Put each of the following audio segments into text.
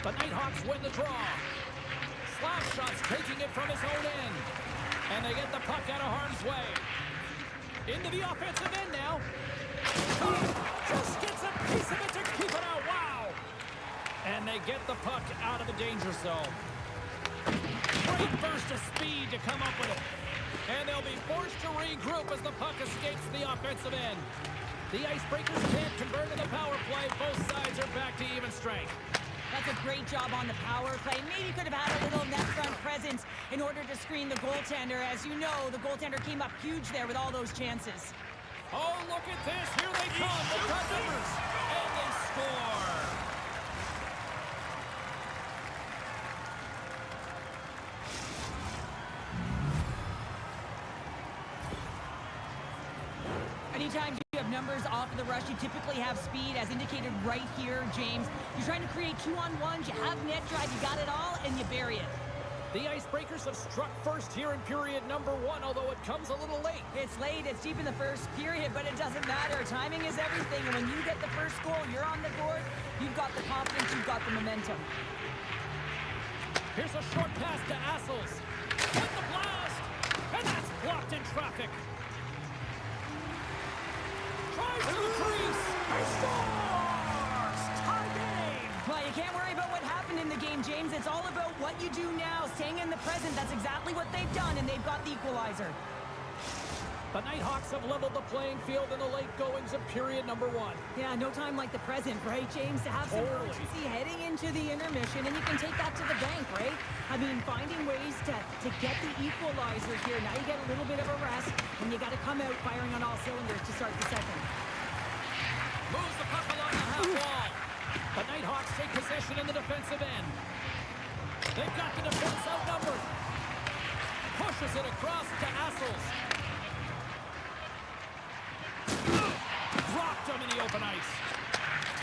The Nighthawks win the draw. Slap shots taking it from his own end. And they get the puck out of harm's way. Into the offensive end now. Just gets a piece of it to keep it out. Wow. And they get the puck out of the danger zone. Great burst of speed to come up with it. And they'll be forced to regroup as the puck escapes the offensive end. The Icebreakers can't convert to the power play. Both sides are back to even strength. That's a great job on the power play. Maybe could have had a little net front presence in order to screen the goaltender. As you know, the goaltender came up huge there with all those chances. Oh, look at this. Here they come, the Red Devils. And they score. Anytime you have numbers off of the rush, you typically have speed, as indicated right here, James. You're trying to create 2-on-1s, you have net drive, you got it all, and you bury it. The Icebreakers have struck first here in period number 1, although it comes a little late. It's late, it's deep in the first period, but it doesn't matter. Timing is everything, and when you get the first goal, you're on the board, you've got the confidence, you've got the momentum. Here's a short pass to Assels. With the blast, and that's blocked in traffic. Tries to the crease, and scores! Tie game! Well, you can't worry about what happened in the game, James. It's all about what you do now, staying in the present. That's exactly what they've done, and they've got the equalizer. The Nighthawks have leveled the playing field in the late goings of period number 1. Yeah, no time like the present, right, James? To have some urgency heading into the intermission, and you can take that to the bank, right? I mean, finding ways to get the equalizer here. Now you get a little bit of a rest, and you got to come out firing on all cylinders to start the second. Moves the puck along the half wall. The Nighthawks take possession in the defensive end. They've got the defense outnumbered. Pushes it across to Assels. Dropped him in the open ice.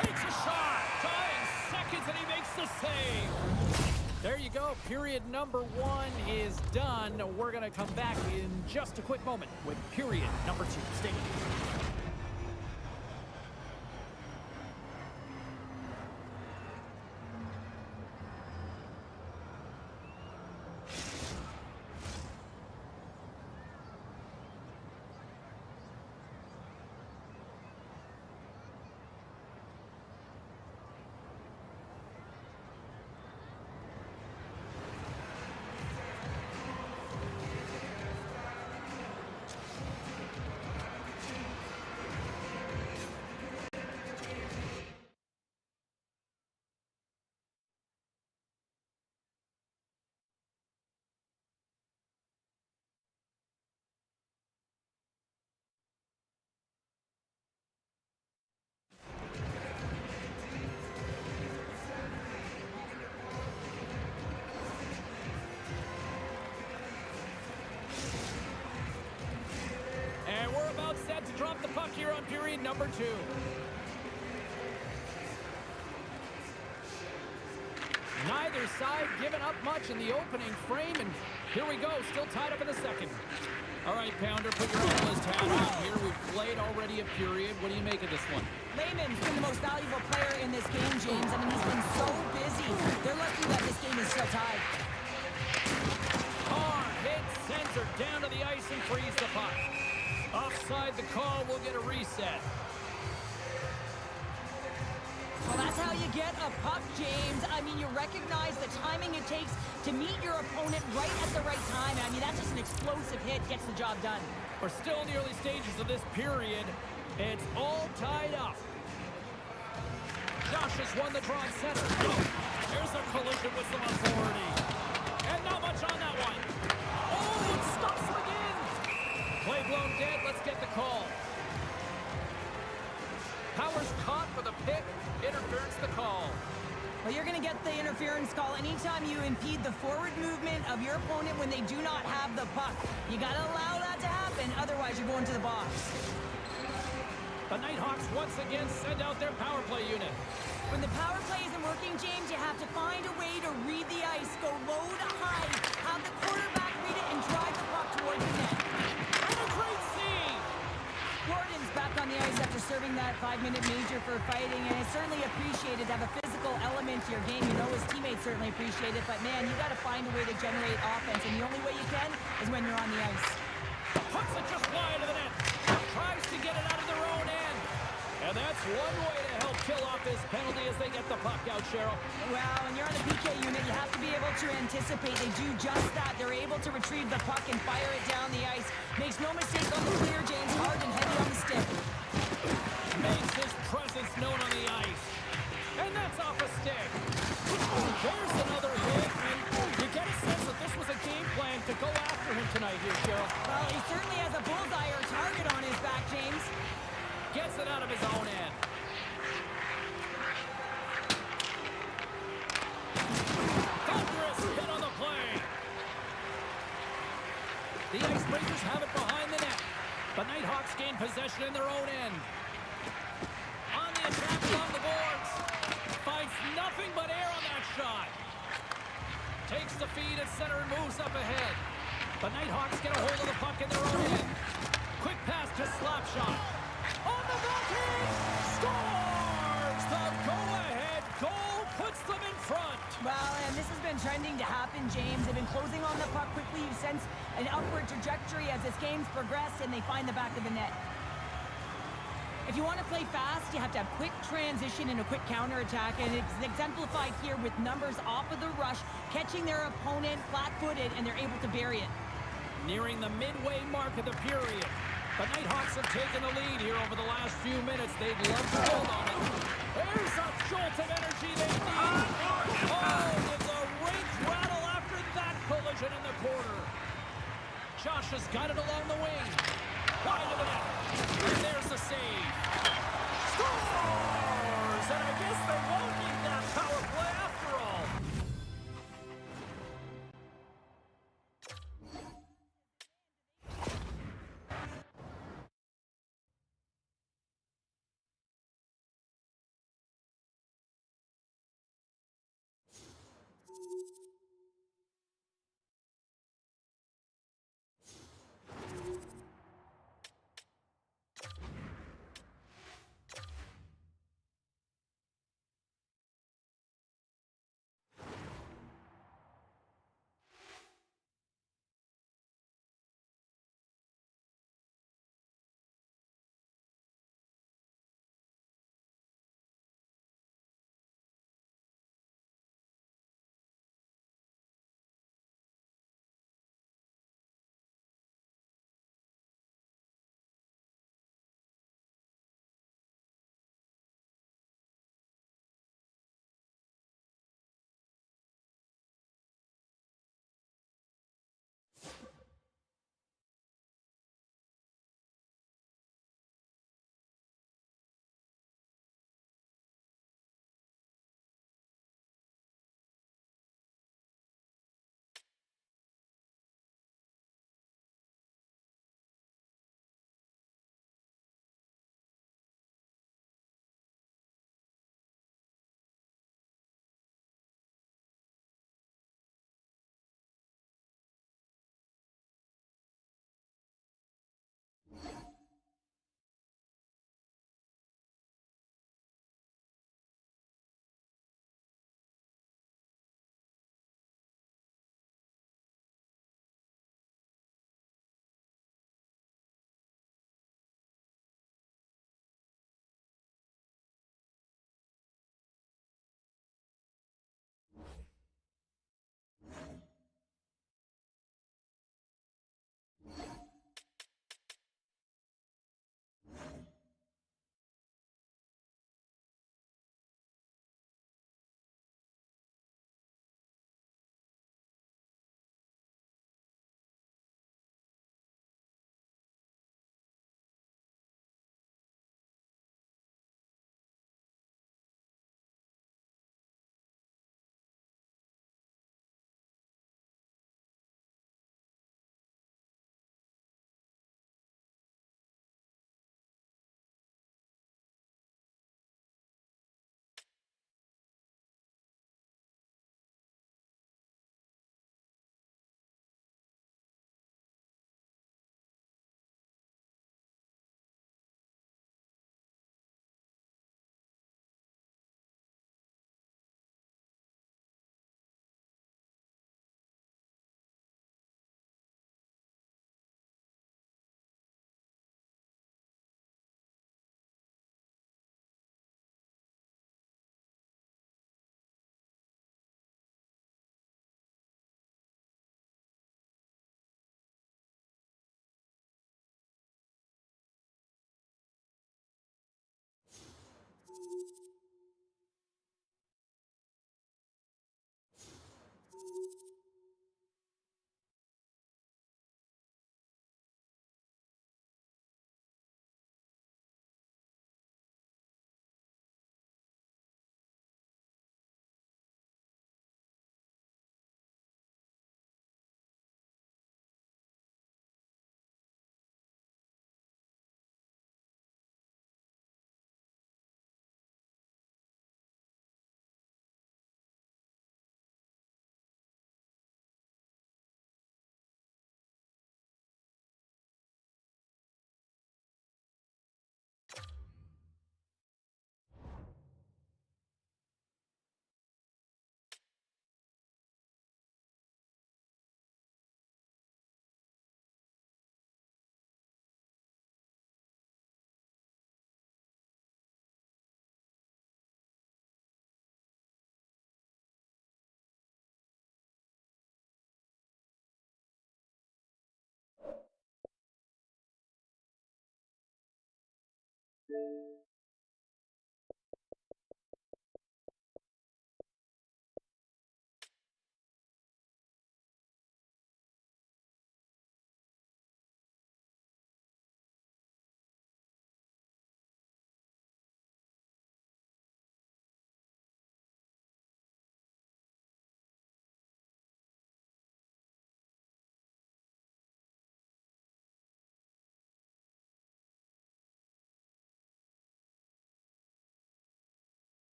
Takes a shot. Dying seconds, and he makes the save. There you go. Period number 1 is done. We're going to come back in just a quick moment with period number 2. Stay with us. Set to drop the puck here on period number 2. Neither side giving up much in the opening frame, and here we go, still tied up in the second. All right, Pounder, put your analyst hat on here. We've played already a period. What do you make of this one? Lehman's been the most valuable player in this game, James. I mean, he's been so busy. They're lucky that this game is still tied. Hard hit, sends her down to the ice and frees the puck. Offside the call, we'll get a reset. Well, that's how you get a puck, James. I mean, you recognize the timing it takes to meet your opponent right at the right time. I mean, that's just an explosive hit, gets the job done. We're still in the early stages of this period. It's all tied up. Josh has won the draw in center. There's a collision with some authority. And not much on that one. Oh, it stops him again. Play blown dead. Let's get the call. Powers caught for the pick. Interference the call. Well, you're going to get the interference call anytime you impede the forward movement of your opponent when they do not have the puck. You got to allow that to happen, otherwise you're going to the box. The Nighthawks once again send out their power play unit. When the power play isn't working, James, you have to find a way to read the ice, go low to high, have the quarterback read it, and drive the puck towards the net. And a great save! Gordon's back on the ice after serving that 5-minute major for fighting, and it's certainly appreciated to have a physical element to your game. You know his teammates certainly appreciate it, but man, you got to find a way to generate offense, and the only way you can is when you're on the ice. Puts it just wide of the net. Tries to get it out of their own end. And that's one way to help kill off this penalty as they get the puck out, Cheryl. Well, when you're on the PK unit, you have to be able to anticipate. They do just that. They're able to retrieve the puck and fire it down the ice. Makes no mistake on the clear, James. Hard and heavy on the stick. Makes his presence known on the ice. And that's off a stick. There's another hit, and you get a sense that this was a game plan to go after him tonight here, Cheryl. Well, he certainly has a bullseye or target on his back, James. Gets it out of his own end. Thunderous hit on the play. The Icebreakers have it behind the net. The Nighthawks gain possession in their own end. On the attack along the boards. Finds nothing but air on that shot. Takes the feed at center and moves up ahead. The Nighthawks get a hold of the puck in their own end. Quick pass to Slapshot. On the backhand, scores! The go-ahead goal puts them in front. Well, and this has been trending to happen, James. They've been closing on the puck quickly. You sense an upward trajectory as this game's progressed, and they find the back of the net. If you want to play fast, you have to have quick transition and a quick counterattack, and it's exemplified here with numbers off of the rush, catching their opponent flat-footed, and they're able to bury it. Nearing the midway mark of the period. The Nighthawks have taken the lead here over the last few minutes. They'd love to build on it. There's a jolt of energy they need. Oh, with the rink rattle after that collision in the corner. Josh has got it along the wing. Wide of the net. And there's the save. Scores! And I guess they won't need that power play after all.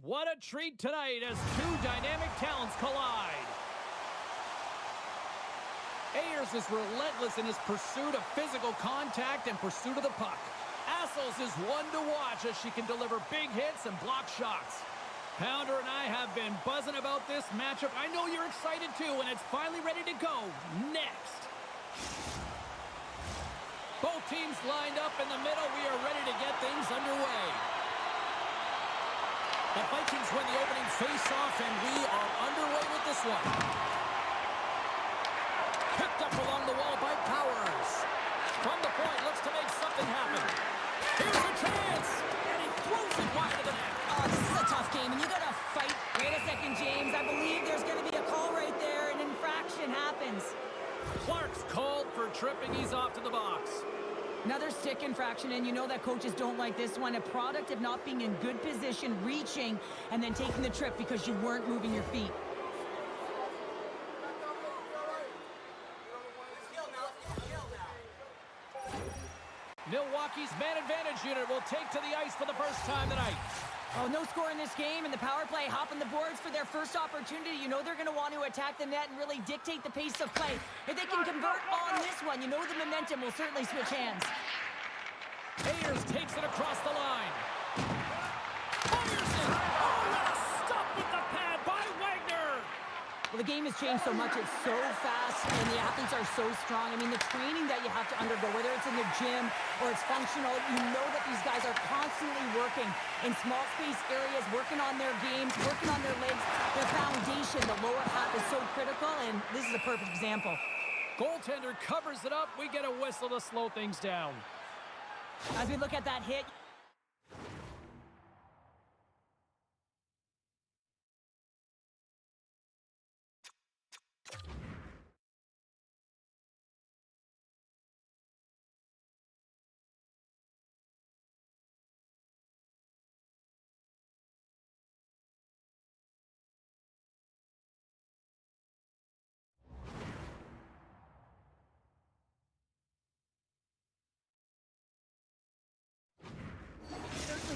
What a treat tonight as two dynamic talents collide. Ayers is relentless in his pursuit of physical contact and pursuit of the puck. Assels is one to watch as she can deliver big hits and block shots. Pounder and I have been buzzing about this matchup. I know you're excited too, and it's finally ready to go. Next. Both teams lined up in the middle. We are ready to get things underway. The Vikings win the opening face-off, and we are underway with this one. Picked up along the wall by Powers. From the point, looks to make something happen. Here's a chance, and he throws it wide of the net. Oh, this is a tough game, and you got to fight. Wait a second, James. I believe there's going to be a call right there. An infraction happens. Clark's called for tripping. He's off to the box. Another stick infraction, and you know that coaches don't like this one. A product of not being in good position, reaching, and then taking the trip because you weren't moving your feet. Milwaukee's man advantage unit will take to the ice for the first time tonight. Oh, no score in this game, and the power play hopping the boards for their first opportunity. You know they're going to want to attack the net and really dictate the pace of play. If they can convert on this one, you know the momentum will certainly switch hands. Ayers takes it across the line. Fires it! Oh, what a stop with the pad by Wagner! Well, the game has changed so much. It's so fast, and the athletes are so strong. I mean, the training that you have to undergo, whether it's in the gym or it's functional, you know that these guys are constantly working in small space areas, working on their games, working on their legs. Their foundation, the lower half, is so critical, and this is a perfect example. Goaltender covers it up. We get a whistle to slow things down. As we look at that hit,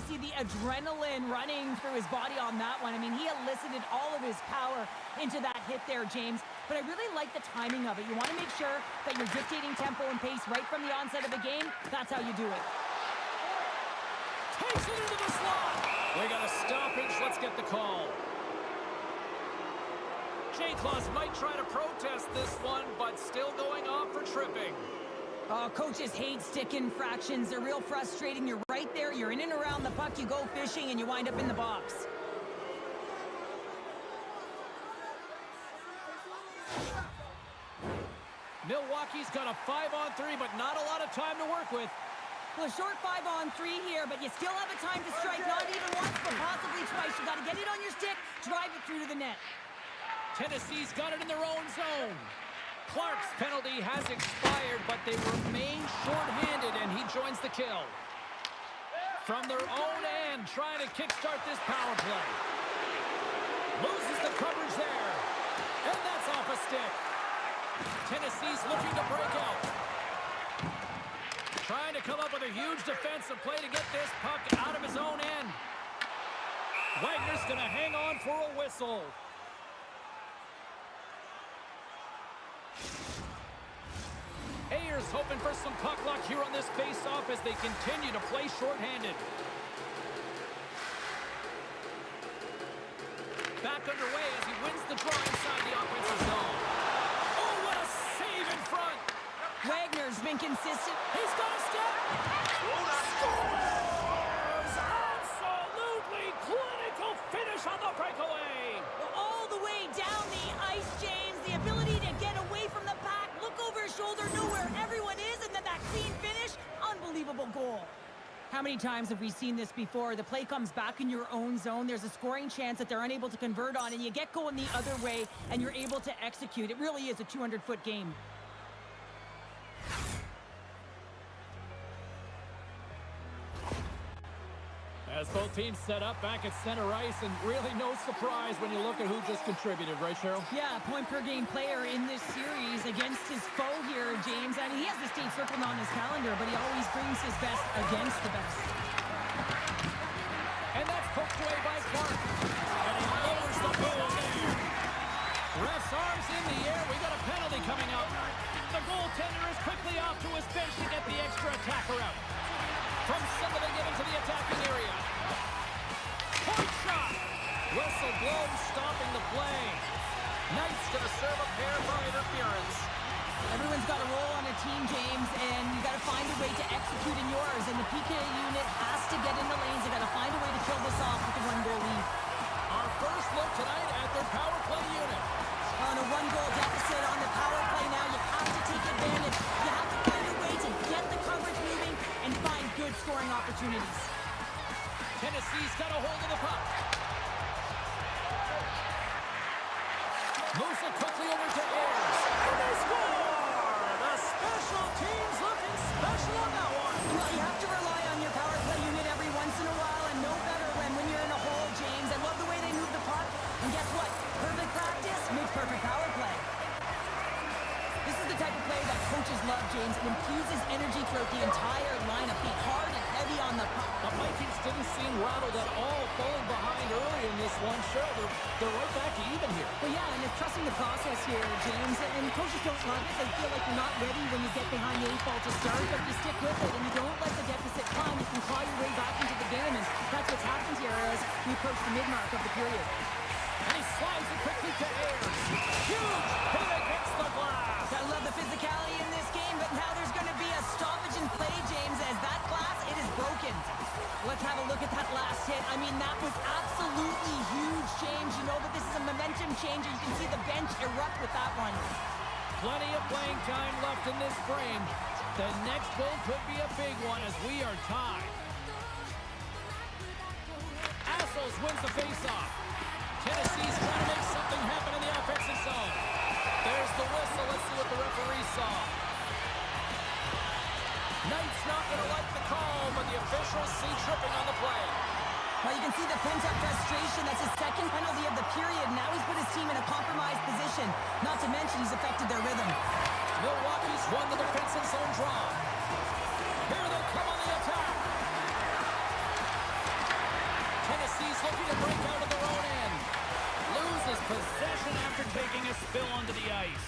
see the adrenaline running through his body on that one. I mean, he elicited all of his power into that hit there, James. But I really like the timing of it. You want to make sure that you're dictating tempo and pace right from the onset of the game. That's how you do it. Takes it into the slot. We got a stoppage. Let's get the call. J-Claws might try to protest this one, but still going off for tripping. Coaches hate stick infractions. They're real frustrating. You're right there. You're in and around the puck. You go fishing, and you wind up in the box. Milwaukee's got a 5-on-3, but not a lot of time to work with. Well, a short 5-on-3 here, but you still have a time to strike. Not even once, but possibly twice. You got to get it on your stick, drive it through to the net. Tennessee's got it in their own zone. Clark's penalty has expired, but they remain short-handed, and he joins the kill. From their own end, trying to kickstart this power play. Loses the coverage there. And that's off a stick. Tennessee's looking to break out. Trying to come up with a huge defensive play to get this puck out of his own end. Wagner's going to hang on for a whistle. Ayers hoping for some puck luck here on this face-off as they continue to play shorthanded. Back underway as he wins the draw inside the offensive zone. Oh, what a save in front! Wagner's been consistent. He's got a step! Scores! Absolutely clinical finish on the breakaway! All the way down the ice, James. The ability to get away from the pack, look over his shoulder, know where everyone is, and then that clean finish. Unbelievable goal. How many times have we seen this before? The play comes back in your own zone. There's a scoring chance that they're unable to convert on, and you get going the other way, and you're able to execute. It really is a 200-foot game. As both teams set up back at center ice, and really no surprise when you look at who just contributed, right, Cheryl? Yeah, point-per-game player in this series against his foe here, James. I mean, he has the state circled on his calendar, but he always brings his best against the best. And that's poked away by Clark. Ref's arms in the air. We got a penalty coming up. The goaltender is quickly off to his bench to get the extra attacker out. From center, they get into the attacking area. Point shot. Whistle blows, stopping the play. Knight's going to serve a pair for interference. Everyone's got a role on a team, James, and you got to find a way to execute in yours. And the PK unit has to get in the lanes. They got to find a way to kill this off with a one-goal lead. Our first look tonight at their power play unit. On a one-goal deficit on the power play now, you have to take advantage. You have to find a way to get the coverage moving and find good scoring opportunities. Tennessee's got a hold of the puck. Moves it quickly over to Ayers. And they score! The special teams looking special on that one. Well, you have to rely on your power play unit every once in a while, and no better when you're in a hole, James. I love the way they move the puck. And guess what? Perfect practice makes perfect power play. This is the type of play that coaches love, James. It infuses energy throughout the entire lineup. Be hard and heavy on the puck. The Vikings didn't seem rattled at all, falling behind early in this one. Sure, they're right back to even here. Well, yeah, and it's trusting the process here, James. And coaches don't love it. They feel like you're not ready when you get behind the 8 ball to start, but you stick with it and you don't let the deficit climb. You can claw your way back into the game, and that's what's happened here as we approach the mid-mark of the period. And he slides it quickly to Ayers. Huge hit against the glass. I love the physicality in this game, but now there's going to be a stoppage in play, James, as that glass, it is broken. Let's have a look at that last hit. I mean, that was absolutely huge, James. You know that this is a momentum changer. You can see the bench erupt with that one. Plenty of playing time left in this frame. The next goal could be a big one as we are tied. Assels wins the faceoff. Tennessee's trying to make something happen in the offensive zone. There's the whistle. Let's see what the referee saw. Knight's not going to like the call, but the officials see tripping on the play. Well, you can see the pent-up frustration. That's his second penalty of the period. Now he's put his team in a compromised position. Not to mention he's affected their rhythm. Milwaukee's won the defensive zone draw. Here they come on the attack. Tennessee's looking to break out of their own end. Loses possession after taking a spill onto the ice.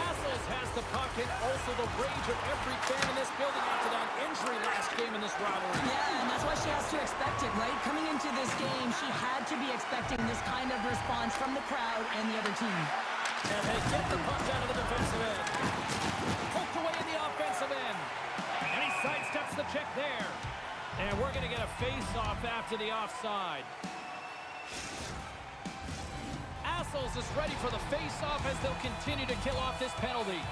Assels has the puck and also the rage of every fan in this building after that injury last game in this rivalry. Yeah, and that's why she has to expect it, right? Coming into this game, she had to be expecting this kind of response from the crowd and the other team. And they get the puck out of the defensive end. Poked away in the offensive end. And he sidesteps the check there. And we're going to get a face-off after the offside. Assels is ready for the face-off as they'll continue to kill off this penalty.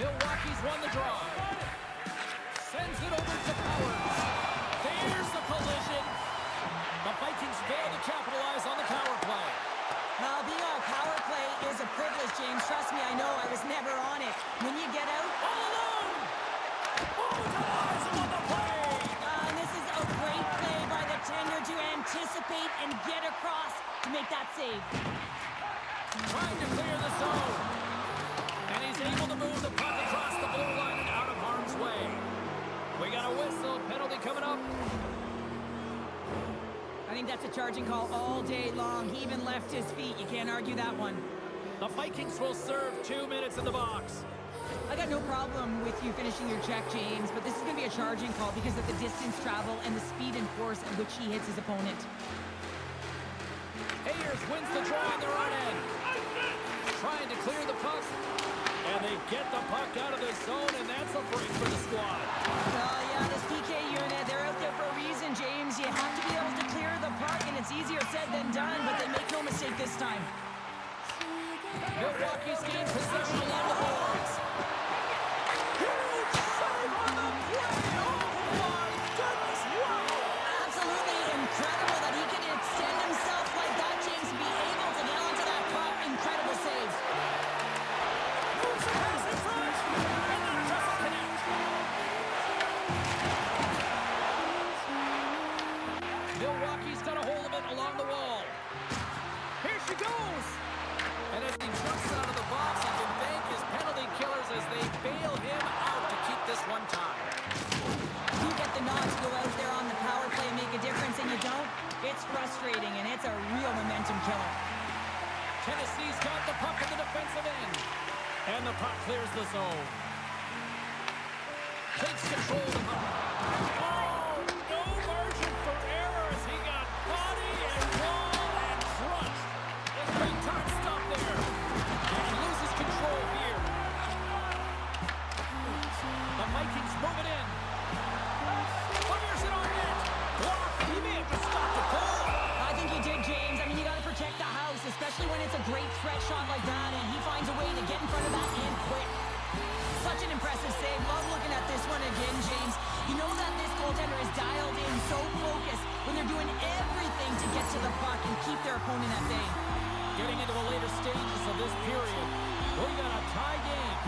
Milwaukee's won the draw. Sends it over to Powers. There's the collision. The Vikings fail to capitalize on the power play. Now, being on power play is a privilege, James. Trust me, I know. I was never on it. When you get out, All alone! Oh, denies him on the play! and this is a great play by the tender to anticipate and get across to make that save. Trying to clear the zone. And he's able to move the puck across the blue line and out of harm's way. We got a whistle. Penalty coming up. I think that's a charging call all day long. He even left his feet. You can't argue that one. The Vikings will serve 2 minutes in the box. I got no problem with you finishing your check, James, but this is going to be a charging call because of the distance travel and the speed and force at which he hits his opponent. Ayers wins the draw on their own end. Trying to clear the puck. And they get the puck out of the zone, and that's a break for the squad. Well, yeah, this PK unit, they're out there for a reason, James. You have to be able to clear the puck, and it's easier said than done, but they make no mistake this time. Milwaukee's gained possession along the boards. Huge save on the play. Oh, my goodness. Wow. Absolutely incredible that he can extend himself like that, James, and be able to get onto that puck. Incredible save. Moves the pass in front. And that doesn't connect. Milwaukee's got a hold of it along the wall. Here she goes. And as he jumps out of the box, he can bank his penalty. frustrating, and it's a real momentum killer. Tennessee's got the puck in the defensive end. And the puck clears the zone. Takes control of the puck. Oh, no margin for error as he got body and wall and crushed. A great time stop there. And he loses control here. The Vikings move it in. Fires it on net. Block. He may have just stopped the goal. I think he did, James. I mean, you got to protect the house, especially when it's a great threat shot like that, and he finds a way to get in front of that and quick. Such an impressive save. Love looking at this one again, James. You know that this goaltender is dialed in, so focused when they're doing everything to get to the puck and keep their opponent at bay. Getting into the later stages of this period, we got a tie game.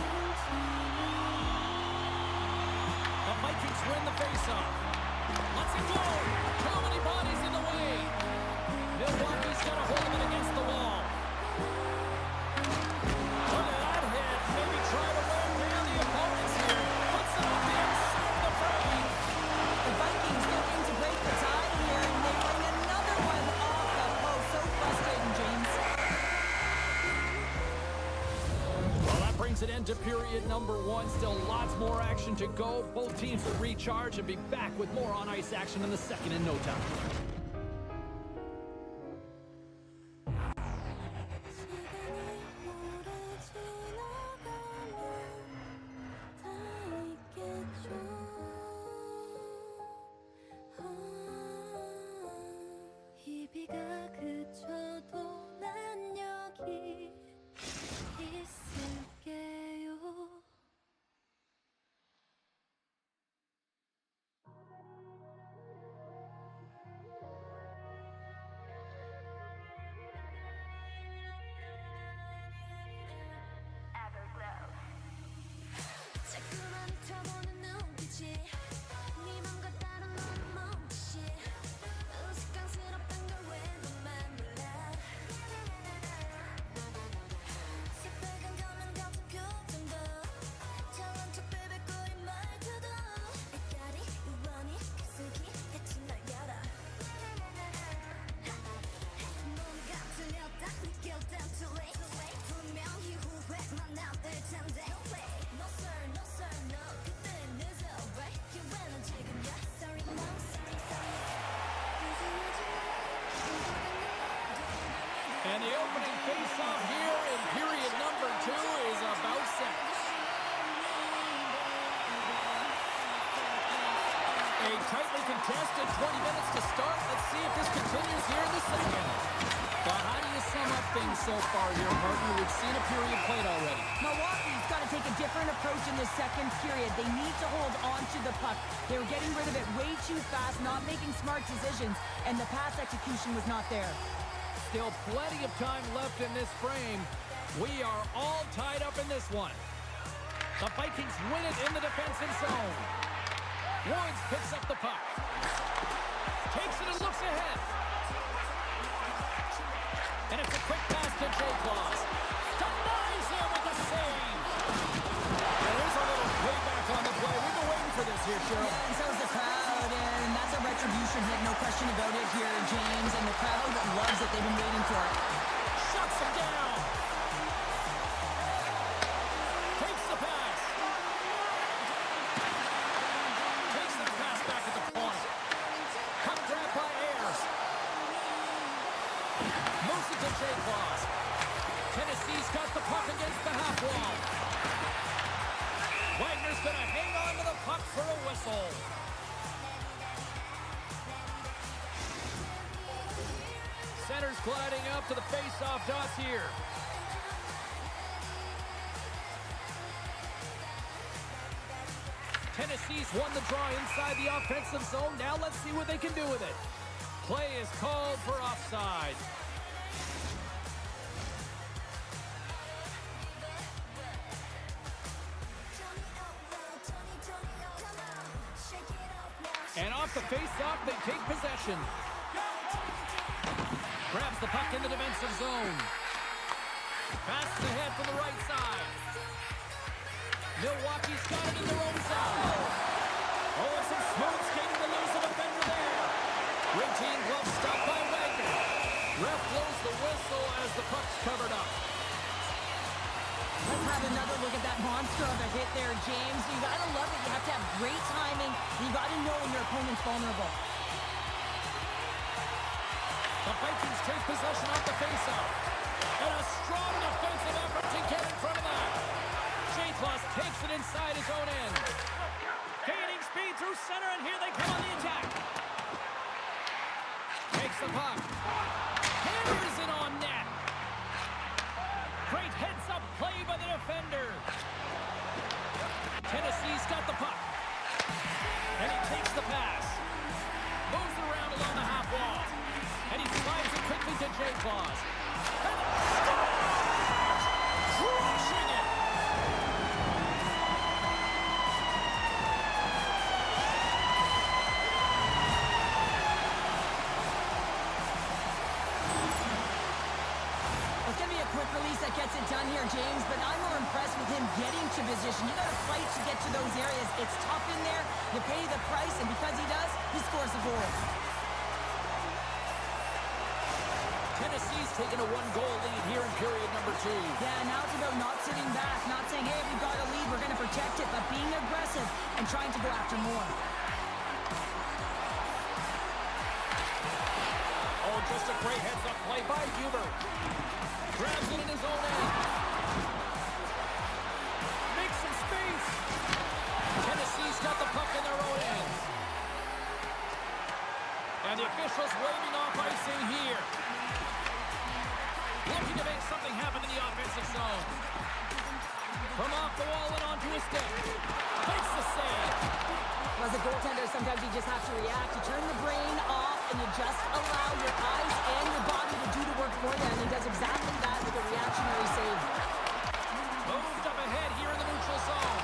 The Vikings win the faceoff. Let's it go. Too many bodies in the way. Milwaukee's got a hold of it against the wall. Look at that hit. Maybe try to wear down the opponents here. Puts it up the inside of the frame. The Vikings looking to break the tie here, and they bring another one off the post. So frustrating, James. Well, that brings an end to period number one. Still lots more action to go. Both teams will recharge and be back with more on-ice action in the second in no time. And the opening face-off here in period number two is about set. A tightly contested 20 minutes to start. Let's see if this continues here in the second. But how do you sum up things so far here, partner? We've seen a period played already. Milwaukee's got to take a different approach in the second period. They need to hold on to the puck. They were getting rid of it way too fast, not making smart decisions, and the pass execution was not there. Still plenty of time left in this frame. We are all tied up in this one. The Vikings win it in the defensive zone. Woods picks up the puck. Takes it and looks ahead. And it's a quick pass to Jay Claus. Denies him with the save. There's a little payback on the play. We've been waiting for this here, Cheryl. And so is the crowd, and that's a retribution hit, no question about it here, James. And the crowd loves it. They've been waiting for it. Shuts him down. Takes the pass. Takes the pass back at the point. Puck grab by Ayers. Moves it to Jay Claus. Tennessee's got the puck against the half wall. Wagner's going to hang on to the puck for a whistle. Center's gliding up to the face-off dots here. Tennessee's won the draw inside the offensive zone. Now let's see what they can do with it. Play is called for offside. And off the face-off, they take possession. Grabs the puck in the defensive zone. Passes ahead from the right side. Milwaukee's got it in their own zone. Oh, some smooth skating to lose the defender there. Routine glove stop by Wagner. the puck's covered up. Let's have another look at that monster of a hit there, James. You gotta love it. You have to have great timing. You gotta know when your opponent's vulnerable. The Vikings take possession off the faceoff. And a strong defensive effort to get in front of that. Jacobs takes it inside his own end. Gaining speed through center, and here they come on the attack. Takes the puck. Hammers it on net. Great heads-up play by the defender. Tennessee's got the puck. And he takes the pass. Moves it around along the half wall. And he slides it quickly to Jacobs. And scores! Crushing it! It's going to be a quick release that gets it done here, James, but I'm more impressed with him getting to position. You got to fight to get to those areas. It's tough in there. You pay the price, and because he does, he scores a goal. Tennessee's taken a one-goal lead here in period number 2. Yeah, now it's about not sitting back, not saying, hey, we've got a lead, we're going to protect it, but being aggressive and trying to go after more. Oh, just a great heads-up play by Huber. Grabs it in his own end. Makes some space. Tennessee's got the puck in their own end. And the officials waving off icing here. Looking to make something happen in the offensive zone. From off the wall and onto his stick. Makes the save. As a goaltender, sometimes you just have to react. You turn the brain off and you just allow your eyes and your body to do the work for you. And he does exactly that with a reactionary save. Moved up ahead here in the neutral zone.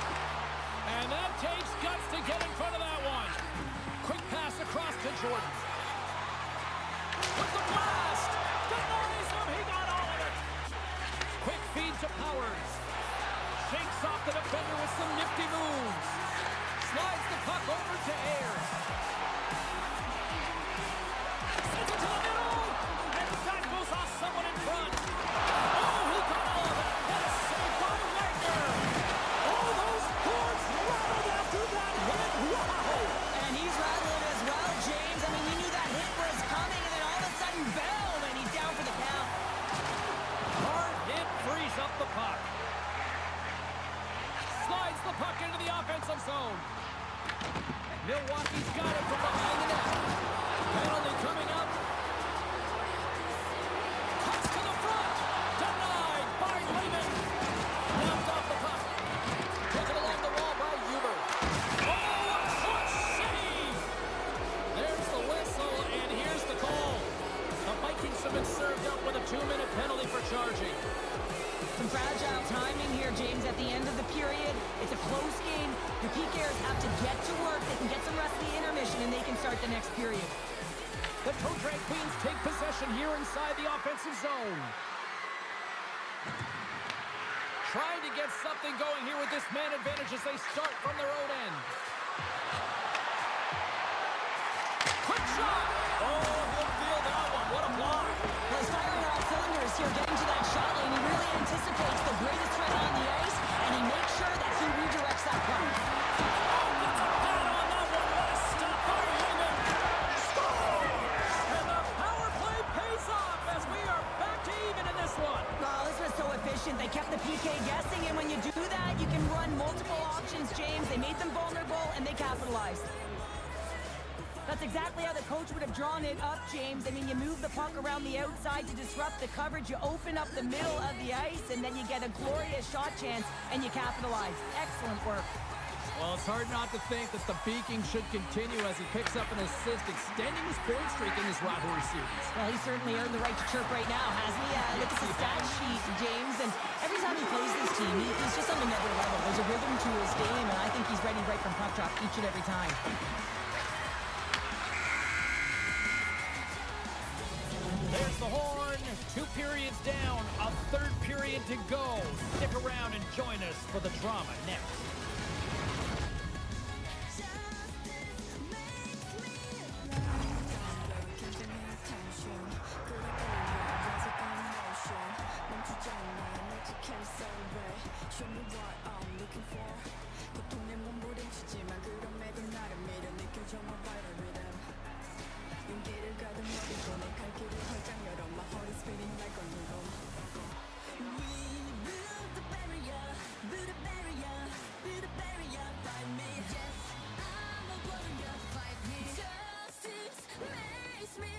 And that takes guts to get in front of that one. Quick pass across to Jordan. With the blast! Denies him! He got all of it! Quick feed to Powers. Shakes off the defender with some nifty moves. Slides the puck over to Ayers. Sends it to the middle! And that goes off someone in front. Oh, he got all of it! What a save by Wagner! Oh, those boards rattled after that hit! Wow! And he's rattled as well, James. I mean, you knew that hit was coming, and then all of a sudden, boom, and he's down for the count. Hard hit frees up the puck. Slides the puck into the offensive zone. Milwaukee's got it from behind the net. Penalty coming up. Cuts to the front. Denied by Lehman. Knocked off the puck. Taken along the wall by Huber. Oh, a clutch save. There's the whistle, and here's the call. The Vikings have been served up with a 2-minute penalty for charging. Some fragile timing here, James, at the end of the period. It's a close game. The PKers have to get to work. They can get some rest of the intermission, and they can start the next period. The Toe Drag Queens take possession here inside the offensive zone. Trying to get something going here with this man advantage as they start from their own end. Quick shot! Oh, he'll feel that one. What a block. Well, he's firing all cylinders here, getting to that shot lane. He really anticipates the greatest threat on the ice, and he makes sure that he redirects that puck. Oh, gets a pad on that one. What a stop by Heyman. Scores! And the power play pays off as we are back to even in this one. Oh, this was so efficient. They kept the PK guessing, and when you do that, you can run multiple options, James. They made them vulnerable, and they capitalized. That's exactly how the coach would have drawn it up, James. I mean, you move the puck around the outside to disrupt the coverage. You open up the middle of the ice, and then you get a glorious shot chance, and you capitalize. Excellent work. Well, it's hard not to think that the beaking should continue as he picks up an assist, extending his point streak in this rivalry series. Well, he certainly earned the right to chirp right now, hasn't he? Look at the stat sheet, James, and every time he plays this team, he's just on another level. There's a rhythm to his game, and I think he's ready right from puck drop each and every time. There's the horn. 2 periods down. A 3rd period to go. Stick around and join us for the drama next. Show me what I'm looking for. 고통에 몸부림치지만 그런 매도 나를 밀어 느껴져 my vital rhythm. 용기를 가득 머리고 내 갈 길을 활짝 열어 my heart is beating like a rhythm. We built the barrier, build a barrier, build a barrier, fight me. Yes, I'm a warrior, fight me. Justice makes me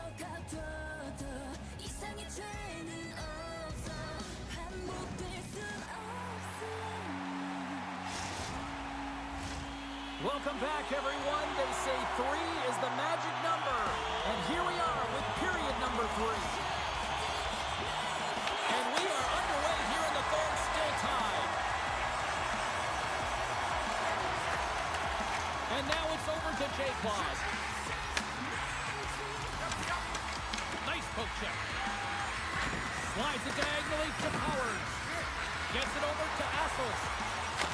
몰아붙여가둬도 이상의 죄는 없어 반복될 순 없어. Welcome back, everyone. They say 3 is the magic number. And here we are with period number 3. And we are underway here in the third, still tied. And now it's over to Jay Claus. Nice poke check. Slides it diagonally to Powers. Gets it over to Assels.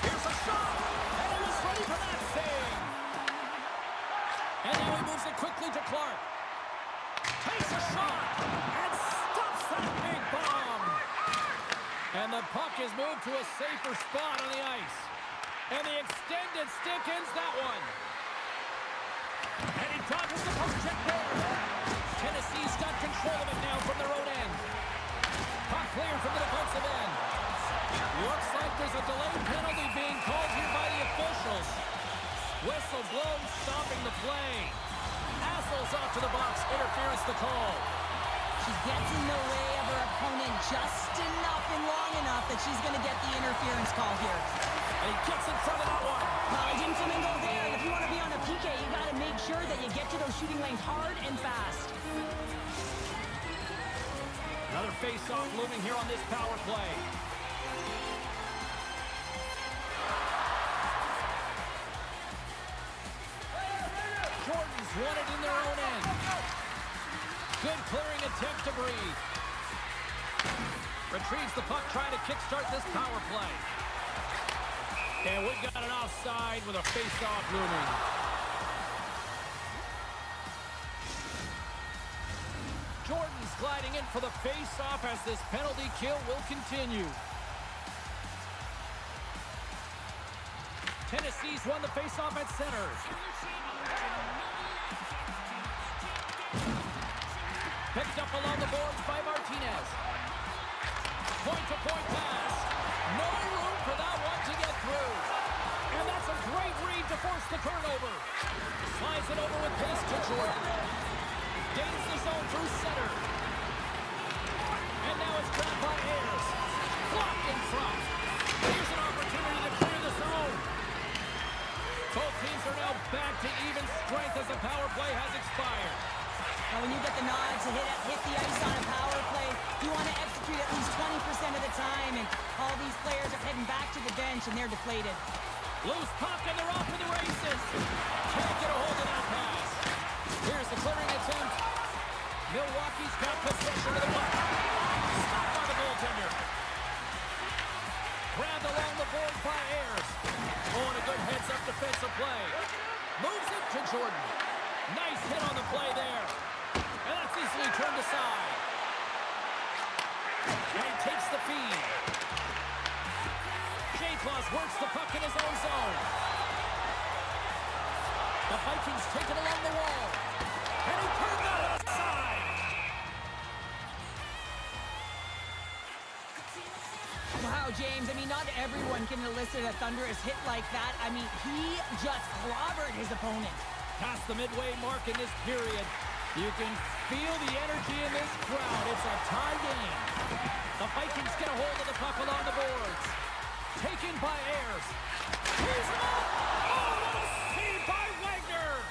Here's a shot. And he was ready for that save. And now he moves it quickly to Clark. Takes a shot and stops that big bomb. And the puck is moved to a safer spot on the ice. And the extended stick ends that one. And he dodges the poke check there. Tennessee's got control of it now from their own end. Puck cleared from the defensive end. Looks like there's a delayed penalty being called here by the officials. Whistle blows, stopping the play. Assels off to the box, interference the call. She gets in the way of her opponent just enough and long enough that she's going to get the interference call here. And he gets in front of that one. Well, he didn't come and go there. And if you want to be on a PK, you got to make sure that you get to those shooting lanes hard and fast. Another face-off looming here on this power play. Jordan's won it in their own end. Good clearing attempt to breathe. Retrieves the puck, trying to kickstart this power play. And we got an offside with a face-off looming. Jordan's gliding in for the face-off as this penalty kill will continue. Tennessee's won the face-off at center. Picked up along the boards by Martinez. Point-to-point pass. No room for that one to get through. And that's a great read to force the turnover. Slides it over with pace to Jordan. Gains the zone through center. And now it's grabbed by Ayers. Blocked in front. Here's an opportunity to clear the zone. Both teams are now back to even strength as the power play has expired. Now, when you get the nod to hit the ice on a power play, you want to execute at least 20% of the time, and all these players are heading back to the bench, and they're deflated. Loose puck, and they're off to the races. Can't get a hold of that pass. Here's the clearing attempt. Milwaukee's got possession of the puck. Stopped by the goaltender. Grabbed along the board by Ayers. Oh, and a good heads-up defensive play. Moves it to Jordan. Nice hit on the play there. And that's easily turned aside. And he takes the feed. Jay Claus works the puck in his own zone. The Vikings take it along the wall. And he turned that aside. Wow, James, I mean, not everyone can elicit a thunderous hit like that. I mean, he just clobbered his opponent. Past the midway mark in this period. You can feel the energy in this crowd. It's a tie game. The Vikings get a hold of the puck along the boards. Taken by Ayers. He's up! Oh, what a save by Wagner!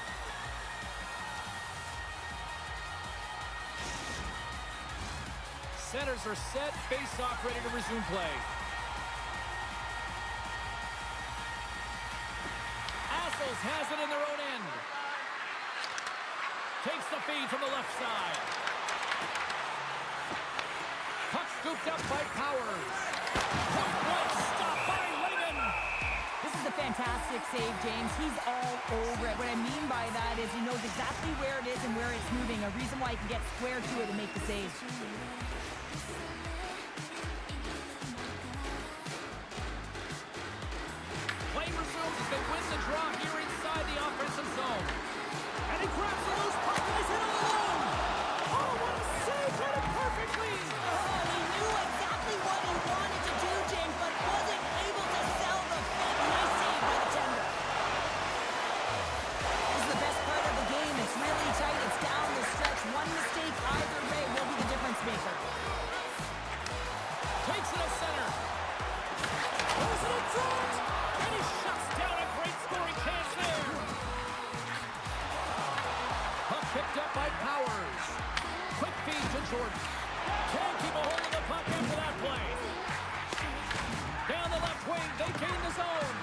Centers are set, face-off ready to resume play. Assels has it in their own end. Takes the feed from the left side. Puck scooped up by Powers. Point blank stop by Raymond. This is a fantastic save, James. He's all over it. What I mean by that is he knows exactly where it is and where it's moving. A reason why he can get square to it and make the save. Play resumes as they win the draw here inside the offensive zone. And he grabs the loose puck and he's hit all alone. Oh, what a save! Hit it perfectly. Oh, he knew exactly what he wanted to do, James, but wasn't able to sell the fit. Nice save by the tender. This is the best part of the game. It's really tight. It's down the stretch. One mistake either way will be the difference maker. Takes it to center. Goes it in front. And he shuts down a great scoring chance there. Puck picked up by Powers. Quick feed to Jordan. Can't keep a hold of the puck after that play. Down the left wing, they gain the zone.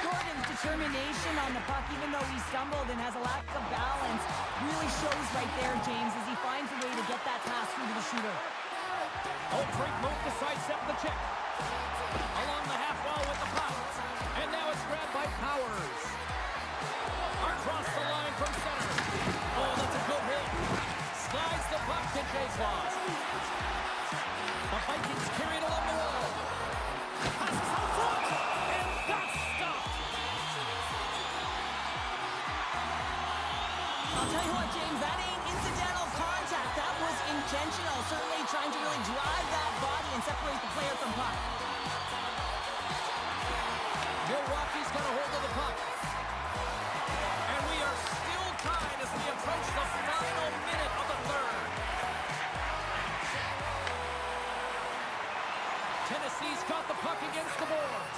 Jordan's determination on the puck, even though he stumbled and has a lack of balance, really shows right there, James, as he finds a way to get that pass through to the shooter. Oh, great move to sidestep the check. Along the half wall with the puck. And now it's grabbed by Powers. Across the line from center. Oh, that's a good hit. Slides the puck to Jay Claus. The Vikings carry it along the wall. Passes out front. And that's stopped. I'll tell you what, James, that ain't incidental contact. That was intentional, certainly trying to really drive that body and separate the player from puck. Milwaukee's got a hold of the puck. And we are still tied as we approach the final minute of the third. Tennessee's got the puck against the boards.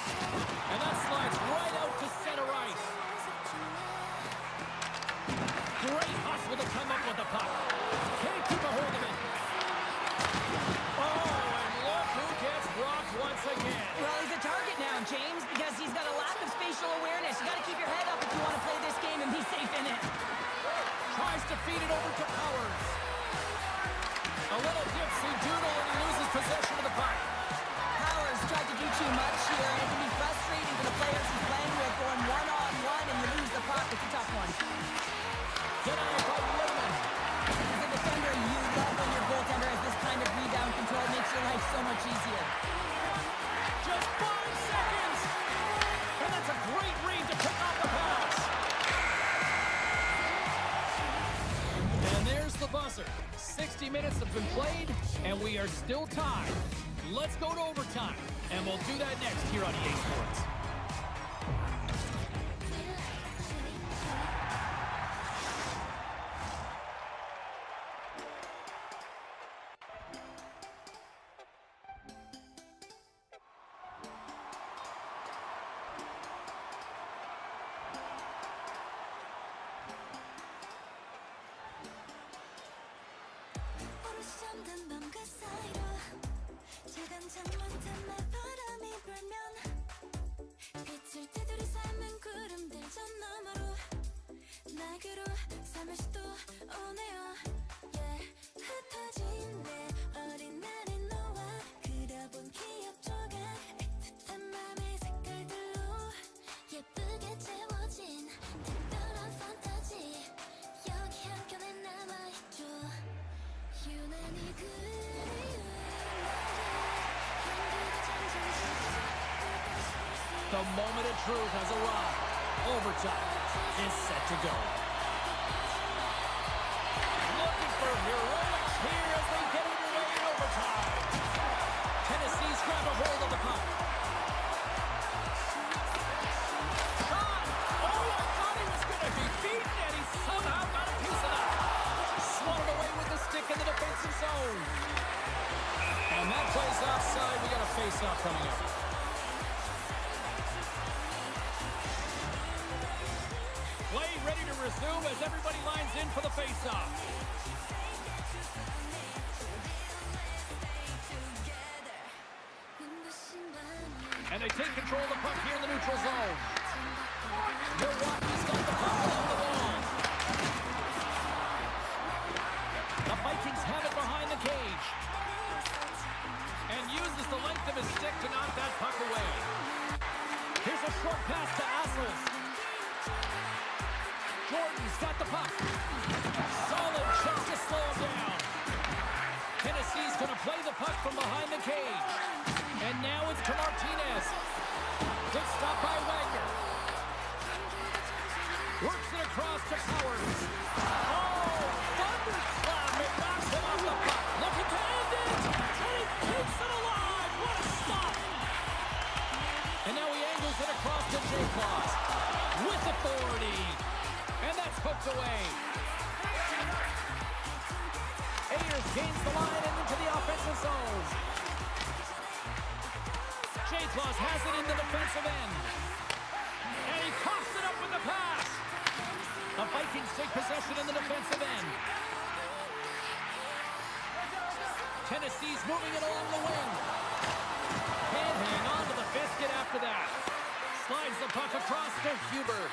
And that slides right out to center ice. Great hustle to come up with the puck. Can't keep a hold of it. Oh, and look who gets rocked once again. Well, he's a target now, James, because he's got a lack of spatial awareness. You got to keep your head up if you want to play this game and be safe in it. Tries to feed it over to Powers. A little dipsy doodle and he loses possession of the puck. Powers tried to do too much here, and it can be frustrating for the players he's playing with, going one-on-one and you lose the puck. It's a tough one. Denied by Raymond. As a defender, you love when your goaltender has this kind of rebound control. It makes your life so much easier. Just 5 seconds. And that's a great read to pick off the pass. And there's the buzzer. 60 minutes have been played, and we are still tied. Let's go to overtime, and we'll do that next here on EA Sports. 잠든 밤그 사이로 작은 창문틈에 바람이 불면 빛을 띠들이 삶은 구름들 저 너머로 날개로 삼을 수도 오네요 yeah. 흩어진 내 어린 날의 너와 그려본 기억 조각 애틋한 맘의 색깔들로 예쁘게 채워진 특별한 판타지 여기 한켠에 남아있죠 유난히 그리운 The moment of truth has arrived. Overtime is set to go. Looking for heroics here as they get underway in overtime. Tennessee's grabbed a hold of the puck. Shot! Oh, I thought he was going to be beaten, and he somehow got a piece of that. Swatted away with the stick in the defensive zone. And that plays offside. We got a face-off coming up. Play ready to resume as everybody lines in for the face-off. And they take control of the puck here in the neutral zone. Milwaukee's got the puck along the wall. pass to Assels. Jordan's got the puck. Solid checks to slow him down. Tennessee's going to play the puck from behind the cage. And now it's to Martinez. Good stop by Wagner. Works it across to Powers. Oh, thunderclap. It knocks him off the puck. Looking to end it. And he keeps it alive. What a stop. And now he angles it across to Jay Claus. With authority. And that's hooked away. Ayers gains the line and into the offensive zone. Jay Claus has it in the defensive end. And he coughs it up with the pass. The Vikings take possession in the defensive end. Tennessee's moving it along the wing. Can't hang on to the biscuit after that. Slides the puck across to Huber.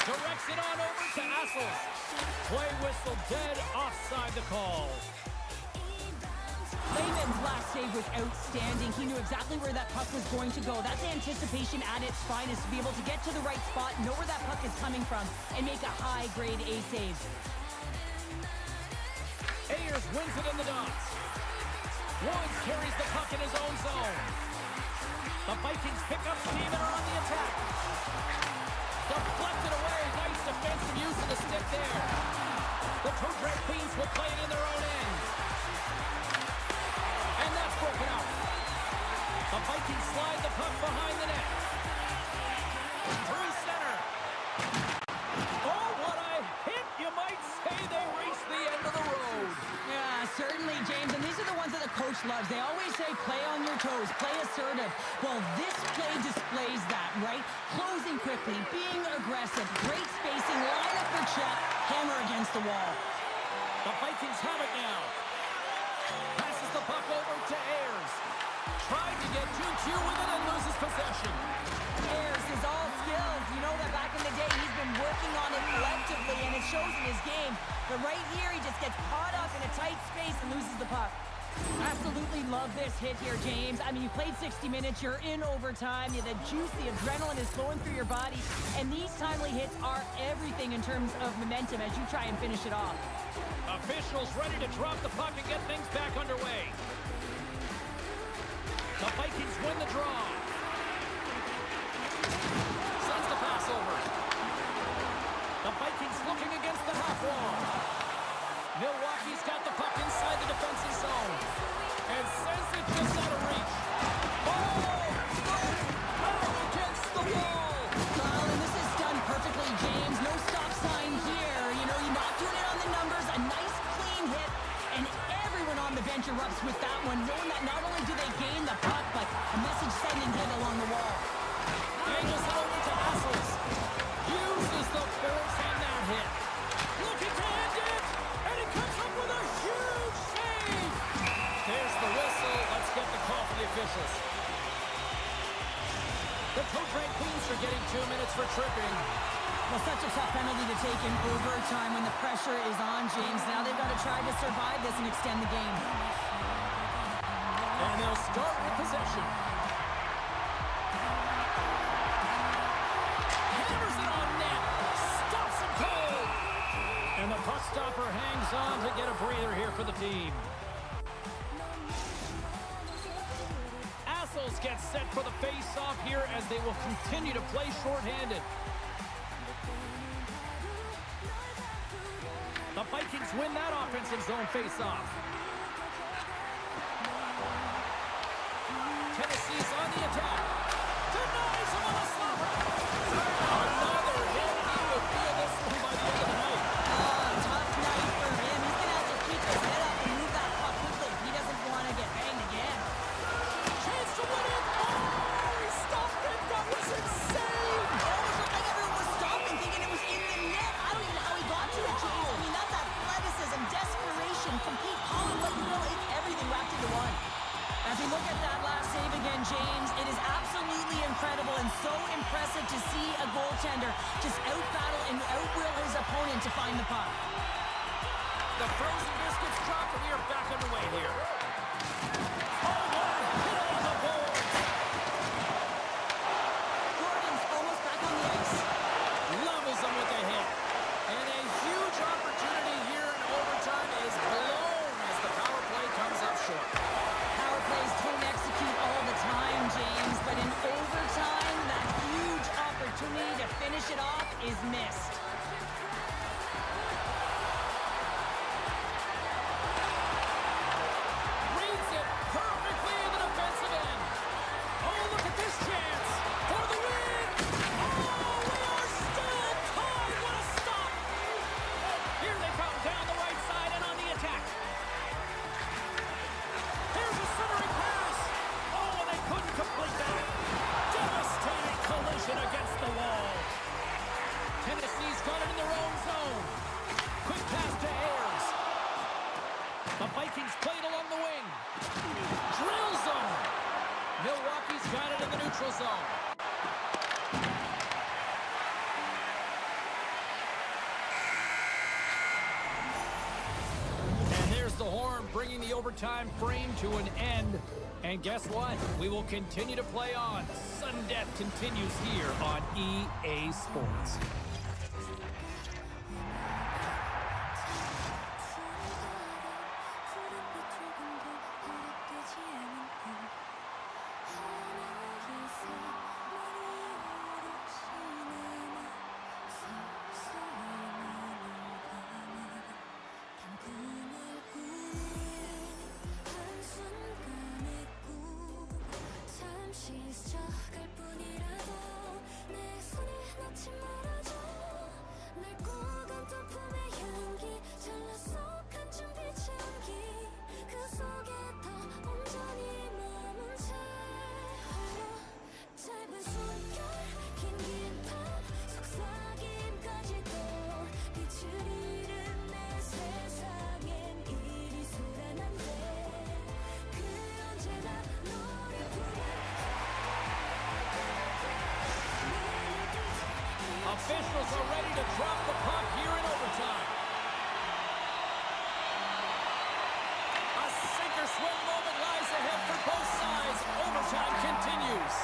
Directs it on over to Assels. Play whistle dead offside the call. Lehman's last save was outstanding. He knew exactly where that puck was going to go. That's anticipation at its finest, to be able to get to the right spot, know where that puck is coming from, and make a high-grade A save. Ayers wins it in the dots. Woods carries the puck in his own zone. The Vikings pick up steam and are on the attack. Deflected away. Nice defensive use of the stick there. The two Drake Queens will play it in their own end. And that's broken out. The Vikings slide the puck behind the net. Through center. Oh, what a hit! You might say they raced the end of the road. Yeah, certainly, James. And these are the ones that the coach loves. They always say, play on your toes, play assertive. Well, this play displays that, right? Closing quickly, being aggressive, great spacing, line up for check, hammer against the wall. The Vikings have it now. Passes the puck over to Ayers. Tried to get 2-2 with it and loses possession. Ayers is all skills. You know that back in the day, he's been working on it collectively, and it shows in his game. But right here, he just gets caught up in a tight space and loses the puck. Absolutely love this hit here, James. I mean, you played 60 minutes, you're in overtime, the juice, the adrenaline is flowing through your body, and these timely hits are everything in terms of momentum as you try and finish it off. Officials ready to drop the puck and get things back underway. The Vikings win the draw. Sends the pass over. The Vikings looking against the half wall. Milwaukee's got the puck inside the defensive zone. And sends it just out of reach. Oh, against the wall. Well, and this is done perfectly, James. No stop sign here. You know, you're not doing it on the numbers. A nice, clean hit. And everyone on the bench erupts with that one, knowing that not only do they gain the puck, but a message sending hit along the wall. Angles it over to Assels. Uses the force on that hit. Looking to end it. And he comes up with a huge save. There's the whistle. Let's get the call from the officials. The Cotrane Queens are getting 2 minutes for tripping. Well, such a tough penalty to take in overtime when the pressure is on, James. Now they've got to try to survive this and extend the game. And they'll start with possession. Hammers it on net. Stops him cold. And the puck stopper hangs on to get a breather here for the team. Assels gets set for the face-off here as they will continue to play shorthanded. The Vikings win that offensive zone face-off. Tennessee's on the attack. Denies him on a slapper. Another hit. He will feel this one by the end of the night. Tough night for him. He's going to have to keep his head up and move that puck quickly. He doesn't want to get banged again. Chance to win it. Oh, he stopped it. That was insane. It almost looked like everyone was stopping, thinking it was in the net. I don't even know how he got to it, James. I mean, that's athleticism, desperation, complete, call it what you will. It's everything wrapped into one. As we look at that last save again, James, it is absolutely incredible and so impressive to see a goaltender just out-battle and out-will his opponent to find the puck. The frozen biscuits drop, and we are back underway here. Oh, what a hit on the boards. Milwaukee's got it in the neutral zone. And there's the horn, bringing the overtime frame to an end. And guess what? We will continue to play on. Sudden death continues here on EA Sports. Officials are ready to drop the puck here in overtime. A sink-or-swim moment lies ahead for both sides. Overtime continues.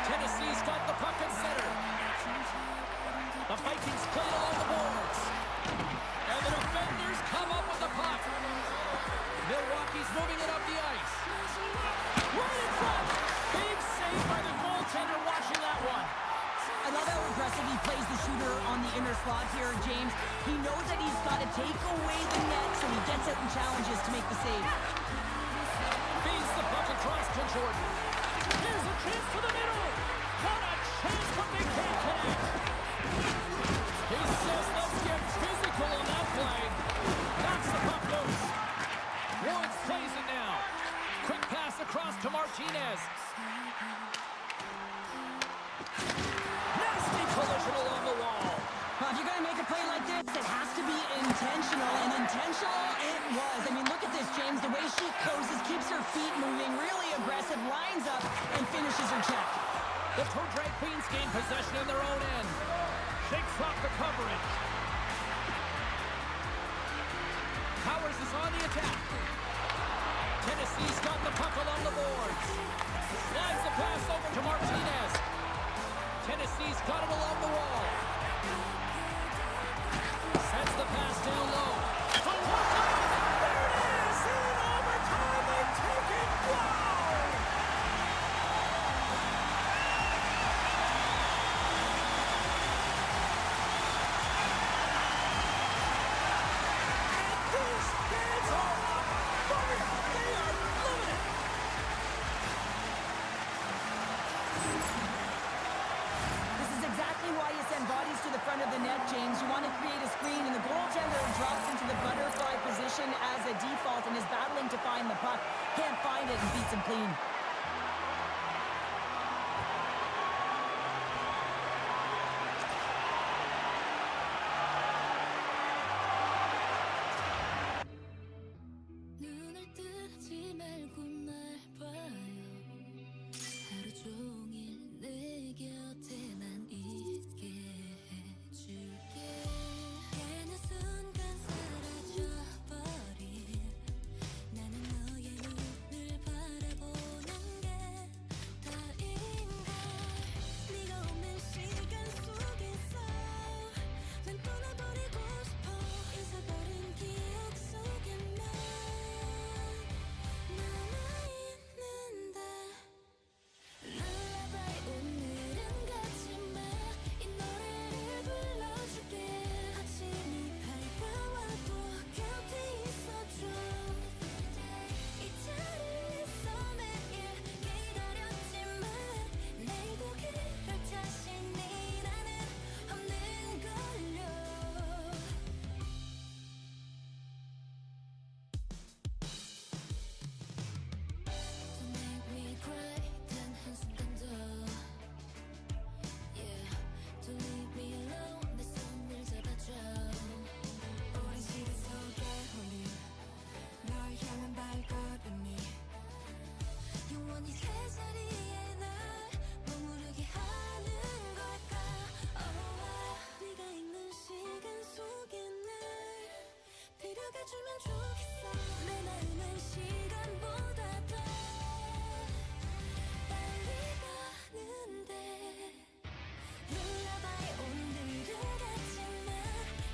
Tennessee's got the puck at center. The Vikings play along the boards. And the defenders come up with the puck. Milwaukee's moving it up the ice. Right in front. Big save by the goaltender watching that one. I love how aggressive he plays the shooter on the inner slot here, James. He knows that he's got to take away the net, so he gets out and challenges to make the save. Feeds the puck across to Jordan. Here's a chance to the middle. What a chance, but they can't connect. He says, let's get physical on that play. Knocks the puck loose. Woods plays it now. Quick pass across to Martinez. Collision along the wall. Well, if you're going to make a play like this, it has to be intentional, and intentional it was. I mean, look at this, James. The way she closes, keeps her feet moving, really aggressive, lines up, and finishes her check. The two drag queens gain possession in their own end. Shakes off the coverage. Powers is on the attack. Tennessee's got the puck along the boards. Slides the pass over to Martinez. Tennessee's got it along the wall. Sends the pass down low. There it is! In overtime, they take it! Wow! And these kids are on fire! They are loving it! Exactly why you send bodies to the front of the net, James. You want to create a screen, and the goaltender drops into the butterfly position as a default and is battling to find the puck. Can't find it and beats him clean. 이 제자리에 날 머무르게 하는 걸까 네가 있는 시간 속에 날 데려가주면 좋겠어 내 마음은 시간보다 더 빨리 가는데 룰라바이 오늘은 같지만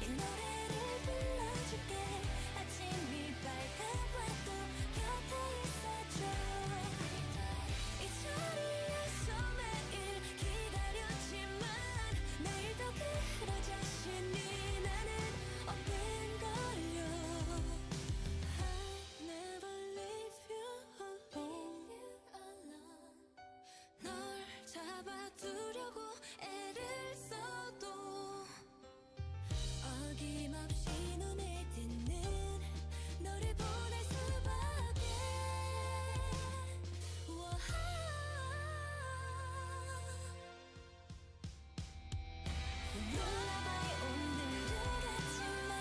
이 노래를 불러줄게 아침이 밝아봐도 곁에 있어줘 이 자리에서 매일 기다렸지만 내일도 그런 자신이 나는 없는 걸요 I never leave you alone 널 잡아두려고 애를 써도 어김없이 눈에 띄는 너를 보낼 수밖에 룰라바이 오늘은 같지만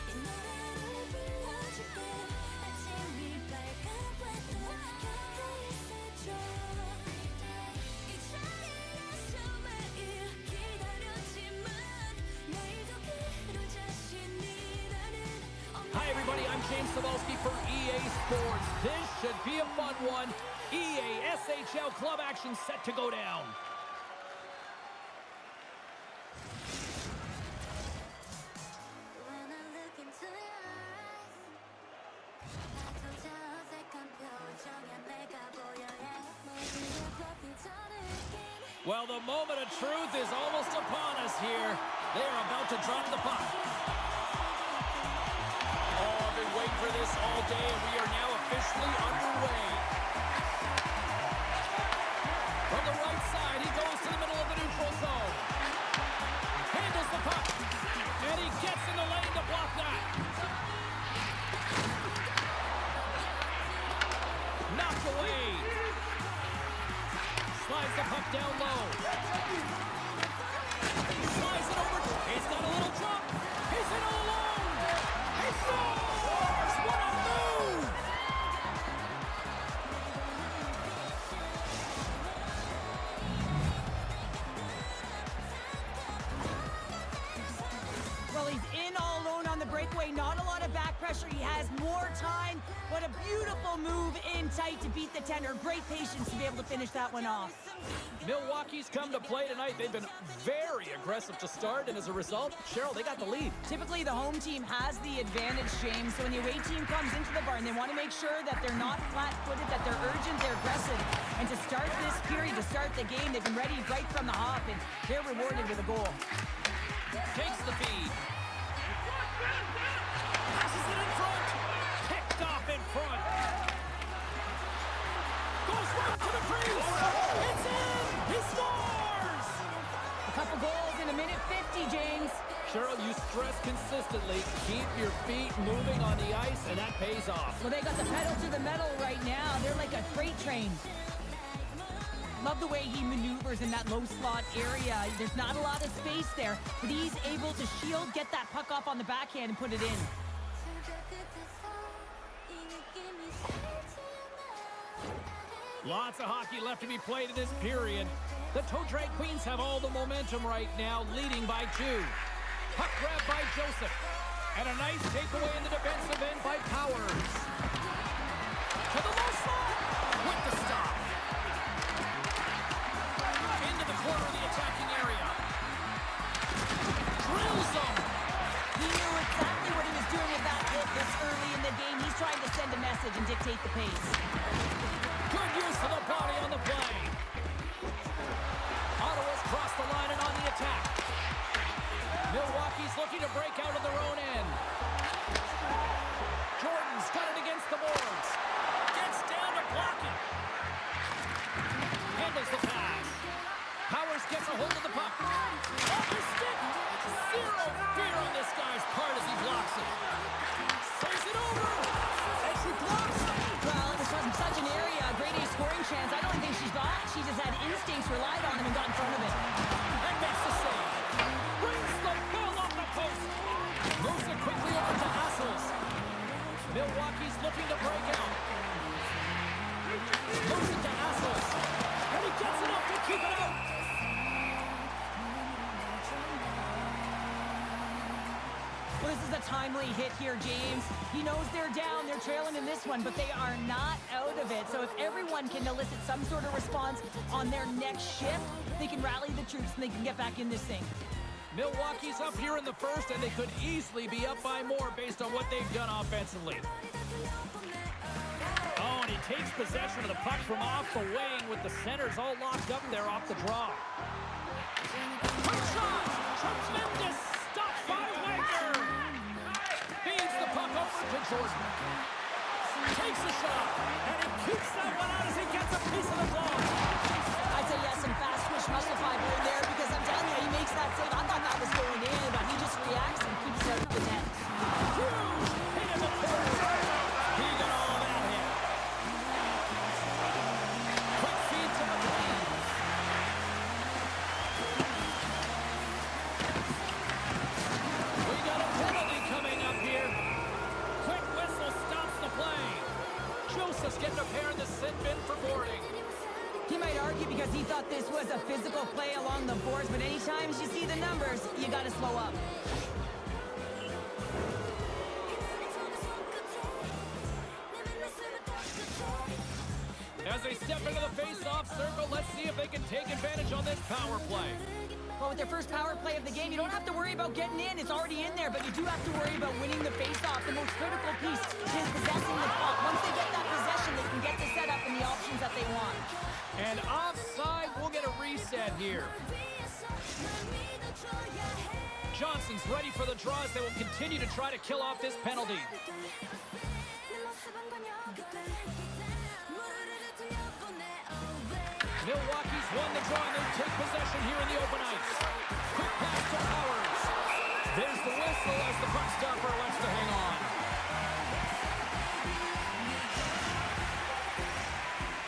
이 노래를 불러줄게 아침이 밝아봐도 곁에 있어줘 이 자리에서 매일 기다렸지만 내일도 그런 자신이 나는 Hi, everybody. I'm James Cebulski for EA Sports. This should be a fun one. EA SHL club action set to go down. When I look into your eyes 나조차 어색한 표정에 내가 보여 모두의 프로필처럼 Well, the moment of truth is almost upon us here. They're about to drop the puck. Oh, I've been waiting for this all day, and we are now officially underway. From the right side, he goes to the middle of the neutral zone. Handles the puck. And he gets in the lane to block that. Knocked away. Slides the puck down low. Slides it over. He's got a little jump. He's in all alone. He scores! What a move! Well, he's in all alone on the breakaway. Not a lot of back pressure. He has more time. What a beautiful move in tight to beat the tender. Great patience to be able to finish that one off. Milwaukee's come to play tonight. They've been very aggressive to start, and as a result, Cheryl, they got the lead. Typically, the home team has the advantage, James. So when the away team comes into the barn, they want to make sure that they're not flat-footed, that they're urgent, they're aggressive. And to start this period, to start the game, they've been ready right from the hop, and they're rewarded with a goal. Takes the feed. Passes it in front. Kicked off in front. Goes right to the crease. It's in. He scores. A couple goals in a minute 50, James. Cheryl, you stress consistently. Keep your feet moving on the ice, and that pays off. Well, they got the pedal to the metal right now. They're like a freight train. Love the way he maneuvers in that low slot area. There's not a lot of space there, but he's able to shield, get that puck off on the backhand and put it in. Lots of hockey left to be played in this period. The Toe Drag Queens have all the momentum right now, leading by 2. Puck grab by Joseph. And a nice takeaway in the defensive end by Powers. To the low slot with the stop. Into the corner of the attacking area. Drills them. He knew exactly what he was doing with that hit this early in the game. He's trying to send a message and dictate the pace. Good use of the body on the play. Ottawa's crossed the line and on the attack. Milwaukee's looking to break out of their own end. Jordan's got it against the boards. Gets down to block it. Handles the pass. Powers gets a hold of the puck. Off his stick. Zero fear on this guy's part as he blocks it. Saves it over. And she blocks it. Well, this wasn't such an area, a great A scoring chance. I don't think she's got. She just had instincts, relied on him, and got in front of it. And makes the save. Brings the ball off the post. Moves it quickly over to Hassels. Milwaukee's looking to break out. Moves it to Hassels. really hit here, James. He knows they're down, they're trailing in this one, but they are not out of it. So if everyone can elicit some sort of response on their next shift, they can rally the troops and they can get back in this thing. Milwaukee's up here in the first, and they could easily be up by more based on what they've done offensively. Oh, and he takes possession of the puck from off the wing with the centers all locked up there off the draw. Quick shot! Tremendous stop by Wagner! Feeds the puck over to Jordan. Takes a shot, and he keeps that one out as he gets a piece of the ball. I'd say yes, some fast twitch muscle fiber in there because I'm telling you, he makes that save. I thought that was going in, but he just reacts and keeps it out of the net. Huge hit in the corner. He got all that hit. Quick feed to the lane. We got a penalty coming up here. Quick whistle stops the play. Joseph's getting a pair in the sin bin for boarding. He might argue because he thought this was a physical play along the boards, but anytime you see the numbers, you got to slow up. As they step into the face-off circle, let's see if they can take advantage on this power play. Well, with their first power play of the game, you don't have to worry about getting in. It's already in there, but you do have to worry about winning the face-off. The most critical piece is possessing the puck. Once they get that possession, they can get the setup and the options that they want. And offside, we'll get a reset here. Johnson's ready for the draw as they will continue to try to kill off this penalty. Milwaukee's won the draw and they take possession here in the open ice. Quick pass to Powers. There's the whistle as the puck stopper elects to hang on.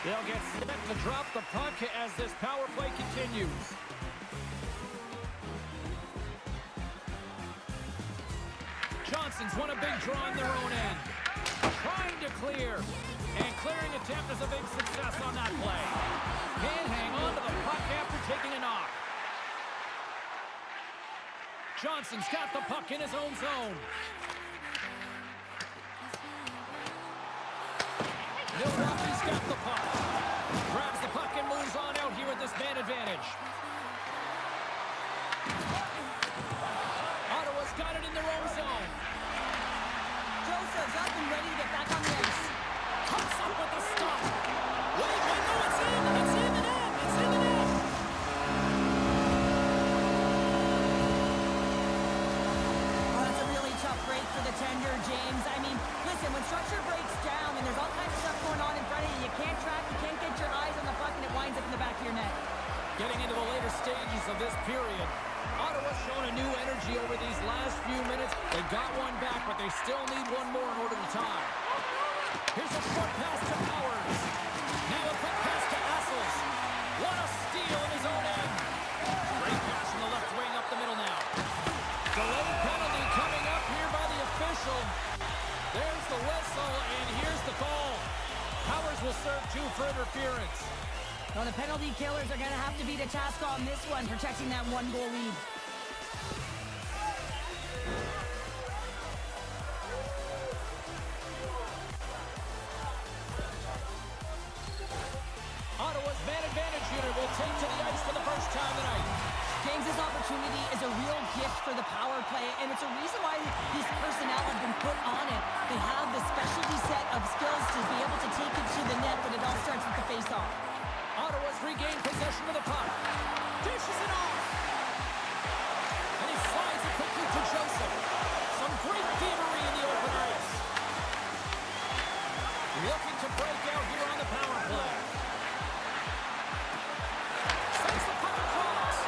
They'll get set to drop the puck as this power play continues. Johnson's won a big draw on their own end. Trying to clear. And clearing attempt is a big success on that play. Can't hang on to the puck after taking a knock. Johnson's got the puck in his own zone. Milwaukee's got the puck. Grabs the puck and moves on out here with this man advantage. Ottawa's got it in their own zone. Joseph's up and ready to get back on the ice. Comes up with the stop. Wait, no, it's in. It's in the net. It's in the net. Oh, that's a really tough break for the tender, James. I mean, listen, when structure breaks down and there's all kinds of stuff going on in front of you, you can't track, you can't get your eyes on the puck, and it winds up in the back of your net. Getting into the later stages of this period, Ottawa's shown a new energy over these last few minutes. They got one back, but they still need one more in order to tie. Here's a short pass to Powers. Now a quick pass to Assels. What a steal in his own end. Great pass from the left wing up the middle now. Delayed penalty coming up here by the official. There's the whistle, and here's the call. Powers will serve 2 for interference. Well, the penalty killers are going to have to beat a task on this one, protecting that 1-goal lead. Ottawa's man advantage unit will take to the ice for the first time tonight. James's opportunity is a real gift for the power play, and it's a reason why these personnel have been put on it. They have the specialty set of skills to be able to take it to the net, but it all starts with the face-off. Ottawa's regained possession of the puck. Dishes it off. And he slides it quickly to Joseph. Some great thievery in the open ice. Looking to break out here on the power play. Sends the puck across.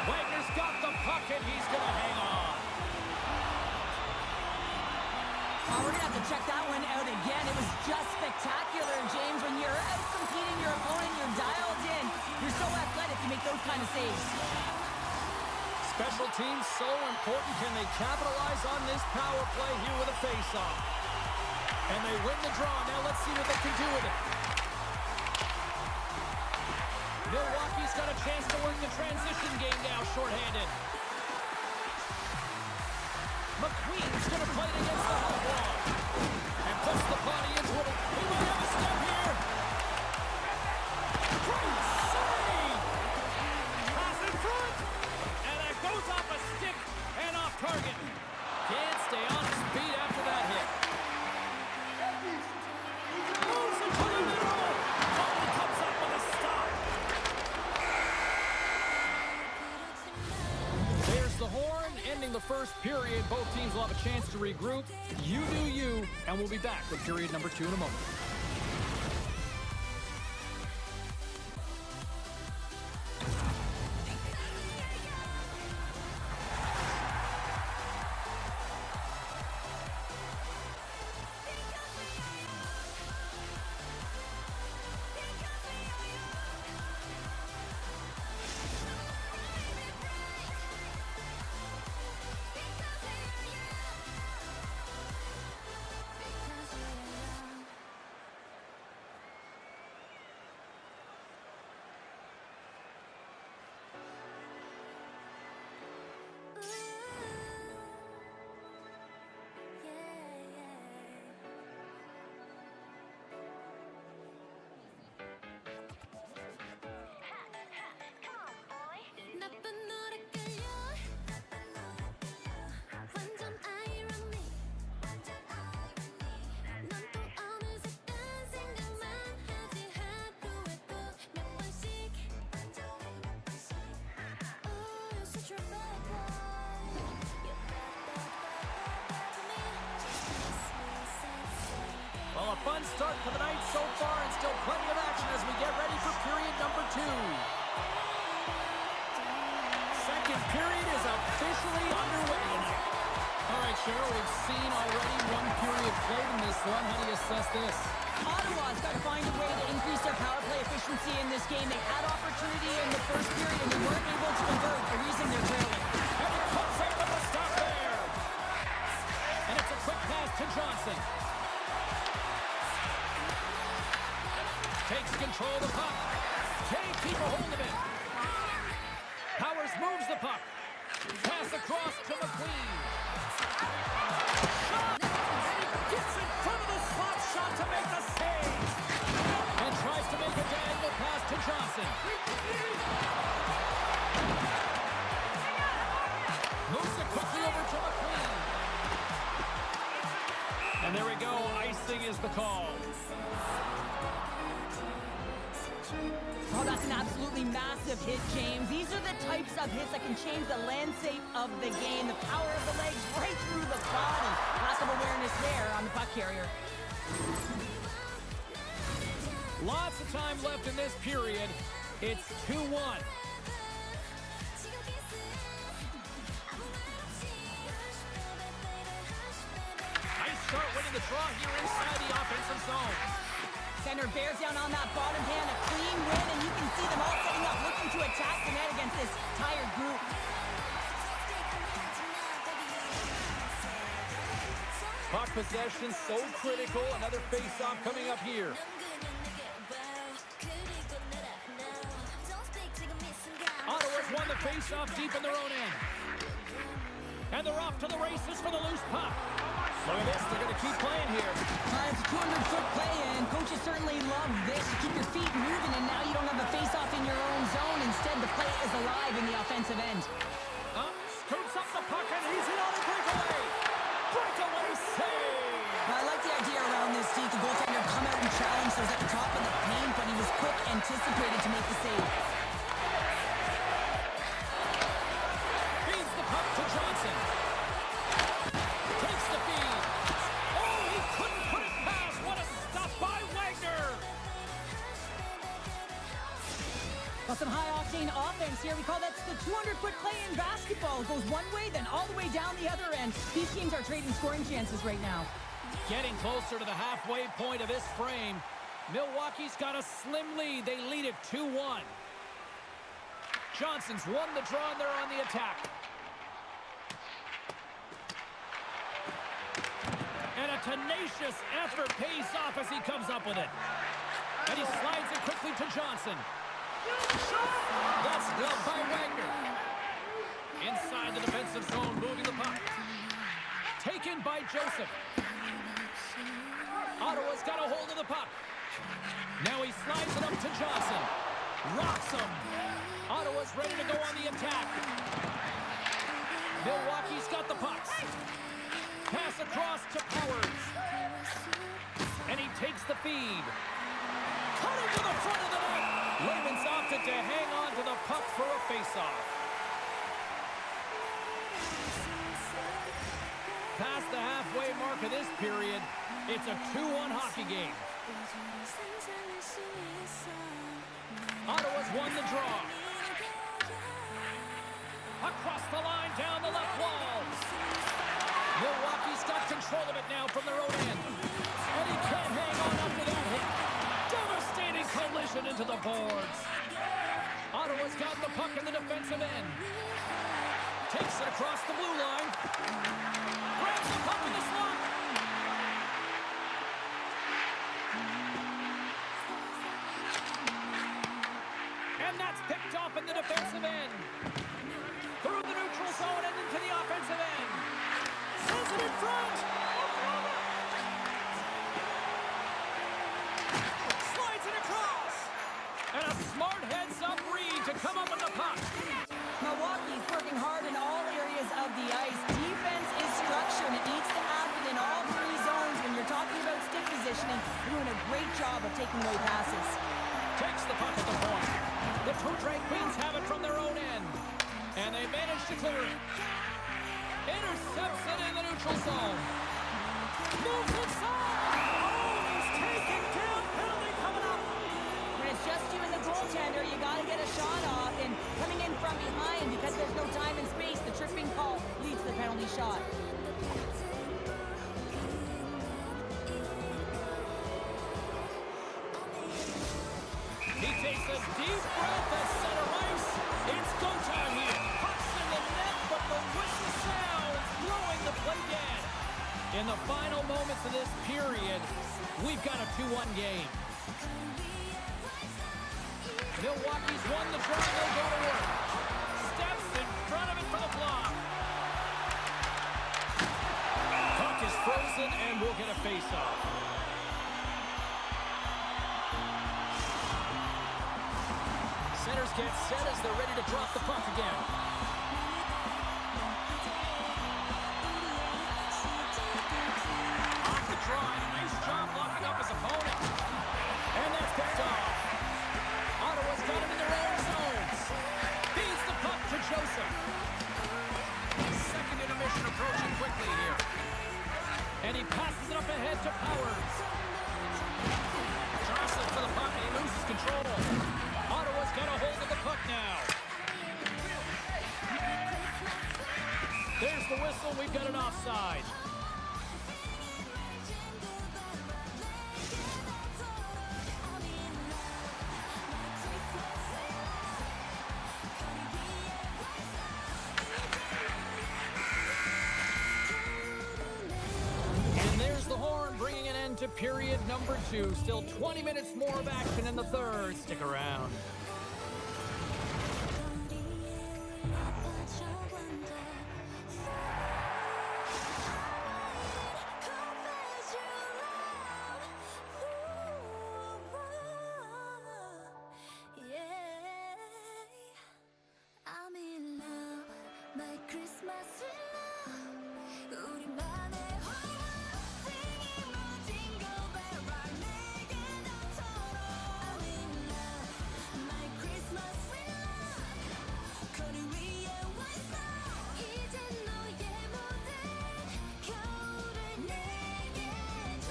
Wagner's got the puck and he's going to hang on. Oh, we're going to have to check that one out again. It was just spectacular, James. When you're out competing your opponent, you're dialed in. You're so athletic, you make those kind of saves. Special teams so important. Can they capitalize on this power play here with a face-off? And they win the draw. Now let's see what they can do with it. Milwaukee's got a chance to work the transition game now, shorthanded. McQueen McQueen's going to play it against the hot wall. And puts the body into it. He might have a step here. Great save! Pass in front. And that goes off a stick and off target. Can't stay on his feet after that hit. Moves it to the middle. Only comes up with a stop. There's the horn, ending the first period. Both teams will have a chance to regroup. You do you, and we'll be back with period number 2 in a moment. Well, a fun start to the night so far, and still plenty of action as we get ready for period number 2. Second period is officially underway tonight. All right, Cheryl, we've seen already one period played in this one. How do you assess this? Ottawa's got to find a way to increase their power play efficiency in this game. They had opportunity in the first period, and they weren't able to convert. The reason they're trailing. And it comes up with a stop there. And it's a quick pass to Johnson. Takes control of the puck. Can't keep a hold of it. Powers moves the puck. Pass across to McQueen. Shot! And he gets in front of the slot shot to make the save. And tries to make a diagonal pass to Johnson. Moves it quickly over to McQueen. And there we go. Icing is the call. Oh, that's an absolutely massive hit, James. These are the types of hits that can change the landscape of the game. The power of the legs right through the body. Lack of awareness there on the puck carrier. Lots of time left in this period. It's 2-1. Nice start winning the draw here inside the offensive zone. Center bears down on that bottom hand, a clean win, and you can see them all setting up, looking to attack the net against this tired group. Puck possession so critical. Another face-off coming up here. Ottawa's won the face-off deep in their own end. And they're off to the races for the loose puck. Look at this, they're going to keep playing here. It's a 200-foot play, and coaches certainly love this. You keep your feet moving, and now you don't have a face-off in your own zone. Instead, the play is alive in the offensive end. Scoops up the puck, and he's in on a breakaway. Breakaway save! I like the idea around this, Steve. The goaltender come out and challenge those at the top of the paint, but he was quick, anticipated to make the save. Feeds the puck to Johnson. Takes the feed. Oh, he couldn't put it past. What a stop by Wagner. Well, some high-octane offense here. We call that the 200-foot play in basketball. It goes one way, then all the way down the other end. These teams are trading scoring chances right now. Getting closer to the halfway point of this frame. Milwaukee's got a slim lead. They lead it 2-1. Johnson's won the draw, and they're on the attack. And a tenacious effort pays off as he comes up with it. And he slides it quickly to Johnson. That's gloved by Wagner. Inside the defensive zone, moving the puck. taken by Joseph. Ottawa's got a hold of the puck. Now he slides it up to Johnson. Rocks him. Ottawa's ready to go on the attack. Milwaukee's got the puck. Pass across to Powers. And he takes the feed. Cutting to the front of the net. Ravens opted to hang on to the puck for a faceoff. Past the halfway mark of this period, it's a 2-1 hockey game. Ottawa's won the draw. Across the line, down the left wall. Milwaukee's got control of it now from their own end. And he can't hang on after that hit. Devastating collision into the boards. Ottawa's got the puck in the defensive end. Takes it across the blue line. Grabs the puck in the slot. And that's picked off in the defensive end. Through the neutral zone and into the offensive end. Sends it in front. Slides it across. And a smart heads-up read to come up with the puck. Milwaukee's working hard in all areas of the ice. Defense is structured. It needs to happen in all three zones. When you're talking about stick positioning, you're doing a great job of taking away passes. Takes the puck at the point. The two Drake Queens have it from their own end. And they manage to clear it. Intercepts it in the neutral zone. Moves inside. Oh, he's taken down. Penalty coming up. When it's just you and the goaltender, you got to get a shot off. And coming in from behind, because there's no time and space, the tripping call leads to the penalty shot. He takes a deep breath at center ice. It's go time here. Pucks in the net, but the whistle sounds, blowing the play dead. In the final moments of this period, we've got a 2-1 game. Milwaukee's won the draw. They'll go to work. Steps in front of it for the block. Puck is frozen, and we'll get a face-off. Centers get set as they're ready to drop the puck again. Off the draw, and a nice job locking up his opponent. And that's picked off. Ottawa's got him in their own zones. Feeds the puck to Joseph. Second intermission approaching quickly here. And he passes it up ahead to Powers. Johnson for the puck, and he loses control. Ottawa's got a hold of the puck now. There's the whistle. We've got an offside. And there's the horn, bringing an end to period number 2. Still 20 minutes more of action in the third. Stick around. I'm in love, my Christmas love. 우리만의 생일 모든 걸 bear 내게 닿도록. I'm in love, my Christmas love. 거리 위에 와 있어. 이제 너의 모든 겨울을 내게 줘.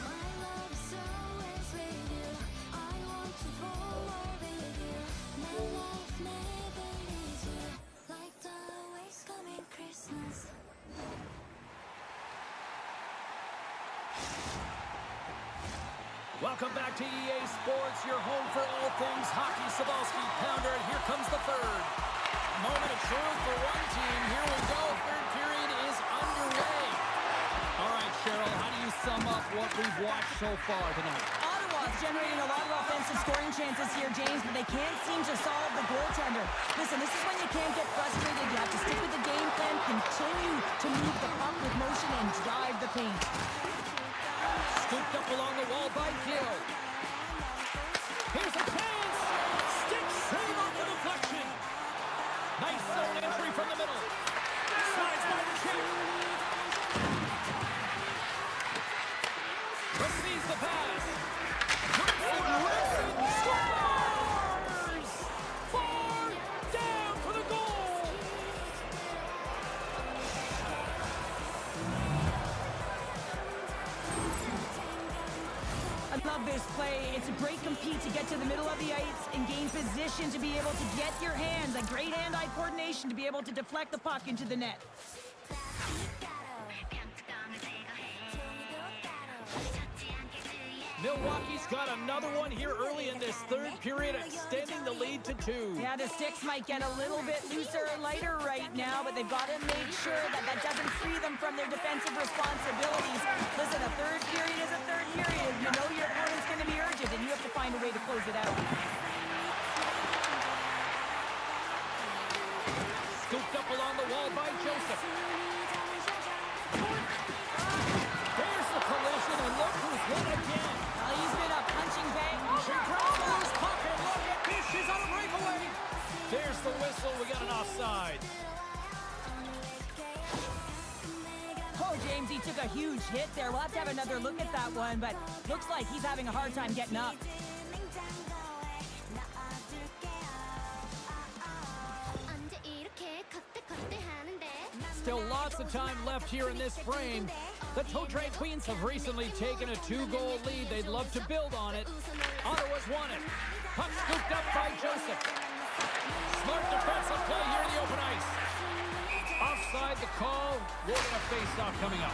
My love is always with you. I want to forward with you. My love never leaves you. Like the always coming Christmas. Welcome back to EA Sports, your home for all things hockey. Cebulski, Pounder, and here comes the third. Moment of truth for one team. Here we go. Third period is underway. All right, Cheryl, how do you sum up what we've watched so far tonight? Ottawa It's generating a lot of offensive scoring chances here, James, but they can't seem to solve the goaltender. Listen, this is when you can't get frustrated. You have to stick with the game plan, continue to move the puck with motion, and drive the paint. Scooped up along the wall by Gill. Here's a chance. Stick save on the deflection. Nice zone entry from the middle. Slides by the chip. Receives the pass. Wilson scores! Far down for the goal. I love this play. It's a great compete to get to the middle of the ice and gain position to be able to get your hands. A great hand-eye coordination to be able to deflect the puck into the net. Milwaukee's got another one here early in this third period, extending the lead to 2. Yeah, the sticks might get a little bit looser or lighter right now, but they've got to make sure that that doesn't free them from their defensive responsibilities. Listen, a third period is a third period. You know your opponent's going to be urgent, and you have to find a way to close it out. Scooped up along the wall by Joseph. There's the collision, and look who's hit again. Well, he's been a punching bag. She grabs the loose puck, and look at this, she's on a breakaway. There's the whistle, we got an offside. Oh, James, he took a huge hit there. We'll have to have another look at that one, but looks like he's having a hard time getting up. Still lots of time left here in this frame. The Toe Train Queens have recently taken a 2-goal lead. They'd love to build on it. Ottawa's won it. Puck scooped up by Joseph. Smart defensive play here in the open ice. Offside the call. We're going to face off coming up.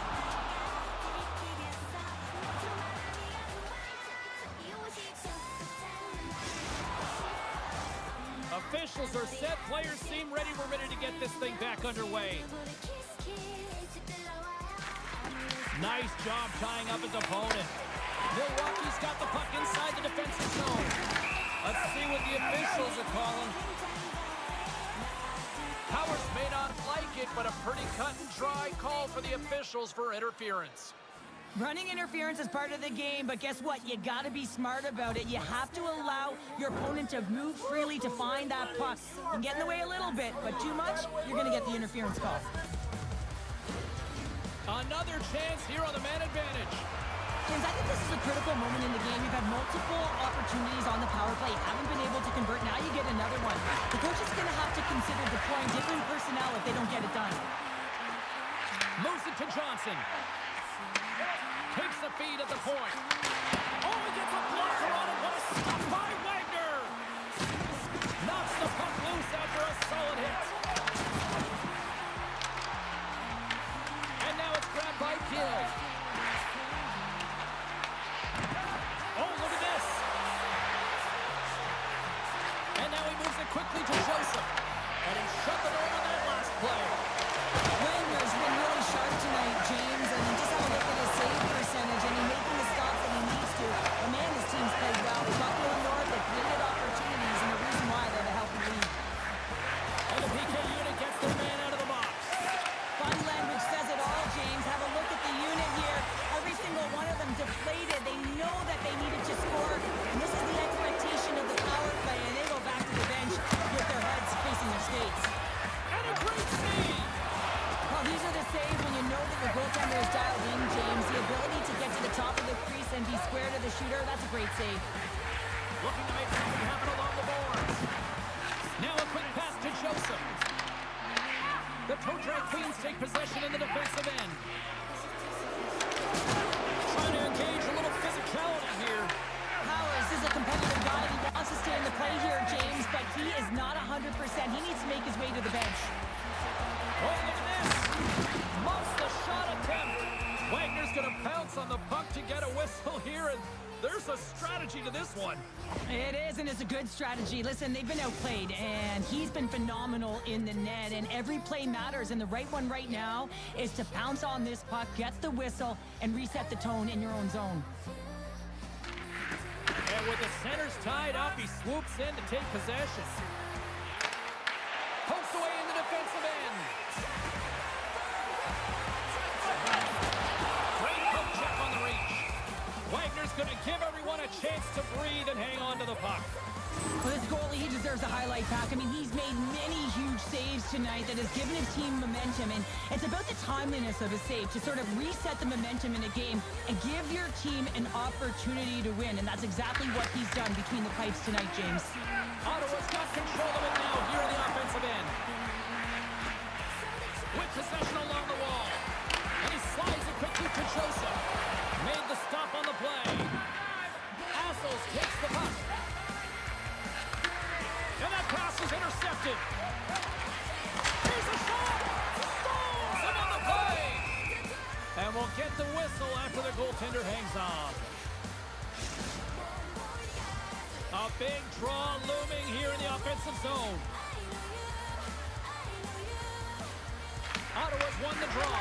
Officials are set. Players seem ready. We're ready to get this thing back underway. Nice job tying up his opponent. Milwaukee's got the puck inside the defensive zone. Let's see what the officials are calling. Powers may not like it, but a pretty cut and dry call for the officials for interference. Running interference is part of the game, but guess what? You got to be smart about it. You have to allow your opponent to move freely to find that puck. You can get in the way a little bit, but too much, you're going to get the interference call. Another chance here on the man advantage. James, I think this is a critical moment in the game. You've had multiple opportunities on the power play. You haven't been able to convert. Now you get another one. The coach is going to have to consider deploying different personnel if they don't get it done. Moves it to Johnson. Takes the feed at the point. Oh, he gets a blocker on it. What a stop by Wagner. Knocks the puck loose after a solid hit. And now it's grabbed by Gill. Oh, look at this. And now he moves it quickly to Joseph. And he shut the door on that last play. Wagner's been really sharp tonight, James, and just have a look at his save percentage, and he's making the stops that he needs to. And man, his team's played well. They've got going north, they've created opportunities, and the reason why they're the healthy lead. And the PK unit gets their man out of the box. Fun language says it all, James. Have a look at the unit here. Every single one of them deflated. They know that they needed to score, and this is the expectation of the power play, and they go back to the bench with their heads facing their skates. And a great save! Well, these are the saves when you know that your goaltender is dialed in, James. The ability to get to the top of the crease and be square to the shooter, that's a great save. Looking to make something happen along the boards. Now a quick pass to Joseph. The Toe Train Queens take possession in the defensive end. Trying to engage a little physicality here. Powers is a competitive guy. He wants to stay in the play here, James, but he is not 100%. He needs to make his way to the bench. Oh, look at this. Muffs the shot attempt. Wagner's going to pounce on the puck to get a whistle here, and there's a strategy to this one. It is, and it's a good strategy. Listen, they've been outplayed, and he's been phenomenal in the net, and every play matters, and the right one right now is to pounce on this puck, get the whistle, and reset the tone in your own zone. with the centers tied up, he swoops in to take possession. Pokes away in the defensive end. Great poke check on the reach. Wagner's going to give everyone a chance to breathe and hang on to the puck. Well, this goalie, he deserves a highlight pack. I mean, he's made many huge saves tonight that has given his team momentum, and it's about the timeliness of a save to sort of reset the momentum in a game and give your team an opportunity to win, and that's exactly what he's done between the pipes tonight, James. Ottawa's got control of it now here in the offensive end. With possession along the wall. And he slides it quickly to Joseph. Made the stop on the play. Assels takes the puck. And that pass is intercepted. Here's a shot! Stalls him on the play! And we'll get the whistle after the goaltender hangs on. A big draw looming here in the offensive zone. Ottawa's won the draw.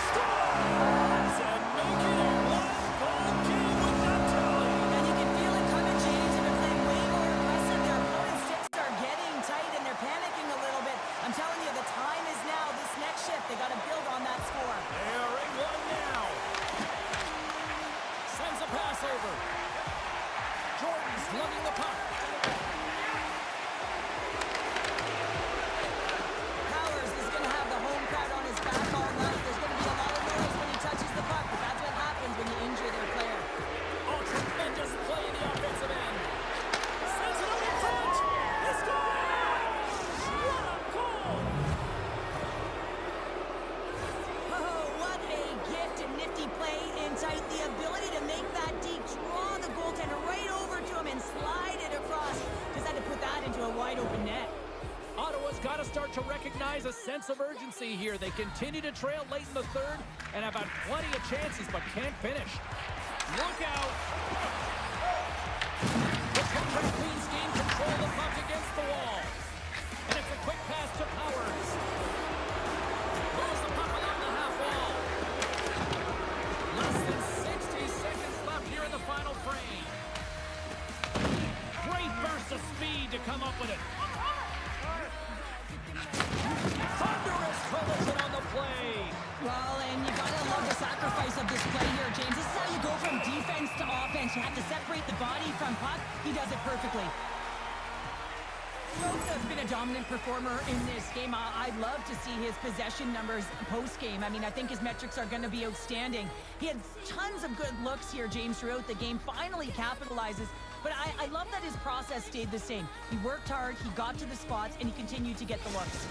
Scores! And make it a one-goal game with that tally. And you can feel it coming, James, and they're playing way more aggressive. Their opponent's sticks are getting tight, and they're panicking a little bit. I'm telling you, the time is now. This next shift, they got to build on that score. They are in one now. Sends a pass over. Jordan's lugging the puck. Powers is going to have the home crowd on his back all night. There's going to be a lot of noise when he touches the puck, but that's what happens when you injure their player. Oh, tremendous play in the offensive end. Sends it up in front. He scores! What a goal! Oh, what a gift and nifty play in tight. The ability to make that deep draw the goaltender right over to him and slide it across. Just had to put that into a wide open net. Ottawa's got to start to recognize a sense of urgency here. They continue to trail late in the third and have had plenty of chances but can't finish. Look out! The Contract Queens gain control of the puck against the wall. And it's a quick pass to Powers. Moves the puck along the half wall. Less than 60 seconds left here in the final frame. Great burst of speed to come up with it. Thunderous collision on the play. Well, and you gotta love the sacrifice of this play here, James. This is how you go from defense to offense. You have to separate the body from puck. He does it perfectly. Rhodes has been a dominant performer in this game. I'd love to see his possession numbers post-game. I mean, I think his metrics are going to be outstanding. He had tons of good looks here, James, throughout the game. Finally capitalizes. But I love that his process stayed the same. He worked hard, he got to the spots, and he continued to get the looks.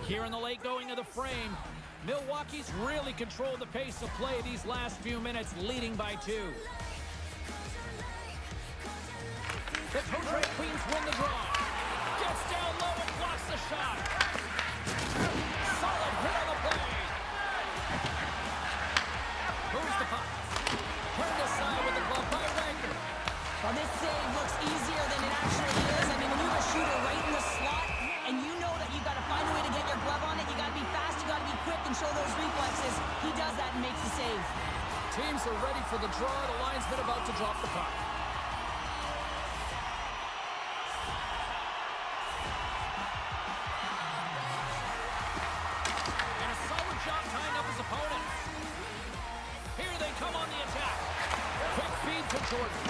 Here in the late going of the frame, Milwaukee's really controlled the pace of play these last few minutes, leading by 2. The Contract Queens win the draw. Gets down low and blocks the shot. Solid hit on the play. Moves the puck. Turned aside with the glove by Wagner. Well, this save looks easier than it actually is. I mean, when you have a shooter right in the slot, and you know that you got to find a way to get your glove on it, you got to be fast, you got to be quick and show those reflexes. He does that and makes the save. Teams are ready for the draw. The linesman about to drop the puck. And a solid job tying up his opponents. Here they come on the attack. Quick feed to Jordan.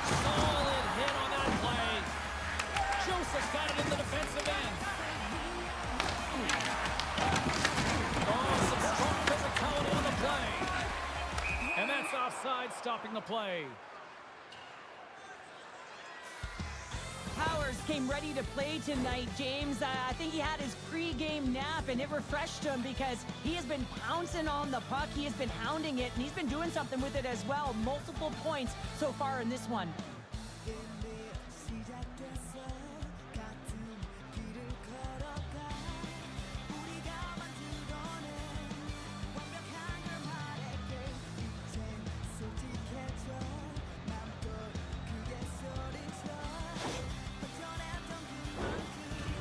Solid hit on that play. Joseph's got it in the defensive end. Oh, some strong physicality on the play. And that's offside, stopping the play. Powers came ready to play tonight, James. I think he had his pre-game nap, and it refreshed him because he has been pouncing on the puck. He has been hounding it, and he's been doing something with it as well. Multiple points so far in this one.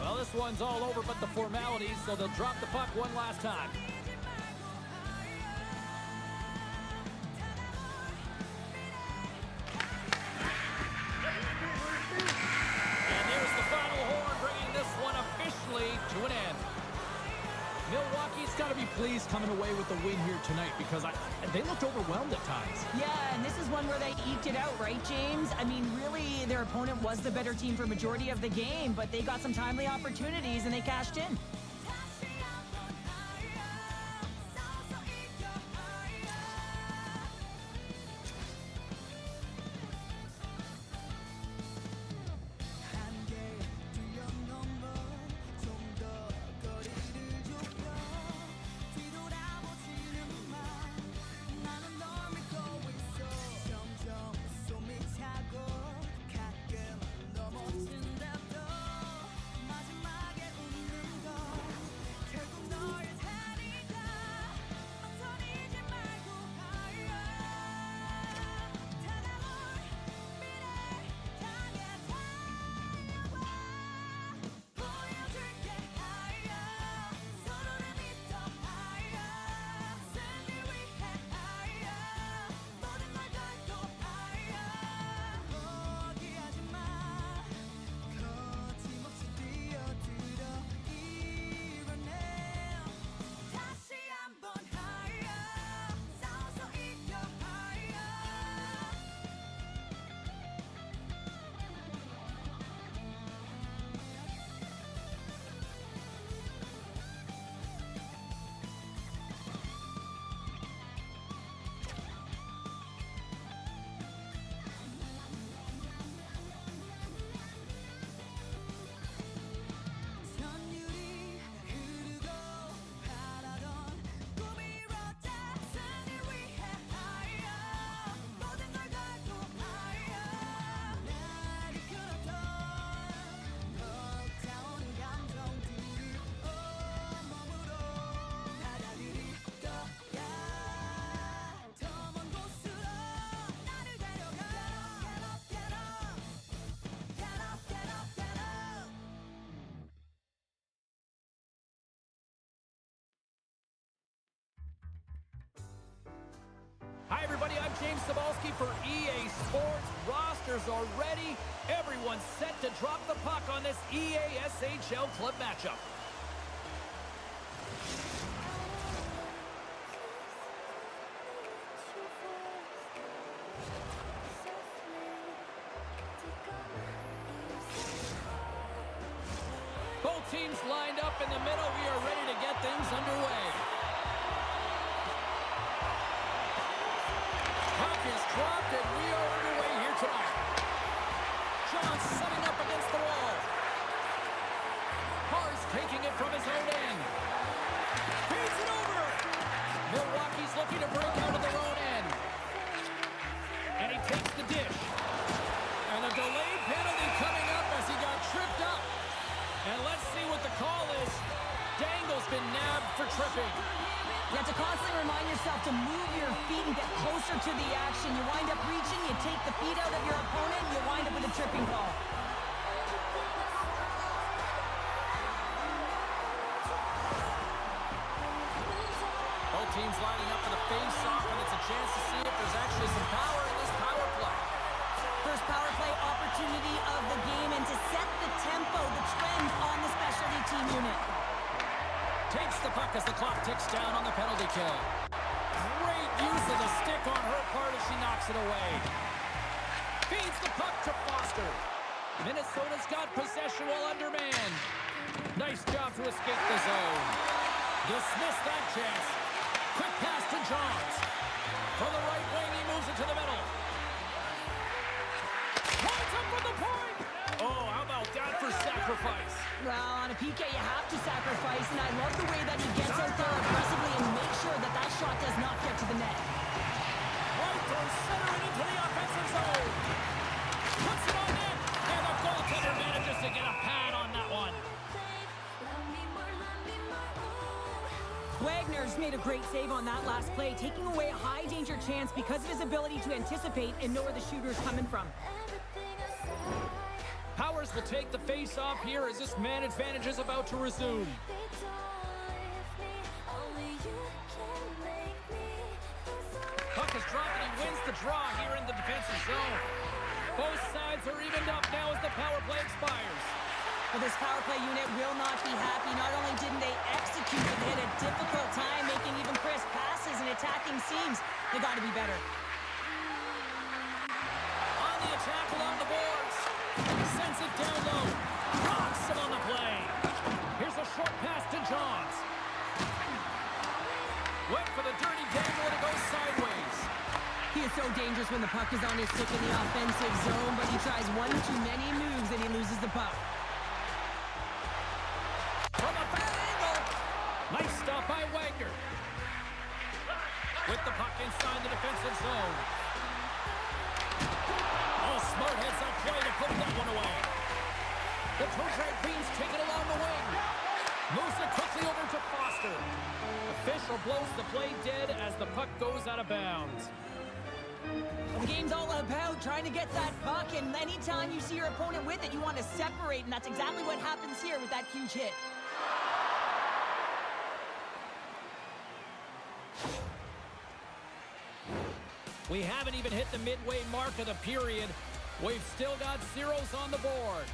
Well, this one's all over but the formalities, so they'll drop the puck one last time. to an end. Milwaukee's got to be pleased coming away with the win here tonight because they looked overwhelmed at times. Yeah, and this is one where they eked it out, right, James? I mean, really, their opponent was the better team for majority of the game, but they got some timely opportunities and they cashed in. Hi, everybody. I'm James Cebulski for EA Sports. Rosters are ready. Everyone's set to drop the puck on this EA SHL club matchup. Both teams lined up in the middle. We are ready to get things underway. Puck is dropped, and we are underway here tonight. Johns setting up against the wall. Hars taking it from his own end. Feeds it over. Milwaukee's looking to break out of their own end. And he takes the dish. And a delayed penalty coming up as he got tripped up. And let's see what the call is. Dangle's been nabbed for tripping. You have to constantly remind yourself to move your feet and get closer to the action. You wind up reaching, you take the feet out of your opponent, and you wind up with a tripping call. Both teams lining up for the face-off, and it's a chance to see if there's actually some power in this power play. First power play opportunity of the game, and to set the tempo, the trend on the specialty team unit. Takes the puck as the clock ticks down on the penalty kill. Great use of the stick on her part as she knocks it away. Feeds the puck to Foster. Minnesota's got possession while undermanned. Nice job to escape the zone. Dismiss that chance. Quick pass to Johns. From the right wing, he moves it to the middle. Points up from the point. Oh, how about that for sacrifice? Well, on a PK, you have to sacrifice, and I love the way that he gets out there aggressively and makes sure that that shot does not get to the net. Right through center and into the offensive zone. Puts it on net, and the goaltender manages to get a pad on that one. Wagner's made a great save on that last play, taking away a high-danger chance because of his ability to anticipate and know where the shooter's coming from. Powers will take the face-off here as this man advantage is about to resume. Puck is dropped and he wins the draw here in the defensive zone. Both sides are evened up now as the power play expires. Well, this power play unit will not be happy. Not only didn't they execute, but they had a difficult time making even crisp passes and attacking seams. They got to be better. On the attack along the boards. Sends it down low. Rocks him on the play. Here's a short pass to Johns. Went for the dirty dangle and it goes sideways. He is so dangerous when the puck is on his stick in the offensive zone, but he tries one too many moves and he loses the puck. From a bad angle. Nice stop by Wagner. With the puck inside the defensive zone. Oh, smart heads up play to put that one away. The Toe-Drag Queens take it along the wing. Moves it quickly over to Foster. Official blows the play dead as the puck goes out of bounds. Well, the game's all about trying to get that puck, and anytime you see your opponent with it, you want to separate, and that's exactly what happens here with that huge hit. We haven't even hit the midway mark of the period. We've still got zeros on the board.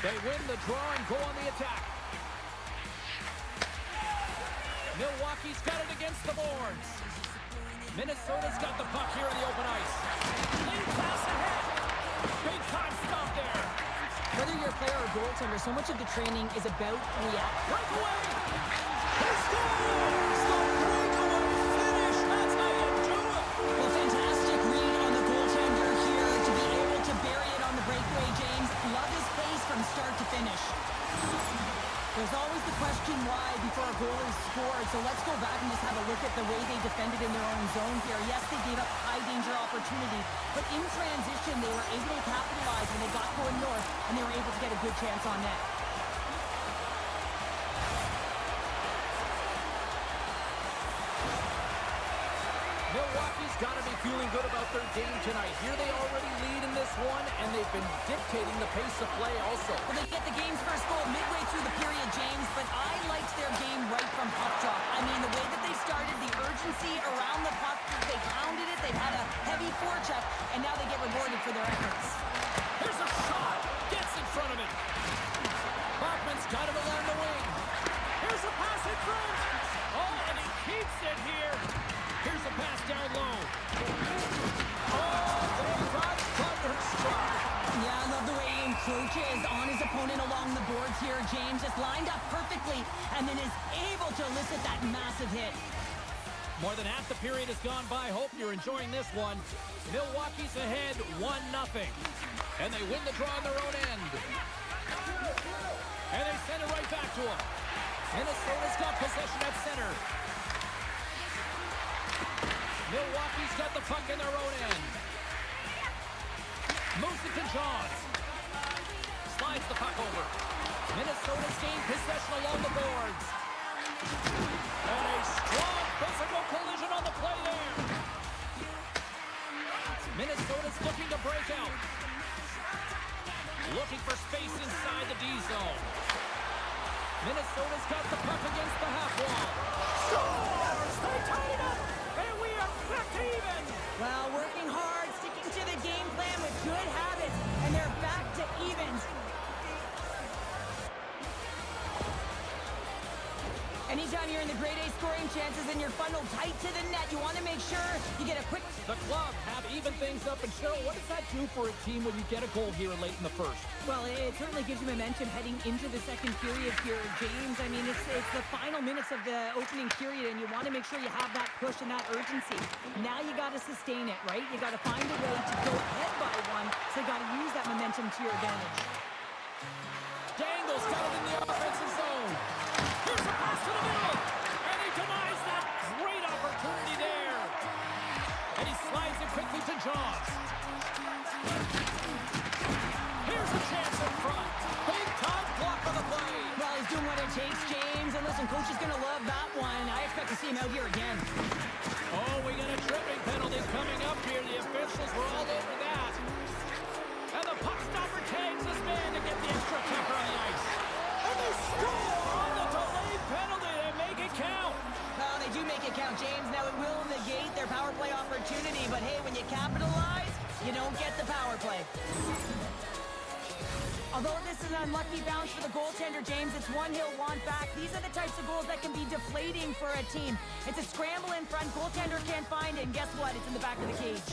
They win the draw and go on the attack. Milwaukee's got it against the boards. Minnesota's got the puck here in the open ice. Lead pass ahead. Big time stop there. Whether you're a player or goaltender, so much of the training is about react. Breakaway. He scores! The breakaway finish. That's how you do it. Well, fantastic read on the goaltender here to be able to bury it on the breakaway, James. Love his pace from start to finish. There's always the question why before a goal is scored, so let's go back and just have a look at the way they defended in their own zone here. Yes, they gave up high-danger opportunity, but in transition, they were able to capitalize when they got going north, and they were able to get a good chance on net. Milwaukee's got to be feeling good about their game tonight. Here they already lead in this one, and they've been dictating the pace of play also. Well, they get the game's first goal midway through the period, James, but I liked their game right from puck drop. I mean, the way that they started, the urgency around the puck, they pounded it, they had a heavy forecheck, and now they get rewarded for their efforts. Here's a shot. Gets in front of it. Bachman's got it along the wing. Here's a pass in front. Oh, and he keeps it here. Here's a pass down low. Oh, they got thunderstruck. Yeah, I love the way he encroaches on his opponent along the boards here, James. Just lined up perfectly and then is able to elicit that massive hit. More than half the period has gone by. Hope you're enjoying this one. Milwaukee's ahead 1-0. And they win the draw on their own end. And they send it right back to them. Minnesota's got possession at center. Milwaukee's got the puck in their own end. Moves it to Johns. Slides the puck over. Minnesota's gained possession along the boards. And a strong physical collision on the play there. Minnesota's looking to break out. Looking for space inside the D zone. Minnesota's got the puck against the half wall. Scores! They tied it up! And we are back to even! Well, working hard, sticking to the game plan with good habits, and they're back to evens. Anytime you're in the grade A scoring chances and you're funneled tight to the net, you want to make sure you get a quick... The club have even things up, and Cheryl, what does that do for a team when you get a goal here late in the first? Well, it certainly gives you momentum heading into the second period here, James. I mean, it's the final minutes of the opening period, and you want to make sure you have that push and that urgency. Now you got to sustain it, right? You got to find a way to go ahead by one, so you got to use that momentum to your advantage. Dangle's got it in the offensive zone. Here's a pass to the middle, and he denies that great opportunity there. And he slides it quickly to Johns. Here's a chance in front. Big time block on the play. Well, he's doing what it takes, James. And listen, coach is going to love that one. I expect to see him out here again. Oh, we got a tripping penalty coming up here. The officials were all over that. And the puck stopper tags his man to get the extra keeper on the ice. And they score on the delayed penalty. They make it count. Well, they do make it count, James. Now, it will negate their power play opportunity. But, hey, when you capitalize, you don't get the power play. Although this is an unlucky bounce for the goaltender, James, it's one he'll want back. These are the types of goals that can be deflating for a team. It's a scramble in front, goaltender can't find it, and guess what? It's in the back of the cage.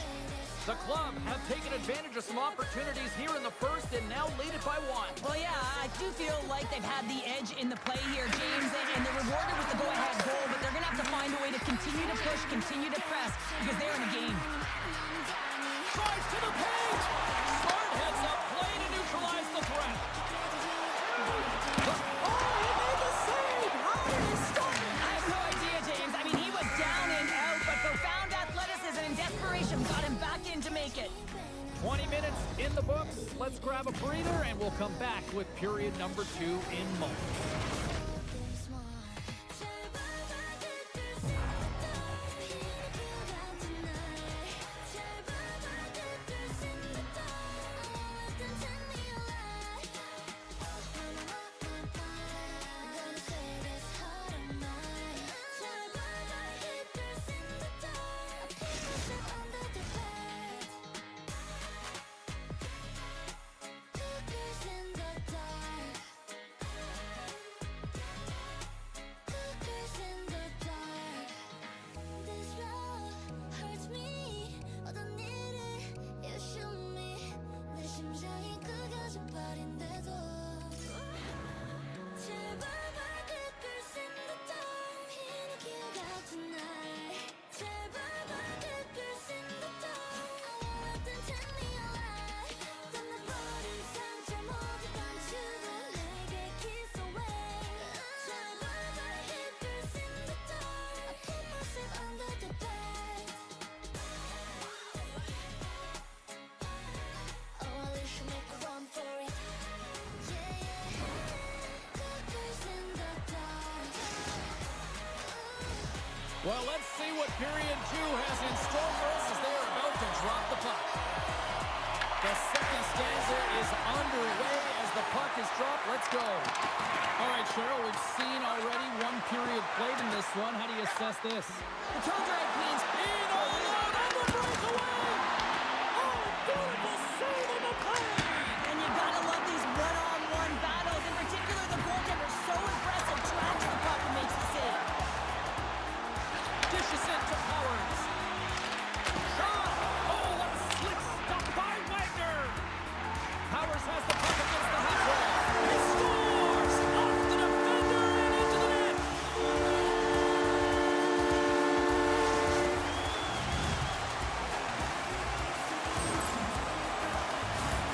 The club have taken advantage of some opportunities here in the first and now lead it by one. Well, yeah, I do feel like they've had the edge in the play here, James, and they're rewarded with the go-ahead goal, but they're going to have to find a way to continue to push, continue to press, because they're in a game. Drives to the page! Smart heads up, play to neutralize the threat. Oh, he made the save! How did he stop it? I have no idea, James. I mean, he was down and out, but profound athleticism and desperation got him back in to make it. 20 minutes in the books. Let's grab a breather, and we'll come back with period number 2 in moments. Well, let's see what period 2 has in store for us as they are about to drop the puck. The second stanza is underway as the puck is dropped. Let's go. All right, Cheryl, we've seen already one period played in this one. How do you assess this? The Trojans Queens. In all alone on the breakaway! Oh, beautiful save on the play! And you gotta love these one-on-one battles. In particular, the goaltender so impressive, tracks the puck and makes the save. Dishes it to Powers. Shot! Oh, what a slick stop by Wagner! Powers has the puck against the half wall. He scores! Off the defender and into the net!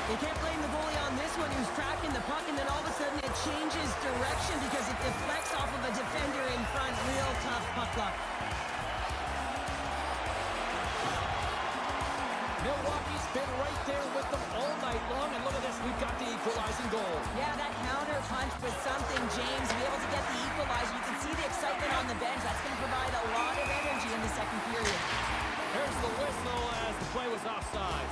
You can't blame the goalie on this one. He was tracking the puck, and then all of a sudden it changes direction because it deflects off of a defender in front. Real tough puck luck. Milwaukee's been right there with them all night long, and look at this, we've got the equalizing goal. Yeah, that counter punch was something, James. To be able to get the equalizer, you can see the excitement on the bench. That's going to provide a lot of energy in the second period. Here's the whistle as the play was offside.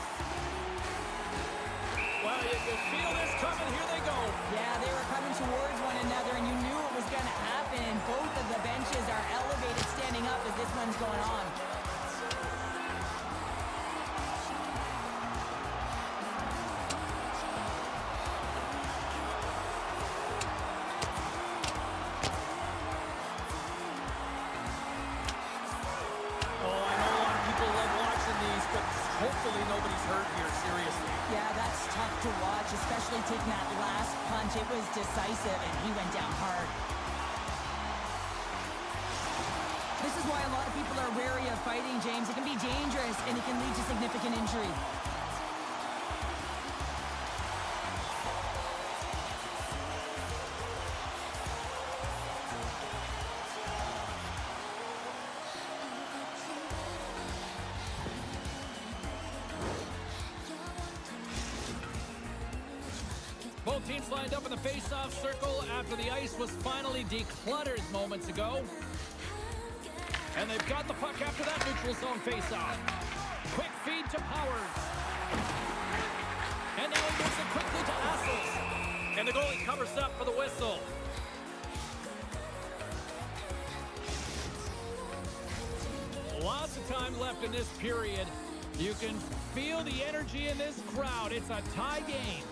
Well, you can feel this coming. Here they go. Yeah, they were coming towards one another, and you knew it was going to happen. And both of the benches are elevated, standing up as this one's going on. Hopefully nobody's hurt here, seriously. Yeah, that's tough to watch, especially taking that last punch. It was decisive, and he went down hard. This is why a lot of people are wary of fighting, James. It can be dangerous, and it can lead to significant injury. Both teams lined up in the face-off circle after the ice was finally decluttered moments ago. And they've got the puck after that neutral zone face-off. Quick feed to Powers. And now he moves it quickly to Assels. And the goalie covers up for the whistle. Lots of time left in this period. You can feel the energy in this crowd. It's a tie game.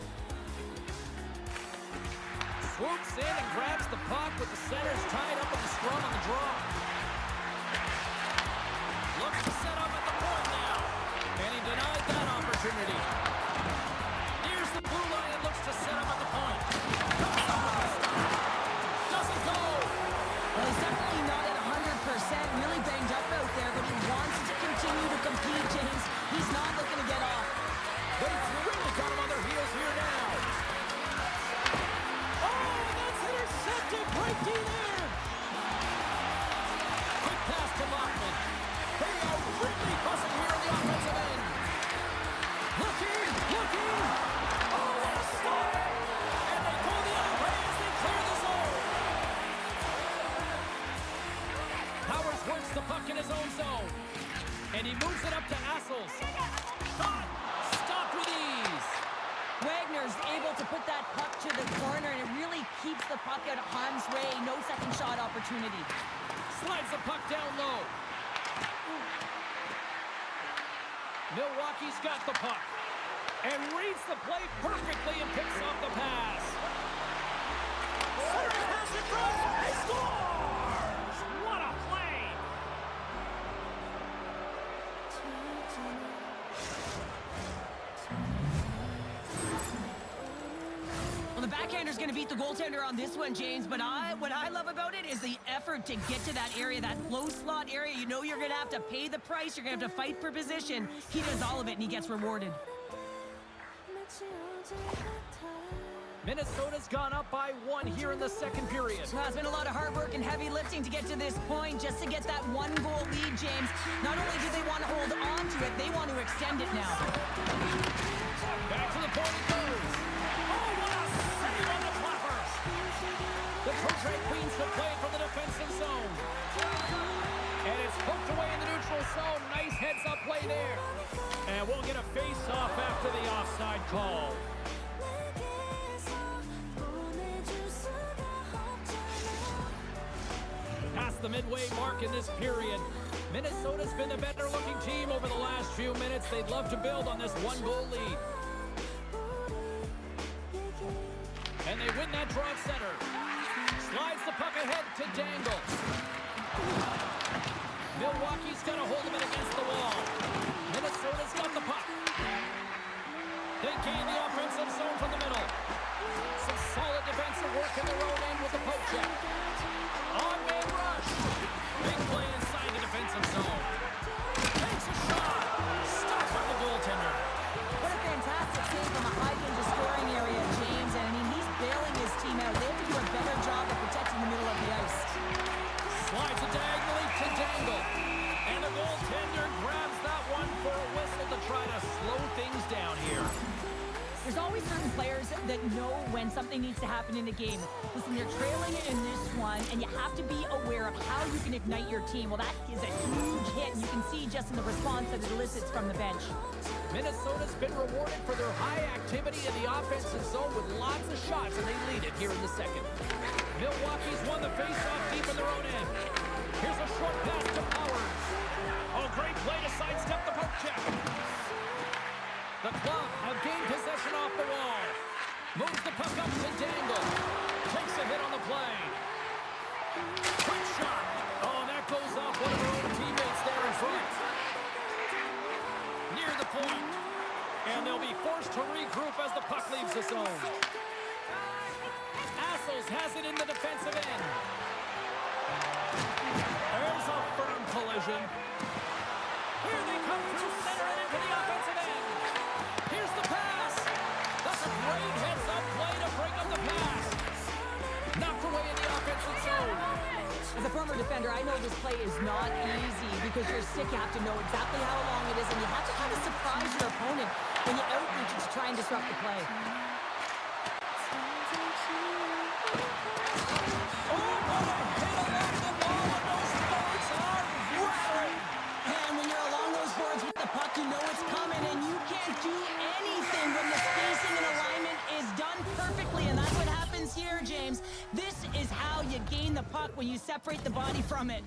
swoops in and grabs the puck with the centers tied up in the scrum on the draw. Looks to set up at the point now. And he denied that opportunity. Here's the blue line and looks to set up at the point. Doesn't go. Well, he's definitely not at 100%, really banged up out there, but he wants to continue to compete, James. He's not looking to get off. They've really got him on their heels here now. Oh, that's intercepted. Right D there. Quick pass to Lockman. They are really buzzing here in the offensive end. Looking. Oh, what a stop. And they go the other way as they clear the zone. Powers works the puck in his own zone. And he moves it up to Assels. Shot. Stop with ease. Wagner's able to put that puck to the corner, and it really keeps the puck out of harm's way. No second shot opportunity. Slides the puck down low. Milwaukee's got the puck. And reads the play perfectly and picks off the pass. Center pass across. He scores! What a play! Well, the backhander's going to beat the goaltender on this one, James, but what I love about it is the effort to get to that area, that low slot area. You know you're going to have to pay the price. You're going to have to fight for position. He does all of it, and he gets rewarded. Minnesota's gone up by 1 here in the second period. Well, it's been a lot of hard work and heavy lifting to get to this point, just to get that 1-goal lead, James. Not only do they want to hold on to it, they want to extend it now. Back to the point it goes. Oh, what a save on the Flappers! The Trotrek Queens have played from the defensive zone. And it's poked away in the neutral zone. Nice heads-up play there. And we'll get a face-off after the offside call. Past the midway mark in this period. Minnesota's been the better-looking team over the last few minutes. They'd love to build on this 1-goal lead. And they win that draw at center. Slides the puck ahead to Dangle. Milwaukee's got a hold of it against the wall. Minnesota's got the puck. They gain the offensive zone from the middle. Some solid defensive work in their own end with the poke check. On-man rush. Big play inside the defensive zone. Takes a shot. Stopped by the goaltender. What a fantastic save from a high-danger scoring area, James. And, I mean, he's bailing his team out. They have to do a better job of protecting the middle of the ice. Slides it diagonally to Dangle. And the goaltender grabs that one for a whistle to try to slow things down here. There's always certain players that know when something needs to happen in a game. Listen, you're trailing in this one, and you have to be aware of how you can ignite your team. Well, that is a huge hit, and you can see just in the response that it elicits from the bench. Minnesota's been rewarded for their high activity in the offensive zone with lots of shots, and they lead it here in the second. Milwaukee's won the faceoff deep in their own end. Here's a short pass to Powers. Oh, great play to sidestep the poke check. The Club have gained possession off the wall. Moves the puck up to Dangle. Takes a hit on the play. Quick shot. Oh, that goes off one of her own teammates there in front. Near the point. And they'll be forced to regroup as the puck leaves the zone. Assels has it in the defensive end. There's a firm collision. Here they come through center and into the offensive end. Here's the pass. That's a great heads-up play to break up the pass. Knocked away in the offensive zone. As a former defender, I know this play is not easy because you're sick. You have to know exactly how long it is, and you have to kind of surprise your opponent when you outreach it to try and disrupt the play. You know it's coming, and you can't do anything when the spacing and alignment is done perfectly, and that's what happens here, James. This is how you gain the puck, when you separate the body from it.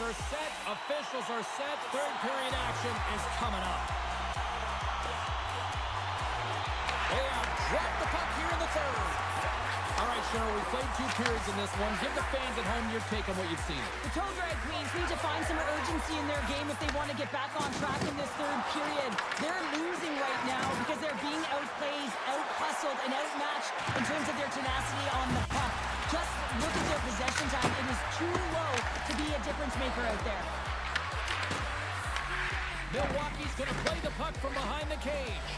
are set. Officials are set. Third period action is coming up. They have dropped the puck here in the third. All right, Cheryl, we played 2 periods in this one. Give the fans at home your take on what you've seen. The Toe Drag Queens need to find some urgency in their game if they want to get back on track in this third period. They're losing right now because they're being outplayed, out-hustled, and outmatched in terms of their tenacity on the puck. Just look at their possession time. It is too low to be a difference maker out there. Milwaukee's going to play the puck from behind the cage.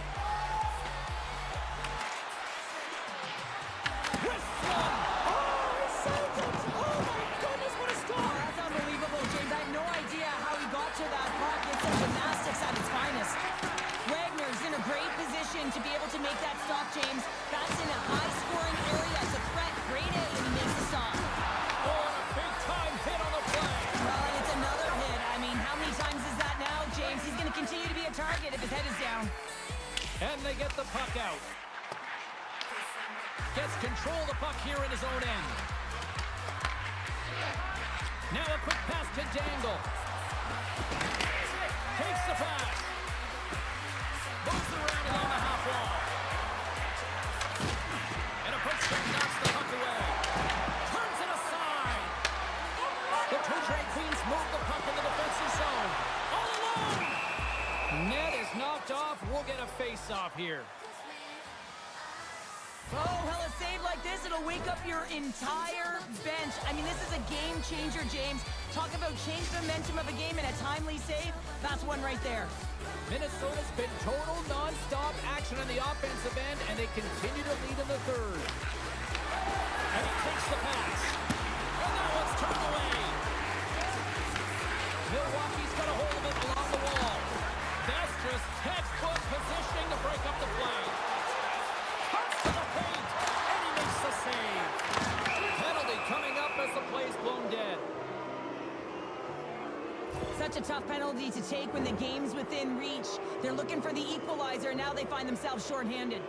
That's unbelievable, James. I have no idea how he got to that puck. It's a gymnastics at its finest. Wagner's in a great position to be able to make that stop, James. That's in a high-scoring area. It's a threat. Great A, and he makes the stop. Oh, a big-time hit on the play. Well, and it's another hit. I mean, how many times is that now, James? He's going to continue to be a target if his head is down. And they get the puck out. Gets control of the puck here in his own end. Now a quick pass to Dangle. Takes the pass. Moves around and on the half wall. And a push shot knocks the puck away. Turns it aside. The Two Drag Queens move the puck in the defensive zone. All alone. Net is knocked off. We'll get a face-off here. Oh, well, a save like this, it'll wake up your entire bench. I mean, this is a game changer, James. Talk about change the momentum of a game and a timely save. That's one right there. Minnesota's been total non-stop action on the offensive end, and they continue to lead in the third. And he takes the pass. And now it's turned away. Milwaukee's got a hold of it along the wall. That's just textbook positioning to break up the play. Cuts to the paint, and he makes the save. Penalty coming up as the play's blown dead. Such a tough penalty to take when the game's within reach. They're looking for the equalizer, and now they find themselves shorthanded.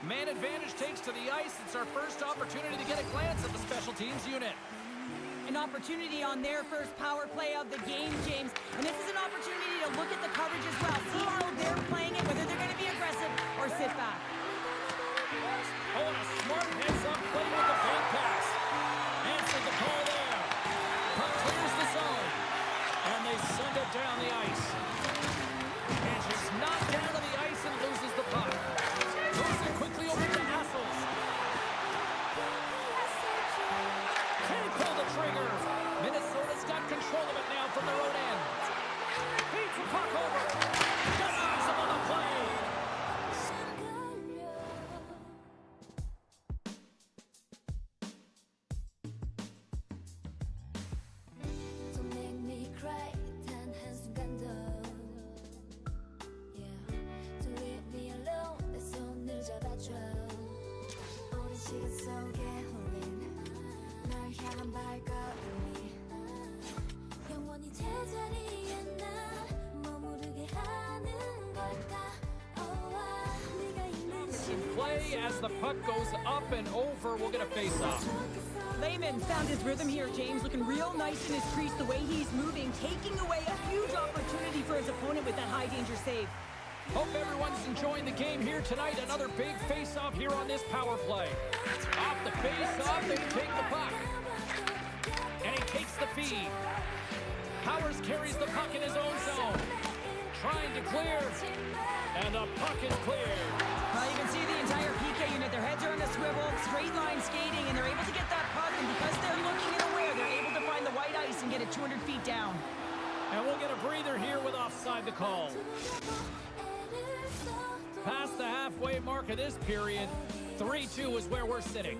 Man advantage takes to the ice. It's our first opportunity to get a glance at the special teams unit. An opportunity on their first power play of the game, James. And this is an opportunity to look at the coverage as well. See how they're playing it, whether they're going to be aggressive or sit back. Oh, and a smart heads-up play with the fake pass. Answered the call there. Puck clears the zone. And they send it down the ice. And she's knocked down to the ice and loses the puck. Moves it quickly over to Hassels. Can't pull the trigger. Minnesota's got control of it now from their own end. Beats the puck over. Got eyes on the play. Don't make me cry 단 한순간도 Yeah Don't leave me alone 내 손을 잡아줘 오랜 시간 속에 홀린 널 향한 발걸음이 영원히 제자리에 날 머무르게 하는 걸까 네가 있는 In play as the puck goes up and over. We'll get a face-off. Lehman found his rhythm here, James, looking real nice in his crease, the way he's moving, taking away a huge opportunity for his opponent with that high-danger save. Hope everyone's enjoying the game here tonight. Another big face-off here on this power play. Off the face-off, they take the puck. And he takes the feed. Powers carries the puck in his own zone. Trying to clear. And the puck is cleared. Well, you can see the entire PK unit. Their heads are on a swivel, straight line skating, and they're able to get that puck. And because they're looking and aware, they're able to find the white ice and get it 200 feet down. And we'll get a breather here with offside the call. Past the halfway mark of this period, 3-2 is where we're sitting.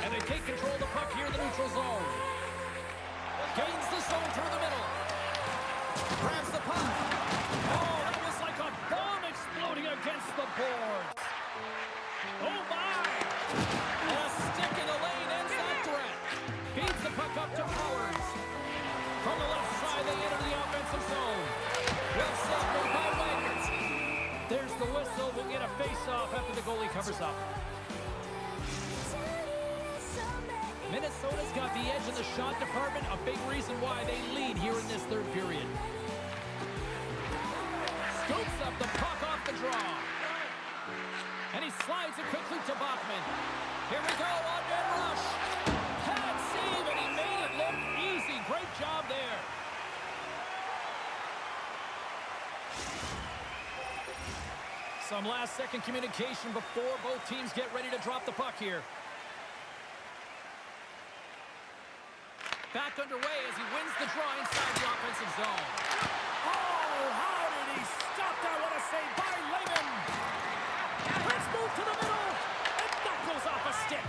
And they take control of the puck here in the neutral zone. Gains the zone through the middle. Grabs the puck. Oh, that was like a bomb exploding against the board. Oh, my! And a stick in the lane ends that threat. Feeds the puck up to Powers. From the left side, they enter the offensive zone. Minnesota's got the edge in the shot department, a big reason why they lead here in this third period. Scoops up the puck off the draw. And he slides it quickly to Bachman. Here we go, on-man rush. Pad save, and he made it look easy. Great job there. Some last-second communication before both teams get ready to drop the puck here. Back underway as he wins the draw inside the offensive zone. Oh, how did he stop that? What a save by Lehman. Let's move to the middle, and that goes off a stick.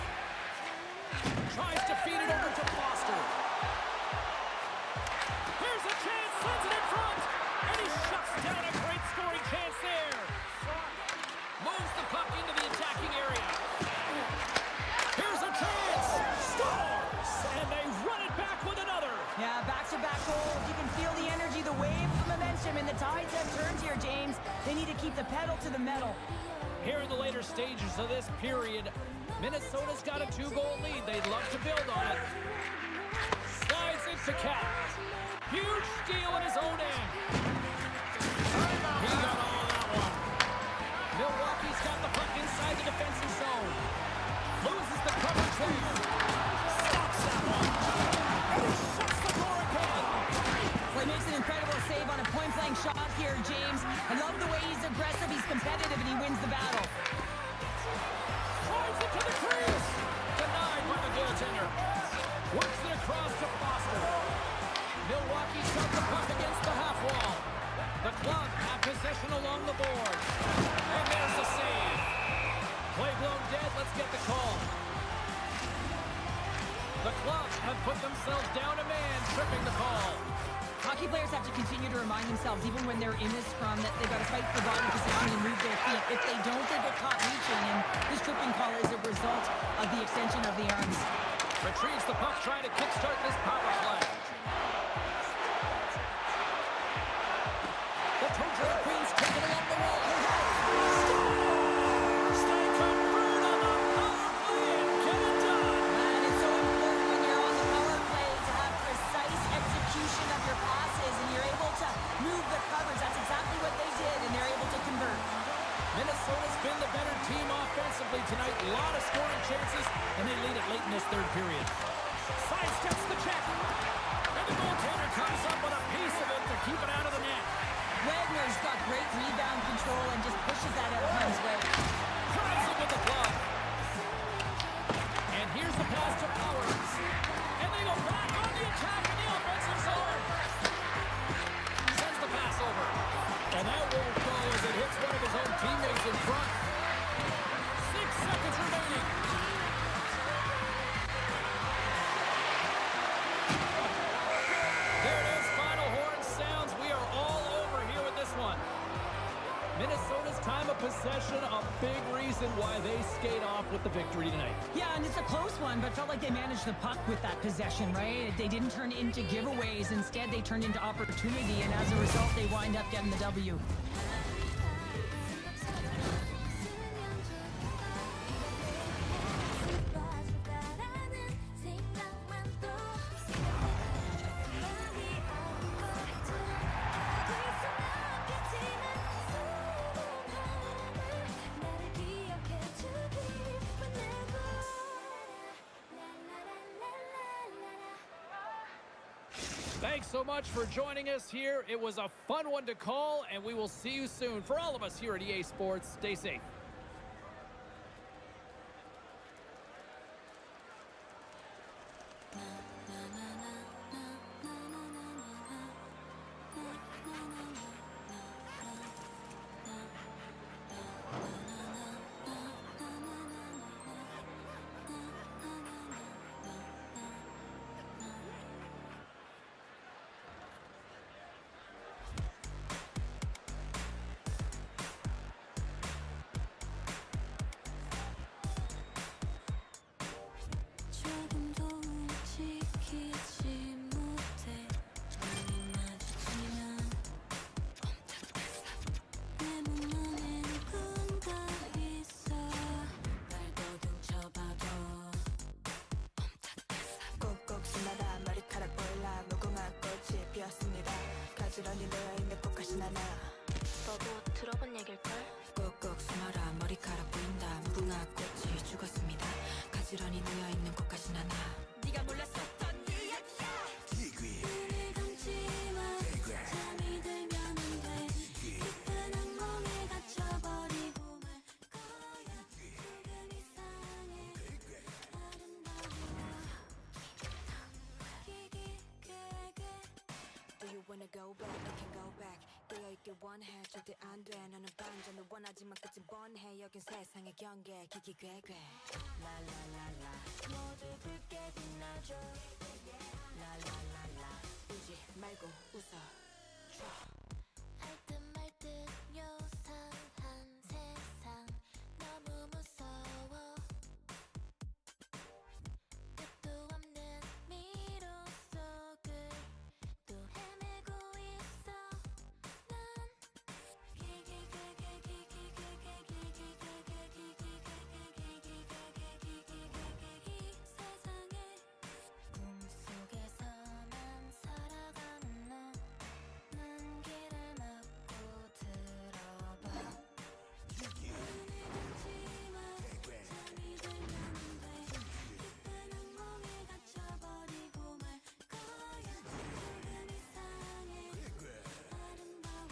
Tries to feed it over to Foster. Here's a chance, sends it in front, and he shuts down a great scoring chance there. Moves the puck into the attacking area. Here's a chance, scores, and they run it back with another. Yeah, back-to-back goals. You can feel the energy, the wave of momentum, and the tides have turned here, James. They need to keep the pedal to the metal. Here in the later stages of this period, Minnesota's got a 2-goal lead. They'd love to build on it. Slides it to Cap. Huge steal in his own end. He got all of that one. Milwaukee's got the puck inside the defensive zone. Loses the coverage there. Stops that one. And he shuts the door again. Well, he makes an incredible save on a point-blank shot here, James. I love the way he's aggressive, he's competitive, and he wins the battle. Drives it to the crease. Denied by the goaltender. Works it across to Foster. Milwaukee's got the puck against the half wall. The Club have possession along the board. And there's the save. Play blown dead. Let's get the call. The Club have put themselves down a man, tripping the call. Hockey players have to continue to remind themselves, even when they're in a scrum, that they've got to fight for body position and move their feet. If they don't, they get caught reaching, and this tripping call is a result of the extension of the arms. Retrieves the puck, trying to kickstart this power play. The Toronto Queens take it along the wall. Stay confirmed on the power play and get it done. And it's so important when you're on the power play to have precise execution of your passes, and you're able to move the coverage. That's exactly what they did, and they're able to convert. Minnesota's been the better team offensively tonight. A lot of scoring chances, and they lead it late in this third period. Sidesteps the check. And the goaltender comes up with a piece of it to keep it out of the net. Wagner's got great rebound control and just pushes that out of harm's way. Tries it with the glove. And here's the pass to Powers. And they go back on the attack in the offensive zone. Sends the pass over. And that won't go as it hits one of his own teammates in front. 6 seconds remaining. There it is. Final horn sounds. We are all over here with this one. Minnesota's time of possession, a big reason why they skate off with the victory tonight. Yeah, and it's a close one, but felt like they managed the puck with that possession, right? They didn't turn into giveaways. Instead, they turned into opportunity, and as a result, they wind up getting the W. Thanks so much for joining us here. It was a fun one to call, and we will see you soon. For all of us here at EA Sports, stay safe. 들어본 얘길걸? 꼭꼭 숨어라 머리카락 보인다 무궁화 꽃이 죽었습니다 가지런히 놓여있는 꽃가신 하나 네가 몰랐었던 이야기야 눈을 감지마 잠이 들면은 돼 깊은 악몽에 갇혀버리고 말 거야 조금 이상해 아름다워 Do you wanna go back? I can go back 깨어있길 원해 절대 안돼 너는 반전을 원하지만 끝은 뻔해 여긴 세상의 경계 기기괴괴 라라라라 모두 붉게 빛나줘 라라라라 울지 말고 웃어 알듯 말듯 요상한 세상 너무 무서워 끝도 없는 미로 속을 또 헤매고 있어 난 이 세상에 꿈속에서만 살아가는 너는 길을 막고 들어봐 눈을 감지마 잠이 들면 돼 깊은 악몽에 갇혀버리고 말 거야 조금 이상해 아름다워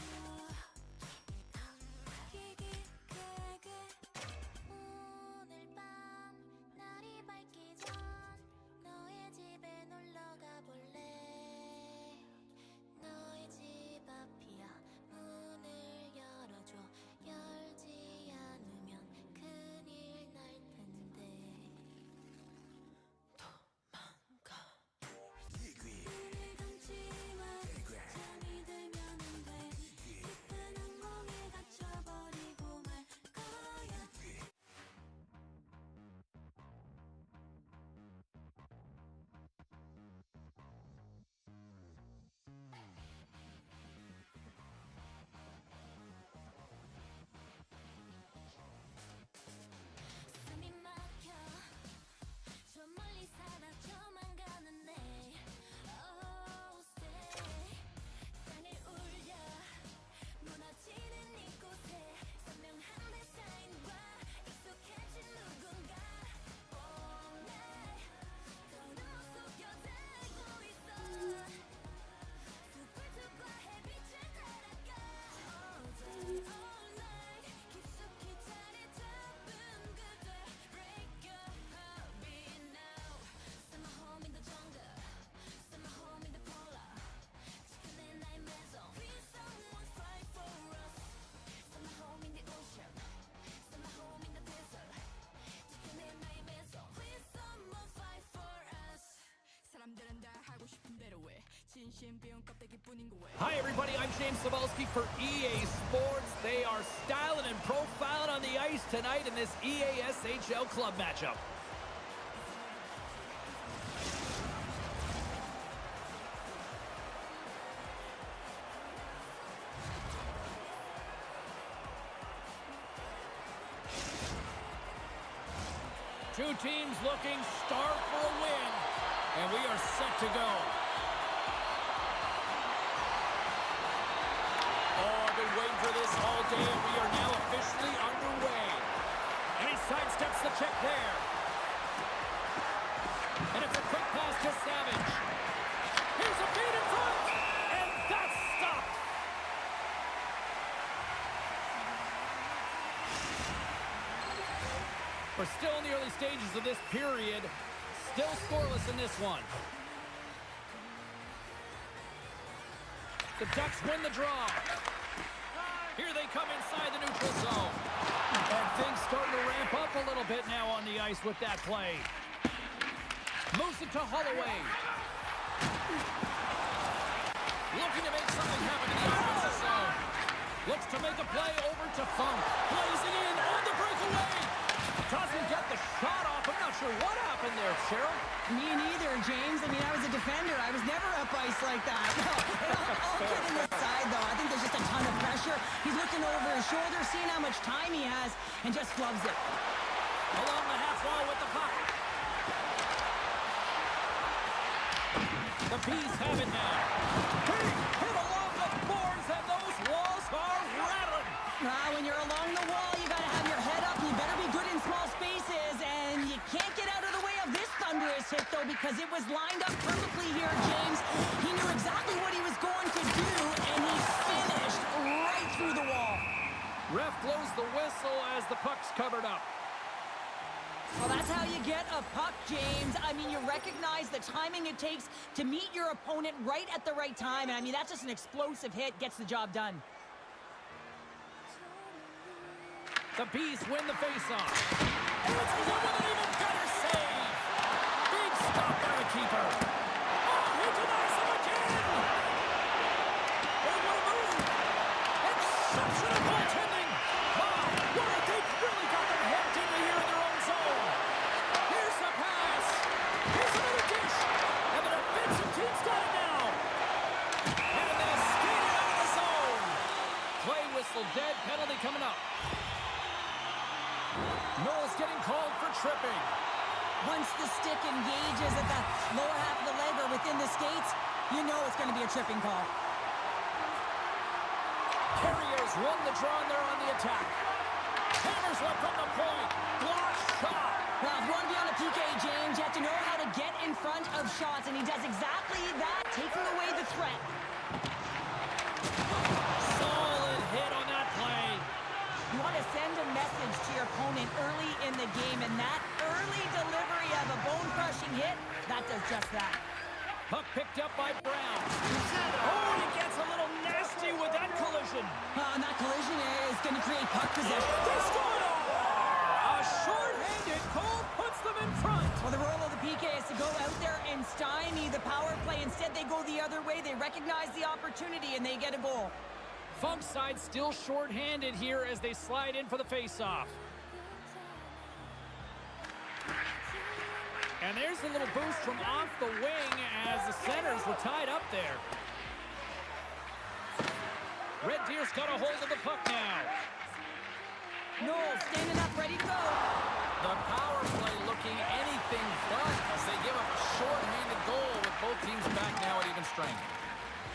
오늘 밤 날이 밝기 전 너의 집에 놀러가 볼래 너의 집 앞이야 문을 열어줘 열지 않으면 큰일 날 텐데 눈을 감지마 잠이 들면 돼 깊은 악몽에 갇혀버리고 말 거야 숨이 막혀 저 멀리 사라져만 가는 내 Oh say 땅을 울려 무너지는 이곳에 선명한 데사인과 익숙해진 누군가 All night 더는 못 속여들고 있어 숲불빛과 햇빛을 따라가 All day all night 깊숙이 자리 잡은 그대 Break your heartbeat now Set my home in the jungle Set my home in the polar 지켜낸 나의 매성 Please someone fight for us Set my home in the ocean Set my home in the desert 지켜낸 나의 매성 Please someone fight for us 사람들은 다 하고 싶은 대로 해 진심 비운 껍데기뿐인 거왜 Hi, everybody. I'm James Cebulski for EA Sports. They are styling and profiling on the ice tonight in this EASHL club matchup. Two teams looking starved for a win, and we are set to go. Oh, I've been waiting for this all day, and we are now officially underway. And he sidesteps the check there. And it's a quick pass to Savage. Here's a feed in front, and that's stopped. We're still in the early stages of this period. Still scoreless in this one. The Ducks win the draw. Here they come inside the neutral zone. And things starting to ramp up a little bit now on the ice with that play. Moves it to Holloway. Looking to make something happen in the offensive zone. Looks to make a play over to Funk. Plays it in on the breakaway. Doesn't get the shot off. I'm not sure what happened there, Cheryl. Me neither, James. I mean, I was a defender. I was never up ice like that. No, all kidding aside, though, I think there's just a ton of pressure. He's looking over his shoulder, seeing how much time he has, and just flubs it. Along the half wall with the puck. The Bees have it now. Hit along the boards, and those walls are rattling. hit, though, because it was lined up perfectly here, James. He knew exactly what he was going to do, and he finished right through the wall. Ref blows the whistle as the puck's covered up. Well, that's how you get a puck, James. I mean, you recognize the timing it takes to meet your opponent right at the right time. And I mean, that's just an explosive hit, gets the job done. The Bees win the faceoff. And it's with an even better save. Big stop by the keeper. Oh, he denies him again. Oh, what a move. Exceptional goaltending. Wow, what they've really got them hemmed in here in their own zone. Here's the pass. Here's another dish. And the defensive team's got it now. And they skate it out of the zone. Play whistle dead. Penalty coming up. Knowles getting called for tripping. Once the stick engages at the lower half of the leg or within the skates, you know it's going to be a tripping call. Carriers won the draw and they're on the attack. Hammers one from the point. Block shot. Well, if you want to be on a PK, James, you have to know how to get in front of shots, and he does exactly that, taking away the threat. Solid hit on that play. You want to send a message to your opponent early in the game, and that early delivery of a bone-crushing hit, that does just that. Puck picked up by Brown. Oh, he gets a little nasty with that collision. And that collision is going to create puck possession. They score! A short-handed goal puts them in front. Well, the role of the PK is to go out there and stymie the power play. Instead, they go the other way. They recognize the opportunity, and they get a goal. Funk side still short-handed here as they slide in for the face-off. And there's a little boost from off the wing as the centers were tied up there. Red Deer's got a hold of the puck now. Knowles standing up, ready to go. The power play looking anything but as they give up a short-handed goal with both teams back now at even strength.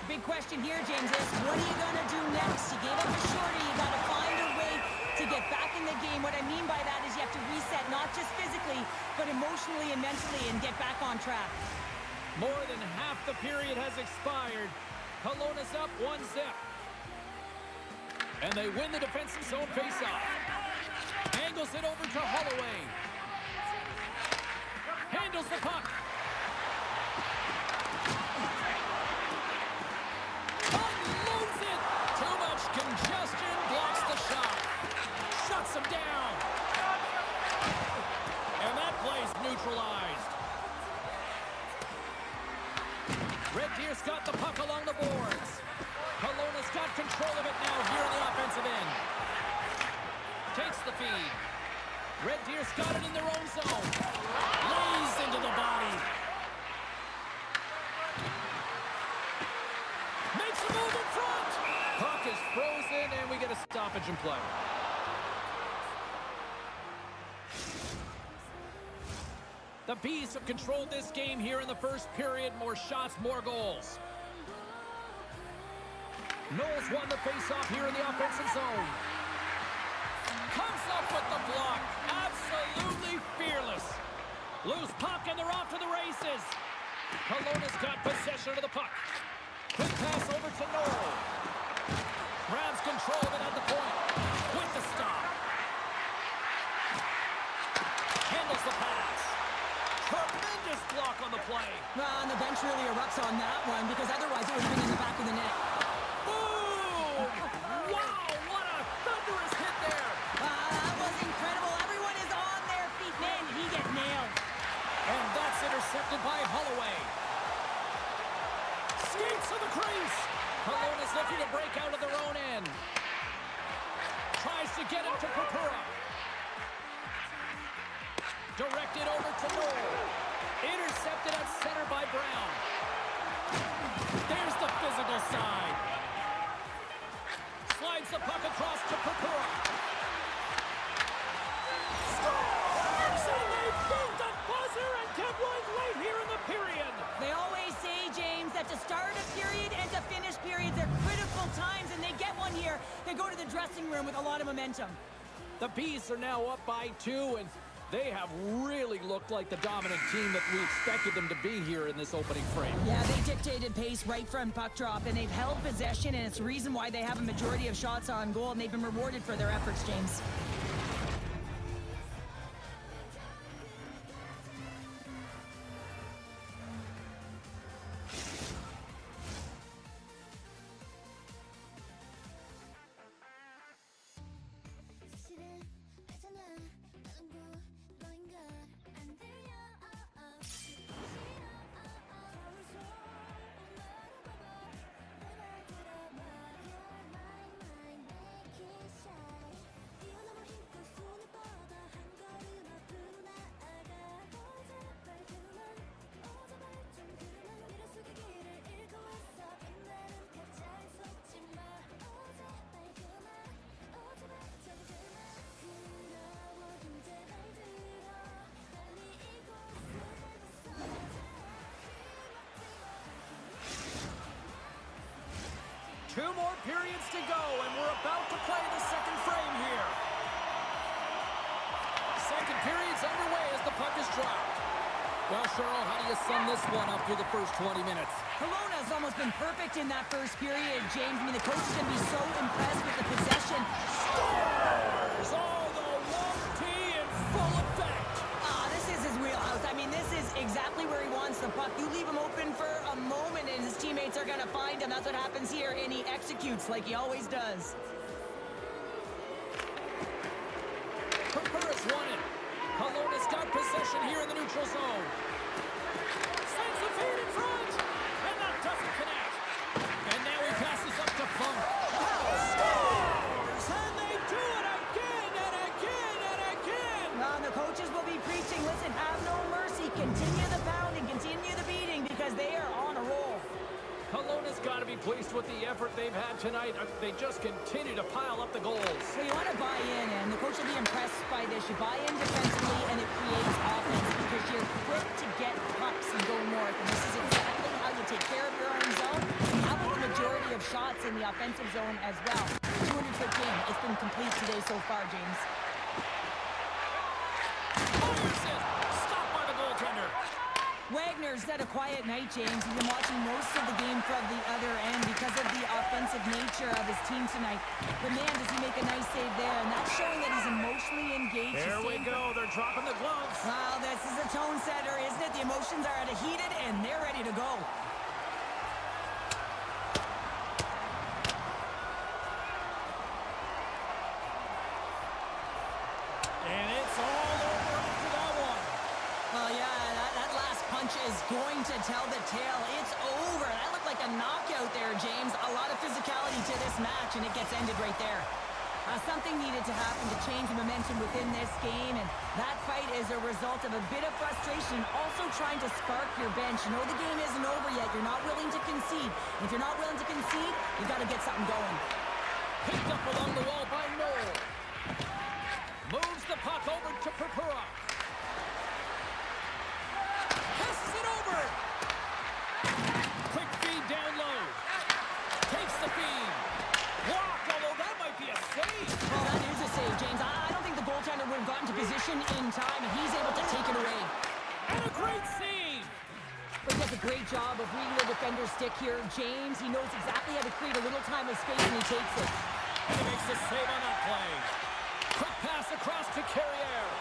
Big question here, James, is what are you going to do next? You gave up a shorty. You got to find a way to get back in the game. What I mean by that is you have to reset, not just physically, but emotionally and mentally, and get back on track. More than half the period has expired. Kelowna's up 1-0. And they win the defensive zone faceoff. Angles it over to Holloway. Handles the puck. Unloads it. Too much congestion. Blocks the shot. Shuts him down. And that play's neutralized. Red Deer's got the puck along the boards. Kelowna's got control of it now here in the offensive end. Takes the feed. Red Deer's got it in their own zone. Lays into the body. Makes a move in front. Puck is frozen and we get a stoppage in play. The Bees have controlled this game here in the first period. More shots, more goals. Knowles won the faceoff here in the offensive zone. Comes up with the block. Absolutely fearless. Loose puck and they're off to the races. Kelowna's got possession of the puck. Quick pass over to Knowles. Grabs control of it at the point. With the stop. Handles the pass. Tremendous block on the play. And the bench really erupts on that one because otherwise it would have been in the back of the net. Boom! Wow, what a thunderous hit there. That was incredible. Everyone is on their feet. Man, did he get nailed. And that's intercepted by Holloway. Skates to the crease. Kelowna's looking to break out of their own end. Tries to get it to Purpura. Directed over to Knoll. Intercepted at center by Brown. There's the physical side. Slides the puck across to Purpura. Scores! And they beat the buzzer and get one late here in the period. They always say, James, that to start a period and to finish periods are critical times, and they get one here. They go to the dressing room with a lot of momentum. The Bees are now up by 2, and They have really looked like the dominant team that we expected them to be here in this opening frame. Yeah, they dictated pace right from puck drop, and they've held possession, and it's the reason why they have a majority of shots on goal, and they've been rewarded for their efforts, James. 사실은 알잖아 다른 너인가 안 들려 싫어 말해봐봐 내말 들어봐 You're mine make it shine 뛰어넘어 힘껏 손을 뻗어 한 걸음 앞으로 나아가 제발 그만 제발 좀 그만 미련 속의 길을 잃고 있어 빛나는 가짜에 속지마 제발 그만 제발 좀 그만 부러워 좀 제발 들어 빨리 이곳을 벗어나자 Two more periods to go, and we're about to play the second frame here. Second period's underway as the puck is dropped. Well, Cheryl, how do you sum this one up through the first 20 minutes? Kelowna's almost been perfect in that first period, James. I mean, the coach is going to be so impressed with the possession. Scores! Oh, the 1T in full effect. This is his wheelhouse. I mean, this is exactly where he wants the puck. You leave him open for a moment, and his teammates are going to find him. That's what happens here, and he executes like he always does. Purpura's won it. Kelowna's got possession here in the neutral zone. Sends the feed in front, and that doesn't connect. And now he passes up to Funk. Scores! And they do it again and again and again. The coaches will be preaching, listen, have no mercy. Continue the pounding, continue the beating, because they are on a roll. Kelowna's got to be pleased with the effort they've had tonight. They just continue to pile up the goals. So you want to buy in, and the coach will be impressed by this. You buy in defensively, and it creates offense because you're quick to get pucks and go north. And this is exactly how you take care of your own zone. You have the majority of shots in the offensive zone as well. 200-foot game. It's been complete today so far, James. Fires it! Stopped by the goaltender. Wagner's had a quiet night, James. He's been watching most of the game from the other end because of the offensive nature of his team tonight. But man, does he make a nice save there, and that's showing that he's emotionally engaged. There we go. They're dropping the gloves. Wow, this is a tone setter, isn't it? The emotions are at a heated, and they're ready to go. And it's all over after that one. Well, yeah, that last punch is going to tell the tale. It's over. That looked like a knockout there, James. A lot of physicality to this match, and it gets ended right there. Something needed to happen to change the momentum within this game, and that fight is a result of a bit of frustration, also trying to spark your bench. You know the game isn't over yet. You're not willing to concede. If you're not willing to concede, you got to get something going. Picked up along the wall by Noel. Moves the puck over to Purpura. Passes it over. Quick feed down low. Takes the feed. Blocked, although that might be a save. Well, that is a save, James. I don't think the goaltender would have gotten to position in time, and he's able to take it away. And a great save. But he does a great job of reading the defender's stick here. James, he knows exactly how to create a little time of space, and he takes it. And he makes the save on that play. Quick pass across to Carriere.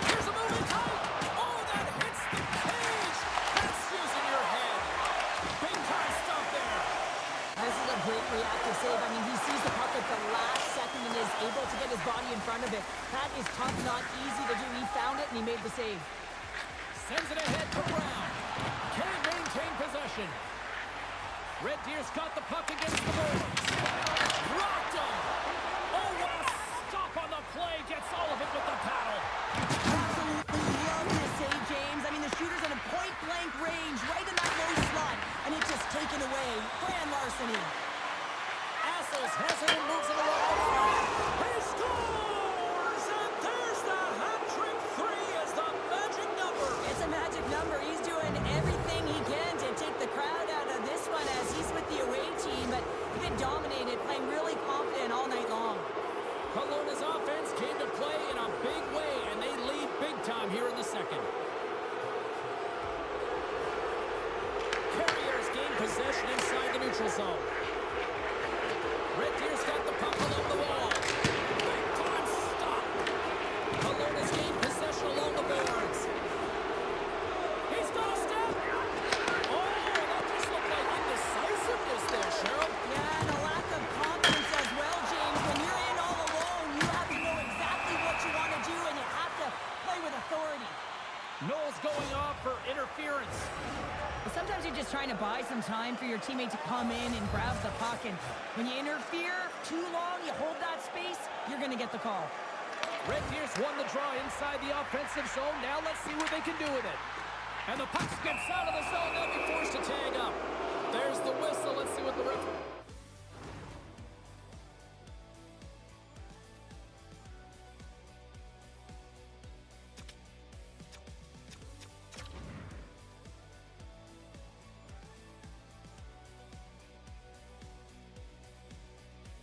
Here's a move in tight. Oh, that hits the cage. That's using your head. Big time stuff there. This is a great reactive save. I mean, he sees the puck at the last second and is able to get his body in front of it. That is tough, not easy to do. He found it, and he made the save. Sends it ahead to Brown. Can maintain possession. Red Deer's got the puck against the boards. Rocked him. Oh, what a stop on the play. Gets all of it with the paddle. Absolutely love this save, James. I mean, the shooter's in a point-blank range, right in that low slot, and it's just taken away. Fran Larceny. Assels has it and moves it along the line. He scores! And there's the hat-trick three as the magic number. It's a magic number. He's doing everything he can to take the crowd out of this one as he's with the away team, but he's been dominated, playing really confident all night long. Kelowna's offense came to play in a big way possession inside the neutral zone. Red Deer's got the puck along the wall. Big time stop. Kelowna's gained possession along the boards. He's got a step. Oh, that just looked like indecisiveness there, Cheryl. Yeah, and a lack of confidence as well, James. When you're in all alone, you have to know exactly what you want to do, and you have to play with authority. Knowles going off for interference. But sometimes you're just trying to buy some time for your teammate to come in and grab the puck, and when you interfere too long, you hold that space, you're going to get the call. Red Deer's won the draw inside the offensive zone. Now let's see what they can do with it. And the puck skips out of the zone. They'll be forced to tag up. There's the whistle. Let's see what the ref...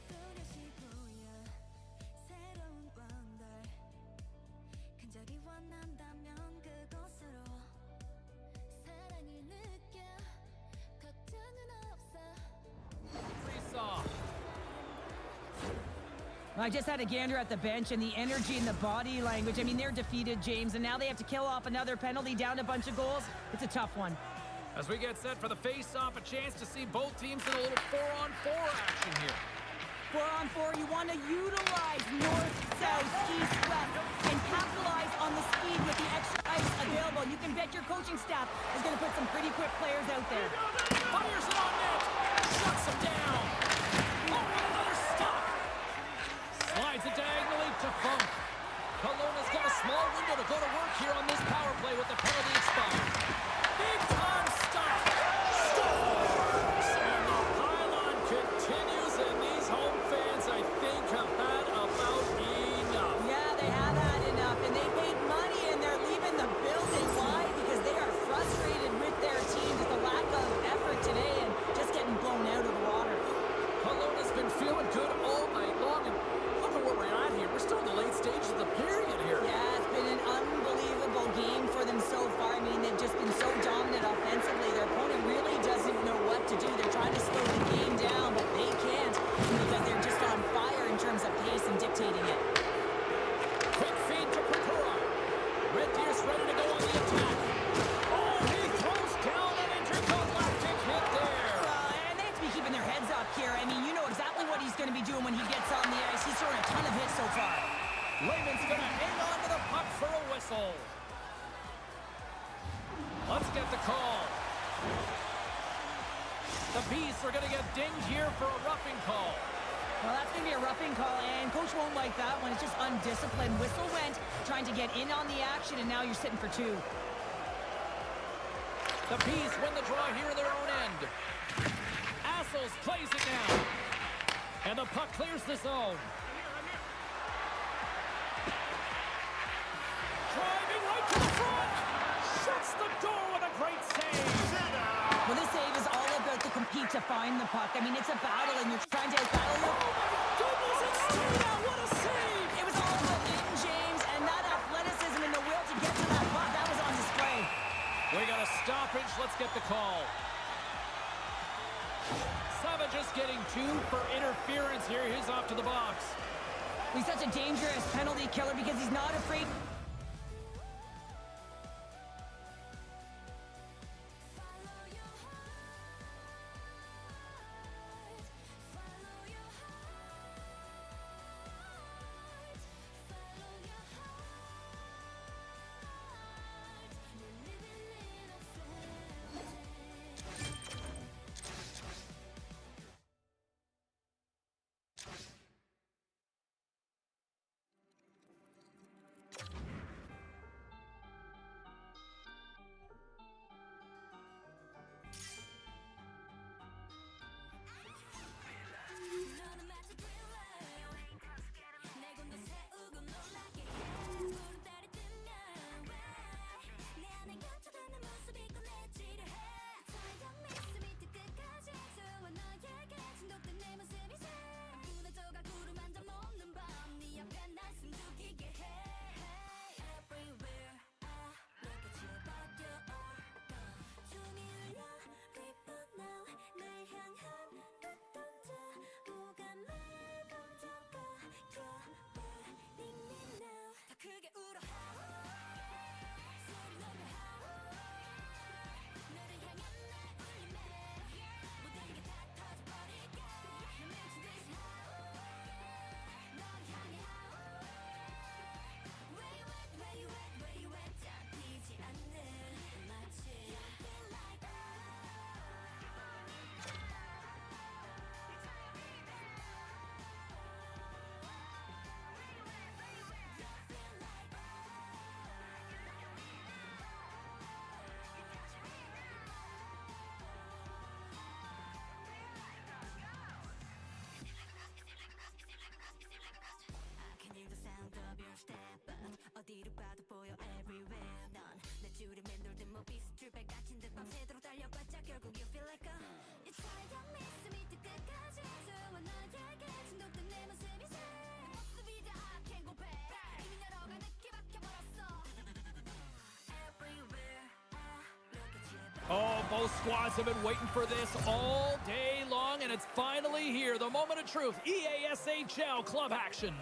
또다시 보여 새로운 왕달 간절히 원한다면 그곳으로 사랑을 느껴 걱정은 없어 Face-off. I just had a gander at the bench, and the energy and the body language. I mean, they're defeated, James, and now they have to kill off another penalty, down a bunch of goals. It's a tough one. As we get set for the face-off, a chance to see both teams in a little 4-on-4 action here. 4-on-4, you want to utilize north, south, east, west, and capitalize on the speed with the extra ice available. You can bet your coaching staff is going to put some pretty quick players out there. Fires it on net. Shuts him down. Oh, another stop. Slides it diagonally to Funk. Kelowna's got a small window to go to work here on this power play with the penalty expired. Big time stop. Scores! And the pylon continues, and these home fans, I think, have had about enough. Yeah, they have had enough, and they paid money, and they're leaving the building. Why? Because they are frustrated with their team, with the lack of effort today, and just getting blown out of the water. Kelowna's been feeling good all night long, and look at where we're at here. We're still in the late stages of the period here. Yeah, it's been an unbelievable game for them so far. I mean, they've just been so dominant offensively. Their opponent really doesn't know what to do. They're trying to slow the game down, but they can't because they're just on fire in terms of pace and dictating it. Quick feed to Purpura. Red Deer's ready to go on the attack. Oh, he throws down an intergalactic hit there. And they have to be keeping their heads up here. I mean, you know exactly what he's going to be doing when he gets on the ice. He's throwing a ton of hits so far. Layman's going to hang on to the puck for a whistle. Let's get the call. The Beasts are going to get dinged here for a roughing call. Well, that's going to be a roughing call, and Coach won't like that one. It's just undisciplined. Whistle went, trying to get in on the action, and now you're sitting for two. The Bees win the draw here in their own end. Assels plays it now. And the puck clears the zone. Driving right to the front. Shuts the door with a great save. Well, this save is all about the compete to find the puck. I mean, it's a battle, and you're trying to battle. Oh, my goodness, it's straight out. What a save. It was all within James, and that athleticism and the will to get to that puck, that was on display. We got a stoppage. Let's get the call. Savage is getting 2 for interference here. He's off to the box. He's such a dangerous penalty killer because he's not afraid. Follow your heart. Follow your heart. Follow your heart. You're living in a fantasy. Both squads have been waiting for this all day long, and it's finally here. The moment of truth. EASHL club action.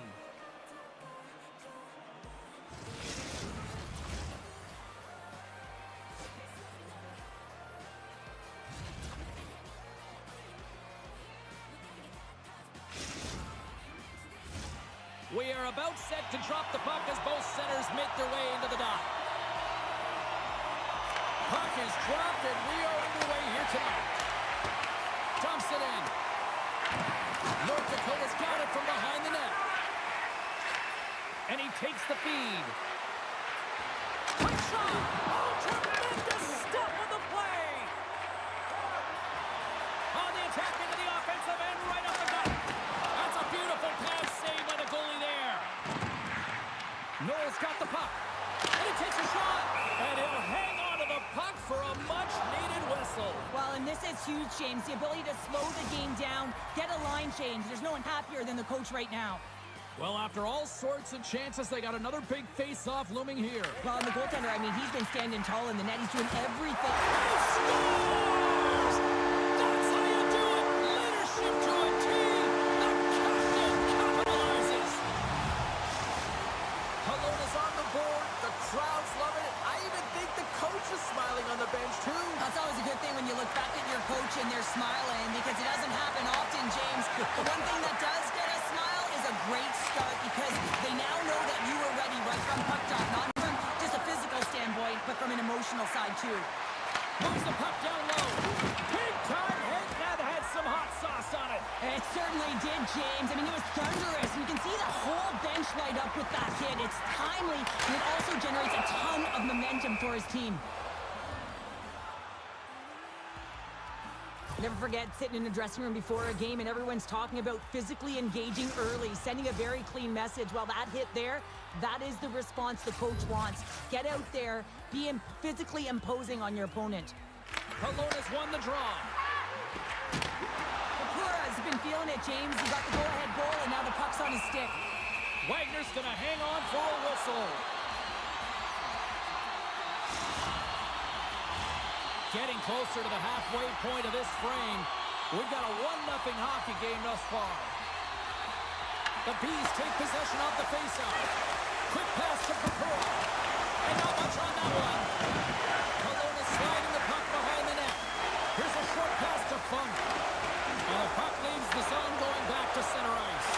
We are about set to drop the puck as both centers make their way into the dot. Puck is dropped, and we are underway here tonight. Dumps it in. North Dakota's got it from behind the net. And he takes the feed. Quick shot! Oh, tremendous step of the play! On the attack into the offensive end, right up the gut. That's a beautiful pass save by the goalie there. Noel's got the puck. And he takes a shot. And he'll hang on to the puck for a much-needed whistle. Well, and this is huge, James. The ability to slow the game down, get a line change. There's no one happier than the coach right now. Well, after all sorts of chances, they got another big face-off looming here. Well, and the goaltender, I mean, he's been standing tall in the net. He's doing everything. He scores! That's how you do it! Leadership to a team! The captain capitalizes! Kelowna's on the board. The crowd's loving it. I even think the coach is smiling on the bench, too. That's always a good thing when you look back at your coach and they're smiling, because it doesn't happen often, James. The one thing that does get a smile is a great start, because they now know that you were ready right from puck drop, not from just a physical standpoint, but from an emotional side, too. Moves the puck down low. Big time hit. That had some hot sauce on it. It certainly did, James. I mean, it was thunderous. You can see the whole bench light up with that hit. It's timely, and it also generates a ton of momentum for his team. Never forget sitting in the dressing room before a game and everyone's talking about physically engaging early, sending a very clean message. Well, that hit there, that is the response the coach wants. Get out there, be physically imposing on your opponent. Kelowna's won the draw. Kapura's been feeling it, James. He got the go-ahead goal, and now the puck's on his stick. Wagner's going to hang on for a whistle. Getting closer to the halfway point of this frame. We've got a 1-0 hockey game thus far. The Bees take possession off the faceoff. Quick pass to Kapura. And not much on that one. Kelowna sliding the puck behind the net. Here's a short pass to Funk. And the puck leaves the zone going back to center ice.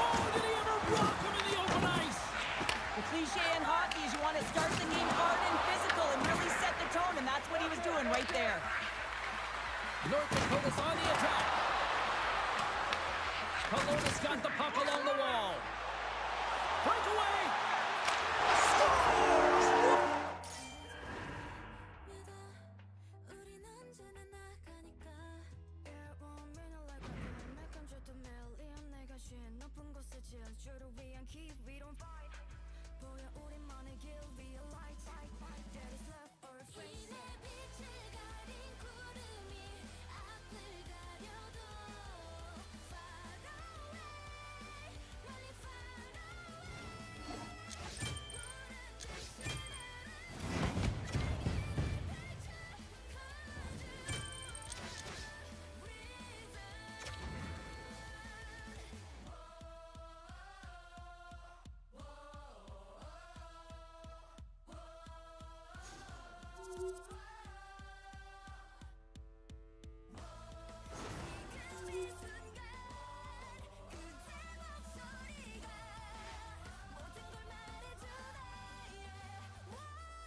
Oh, did he ever rock him in the open ice? The cliche in hockey is you want to start the game hard and physical and really set the tone, and that's what he was doing right there. North Dakota's on the attack. Kelowna's got the puck along the wall. Breakaway! Scores! 우린 언제나 나가니까 Yeah, 1 minute like 날 감춰도 밀리언 내가 쉰 높은 곳에 질주를 위한 key we don't fight 보여 우리만의 길 real light that is left or free 이내 빛을 가린 구름이 앞을 가려도 far away 멀리 far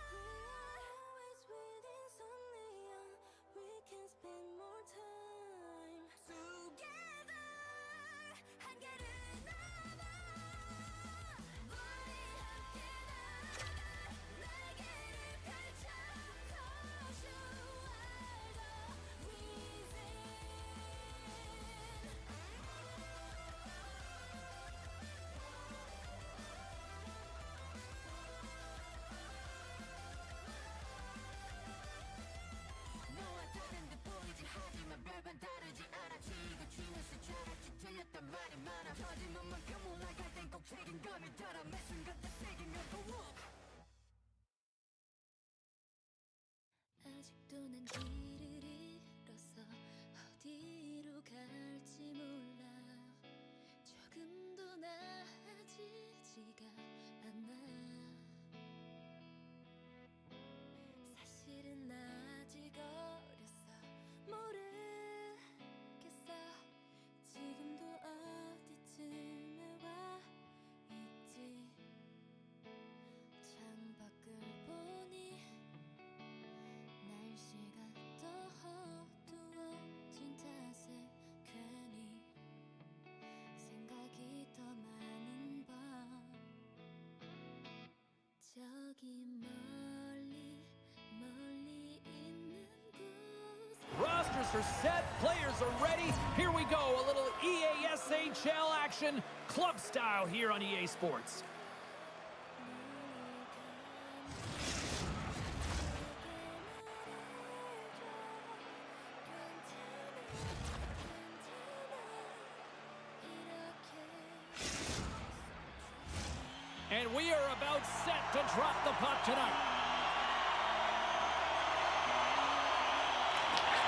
always within something we can spend more time together 한계를 넘어 우리 함께 날아가 날개를 펼쳐 Cause you are the reason 너와 다른 듯 보이지 하지만 별반 다르지 않았지 이거 중요했을 줄 알았지 틀렸단 말이 많아 터진 것만큼 올라갈 땐 꼭 책임감이 들어 매 순간 다 새기며 go up 아직도 난 길을 잃어서 어디로 갈지 몰라. 조금도 나아지지가 않아. 사실은 아직 어렸어. 모르겠어. 지금도 어디쯤에 와 있지. 창밖을 보니 날씨가 또 어두워진 탓에 괜히 생각이 더 많은 밤. 저기 멀리 멀리 있는 곳에 Rosters are set, players are ready. Here we go, a little EASHL action, club style here on EA Sports. And we are about set to drop the puck tonight.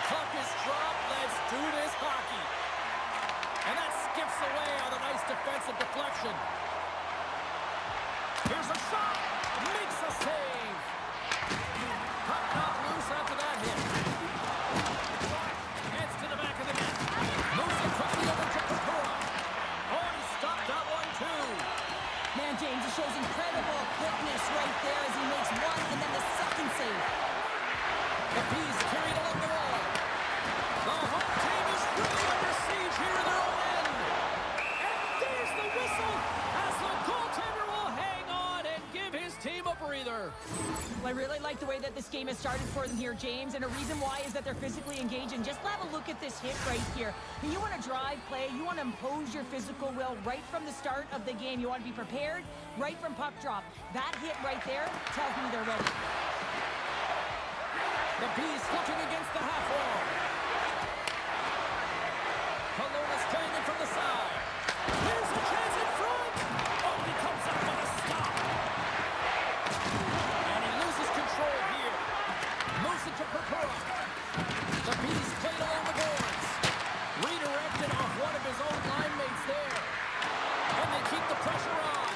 Puck is dropped. Let's do this hockey. And that skips away on a nice defensive deflection. Here's a shot. Makes a save. Puck not loose after that hit. Heads to the back of the net. Moves it quickly over to Kakura. Oh, he stopped that one too. Man, James, it shows incredible quickness right there as he makes one and then the second save. The Bees carried along the wall. The home team is really under siege here in their own end. And there's the whistle as the goaltender will hang on and give his team a breather. Well, I really like the way that this game has started for them here, James, and a reason why is that they're physically engaging. Just have a look at this hit right here. And you want to drive play, you want to impose your physical will right from the start of the game. You want to be prepared right from puck drop. That hit right there tells me they're ready. The Bees looking against the half wall. Kelowna's playing it from the side. Here's a chance in front. Oh, he comes up with a stop. And he loses control here. Moves it to Kakura. The Bees played along the boards. Redirected off one of his own line mates there. And they keep the pressure on.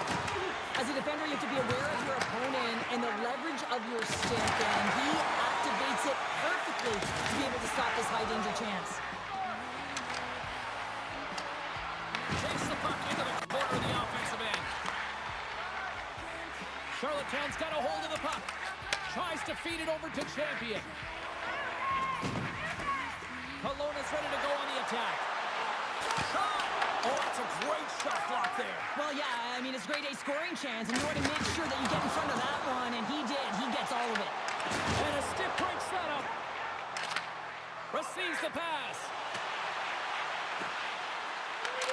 As a defender, you have to be aware of your opponent and the leverage of your stick, and he activates it perfectly to be able to stop this high-danger chance. Takes the puck into the corner of the offensive end. Charlottetown's got a hold of the puck. Tries to feed it over to Champion. Kelowna's ready to go on the attack. Shot! Oh, that's a great shot block there. Well, yeah, I mean, it's a grade A scoring chance, and you want to make sure that you get in front of that one, and he did. He gets all of it. And a stiff break setup. Receives the pass.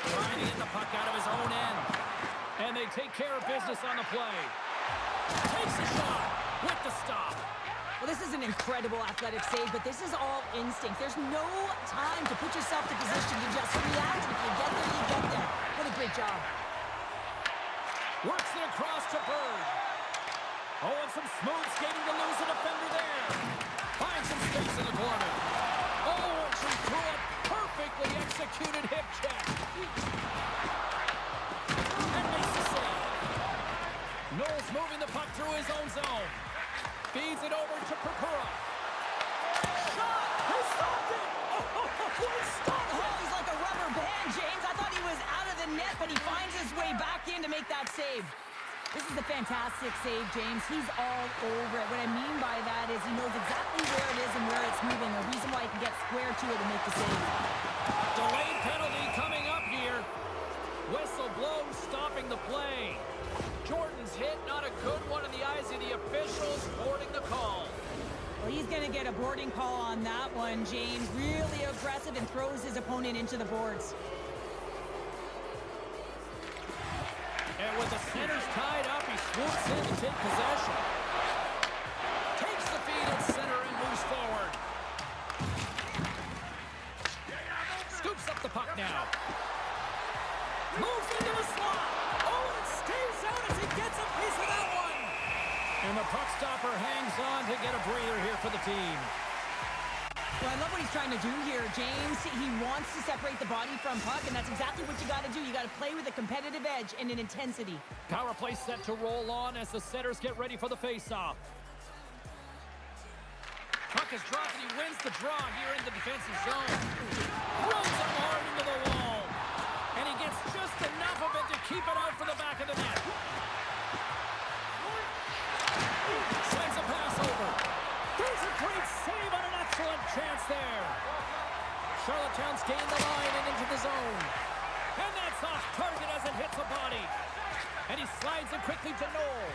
Trying to get the puck out of his own end. And they take care of business on the play. Takes a shot with the stop. Well, this is an incredible athletic save, but this is all instinct. There's no time to put yourself in position to just react. If you get there, you get there. What a great job. Works it across to Bird. Oh, and some smooth skating to lose the defender there. Finds some space in the corner. Oh, working through a perfectly executed hip check. And makes the save. Knowles moving the puck through his own zone. Feeds it over to Kakura. Shot! He stopped it! Oh, he stopped it! Oh, he's like a rubber band, James. I thought he was out of the net, but he finds his way back in to make that save. This is a fantastic save, James. He's all over it. What I mean by that is he knows exactly where it is and where it's moving. The reason why he can get square to it and make the save. Delayed penalty coming up here. Whistle blows, stopping the play. Jordan's hit, not a good one in the eyes of the officials, boarding the call. Well, he's going to get a boarding call on that one, James. Really aggressive and throws his opponent into the boards. And with the centers tied up, he swoops in to take possession. Takes the feed at center and moves forward. Scoops up the puck now. Moves into the slot. Oh, and it stays out as he gets a piece of that one. And the puck stopper hangs on to get a breather quarter here for the team. Well, I love what he's trying to do here, James. He wants to separate the body from puck, and that's exactly what you got to do. You got to play with a competitive edge and an intensity. Power play set to roll on as the setters get ready for the face-off. Puck is dropped and he wins the draw here in the defensive zone. Runs him hard into the wall. And he gets just enough of it to keep it out for the back of the net. Sends a pass over. There's a great save on an excellent chance there. Charlottetown's gained the line and into the zone. And that's off target as it hits a body. And he slides it quickly to Knoll.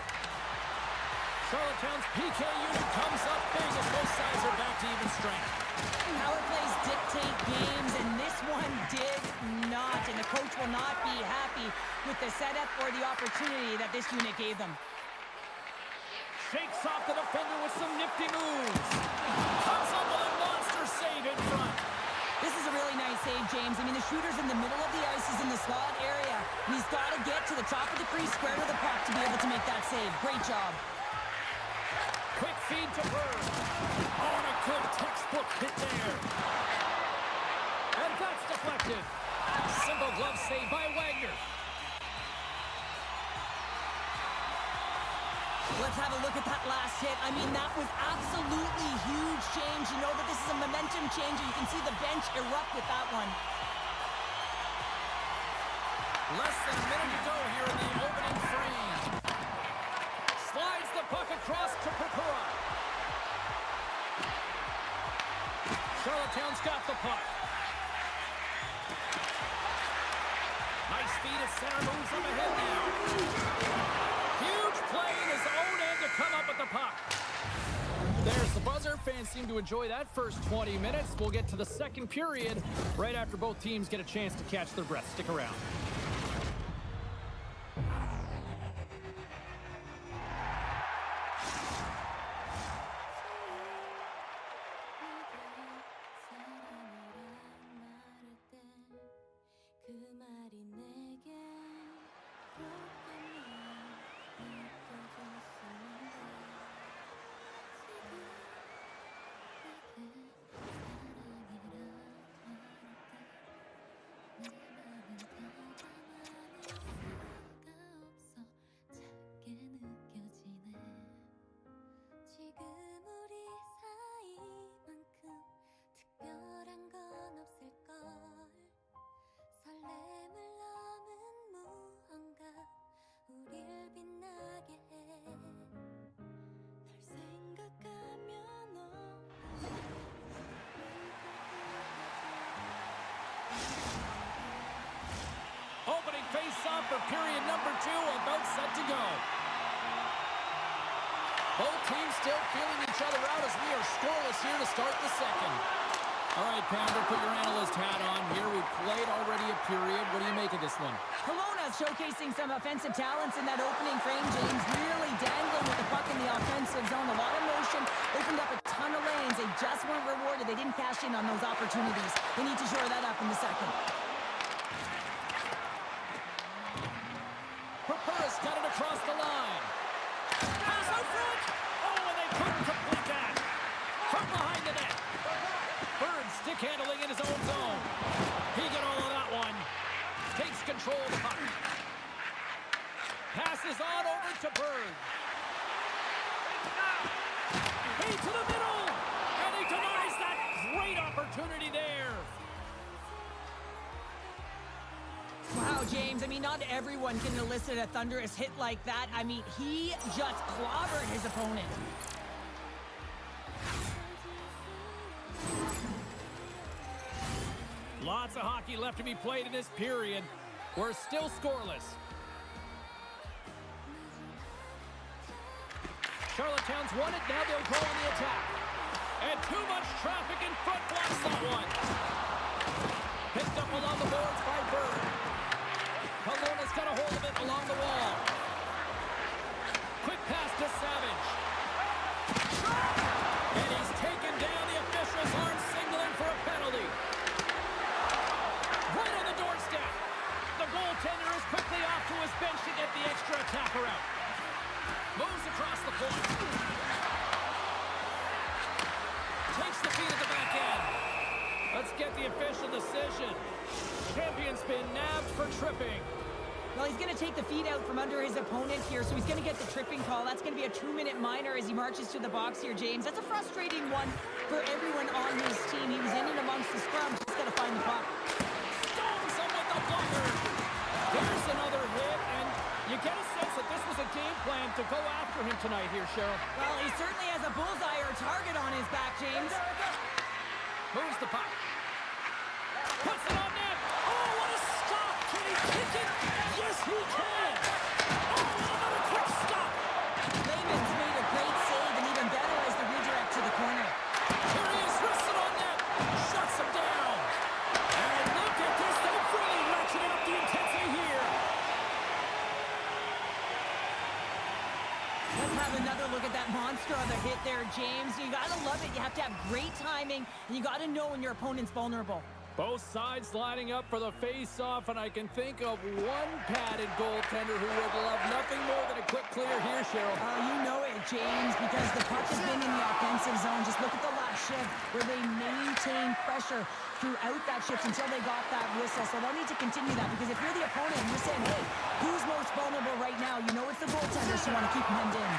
Charlottetown's PK unit comes up big as both sides are back to even strength. Power plays dictate games, and this one did not. And the coach will not be happy with the setup or the opportunity that this unit gave them. Shakes off the defender with some nifty moves. Comes up with a monster save in front. This is a really nice save, James. I mean, the shooter's in the middle of the ice. He's in the slot area. And he's got to get to the top of the crease, square to the puck to be able to make that save. Great job. Quick feed to Bird. Oh, and a good textbook hit there. And that's deflected. Simple glove save by Wagner. Let's have a look at that last hit. I mean, that was absolutely huge change. You know that this is a momentum changer. You can see the bench erupt with that one. Less than a minute to go here in the opening frame. Slides the puck across to Purpura. Charlottetown's got the puck. Nice feed at center, moves him ahead now. Huge play in his own end to come up with the puck. There's the buzzer. Fans seem to enjoy that first 20 minutes. We'll get to the second period right after both teams get a chance to catch their breath. Stick around. 그 말이 내게 지금 우리 사이만큼 특별한 건 없을걸 설렘을 넘은 무언가 우릴 빛나게 해널 생각하면 Opening face-off for period number 2, about set to go. Both teams still feeling each other out as we are scoreless here to start the second. All right, Pounder, put your analyst hat on here. We've played already a period. What do you make of this one? Kelowna showcasing some offensive talents in that opening frame, James. Really dangling with the puck in the offensive zone. A lot of motion, opened up a ton of lanes. They just weren't rewarded. They didn't cash in on those opportunities. They need to shore that up in the second. Purpura's got it across the line. Pass out front. Oh, and they couldn't complete that. From behind the net. Bird stick handling in his own zone. He got all of that one. Takes control of the puck. Passes on over to Bird. Hey, to the middle. And he denies that great opportunity there. Wow, James, I mean, not everyone can elicit a thunderous hit like that. I mean, he just clobbered his opponent. Lots of hockey left to be played in this period. We're still scoreless. Charlottetown's won it. Now they'll go on the attack. And too much traffic in front blocks that one. Picked up along the boards by Bird. Kelowna's got a hold of it along the wall. Quick pass to Savage. And he's taken down. The official's arm signaling for a penalty. Right on the doorstep. The goaltender is quickly off to his bench to get the extra attacker out. Moves across the point. Let's get the official decision. Champion's been nabbed for tripping. Well, he's going to take the feet out from under his opponent here, so he's going to get the tripping call. That's going to be a 2-minute minor as he marches to the box here, James. That's a frustrating one for everyone on his team. He was in and amongst the scrum, just got to find the puck. Stones him with the blocker. There's another hit, and you get a sense that this was a game plan to go after him tonight here, Cheryl. Well, he certainly has a bullseye or a target on his back, James. Moves the puck. Puts it on net. Oh, what a stop. Can he kick it? Yes, he can. Oh, another quick stop. Lehman's made a great save, and even better as the redirect to the corner. Here he is, wristed on net. Shuts him down. And look at this. They've really ratcheted up the intensity here. Let's have another look at that monster on the hit there, James. You got to love it. You have to have great timing, and you got to know when your opponent's vulnerable. Both sides lining up for the face-off, and I can think of one padded goaltender who would love nothing more than a quick clear here, Cheryl. You know it, James, because the puck has been in the offensive zone. Just look at the last shift where they maintained pressure throughout that shift until they got that whistle. So they'll need to continue that, because if you're the opponent and you're saying, hey, who's most vulnerable right now? You know it's the goaltender, so you want to keep him hemmed in.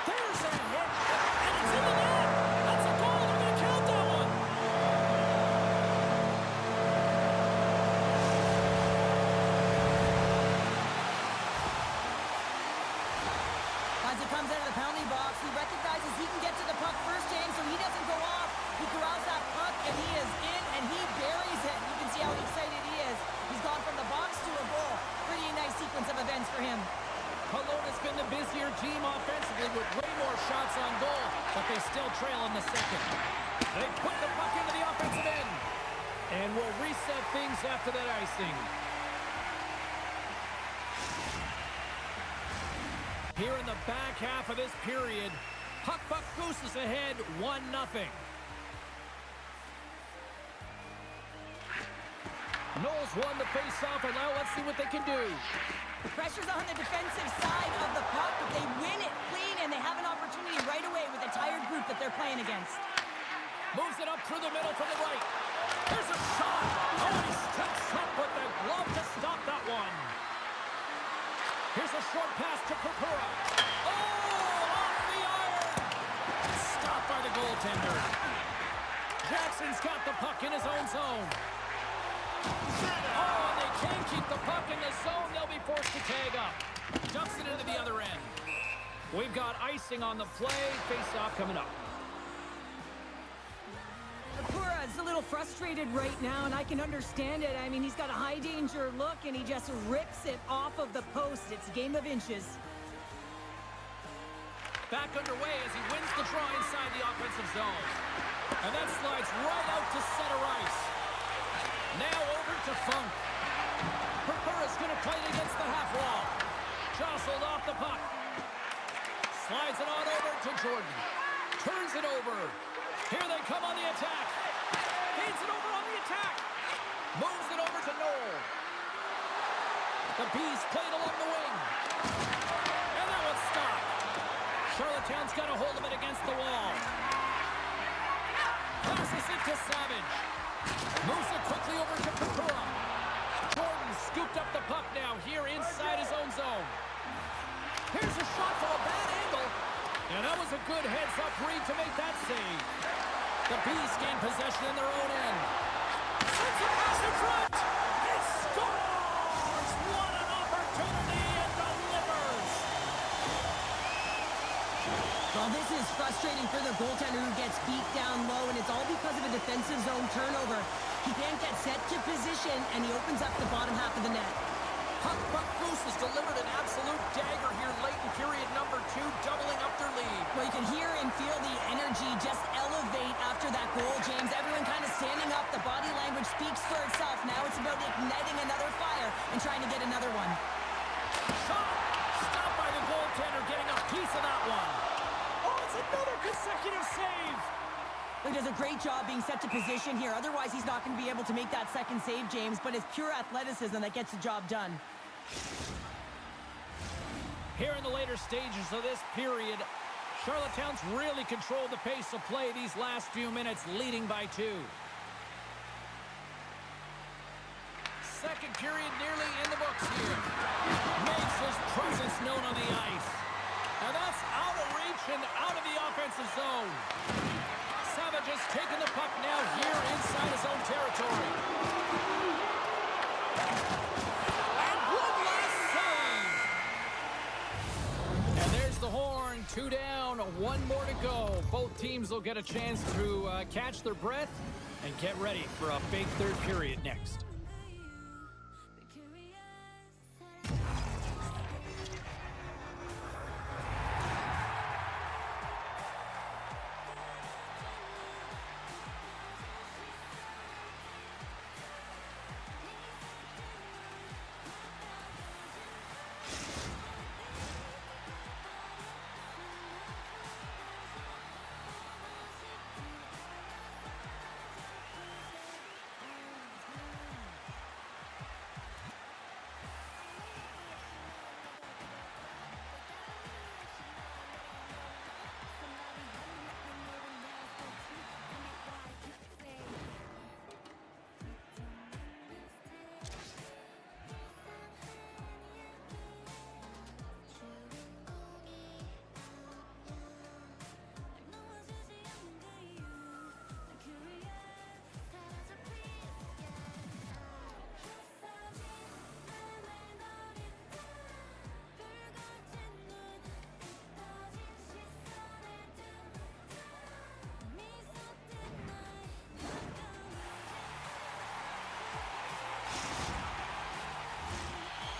There's a hit, and it's in the net. That's a goal. I'm going to count that one. As it comes out of the penalty box, he recognizes he can get to the puck first, James, so he doesn't go off. He corrals that puck, and he is in, and he buries it. You can see how excited he is. He's gone from the box to a goal. Pretty nice sequence of events for him. Kelowna's been the busier team offensively with way more shots on goal, but they still trail in the second. They put the puck into the offensive end, and will reset things after that icing. Here in the back half of this period, Puck Goose is ahead 1-0. Knowles won the face-off, and now let's see what they can do. The pressure's on the defensive side of the puck, but they win it clean, and they have an opportunity right away with a tired group that they're playing against. Moves it up through the middle from the right. There's a shot. Oh, he steps up with the glove to stop that one. Here's a short pass to Purpura. Oh, off the iron. Stopped by the goaltender. Jackson's got the puck in his own zone. Oh, they can't keep the puck in the zone. They'll be forced to tag up. Dumps it into the other end. We've got icing on the play. Face-off coming up. Purpura is a little frustrated right now, and I can understand it. I mean, he's got a high-danger look, and he just rips it off of the post. It's a game of inches. Back underway as he wins the draw inside the offensive zone. And that slides right out to center ice. Now over to Funk. Purpura's going to play it against the half wall. Jostled off the puck. Slides it on over to Jordan. Turns it over. Here they come on the attack. Feeds it over on the attack. Moves it over to Knoll. The Bees played along the wing. And that one's stopped. Charlottetown's got a hold of it against the wall. Passes it to Savage. Moves it quickly over to Purpura. Jordan scooped up the puck now here inside his own zone. Here's a shot from a bad angle. And that was a good heads-up read to make that save. The Bees gain possession in their own end. Sends a pass in front. He scores! What an opportunity and delivers! Well, this is frustrating for the goaltender who gets beat down low, and it's all because of a defensive zone turnover. He can't get set to position, and he opens up the bottom half of the net. Puck Goose has delivered an absolute dagger here late in period number 2, doubling up their lead. Well, you can hear and feel the energy just elevate after that goal, James. Everyone kind of standing up. The body language speaks for itself. Now it's about igniting another fire and trying to get another one. Shot! Stopped by the goaltender, getting a piece of that one. Oh, it's another consecutive save! He does a great job being set to position here. Otherwise, he's not going to be able to make that second save, James. But it's pure athleticism that gets the job done. Here in the later stages of this period, Charlottetown's really controlled the pace of play these last few minutes, leading by 2. second period nearly in the books here. Makes his presence known on the ice. And that's out of reach and out of the offensive zone. Savage has taken the puck now here inside his own territory. And one last save. And there's the horn. 2 down, 1 more to go. Both teams will get a chance to catch their breath and get ready for a big third period next.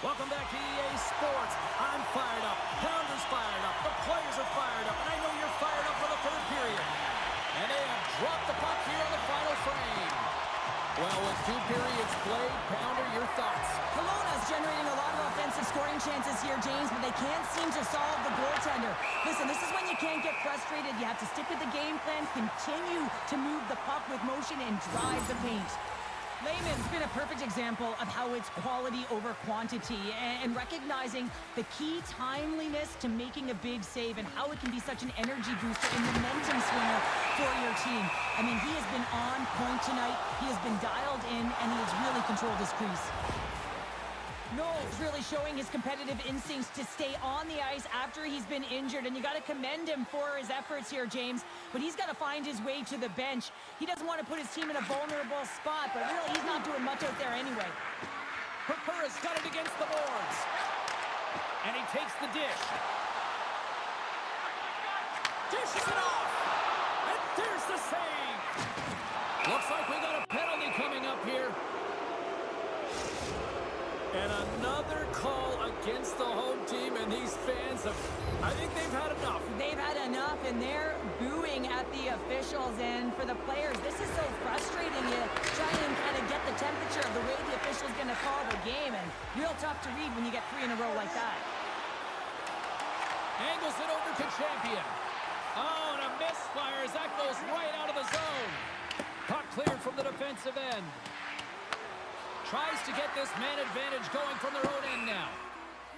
Welcome back to EA Sports. I'm fired up. Pounder's fired up. The players are fired up. And I know you're fired up for the third period. And they have dropped the puck here on the final frame. Well, with 2 periods played, Pounder, your thoughts? Kelowna's generating a lot of offensive scoring chances here, James, but they can't seem to solve the goaltender. Listen, this is when you can't get frustrated. You have to stick with the game plan, continue to move the puck with motion, and drive the paint. Layman's been a perfect example of how it's quality over quantity and recognizing the key timeliness to making a big save and how it can be such an energy booster and momentum swinger for your team. I mean, he has been on point tonight. He has been dialed in, and he has really controlled his crease. Knowles really showing his competitive instincts to stay on the ice after he's been injured, and you got to commend him for his efforts here, James. But he's got to find his way to the bench. He doesn't want to put his team in a vulnerable spot, but really he's not doing much out there anyway. Perpura's got it against the boards. And he takes the dish. Dishes it off. And there's the save. Looks like we got a penalty coming up here. And another call against the home team, and these fans I think they've had enough. They've had enough, and they're booing at the officials. And for the players, this is so frustrating. You try and kind of get the temperature of the way the official's going to call the game, and real tough to read when you get 3 in a row like that. Angles it over to Champion. Oh, and a misfire as that goes right out of the zone. Puck cleared from the defensive end. Tries to get this man advantage going from their own end now.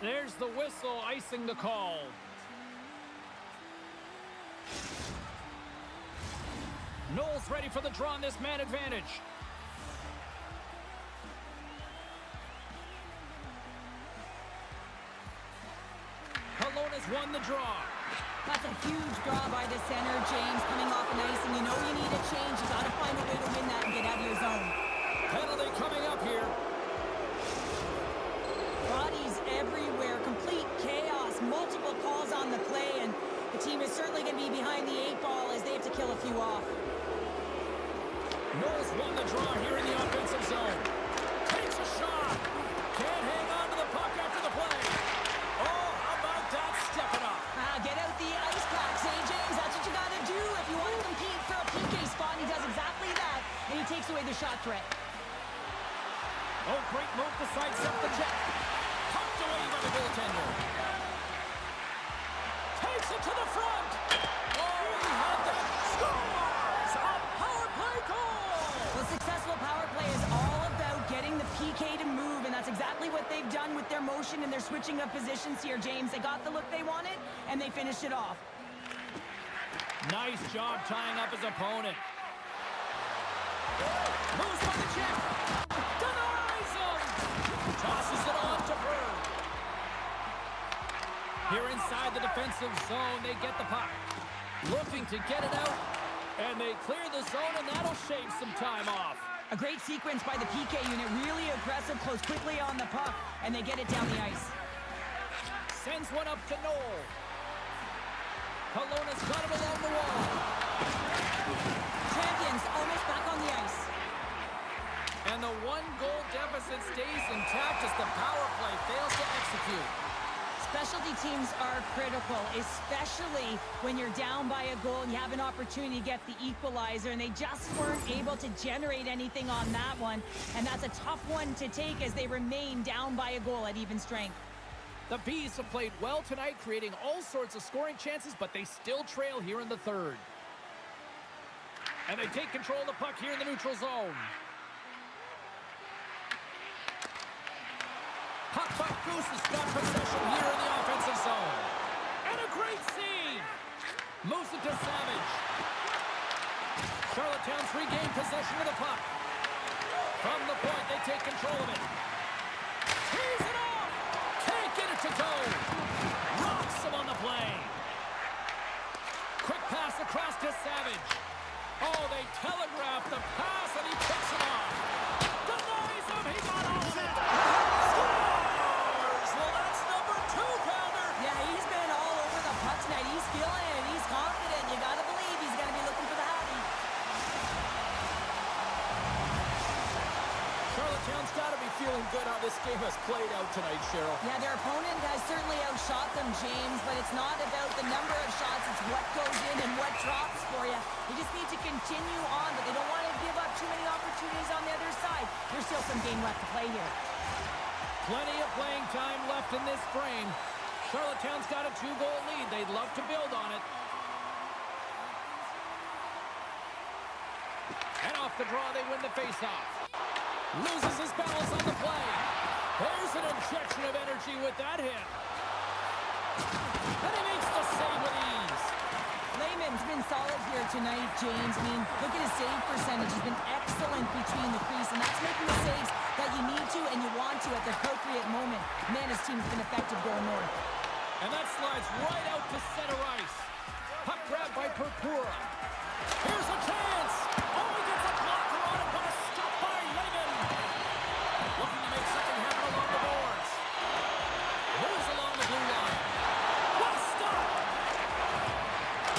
There's the whistle icing the call. Knowles ready for the draw on this man advantage. Kelowna's won the draw. That's a huge draw by the center, James, coming off an ice, and you know you need a change. You got to find a way to win that and get out of your zone. Penalty coming up here. Bodies everywhere, complete chaos, multiple calls on the play, and the team is certainly going to be behind the 8 ball as they have to kill a few off. Knowles won the draw here in the offensive zone. Takes a shot. Can't hang on to the puck after the play. Oh, how about that? Step it up. Get out the ice packs, James. That's what you got to do if you want to compete for a PK spot. And he does exactly that, and he takes away the shot threat. Oh, great move to sidestep the check. Pumped away by the goaltender. Takes it to the front. Oh, he had that. Scores! A power play goal! Well, successful power play is all about getting the PK to move, and that's exactly what they've done with their motion and their switching of positions here, James. They got the look they wanted, and they finished it off. Nice job tying up his opponent. Moves by the check. Denies him. Tosses it on to Bird. Here inside the defensive zone, they get the puck. Looking to get it out, and they clear the zone, and that'll shave some time off. A great sequence by the PK unit. Really aggressive, close quickly on the puck, and they get it down the ice. Sends one up to Knoll. Kelowna's got it along the wall. Champions almost back on the ice. And the one-goal deficit stays intact as the power play fails to execute. Specialty teams are critical, especially when you're down by a goal and you have an opportunity to get the equalizer, and they just weren't able to generate anything on that one. And that's a tough one to take as they remain down by a goal at even strength. The Bees have played well tonight, creating all sorts of scoring chances, but they still trail here in the third. And they take control of the puck here in the neutral zone. Puck Goose has got possession here in the offensive zone. And a great save! Moves it to Savage. Charlottetown's regained possession of the puck. From the point, they take control of it. Tees it off! Can't get it to go! Rocks him on the play. Quick pass across to Savage. Oh, they telegraph the pass, and he picks it off. Denies him! He's on all of it! He's feeling it. He's confident. You gotta believe he's gonna be looking for the happy. Charlottetown's gotta be feeling good how this game has played out tonight, Cheryl. Yeah, their opponent has certainly outshot them, James, but it's not about the number of shots. It's what goes in and what drops for you. They just need to continue on, but they don't want to give up too many opportunities on the other side. There's still some game left to play here. Plenty of playing time left in this frame. Charlottetown's got a 2-goal lead. They'd love to build on it. And off the draw, they win the faceoff. Loses his balance on the play. There's an injection of energy with that hit. And he makes the save with ease. Lehman's been solid here tonight, James. I mean, look at his save percentage. He's been excellent between the crease, and that's making the saves that you need to and you want to at the appropriate moment. Man, his team's been effective going north. And that slides right out to center ice. Puck grab by Purpura. Here's a chance. Oh, he gets a blocker on it, but a stop by Lehman. Looking to make something happen along the boards. Moves along the blue line. What a stop.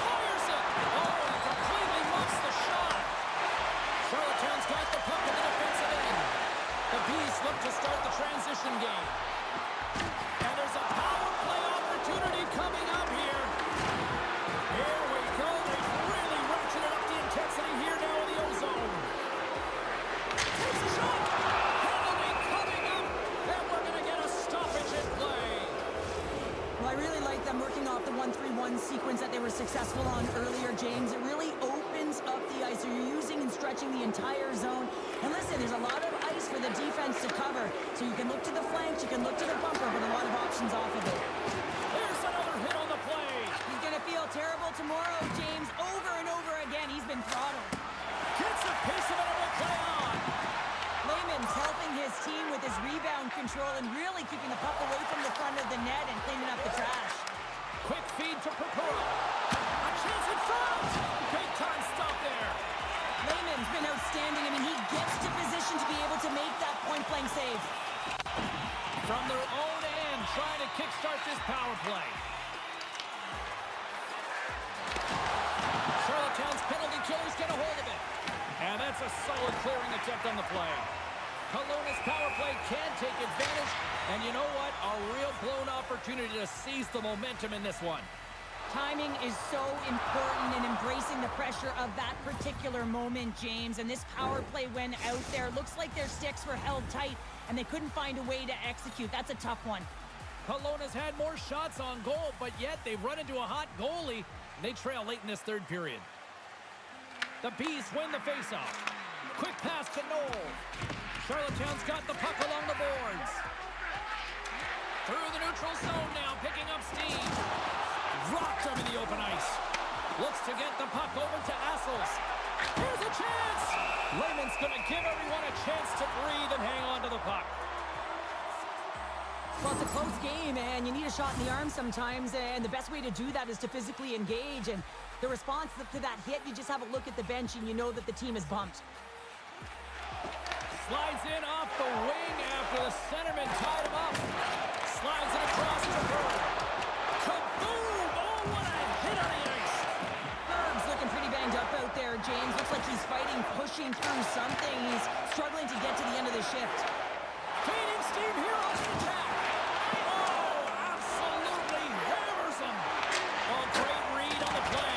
Fires it. Oh, he completely muffs the shot. Charlottetown's got the puck in the defensive end. The Bees look to start the transition game. And there's a power play opportunity coming up here. Here we go. They've really ratcheted up the intensity here now in the ozone. Takes a shot. Penalty coming up. And we're going to get a stoppage in play. Well, I really like them working off the 1-3-1 sequence that they were successful on earlier, James. It really opens up the ice. So you're using and stretching the entire zone. And listen, there's a lot of ice for the defense to cover. So you can look to the flanks, you can look to the bumper, but a lot of options off of it. There's another hit on the play. He's going to feel terrible tomorrow, James. Over and over again, he's been throttled. Gets a piece of it and will play on. Lehman's helping his team with his rebound control and really keeping the puck away from the front of the net and cleaning up the trash. Quick feed to Purpura. A chance in front. Big time stop there. Lehman's been outstanding. I mean, he gets to position to be able to make that point-blank save. From their own end, trying to kickstart this power play. Charlottetown's penalty killers get a hold of it. And that's a solid clearing attempt on the play. Kelowna's power play can take advantage. And you know what? A real blown opportunity to seize the momentum in this one. Timing is so important in embracing the pressure of that particular moment, James. And this power play went out there. Looks like their sticks were held tight, and they couldn't find a way to execute. That's a tough one. Kelowna's had more shots on goal, but yet they've run into a hot goalie. They trail late in this third period. The Bees win the faceoff. Quick pass to Knoll. Charlottetown's got the puck along the boards. Through the neutral zone now, picking up steam. Rocked him in the open ice. Looks to get the puck over to Assels. Here's a chance. Lehman's going to give everyone a chance to breathe and hang on to the puck. Well, it's a close game, and you need a shot in the arm sometimes, and the best way to do that is to physically engage. And the response to that hit, you just have a look at the bench, and you know that the team is bumped. Slides in off the wing after the centerman tied him up. Slides it across to Bird. Kaboom! Oh, what a hit on the ice! Bird's looking pretty banged up out there, James. Looks like he's fighting, pushing through something. He's struggling to get to the end of the shift. Gaining steam here on the attack. Oh, absolutely hammers him. Oh, great read on the play.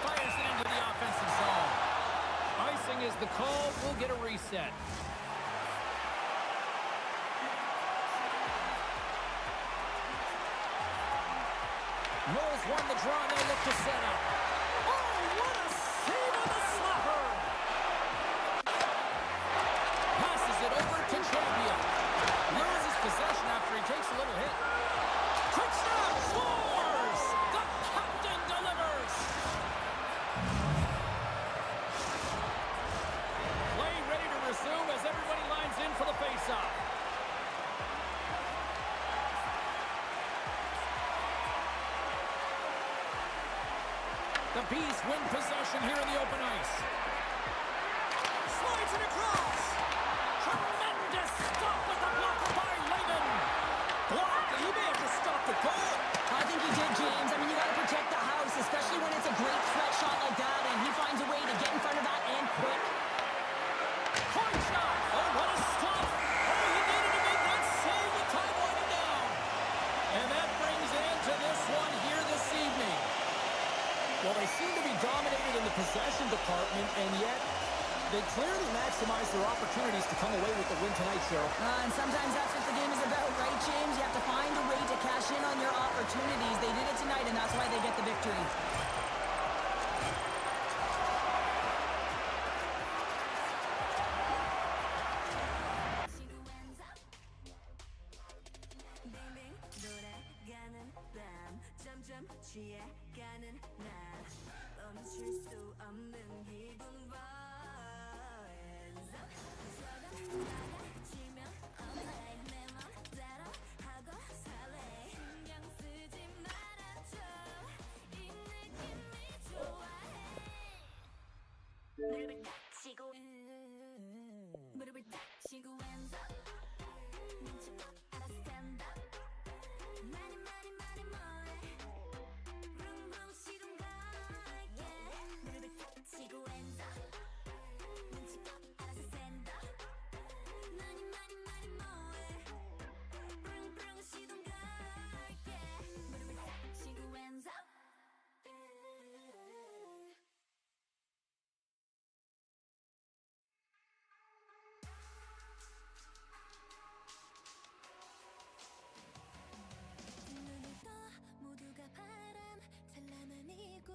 Fires it into the offensive zone. Icing is the call. We'll get a reset. Knowles won the draw, and they look to set up. Oh, what a save on the slapper! Passes it over to Champion. Loses possession after he takes a little hit. Quick snap, scores! The captain delivers! Play ready to resume as everybody lines in for the faceoff. The Bees win possession here in the open ice. Slides it across. Tremendous stop with the blocker by Layden. Blocked. He may have just stopped the goal. I think he did, James. I mean, you got to protect the house, especially when it's a great threat shot like that, and he finds a way to get in front of that and quick. Point shot. Oh, what a stop. Oh, he needed to make that save with time winding down. And that brings an end to this one here this evening. Well, they seem to be dominated in the possession department, and yet they clearly maximize their opportunities to come away with the win tonight, Cheryl. And sometimes that's what the game is about, right, James? You have to find a way to cash in on your opportunities. They did it tonight, and that's why they get the victory. 빙빙 돌아가는 밤 점점 취해가는 나 멈출 수 없는 기분 Hands up 조금 나가지면 alright 내 맘대로 하고 살래 신경 쓰지 말아줘 이 느낌이 좋아해 무릎을 딱 치고 무릎을 딱 치고 hands up 눈치 못 알아 stand up 많이 많이 많이 뭐해 룽룽 시동 걸게 무릎을 탁 치고 hands up 눈치 못 알아서 stand up 많이 많이 많이 뭐해 룽룽 시동 걸게 무릎을 탁 치고 hands up 눈을 떠 모두가 바란 찬란한 이곳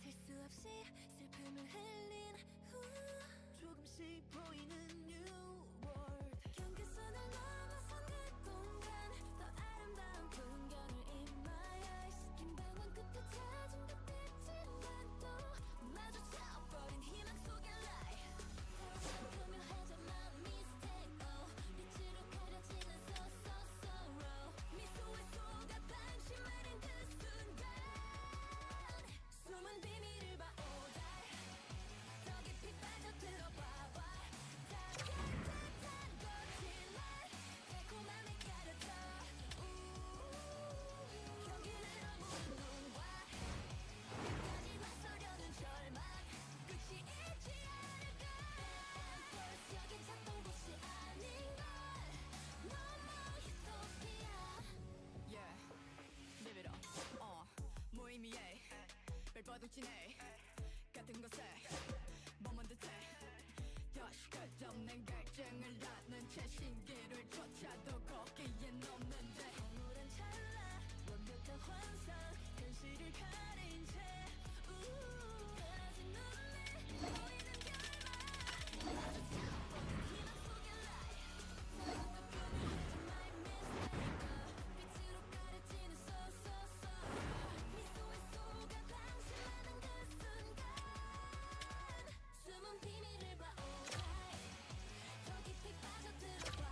셀 수 없이 슬픔을 흘린 후 조금씩 보이는 new world 경계선을 넘어선 그 공간 더 아름다운 풍경을 in my eyes 긴 방황 끝에 찾은 듯했지만 또 마주쳐버린 희망 속의 light 교묘하지만 mistake 빛으로 가려지는 so sorrow 미소에 속아 방심하는 그 순간 숨은 비밀을 봐 all day 더 깊이 빠져들어봐 따뜻한 거칠한 달콤함에 가려져 경기를 넘은 눈과 끝까지 나서려는 절망 끝이 있지 않을까 First 여긴 찾던 곳이 아닌걸 너무 utopia Yeah, live it up 무의미해 벨버둥치네 같은 곳에 머문 듯해 다시 끝없는 갈증을 낳는 채 신기를 쫓아도 거기엔 없는데 허물한 찰나 완벽한 환상 현실을 가린 채 떨어진 눈에 보이는 결말 마주쳐버린 희망 속의 light 교묘하지만 mistake 빛으로 가려지는 so 미소에 속아 방심하는 그 순간 숨은 비밀을 봐 alright 더 깊이 빠져들어봐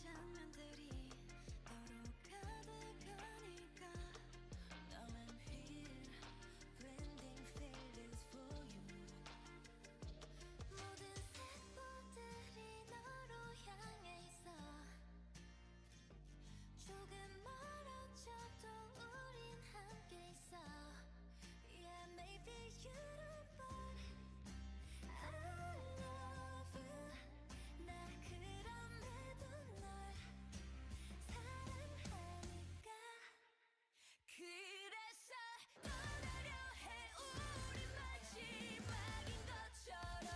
장면들이 너로 가득하니까 Now I'm here blending feelings for you 모든 색보들이 너로 향해 있어 조금 멀어져도 우린 함께 있어 Yeah maybe you don't but I love you 나 그럼에도 널 사랑하니까 그래서 떠나려 해 우리 마지막인 것처럼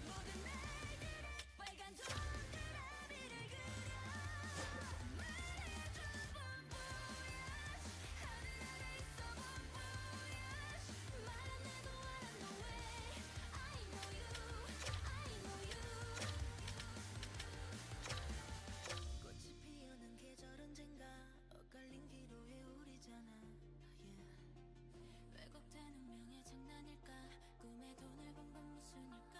모든 날들의 빨간 동그라미를 그려 말해줘 bonvoyage 하늘 아래 있어 bonvoyage 말 안 해도 I know way I know you I know you 꽃이 피어난 계절 언젠가 엇갈린 기로에 우리잖아 yeah. 왜곡된 운명의 장난일까 꿈에 돈을 본 건 무슨 일까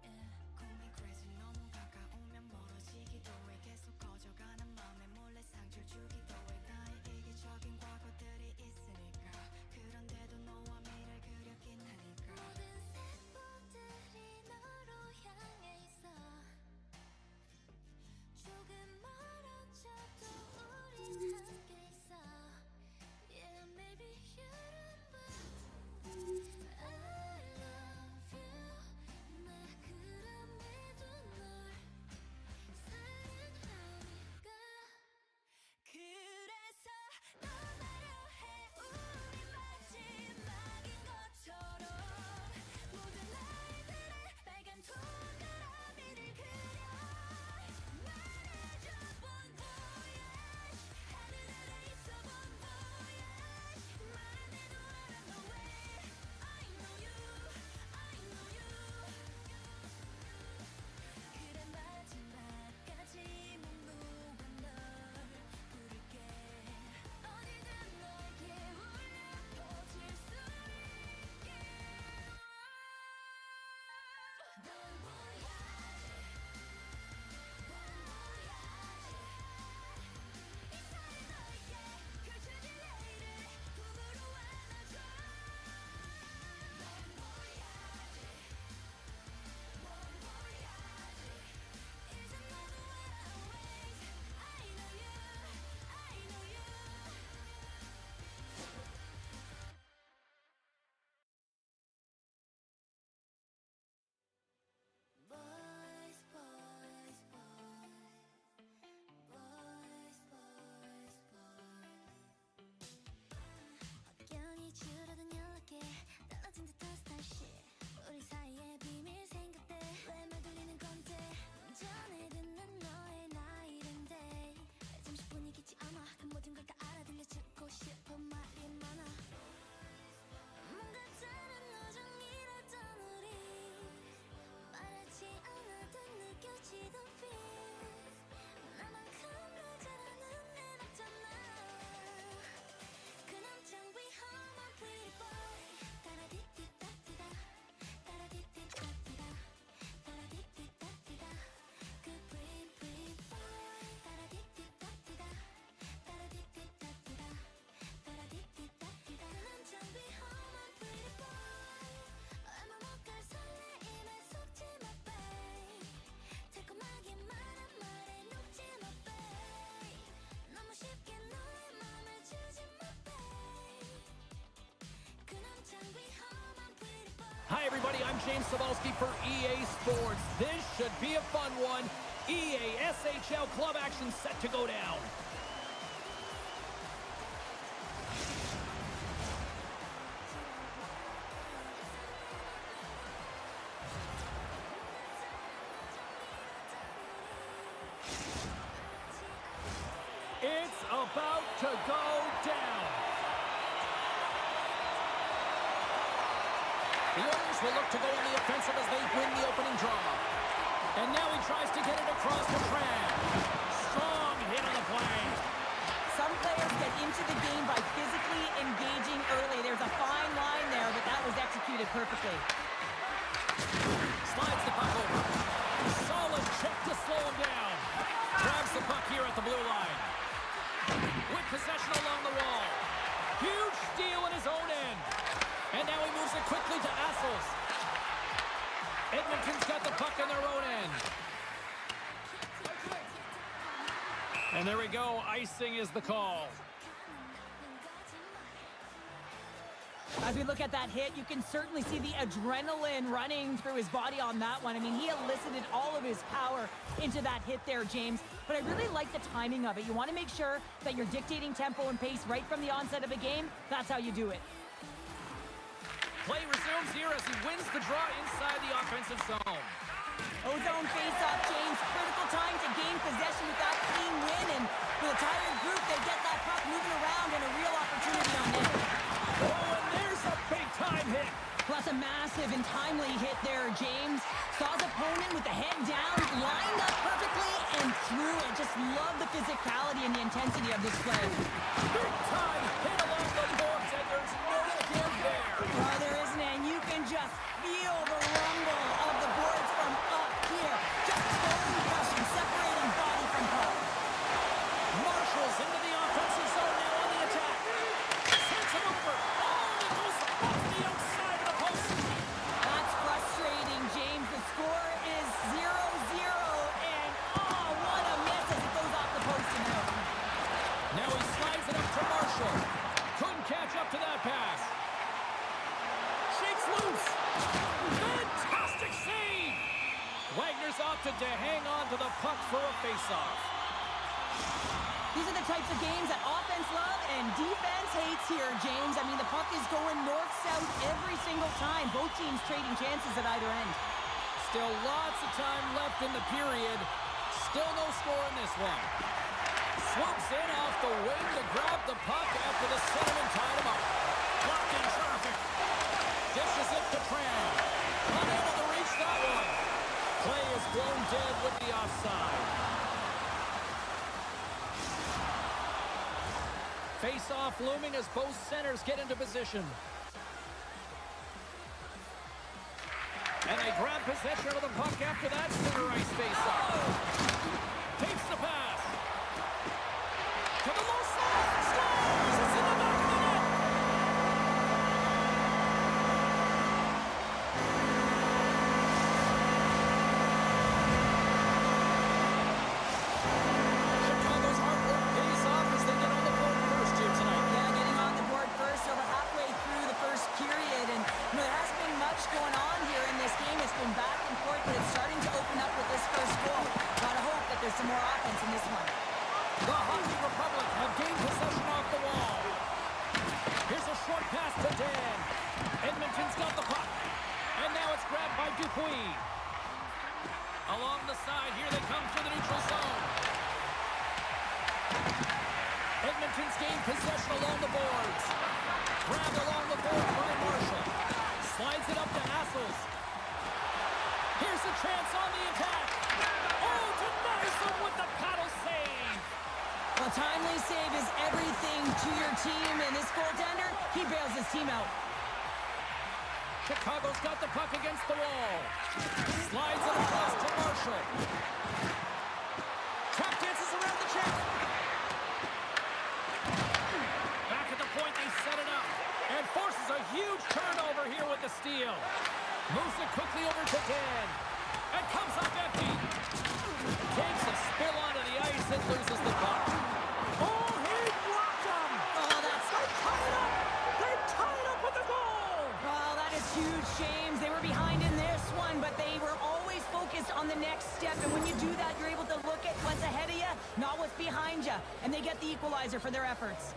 yeah. Call me crazy 너무 가까우면 멀어지기도 해 계속 커져가는 마음에 몰래 상처를 주기도 해 나의 이기적인 과거들이 있으니까 그런데도 너와 미래를 그렸긴 하니까 모든 색보들이 너로 향해 있어 조금 멀어져도 우린 함께 있어 Yeah maybe you don't but I love you 나 그럼에도 널 사랑하니까 그래서 떠나려 해 우리 마지막인 것처럼 모든 날들의 빨간 동그라미를 그려 말해줘 bonvoyage 하늘 아래 있어 bonvoyage 말 안 해도 I know way I know you I know you 그래 마지막까지 묵묵한 널 부를게 어디든 너에게 울려 퍼질 수 있게 bonvoyage bonvoyage 이 사이 너에게 펼쳐질 내일을 품으로 안아줘 bonvoyage bonvoyage 이제 너도 always I know you I know you Boys, boys, boys, boys, boys. 억양이 줄어든 연락에 떨어진 듯한 스타일십 우리 사이의 비밀 생각대 왜 말 돌리는 건데 전에 듣는 너의 나이랜데 잠시뿐이겠지 아마 그 모든 걸 다 알아들려 듣고 싶은 말이 많아 뭔가 다른 우정이라던 우리 말하지 않아도 느껴지던 feels 나만큼 널 잘 아는 애 없잖아 그 남자 위험한 pretty boy 따라디디다디다 따라디디다디다 따라디디다디다 그 pretty pretty boy 따라디디다디다 따라디디다디다 따라디디다디다 그 남자 위험한 pretty boy 얼마 못 갈 설레임에 속지 마 babe 달콤하게 말한 말에 녹지 마 babe 너무 쉽게 너의 맘을 주지 마 babe 그 남자 위험한 pretty boy Hi, everybody. I'm James Cebulski for EA Sports. This should be a fun one. EA SHL club action set to go down. It's about to go down. The Oilers will look to go on the offensive as they win the opening draw. And now he tries to get it across the Tran. Strong hit on the play. Some players get into the game by physically engaging early. There's a fine line there, but that was executed perfectly. Slides the puck over. Solid check to slow him down. Grabs possession along the wall. Huge steal in his own end. And now he moves it quickly to Assels. Edmonton's got the puck in their own end. And there we go. Icing is the call. As we look at that hit, you can certainly see the adrenaline running through his body on that one. I mean, he elicited all of his power into that hit there, James. But I really like the timing of it. You want to make sure that you're dictating tempo and pace right from the onset of a game. That's how you do it. Play resumes here as he wins the draw inside the offensive zone. Ozone face-off, James. Critical time to gain possession with that clean win. And for the tired group, they get that puck moving around and a real opportunity on net. Oh, and there's a big-time hit. Plus a massive and timely hit there, James. Saw his opponent with the head down, lined up perfectly, and threw it. Just love the physicality and the intensity of this play. Big-time hit along the boards, and there's no give there. Oh, there isn't, and you can just feel the rumble of the boards from up here. Just totally crushing, separating body from puck. Marshall's into the offensive zone now on the attack. Sends it over. Oh, it goes off the outside of the post. That's frustrating, James. The score is 0-0, and oh, what a miss as it goes off the post and out. Now he slides it up to Marshall. Couldn't catch up to that pass. Shakes loose. Fantastic save. Wagner's opted to hang on to the puck for a faceoff. These are the types of games that offense love and defense hates here, James. I mean, the puck is going north-south every single time. Both teams trading chances at either end. Still lots of time left in the period. Still no score in this one. Swoops in off the wing to grab the puck after the centerman tied him up. Blocked in traffic. Dishes it to Tran. Unable to reach that one. Play is blown dead with the offside. Face-off looming as both centers get into position. And they grab possession of the puck after that center ice face-off. Takes the pass. To the low side. Scores! It's in the back of the net. Chicago's hard work pays off as they get on the board first here tonight. Yeah, getting on the board first over halfway through the first period. And there hasn't been much going on here in this game. It's been back and forth, but it's starting to open up with this first goal. Gotta hope that there's some more offense in this one. The Hockey Republic have gained possession off the wall. Here's a short pass to Dan. Edmonton's got the puck. And now it's grabbed by Dupuis. Along the side, here they come through the neutral zone. Edmonton's gained possession along the boards. Grabbed along the boards by Marshall. Slides it up to Assels. Here's a chance on the attack. Oh, denies him with the paddle save. Well, timely save is everything to your team, and this goaltender, he bails his team out. Chicago's got the puck against the wall. Slides it across to Marshall. Trap dances around the check. Back at the point, they set it up. And forces a huge turnover here with the steal. Moves it quickly over to Dan. And comes up empty. Takes a spill onto the ice and loses the puck. Oh, he blocked him! Oh, that's... They tie it up! They tie it up with the goal! Oh, that is huge, James. They were behind in this one, but they were always focused on the next step. And when you do that, you're able to look at what's ahead of you, not what's behind you. And they get the equalizer for their efforts.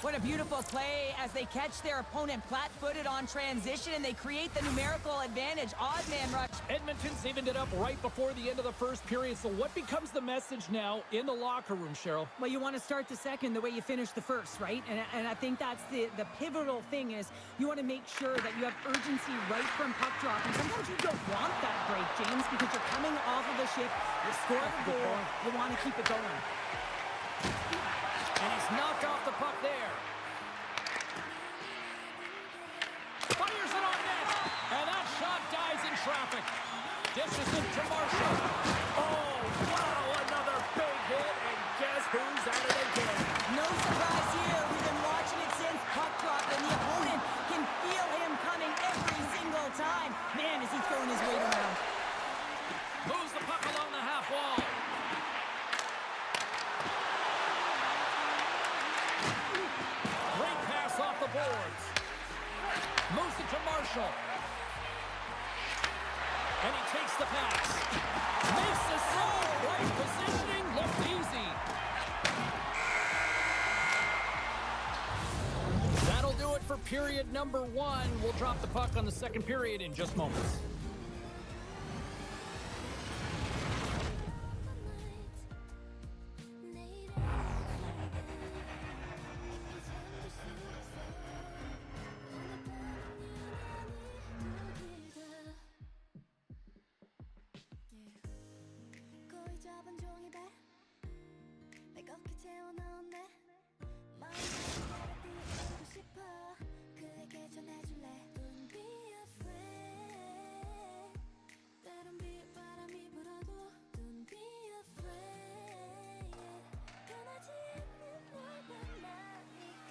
What a beautiful play as they catch their opponent flat-footed on transition, and they create the numerical advantage. Odd man rush. Edmonton's evened it up right before the end of the first period. So what becomes the message now in the locker room, Cheryl? Well, you want to start the second the way you finish the first, right? And I think that's the pivotal thing is you want to make sure that you have urgency right from puck drop. And sometimes you don't want that break, James, because you're coming off of the shift, you score the goal, you want to keep it going. And he's knocked off the puck there. Fires it on net. And that shot dies in traffic. Dishes it to Marshall. Oh, wow, another big hit. And guess who's at it again? period number 1. We'll drop the puck on the second period in just moments. 거의 접은 종이배 매겁게 채워넣은 내 마음을 뛰어들고 싶어 그에게 전해줄래 Don't be afraid 때론 비바람이 불어도 Don't be afraid 변하지 않는 널 만나니까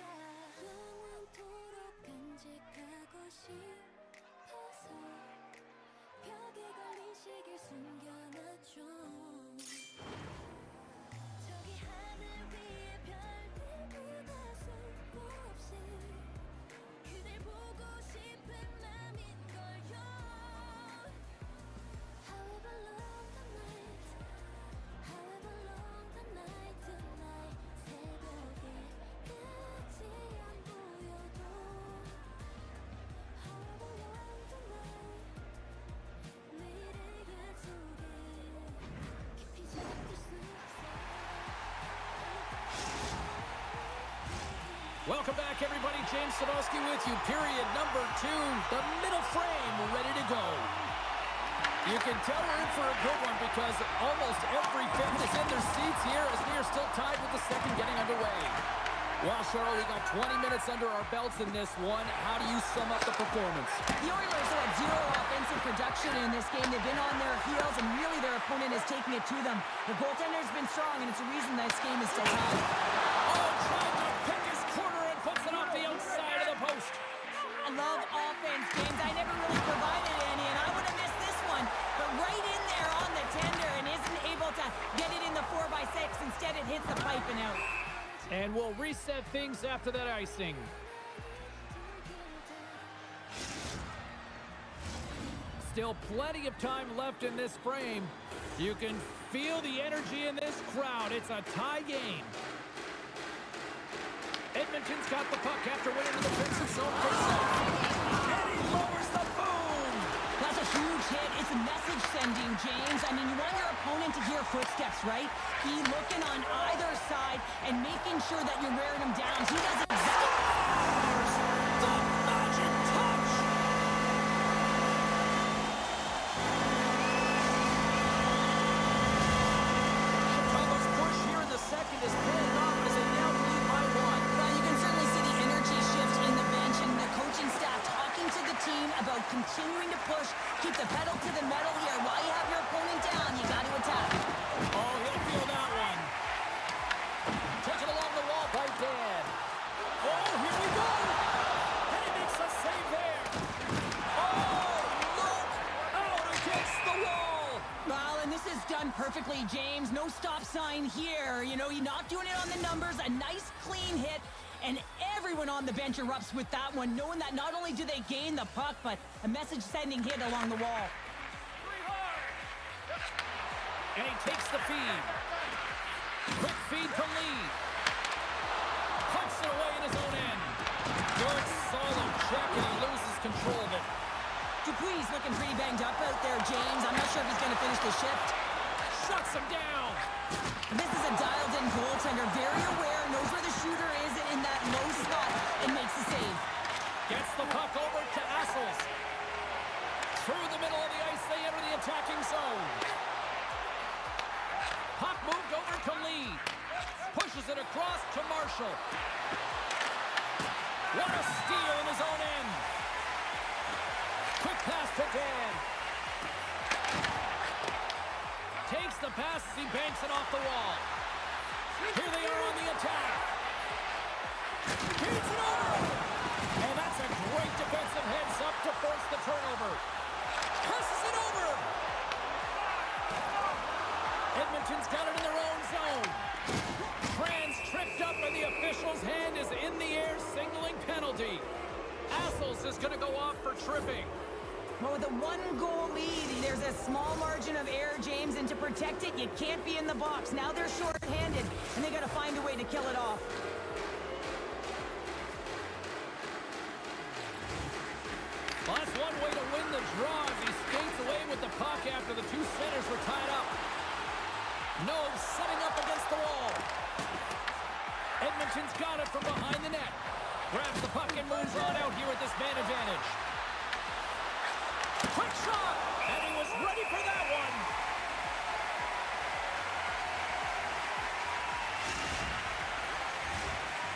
영원토록 간직하고 싶어서 벽에 걸린 시계를 숨겨놨죠 저기 하늘 위에 별들보다 수없이 그댈 보고 싶은 맘인걸요 However long the night However long the night tonight 새벽에 끝이 안 보여도 However long the night 내일의 약속에 깊이 잠들 수 Welcome back, everybody. James Sadowski with you. Period number 2. The middle frame ready to go. You can tell we're in for a good one because almost every fan is in their seats here as we are still tied with the second getting underway. Well, Cheryl, we got 20 minutes under our belts in this one. How do you sum up the performance? The Oilers had zero offensive production in this game. They've been on their heels, and really their opponent is taking it to them. The goaltender's been strong, and it's a reason this game is still tied. Oh, trying to pick his corner and puts it off the outside of the post. I love offense, James. I never really provided any, and I would have missed this one. But right in there on the tender and isn't able to get it in the 4x6. Instead, it hits the pipe and out. And we'll reset things after that icing. Still plenty of time left in this frame. You can feel the energy in this crowd. It's a tie game. Edmonton's got the puck after winning the defensive zone for and he lowers the boom. That's a huge hit. It's a message sending, James. I mean, you want your opponent to hear footsteps, right? He looking on either side and making sure that you're wearing him down. He does exactly. The magic touch. Chicago's push here in the second is paying off as they now lead by 1. Well, you can certainly see the energy shift in the bench and the coaching staff talking to the team about continuing to push, keep the pedal to the metal here. While you have your opponent down, you got to attack. Oh, he'll feel that one. Taken along the wall by Dan. Oh, here we go. And he makes a save there. Oh, look out against the wall. Well, and this is done perfectly, James. No stop sign here. You know, you're not doing it on the numbers. A nice, clean hit. And everyone on the bench erupts with that one, knowing that not only do they gain the puck, but a message-sending hit along the wall. And he takes the feed. Quick feed to Lee. Punts it away in his own end. Good, solid check, and he loses control of it. Dupuis looking pretty banged up out there, James. I'm not sure if he's going to finish the shift. Shuts him down. This is a dialed-in goaltender, very aware, knows where the shooter is in that low spot, and makes the save. Gets the puck over to Assels. Through the middle of the ice, they enter the attacking zone. Puck moved over to Lee. Pushes it across to Marshall. What a steal in his own end. Quick pass to Dan. Takes the pass as he banks it off the wall. Here they are on the attack. Beats it over. And that's a great defensive heads up to force the turnover. Passes it over. Edmonton's got it in their own zone. Trans tripped up and the official's hand is in the air, signaling penalty. Assels is going to go off for tripping. Well, with a one-goal lead, there's a small margin of error, James, and to protect it, you can't be in the box. Now they're short-handed, and they got to find a way to kill it off. Well, that's one way to win the draw as he skates away with the puck after the two centers were tied up. No setting up against the wall. Edmonton's got it from behind the net. Grabs the puck and moves on out here with this man advantage. Quick shot! And he was ready for that one.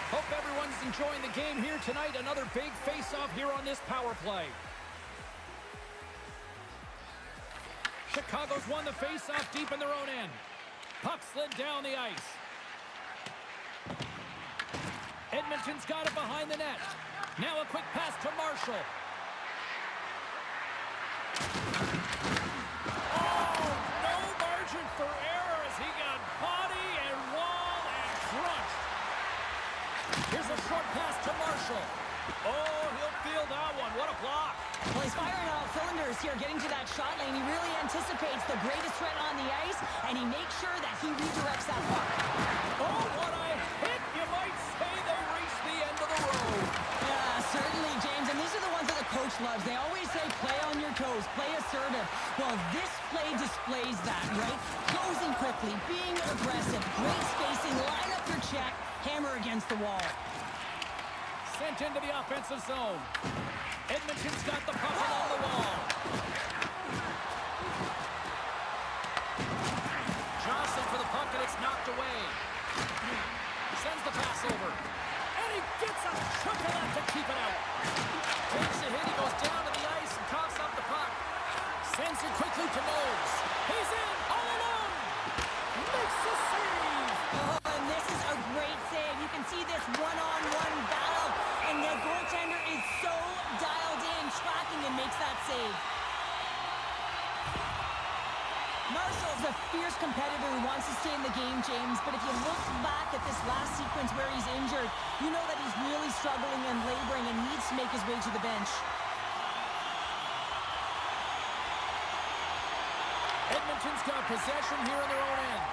Hope everyone's enjoying the game here tonight. Another big face-off here on this power play. Chicago's won the face-off deep in their own end. Puck slid down the ice. Edmonton's got it behind the net. Now a quick pass to Marshall. Oh, no margin for error as he got body and wall and crunched. Here's a short pass to Marshall. Oh, he'll feel that one. What a block. Well, he's firing on all cylinders here, getting to that shot lane. He really anticipates the greatest threat on the ice, and he makes sure that he redirects that puck. Oh, what a hit! You might say they reached the end of the road. Yeah, certainly, James. And these are the ones that the coach loves. They always say, play on your toes, play assertive. Well, this play displays that, right? Closing quickly, being aggressive, great spacing, line up your check, hammer against the wall. Sent into the offensive zone. Edmonton's got the puck along the wall. Johnson for the puck, and it's knocked away. Sends the pass over. And he gets a chunk of that to keep it out. Takes a hit, he goes down to the ice and coughs up the puck. Sends it quickly to Knowles. He's in, all alone. Makes the save. Oh, and this is a great save. You can see this one-on-one battle, and the goaltender is so dialed in, tracking, and makes that save. Marshall's a fierce competitor who wants to stay in the game, James, but if you look back at this last sequence where he's injured, you know that he's really struggling and laboring and needs to make his way to the bench. Edmonton's got possession here in their own end.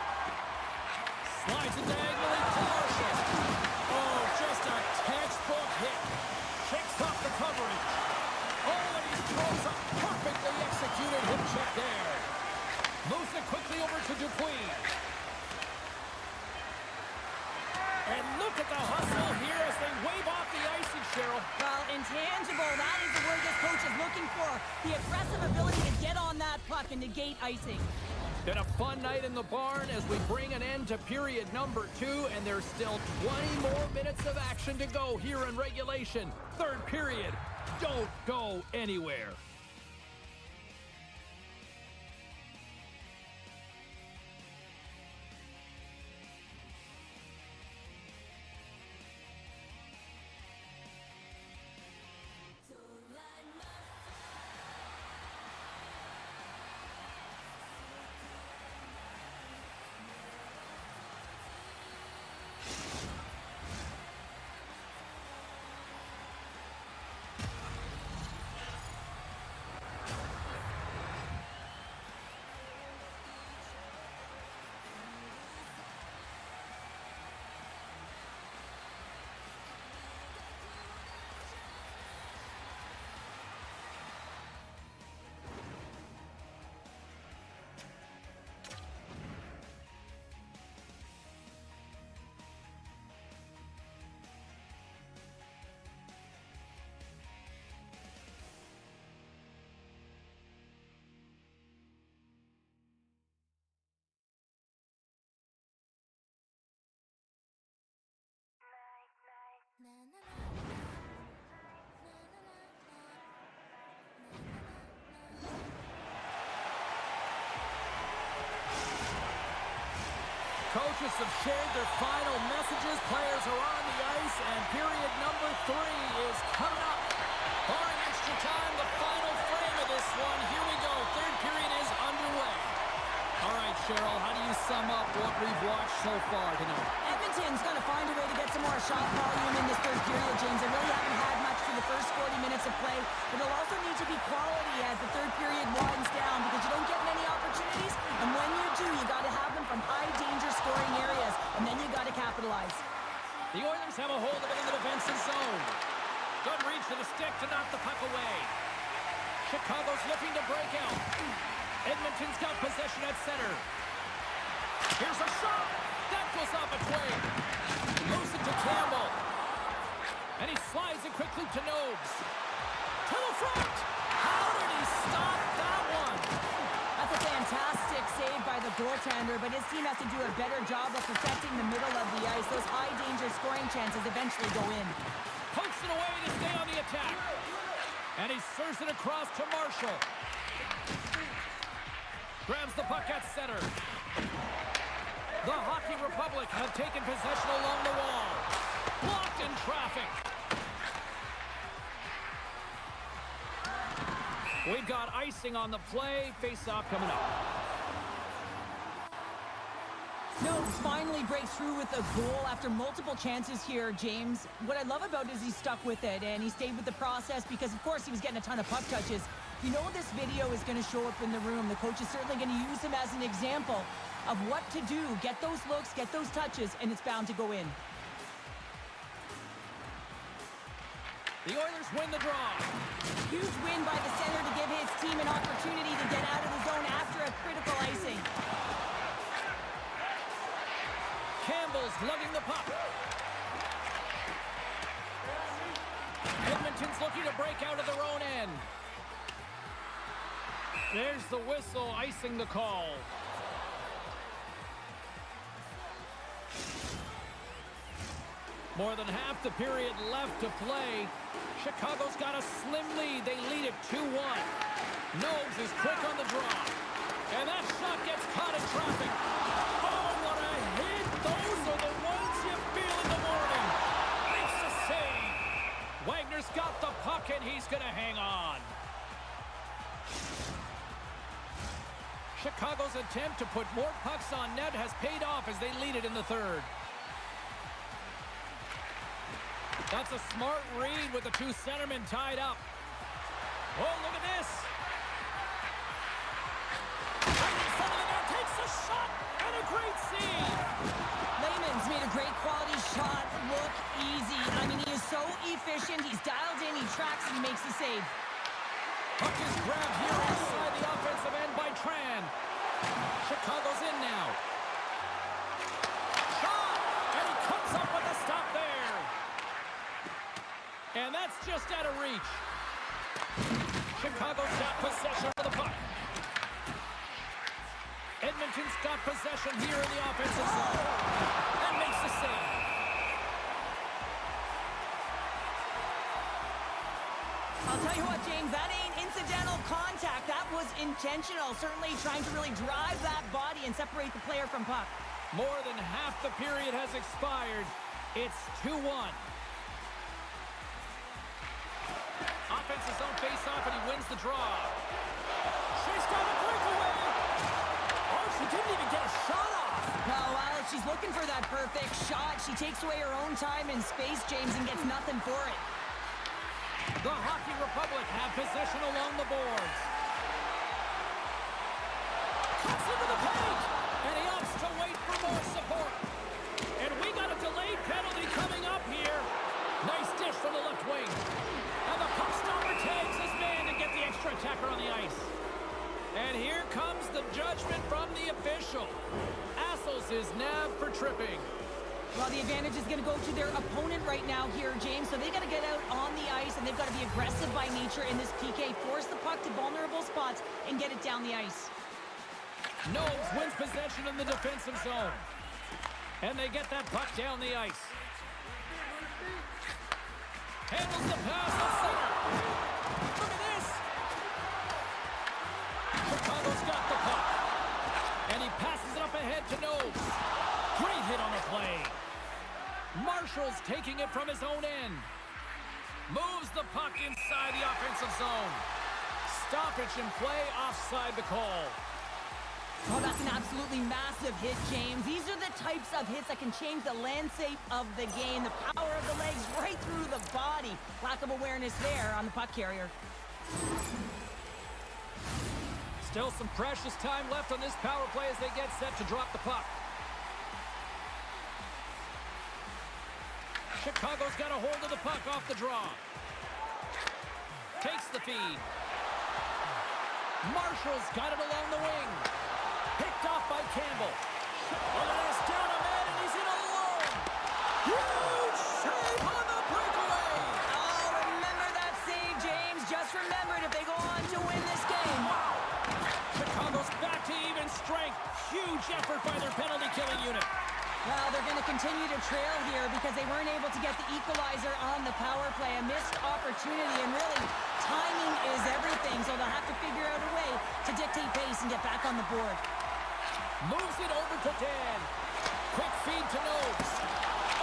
Slides it diagonally to Marshall. Oh, just a textbook hit. Shakes off the coverage. Oh, and he throws a perfectly executed hip check there. Moves it quickly over to Dupuis. And look at the hustle here as they wave off the icing, Cheryl. Well, intangible, that is the word this coach is looking for. The aggressive ability to get on that puck and negate icing. Been a fun night in the barn as we bring an end to period number 2, and there's still 20 more minutes of action to go here in regulation. Third period. Don't go anywhere. Coaches have shared their final messages. Players are on the ice, and period number 3 is coming up. Barring extra time, the final frame of this one. Here we go. Third period is underway. All right, Cheryl, how do you sum up what we've watched so far tonight? Edmonton's going to find a way to get some more shot volume in this third period, James. They really haven't had much for the first 40 minutes of play, but it'll also need to be quality as the third period winds down because you don't get many opportunities, and when you do, you got to have them from high-danger scoring areas, and then you got to capitalize. The Oilers have a hold of it in the defensive zone. Good reach to the stick to knock the puck away. Chicago's looking to break out. Edmonton's got possession at center. Here's a shot. That goes off its way. Moves it to Campbell. And he slides it quickly to Nobes. To the front. How did he stop that one? That's a fantastic save by the goaltender, but his team has to do a better job of protecting the middle of the ice. Those high-danger scoring chances eventually go in. Pokes it away to stay on the attack. And he serves it across to Marshall. Grabs the puck at center. The Hockey Republic have taken possession along the wall. Blocked in traffic. We've got icing on the play. Face-off coming up. Nobes finally breaks through with a goal after multiple chances here, James. What I love about it is he stuck with it, and he stayed with the process because, of course, he was getting a ton of puck touches. You know this video is going to show up in the room. The coach is certainly going to use him as an example of what to do. Get those looks, get those touches, and it's bound to go in. The Oilers win the draw. Huge win by the center to give his team an opportunity to get out of the zone after a critical icing. Campbell's lugging the puck. Edmonton's looking to break out of their own end. There's the whistle, icing the call. More than half the period left to play. Chicago's got a slim lead. They lead it 2-1. Nobes is quick on the draw. And that shot gets caught in traffic. Oh, what a hit. Those are the ones you feel in the morning. Makes the save. Wagner's got the puck, and he's going to hang on. Chicago's attempt to put more pucks on net has paid off as they lead it in the third. That's a smart read with the two centermen tied up. Oh, look at this. Right in front of the net, takes a shot, and a great save. Lehman's made a great quality shot look easy. I mean, he is so efficient. He's dialed in, he tracks, and he makes the save. Puck is grabbed here inside the offensive end by Tran. Chicago's in now. Shot, and he comes up with a stop there. And that's just out of reach. Chicago's got possession of the puck. Edmonton's got possession here in the offensive zone. And makes the save. I'll tell you what, James, that ain't incidental contact. That was intentional. Certainly trying to really drive that body and separate the player from puck. More than half the period has expired. It's 2-1. Offensive zone face-off, and he wins the draw. She's got a breakaway. Oh, she didn't even get a shot off. Well, while she's looking for that perfect shot, she takes away her own time and space, James, and gets nothing for it. The Hockey Republic have possession along the boards. Cuts into the paint, and he opts to wait for more support. And we got a delayed penalty coming up here. Nice dish from the left wing. And the puck stopper tags his man to get the extra attacker on the ice. And here comes the judgment from the official. Assels is nabbed for tripping. Well, the advantage is going to go to their opponent right now here, James. So they got to get out on the ice, and they've got to be aggressive by nature in this PK. Force the puck to vulnerable spots and get it down the ice. Nobes wins possession in the defensive zone. And they get that puck down the ice. Handles the pass at center. Look at this. Chicago's got the puck. And he passes it up ahead to Nobes. Great hit on the play. Marshall's taking it from his own end. Moves the puck inside the offensive zone. Stoppage in play, offside the call. Oh, that's an absolutely massive hit, James. These are the types of hits that can change the landscape of the game. The power of the legs right through the body. Lack of awareness there on the puck carrier. Still some precious time left on this power play as they get set to drop the puck. Chicago's got a hold of the puck off the draw. Takes the feed. Marshall's got it along the wing. Picked off by Campbell. Look at this, down a man, and he's in alone. Huge save on the breakaway. Oh, remember that save, James. Just remember it if they go on to win this game. Wow. Chicago's back to even strength. Huge effort by their penalty-killing unit. Well, they're going to continue to trail here because they weren't able to get the equalizer on the power play. A missed opportunity, and really, timing is everything, so they'll have to figure out a way to dictate pace and get back on the board. Moves it over to Dan. Quick feed to Nobes.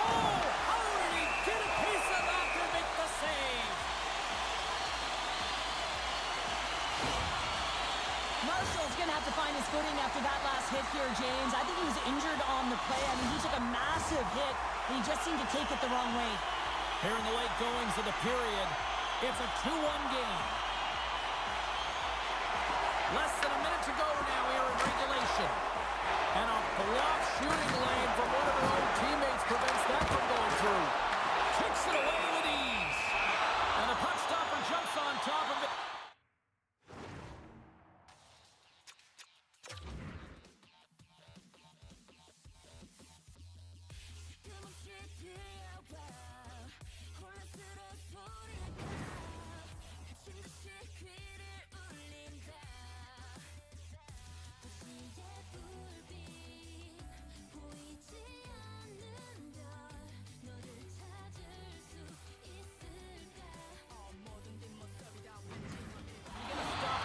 Oh, how did he get a piece of that to make the save? Marshall's going to have to find his footing after that last hit here, James. I think he was injured on the play. I mean, he took a massive hit, and he just seemed to take it the wrong way. Here in the late goings of the period, it's a 2-1 game. Less than a minute to go now here in regulation. And a blocked shooting lane from one of their own teammates prevents that from going through. Kicks it away with ease. And the puck stopper jumps on top of it.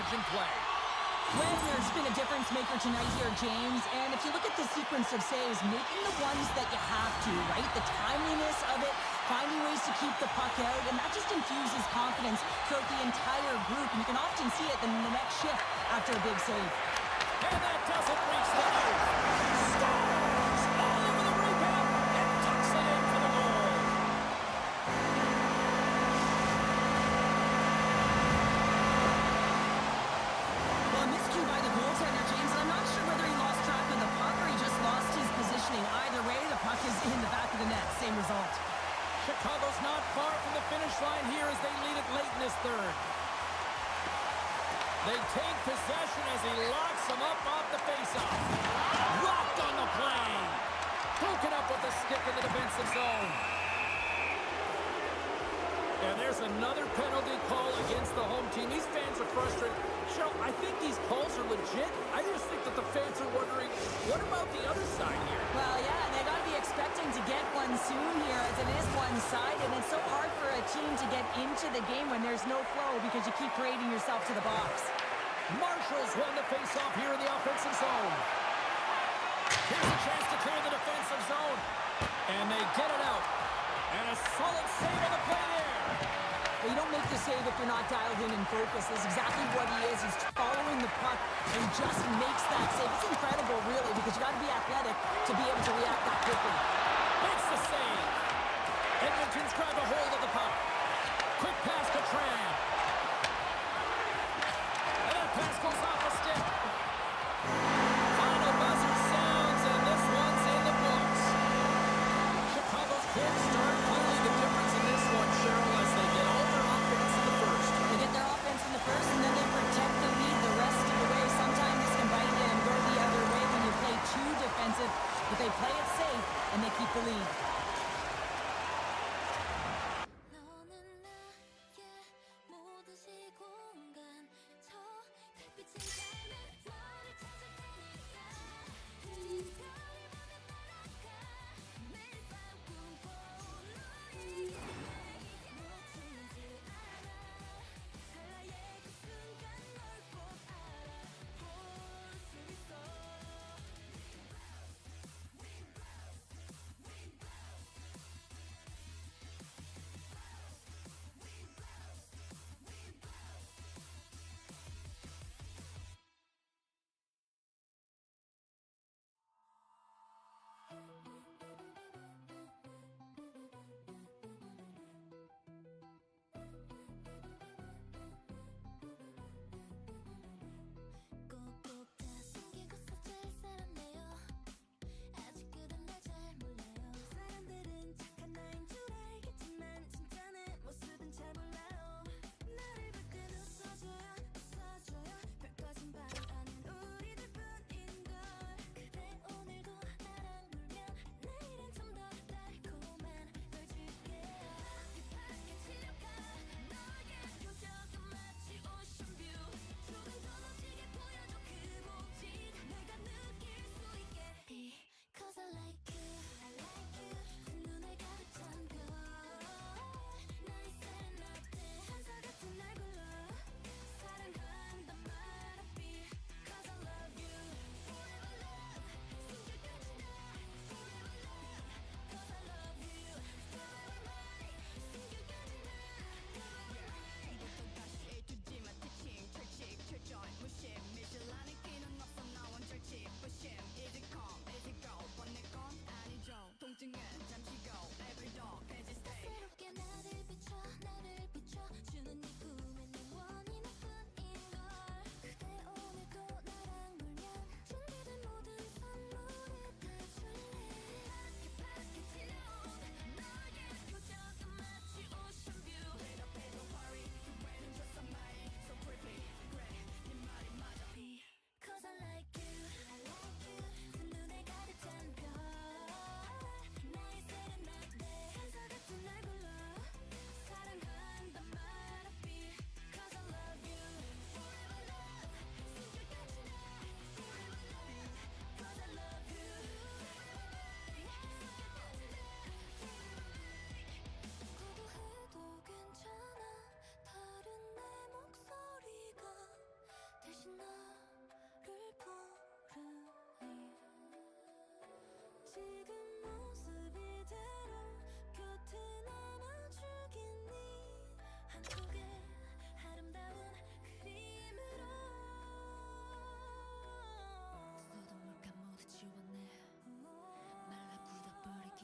In play. Wagner's been a difference maker tonight here, James. And if you look at the sequence of saves, making the ones that you have to, right? The timeliness of it, finding ways to keep the puck out, and that just infuses confidence throughout the entire group. And you can often see it in the next shift after a big save. And that doesn't reach the net. Scores! All over the rebound and tucks it in for the goal. Well, a miscue by the goaltender, James. I'm not sure whether he lost track of the puck or he just lost his positioning. Either way, the puck is in the back of the net. Same result. Chicago's not far from the finish line here as they lead it late in this third. They take possession as he locks him up off the faceoff. Rocked on the play. Broken up with the stick in the defensive zone. And there's another penalty call against the home team. These fans are frustrated. Cheryl, I think these calls are legit. I just think that the fans are wondering, what about the other side here? Well, yeah, they got to be expecting to get one soon here as it is one-sided. And it's so hard for a team to get into the game when there's no flow because you keep parading yourself to the box. Marshall's won the face-off here in the offensive zone. Here's a chance to clear the defensive zone. And they get it out. And a solid save on the play there. Well, you don't make the save if you're not dialed in and focused. That's exactly what he is. He's following the puck and just makes that save. It's incredible, really, because you got to be athletic to be able to react that quickly. Makes the save. Edmonton's grabbed a hold of the puck. Quick pass to Tran. And that pass goes off the stick. Final buzzer sounds, and this one's in the books. Chicago's cold start. Clearly the difference in this one, Cheryl, as they get all their offense in the first. They get their offense in the first, and then they protect the lead the rest of the way. Sometimes this can bite you and go the other way when you play too defensive, but they play it safe, and they keep the lead. 너는 나의 모든 시공간 저 달빛을 닮은 너를 찾을 테니까 이 별을 보며 날아가 매일 밤 꿈꿔오는 우리 놓치는 줄 알아 찰나의 그 순간 널 꼭 알아볼 수 있어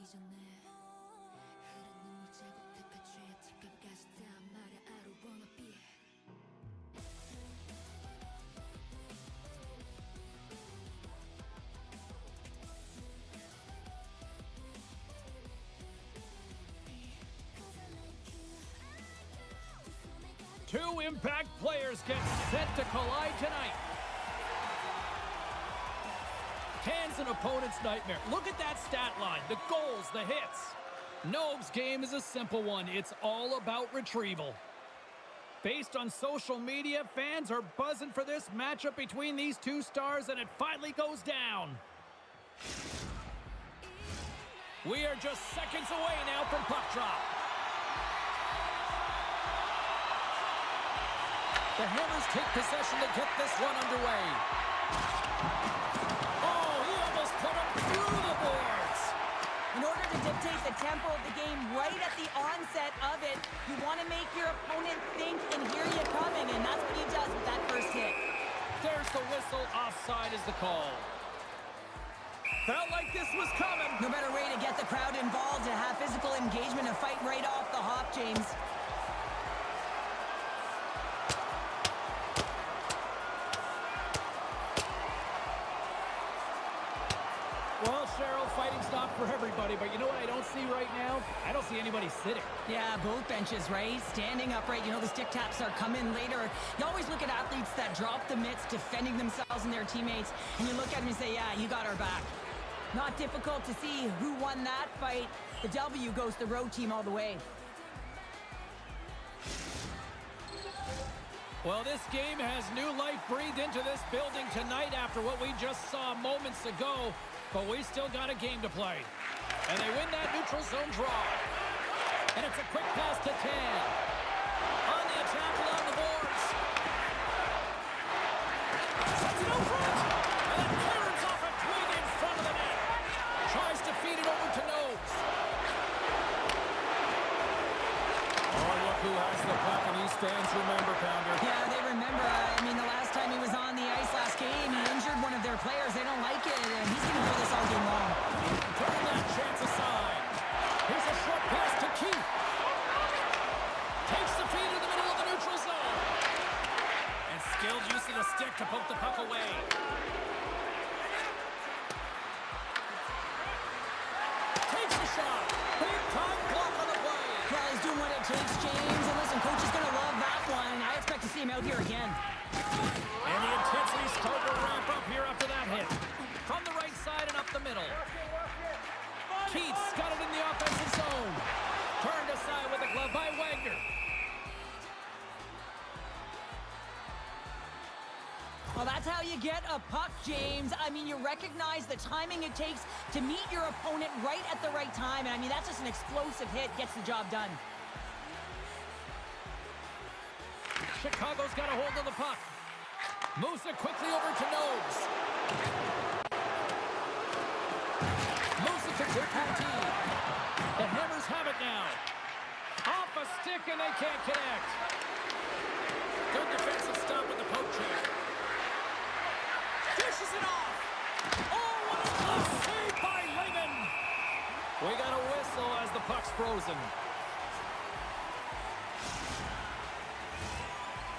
전에 흐른 눈물 자국 대파취에 뒷감까지 다 말야 I don't wanna be Two impact players get set to collide tonight. Can's an opponent's nightmare. Look at that stat line, the goals, the hits. Nobe's game is a simple one. It's all about retrieval. Based on social media, fans are buzzing for this matchup between these two stars, and it finally goes down. We are just seconds away now from puck drop. The Hammers take possession to get this one underway. Oh, he almost put him through the boards. In order to dictate the tempo of the game right at the onset of it, you want to make your opponent think and hear you coming, and that's what he does with that first hit. There's the whistle. Offside is the call. Felt like this was coming. No better way to get the crowd involved, to have physical engagement, to fight right off the hop, James. Well, Cheryl, fighting's not for everybody, but you know what I don't see right now? I don't see anybody sitting. Yeah, both benches, right? Standing upright. You know, the stick taps are coming later. You always look at athletes that drop the mitts, defending themselves and their teammates, and you look at them and say, yeah, you got our back. Not difficult to see who won that fight. The W goes the road team all the way. Well, this game has new life breathed into this building tonight after what we just saw moments ago, but we still got a game to play. And they win that neutral zone draw. And it's a quick pass to Tan. On the attack along the boards. Sets it out front. And then clearance off a twig in front of the net. Tries to feed it over to Nobes. Oh, look who has the puck, and these fans remember, Pounder. Yeah, they remember. I mean, the last time he was on the ice last game, he injured one of their players. They don't like it, and he's going to do this all game long. Turn that chance aside. Here's a short pass to Keith. Takes the feed in the middle of the neutral zone. And skilled use of the stick to poke the puck away. Takes the shot. Big time block on the play. Well, he's doing what it takes, James. And listen, coach is going to love that one. I expect to see him out here again. And the intensity starting to ramp up here after that hit. From the right side and up the middle. Keith's got it in the offensive zone. Turned aside with a glove by Wagner. Well, that's how you get a puck, James. I mean, you recognize the timing it takes to meet your opponent right at the right time. And I mean, that's just an explosive hit. Gets the job done. Chicago's got a hold of the puck. Moves it quickly over to Nobes. Moves it to Duplantis. The Hammers have it now. Off a stick, and they can't connect. Good defensive stop with the poke check. Dishes it off. Oh, what a close save by Lehman. We got a whistle as the puck's frozen.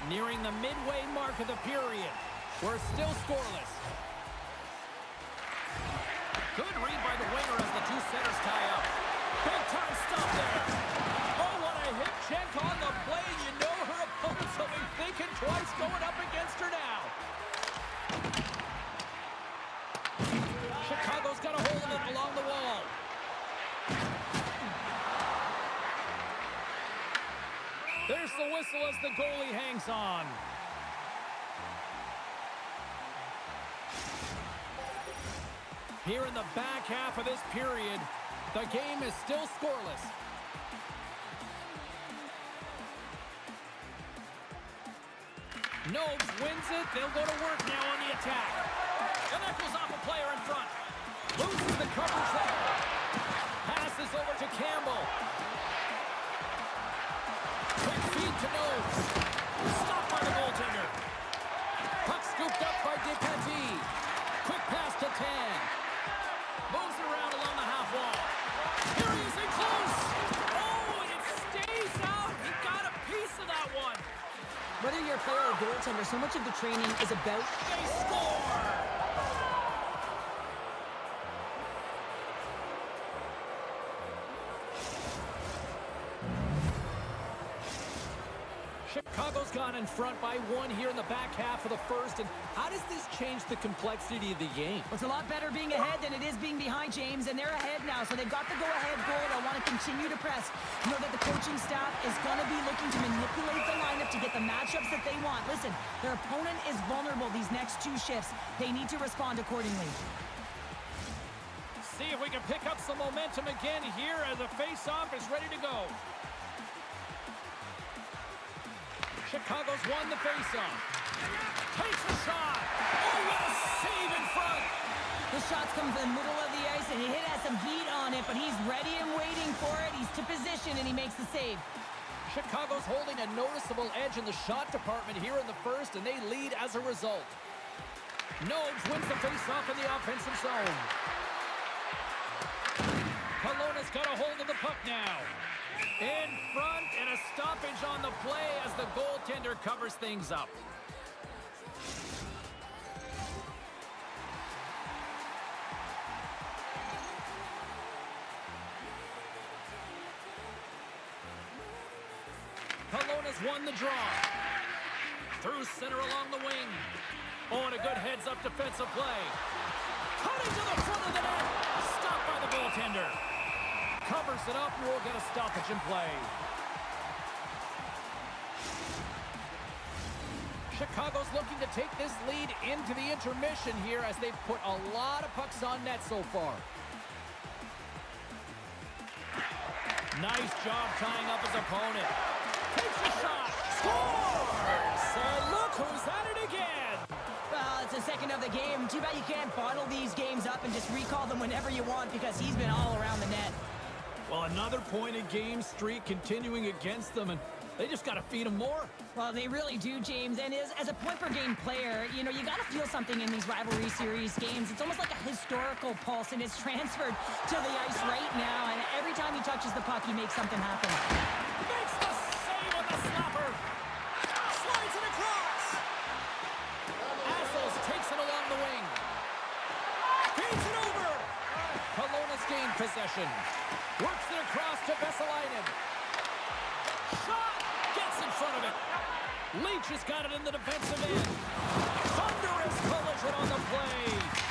Nearing the midway mark of the period. We're still scoreless. Good read by the winger as the two centers tie up. Big time stop there. Oh, what a hit check on the play. You know her opponents will be thinking twice going up against her now. Chicago's got a hold of it along the wall. There's the whistle as the goalie hangs on. Here in the back half of this period, the game is still scoreless. Nobes wins it. They'll go to work now on the attack. And that goes off a player in front. Loses the coverage there. Passes over to Campbell. Quick feed to Nobes. Stopped by the goaltender. Puck scooped up by Duplantis. Quick pass to Tan. Moves it around along the half wall. goaltender, so much of the training is about... They score! Chicago's gone in front by 1 here in the back half of the first. And how does this change the complexity of the game? Well, it's a lot better being ahead than it is being behind, James, and they're ahead now, so they've got the go-ahead goal. They'll want to continue to press. You know that the coaching staff is going to be looking to manipulate the lineup to get the matchups that they want. Listen, their opponent is vulnerable these next 2 shifts. They need to respond accordingly. See if we can pick up some momentum again here as the face-off is ready to go. Chicago's won the faceoff. Takes a shot. Oh, what a save in front. The shots come from the middle of the ice, and he has some heat on it, but he's ready and waiting for it. He's to position, and he makes the save. Chicago's holding a noticeable edge in the shot department here in the first, and they lead as a result. Nobes wins the faceoff in the offensive zone. Kelowna's got a hold of the puck now. In front, and a stoppage on the play as the goaltender covers things up. Kelowna's won the draw. Through center along the wing. Oh, and a good heads-up defensive play. Cutting to the front of the net. Stopped by the goaltender. Covers it up, and we'll get a stoppage in play. Chicago's looking to take this lead into the intermission here as they've put a lot of pucks on net so far. Nice job tying up his opponent. Takes a shot. Scores! And look who's at it again. Well, it's the second of the game. Too bad you can't bottle these games up and just recall them whenever you want because he's been all around the net. Well, another point-a-game streak continuing against them, and they just got to feed them more. Well, they really do, James. And as a point-per-game player, you know, you got to feel something in these rivalry series games. It's almost like a historical pulse, and it's transferred to the ice right now. And every time he touches the puck, he makes something happen. Makes the save on the slapper. Slides it across. Assels takes it along the wing. Feeds it over. Kelowna's gained possession. Works it across to Vesalainen. Shot! Gets in front of it. Leach has got it in the defensive end. Thunderous collision on the play.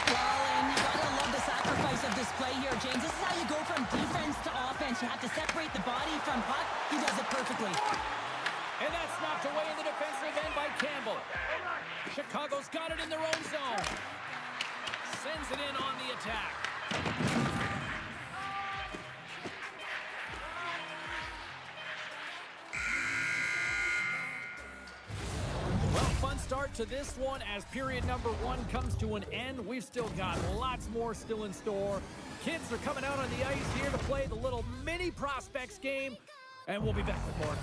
Well, and you gotta love the sacrifice of this play here, James. This is how you go from defense to offense. You have to separate the body from puck. He does it perfectly. And that's knocked away in the defensive end by Campbell. Chicago's got it in their own zone. Sends it in on the attack. Start to this one as period number 1 comes to an end. We've still got lots more still in store. Kids are coming out on the ice here to play the little mini prospects game, and we'll be back with more.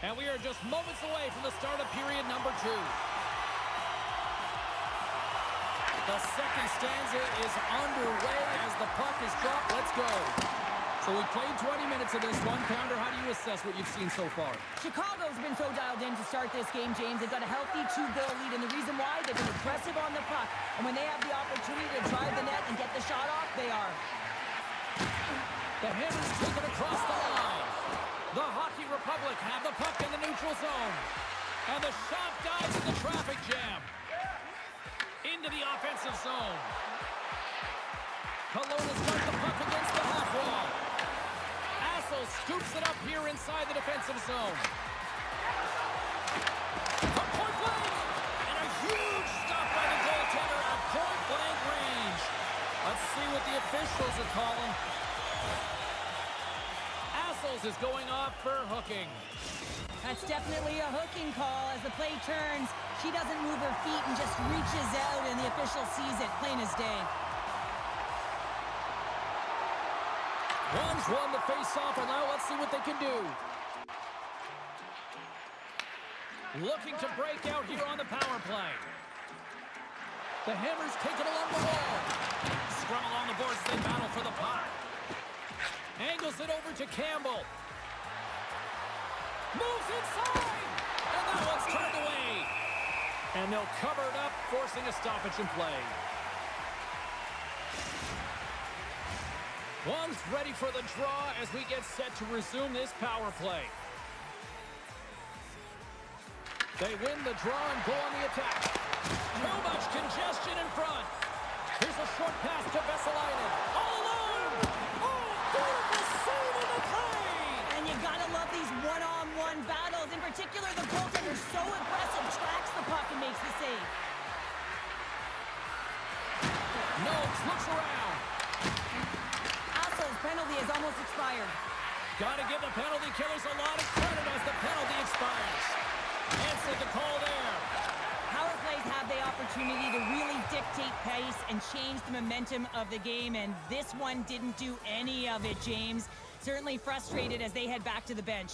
And we are just moments away from the start of period number 2. The second stanza is underway as the puck is dropped. Let's go. So we played 20 minutes of this one. Pounder, how do you assess what you've seen so far? Chicago's been so dialed in to start this game, James. They've got a healthy 2-goal lead, and the reason why, they've been aggressive on the puck. And when they have the opportunity to drive the net and get the shot off, they are. The Hammers take it across the line. The Hockey Republic have the puck in the neutral zone. And the shot dies in the traffic jam. Into the offensive zone. Kelowna's got the puck against the half wall. Assel scoops it up here inside the defensive zone. From point blank. And a huge stop by the goaltender at point blank range. Let's see what the officials are calling. Assels is going off for hooking. That's definitely a hooking call as the play turns. She doesn't move her feet and just reaches out, and the official sees it plain as day. One's won the face-off, and now let's see what they can do. Looking to break out here on the power play. The Hammers take it along the wall. Scrum along the boards as they battle for the puck. Angles it over to Campbell. Moves inside! And that one's turned away. And they'll cover it up, forcing a stoppage in play. One's ready for the draw as we get set to resume this power play. They win the draw and go on the attack. Too much congestion in front. Here's a short pass to Vesalainen. All alone! Oh, beautiful save in the play! And you gotta love these one-on-one battles. In particular, the goaltender so aggressive, tracks the puck and makes the save. Noakes looks around. Assel's penalty has almost expired. Gotta give the penalty killers a lot of credit as the penalty expires. Answered the call there. Power plays have the opportunity to really dictate pace and change the momentum of the game, and this one didn't do any of it, James. Certainly frustrated as they head back to the bench.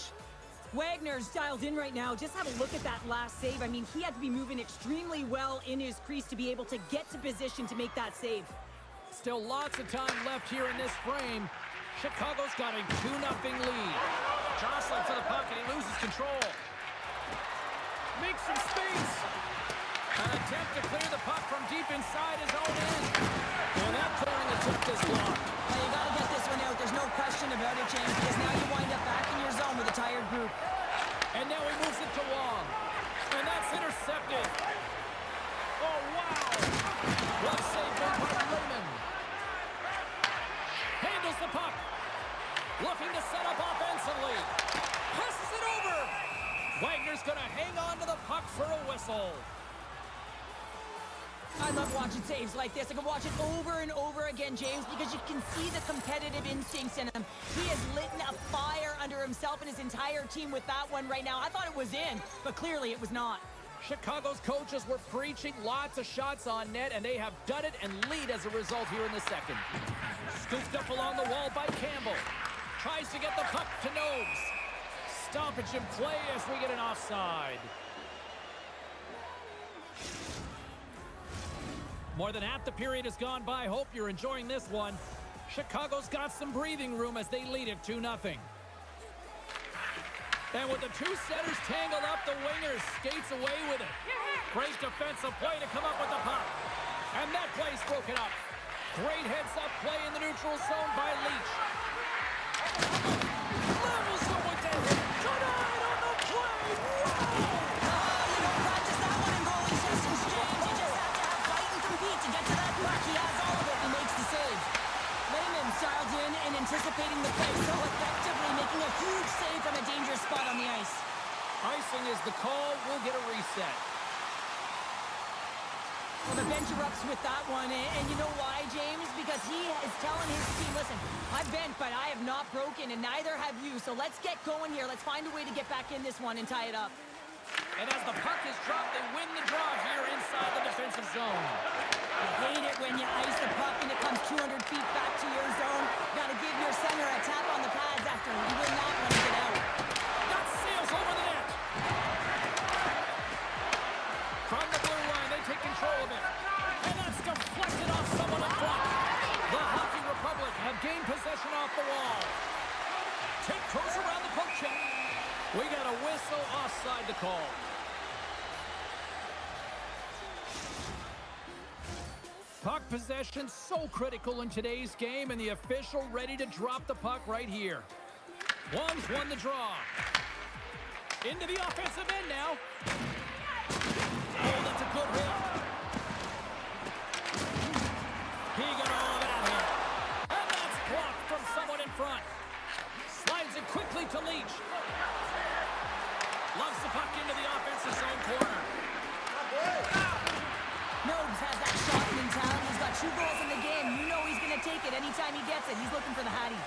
Wagner's dialed in right now. Just have a look at that last save. I mean, he had to be moving extremely well in his crease to be able to get to position to make that save. Still lots of time left here in this frame. Chicago's got a 2-0 lead. Jostling for the puck and he loses control. Makes some space. An attempt to clear the puck from deep inside his own end. And that clearing attempt is blocked. Well, you gotta get this one out. There's no question about it, James, because now you wind up back in your zone with a tired group. And now he moves it to Wong. And that's intercepted. Oh, wow. What save made by Raymond. Handles the puck. Looking to set up offensively. Passes it over. Wagner's going to hang on to the puck for a whistle. I love watching saves like this. I can watch it over and over again, James, because you can see the competitive instincts in him. He has lit a fire under himself and his entire team with that one right now. I thought it was in, but clearly it was not. Chicago's coaches were preaching lots of shots on net, and they have done it and lead as a result here in the second. Scooped up along the wall by Campbell. Tries to get the puck to Noakes. Stoppage in play as we get an offside. More than half the period has gone by. Hope you're enjoying this one. Chicago's got some breathing room as they lead it 2-0. And with the two setters tangled up, the winger skates away with it. Great defensive play to come up with the puck. And that play's broken up. Great heads-up play in the neutral zone by Leach. Levels the one to hit. Tonight on the play. Wow! You don't practice that one in goalie sessions, James. You just have to have fight and compete to get to that puck. He has all of it and makes the save. Lehman dialed in and anticipating the play so effectively, making a huge save from a dangerous spot on the ice. Icing is the call. We'll get a reset. Well, the bench erupts with that one, and you know why, James? Because he is telling his team, listen, I've bent, but I have not broken, and neither have you, so let's get going here. Let's find a way to get back in this one and tie it up. And as the puck is dropped, they win the draw here inside the defensive zone. I hate it when you ice the puck and it comes 200 feet back to your zone. Got to give your center a tap on the pads after. You will not want to get out. That sails over the net. From the blue line, they take control of it. And that's deflected off someone in front. The Hockey Republic have gained possession off the wall. Tip goes around the poke check. We got a whistle offside the call. Puck possession so critical in today's game, and the official ready to drop the puck right here. Wong's won the draw. Into the offensive end now. Oh, that's a good hit. He got all of that hit. And that's blocked from someone in front. Slides it quickly to Leach. Loves the puck into the offensive zone corner. Nobes has that shot mentality. He's got 2 goals in the game. You know he's going to take it anytime he gets it. He's looking for the Hattie.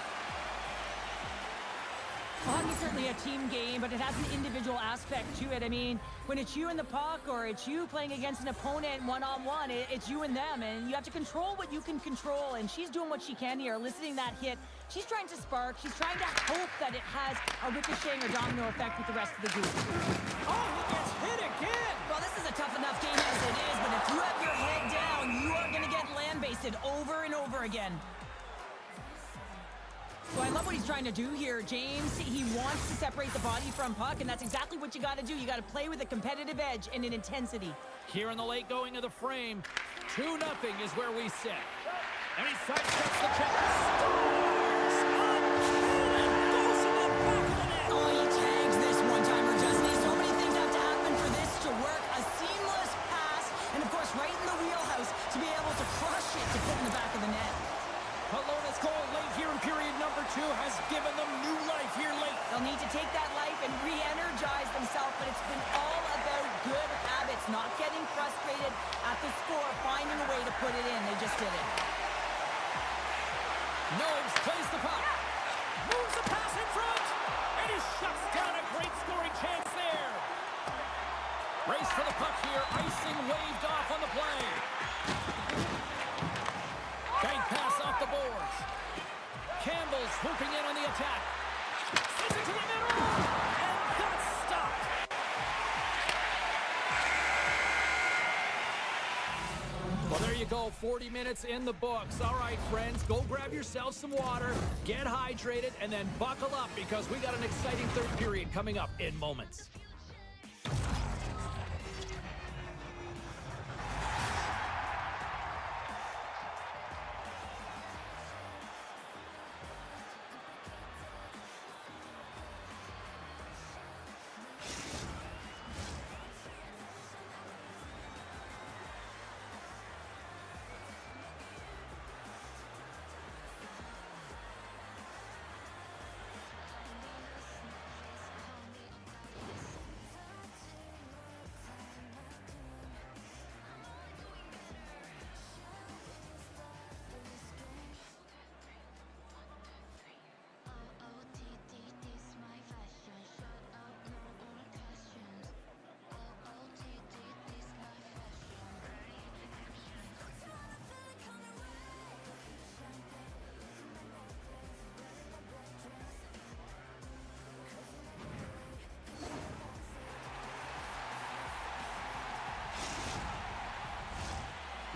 Well, hockey's certainly a team game, but it has an individual aspect to it. I mean, when it's you and the puck, or it's you playing against an opponent one-on-one, it's you and them, and you have to control what you can control, and she's doing what she can here, eliciting that hit. She's trying to spark. She's trying to hope that it has a ricocheting or domino effect with the rest of the group. Oh, he gets hit again! Well, this is a tough enough game as it is, but if you have your head down, you are going to get land-basted over and over again. So I love what he's trying to do here, James. He wants to separate the body from puck, and that's exactly what you got to do. You got to play with a competitive edge and an intensity. Here in the late going of the frame, 2-0 is where we sit. And he sidesteps the check. Scores! And goes in the back of the net. Oh, he tags this one-timer, doesn't he? So many things have to happen for this to work. A seamless pass, and of course, right in the wheelhouse to be able to crush it to put in the back of the net. Kelowna's goal late here in period number 2 has given them new life here late. They'll need to take that life and re-energize themselves, but it's been all about good habits, not getting frustrated at the score, finding a way to put it in. They just did it. Nobes plays the puck. Moves the pass in front. And he shuts down a great scoring chance there. Race for the puck here. Icing waved off on the play. Bank pass off the boards. Campbell swooping in on the attack. Sends it to the middle. And that's stopped. Well, there you go. 40 minutes in the books. All right, friends, go grab yourself some water, get hydrated, and then buckle up because we got an exciting third period coming up in moments.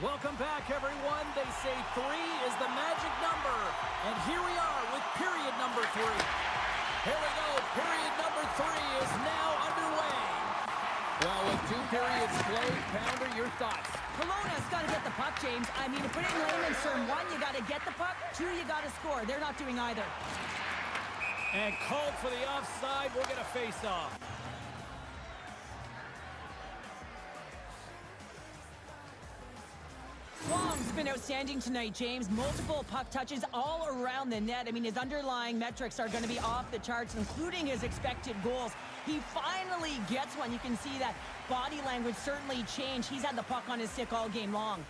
Welcome back, everyone. They say 3 is the magic number. And here we are with period number 3. Here we go. Period number 3 is now underway. Well, with 2 periods played, Pounder, your thoughts? Kelowna's got to get the puck, James. I mean, to put it in layman's term, 1, you got to get the puck. 2, you got to score. They're not doing either. And called for the offside. We'll get a face-off. Wong's been outstanding tonight, James. Multiple puck touches all around the net. I mean, his underlying metrics are going to be off the charts, including his expected goals. He finally gets one. You can see that body language certainly changed. He's had the puck on his stick all game long.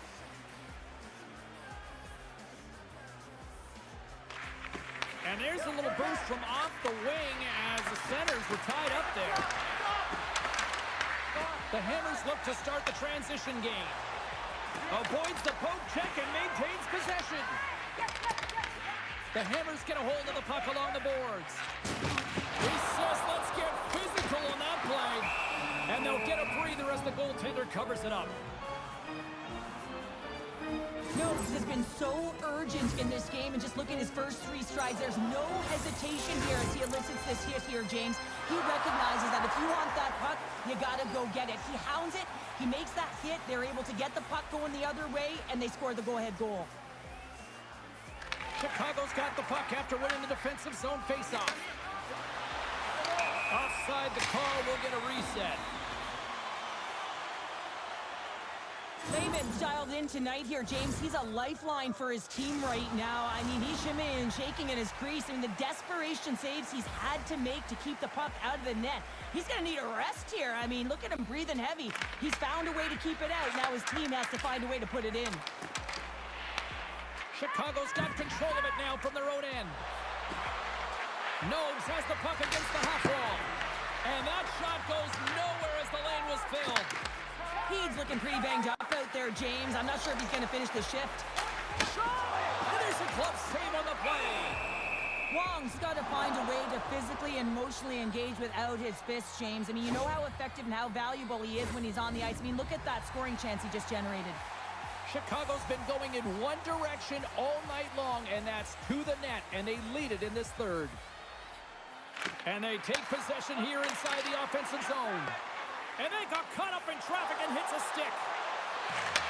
And there's a little boost from off the wing as the centers were tied up there. The Hammers look to start the transition game. Avoids the poke check and maintains possession. The Hammers get a hold of the puck along the boards. He says, let's get physical on that play. And they'll get a breather as the goaltender covers it up. Nobes has been so urgent in this game, and just look at his first 3 strides. There's no hesitation here as he elicits this hit here, James. He recognizes that if you want that puck, you got to go get it. He hounds it. He makes that hit. They're able to get the puck going the other way, and they score the go-ahead goal. Chicago's got the puck after winning the defensive zone faceoff. Offside the call, will get a reset. Lehman's dialed in tonight here, James. He's a lifeline for his team right now. I mean, he's shimmying and shaking in his crease. I mean, the desperation saves he's had to make to keep the puck out of the net. He's going to need a rest here. I mean, look at him breathing heavy. He's found a way to keep it out. Now his team has to find a way to put it in. Chicago's got control of it now from their own end. Nobes has the puck against the half wall. And that shot goes nowhere as the lane was filled. He's looking pretty banged up out there, James. I'm not sure if he's going to finish the shift. And there's a glove save on the play. Wong's got to find a way to physically and emotionally engage without his fists, James. I mean, you know how effective and how valuable he is when he's on the ice. I mean, look at that scoring chance he just generated. Chicago's been going in one direction all night long, and that's to the net, and they lead it in this third. And they take possession here inside the offensive zone. And they got caught up in traffic and hits a stick.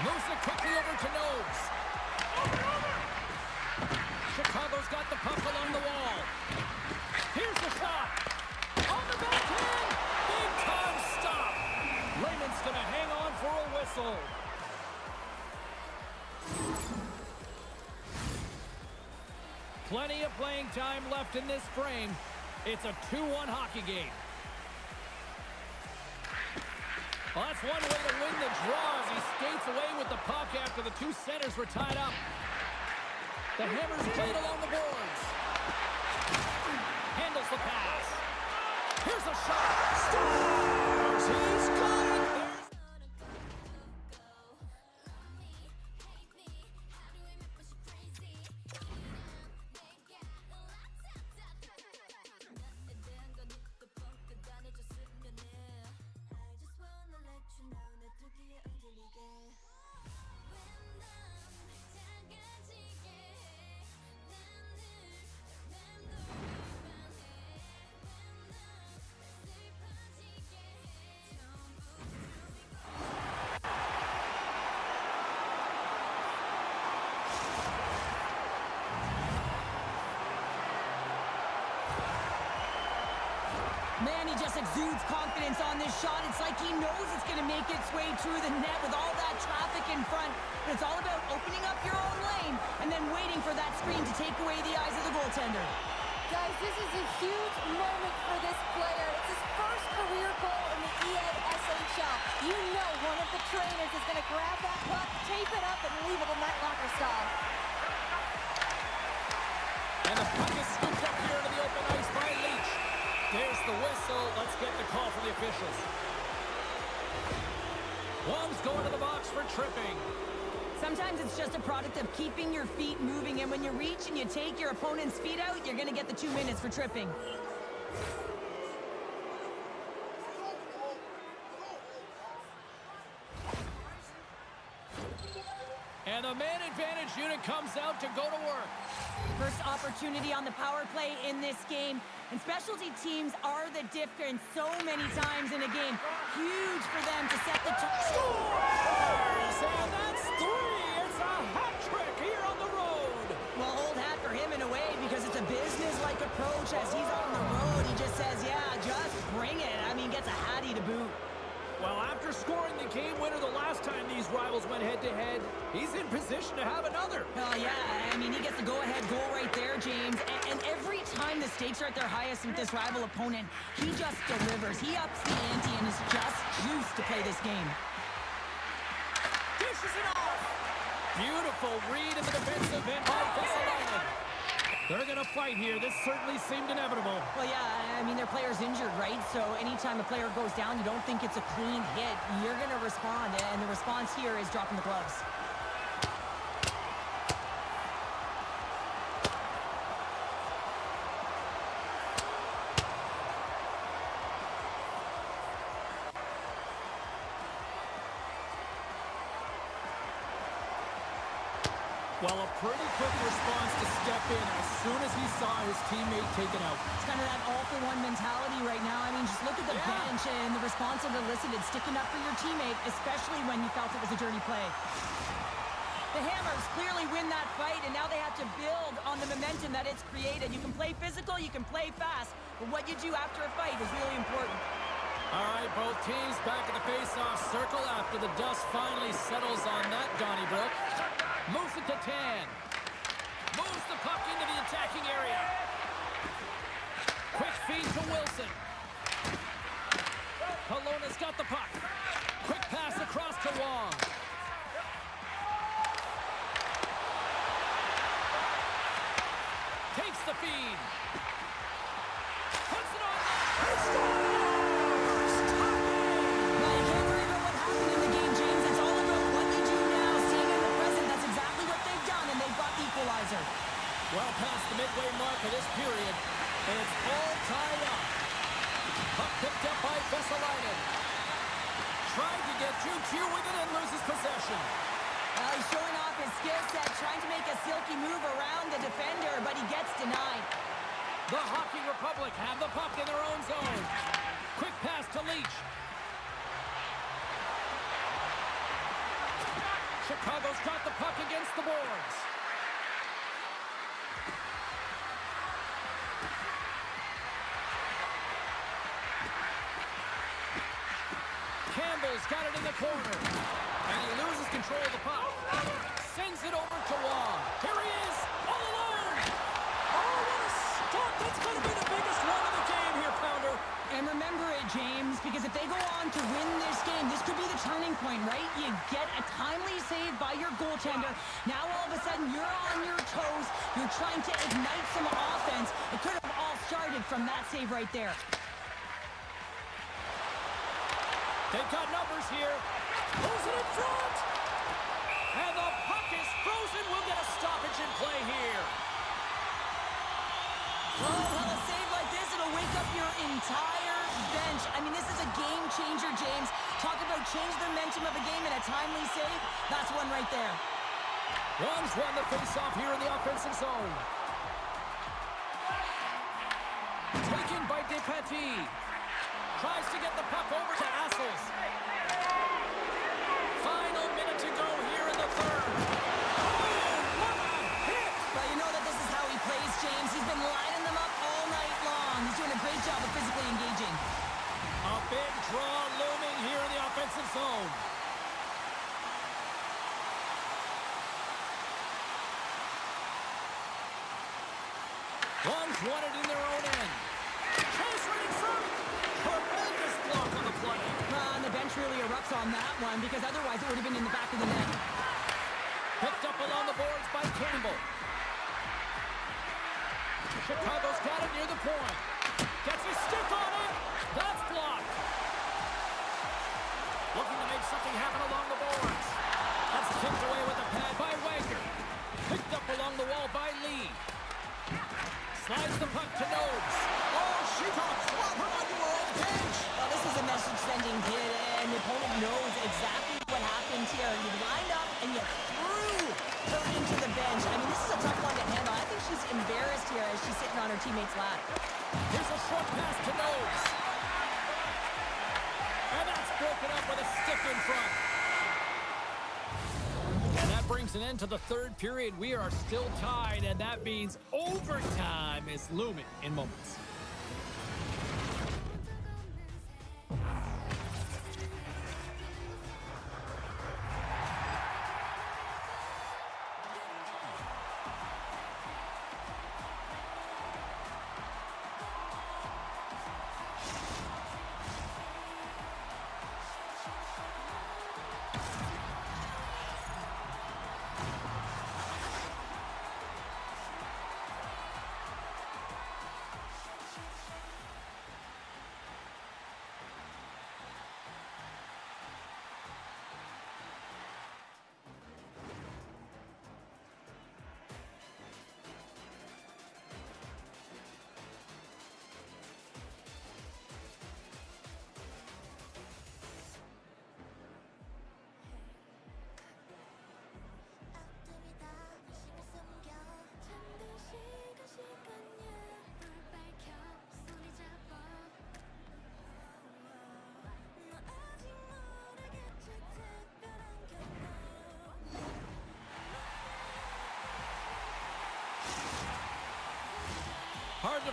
Moves it quickly over to Nobes. Chicago's got the puck along the wall. Here's the shot. On the backhand. Big time stop. Raymond's going to hang on for a whistle. Plenty of playing time left in this frame. It's a 2-1 hockey game. Well, that's one way to win the draw as he skates away with the puck after the two centers were tied up. The Hammers played along the boards. Handles the pass. Here's a shot. Scores! He's got it! Man, he just exudes confidence on this shot. It's like he knows it's going to make its way through the net with all that traffic in front. But it's all about opening up your own lane and then waiting for that screen to take away the eyes of the goaltender. Guys, this is a huge moment for this player. It's his first career goal in the EASHL. You know one of the trainers is going to grab that puck, tape it up, and leave it in that locker stall. And the puck is scooped up here into the open ice by Leach. There's the whistle. Let's get the call from the officials. Wong's going to the box for tripping. Sometimes it's just a product of keeping your feet moving, and when you reach and you take your opponent's feet out, you're going to get the 2 minutes for tripping. And the man advantage unit comes out to go to work. First opportunity on the power play in this game. And specialty teams are the difference so many times in a game. Huge for them to set the Scores! And that's 3! It's a hat trick here on the road. Well, old hat for him in a way because it's a business-like approach as he's on the road. He just says, yeah, just bring it. I mean, gets a hattie to boot. Well, after scoring the game winner the last time these rivals went head-to-head, he's in position to have another. Oh, yeah. I mean, he gets the go-ahead goal right there, James. And every time the stakes are at their highest with this rival opponent, he just delivers. He ups the ante and is just juiced to play this game. Dishes it off. Beautiful read in the defensive end by Vesalainen. They're going to fight here. This certainly seemed inevitable. Well, yeah, I mean, their player's injured, right? So anytime a player goes down, you don't think it's a clean hit. You're going to respond, and the response here is dropping the gloves. Well, a pretty quick response to step in as soon as he saw his teammate taken out. It's kind of that all-for-one mentality right now. I mean, just look at the bench and the response that elicited, sticking up for your teammate, especially when you felt it was a dirty play. The Hammers clearly win that fight, and now they have to build on the momentum that it's created. You can play physical, you can play fast, but what you do after a fight is really important. All right, both teams back in the face-off circle after the dust finally settles on that Donnybrook. Moves it to Tan. Moves the puck into the attacking area. Quick feed to Wilson. Kelowna's got the puck. Quick pass across to Wong. Takes the feed. Puts it on net. Scores! Now, you can't worry about what happened in the game, James. It's all about what they do now, staying in the present. That's exactly what they've done, and they've got the equalizer. Well past the midway mark of this period, and it's all tied up. Puck picked up by Vesalainen. Tried to get Jude with it and loses possession. He's showing off his skill set, trying to make a silky move around the defender, but he gets denied. The Hockey Republic have the puck in their own zone. Quick pass to Leach. Chicago's got the puck against the boards. Campbell's got it in the corner. And he loses control of the puck. Sends it over to Wong. Here he is, all alone. Oh, what a stop. That's going to be the biggest run of the game here, Pounder. And remember it, James, because if they go on to win this game, this could be the turning point, right? You get a timely save by your goaltender. Now all of a sudden you're on your toes. You're trying to ignite some offense. It could have all started from that save right there. They've got numbers here. Who's it in front? And the puck is frozen. We'll get a stoppage in play here. Oh, well, a save like this, it'll wake up your entire bench. I mean, this is a game changer, James. Talk about change the momentum of a game in a timely save. That's one right there. One's won the face-off here in the offensive zone. Taken by Despatie. Tries to get the puck over to Assels. Final minute to go here in the third. Oh, what a hit! Well, you know that this is how he plays, James. He's been lining them up all night long. He's doing a great job of physically engaging. A big draw looming here in the offensive zone. One's won it in their own end. Chase right in front. Tremendous block on the play. And the bench really erupts on that one because otherwise it would have been in the back of the net. Picked up along the boards by Campbell. Chicago's got it near the point. Gets his stick on it. That's blocked. Looking to make something happen along the boards. That's kicked away with a pad by Wagner. Picked up along the wall by Lee. Slides the puck to Nobes. Oh, she talks. Swap her onto her own bench. Well, this is a message sending kid, and the opponent knows exactly what happened here. You lined up and you threw her into the bench. I mean, this is a tough one to handle. I think she's embarrassed here as she's sitting on her teammate's lap. Here's a short pass to Nobes. And that's broken up with a stick in front. And that brings an end to the third period. We are still tied, and that means overtime is looming in moments.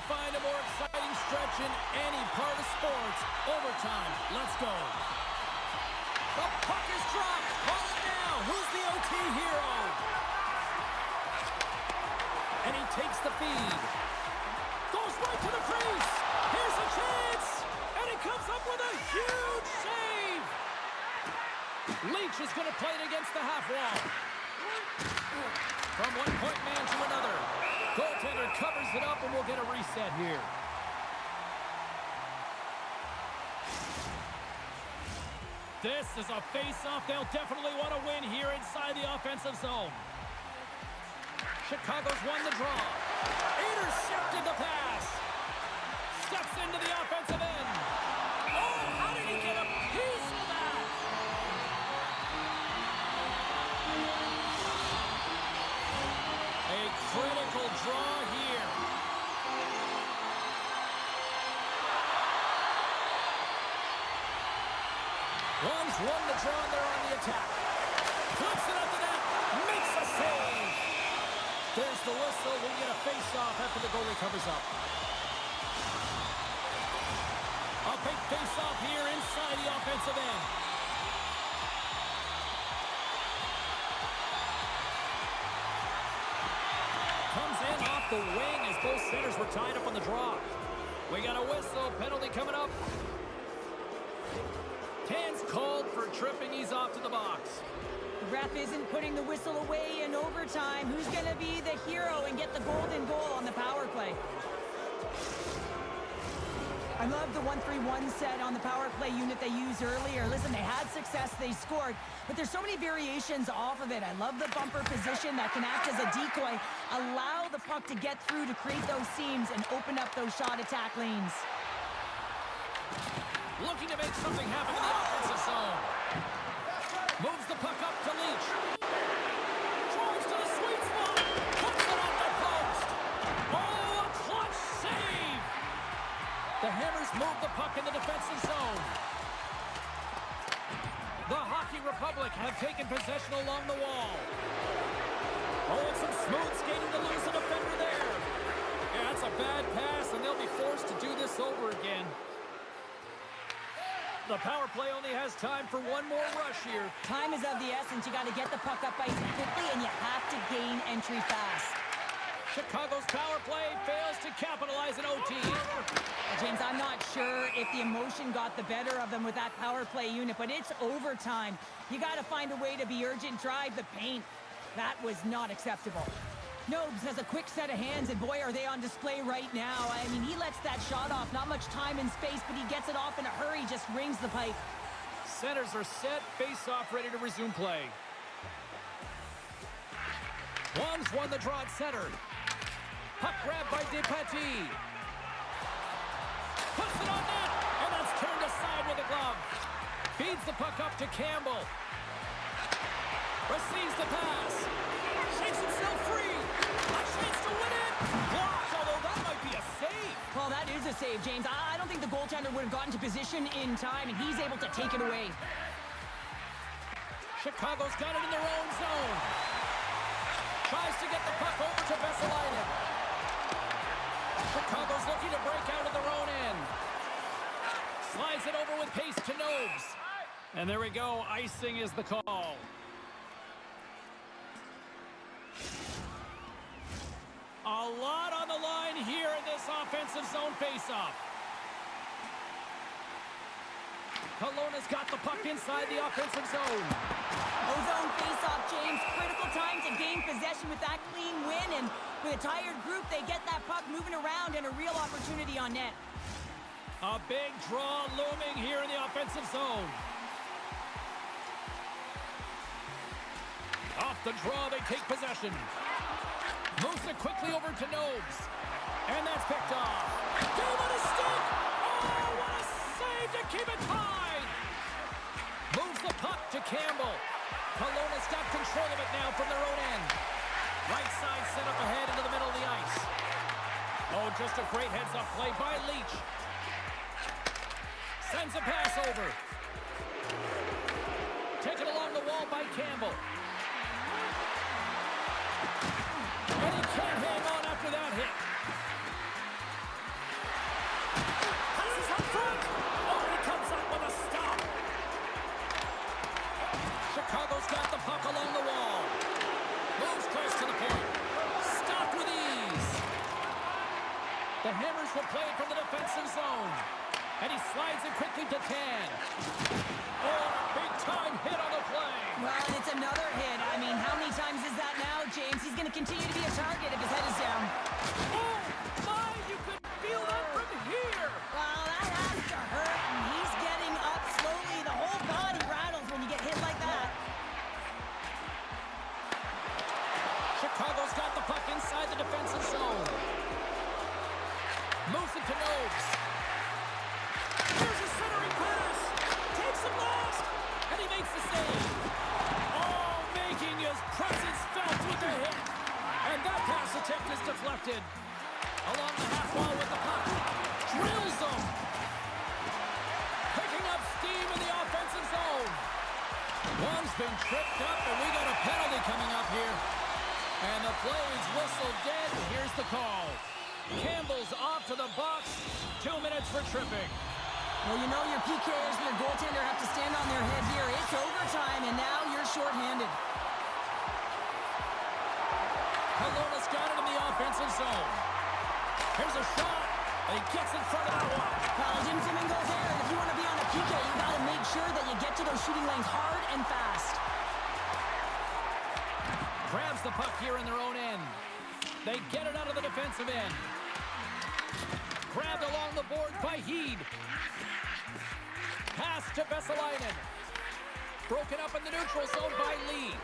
find a more exciting stretch in any part of sports. Overtime. Let's go. The puck is dropped. Call it now. Who's the OT hero? And he takes the feed. Goes right to the crease. Here's a chance. And he comes up with a huge save. Leach is going to play it against the half wall. From one point man to another. Goaltender covers it up, and we'll get a reset here. This is a face-off they'll definitely want to win here inside the offensive zone. Chicago's won the draw. Intercepted the pass. Steps into the offensive end. Oh, how did he get a piece of that? A critical draw here. One's won the draw, and they're on the attack. Flips it up to net. Makes a save. There's the whistle. We'll get a face-off after the goalie covers up. A big face-off here inside the offensive end. Comes in off the wing as both centers were tied up on the draw. We got a whistle. Penalty coming up. Hands called for tripping. He's off to the box. The ref isn't putting the whistle away in overtime. Who's going to be the hero and get the golden goal on the power play? I love the 1-3-1 set on the power play unit they used earlier. Listen, they had success, they scored, but there's so many variations off of it. I love the bumper position that can act as a decoy, allow the puck to get through to create those seams and open up those shot attack lanes. Looking to make something happen in the offensive zone. Moves the puck up to Leach. Drives to the sweet spot. Puts it on the post. Oh, a clutch save. The Hammers move the puck in the defensive zone. The Hockey Republic have taken possession along the wall. Oh, and some smooth skating to lose a defender there. Yeah, that's a bad pass, and they'll be forced to do this over again. The power play only has time for one more rush here. Time is of the essence. You got to get the puck up ice quickly, and you have to gain entry fast. Chicago's power play fails to capitalize in OT. James, I'm not sure if the emotion got the better of them with that power play unit, but it's overtime. You got to find a way to be urgent, drive the paint. That was not acceptable. Nobes has a quick set of hands, and boy, are they on display right now. I mean, he lets that shot off. Not much time and space, but he gets it off in a hurry, just rings the pipe. Centers are set, face-off ready to resume play. One's won the draw at center. Puck grab by DePatie. Puts it on net, and that's turned aside with a glove. Feeds the puck up to Campbell. Receives the pass. Shakes himself free. A chance to win it. Blocked, although that might be a save. Well, that is a save, James. I don't think the goaltender would have gotten to position in time, and he's able to take it away. Chicago's got it in their own zone. Tries to get the puck over to Vesalainen. Chicago's looking to break out of their own end. Slides it over with pace to Nobes. And there we go. Icing is the call. A lot on the line here in this offensive zone faceoff. Kelowna's got the puck inside the offensive zone. Ozone face-off, James. Critical time to gain possession with that clean win, and with a tired group, they get that puck moving around and a real opportunity on net. A big draw looming here in the offensive zone. Off the draw, they take possession. Moves it quickly over to Nobes. And that's picked off. Gave it a stick! Oh, what a save to keep it tied! Moves the puck to Campbell. Kelowna's got control of it now from their own end. Right side set up ahead into the middle of the ice. Oh, just a great heads-up play by Leach. Sends a pass over. Taken along the wall by Campbell. And he can't hang on after that hit. Chicago's got the puck along the wall. Moves close to the point. Stopped with ease. The Hammers will play it from the defensive zone. And he slides it quickly to Tan. Oh, big-time hit on the play. Well, and it's another hit. I mean, how many times is that now, James? He's going to continue to be a target if his head is down. Oh, my, you could feel that from here. Well, that has to hurt, and he's getting up slowly. The whole body rattles when you get hit like that. Chicago's got the puck inside the defensive zone. Moves it to Nobes. Here's a centering pass. Takes him last. And he makes the save. Oh, making his presence felt with the hit. And that pass attempt is deflected. Along the half wall with the puck. Drills him. Picking up steam in the offensive zone. One's been tripped up, and we got a penalty coming up here. And the play is whistled dead. Here's the call. Campbell's off to the box. 2 minutes for tripping. Well, you know your PKers and your goaltender have to stand on their head here. It's overtime, and now you're shorthanded. Kelowna's got it in the offensive zone. Here's a shot, and he gets in front of that one. Well, Jim Simmons goes there, and if you want to be on a PK, you got to make sure that you get to those shooting lanes hard and fast. Grabs the puck here in their own end. They get it out of the defensive end. Grabbed along the boards by Heed. Pass to Vesalainen. Broken up in the neutral zone by Lee.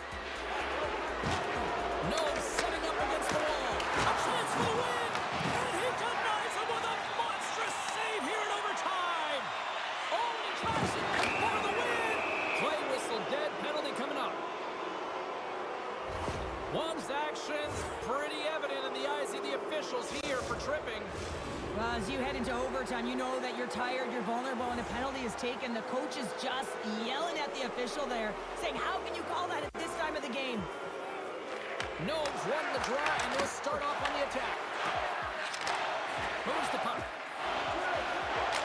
No, setting up against the wall. A chance for the win! And he denies him with a monstrous save here in overtime! Oh, and he tries it for the win! Play whistle dead, penalty coming up. One's actions pretty evident in the eyes of the officials here for tripping. Well, as you head into overtime, you know that you're tired, you're vulnerable, and a penalty is taken. The coach is just yelling at the official there, saying, how can you call that at this time of the game? Nobes won the draw and will start off on the attack. Moves the puck.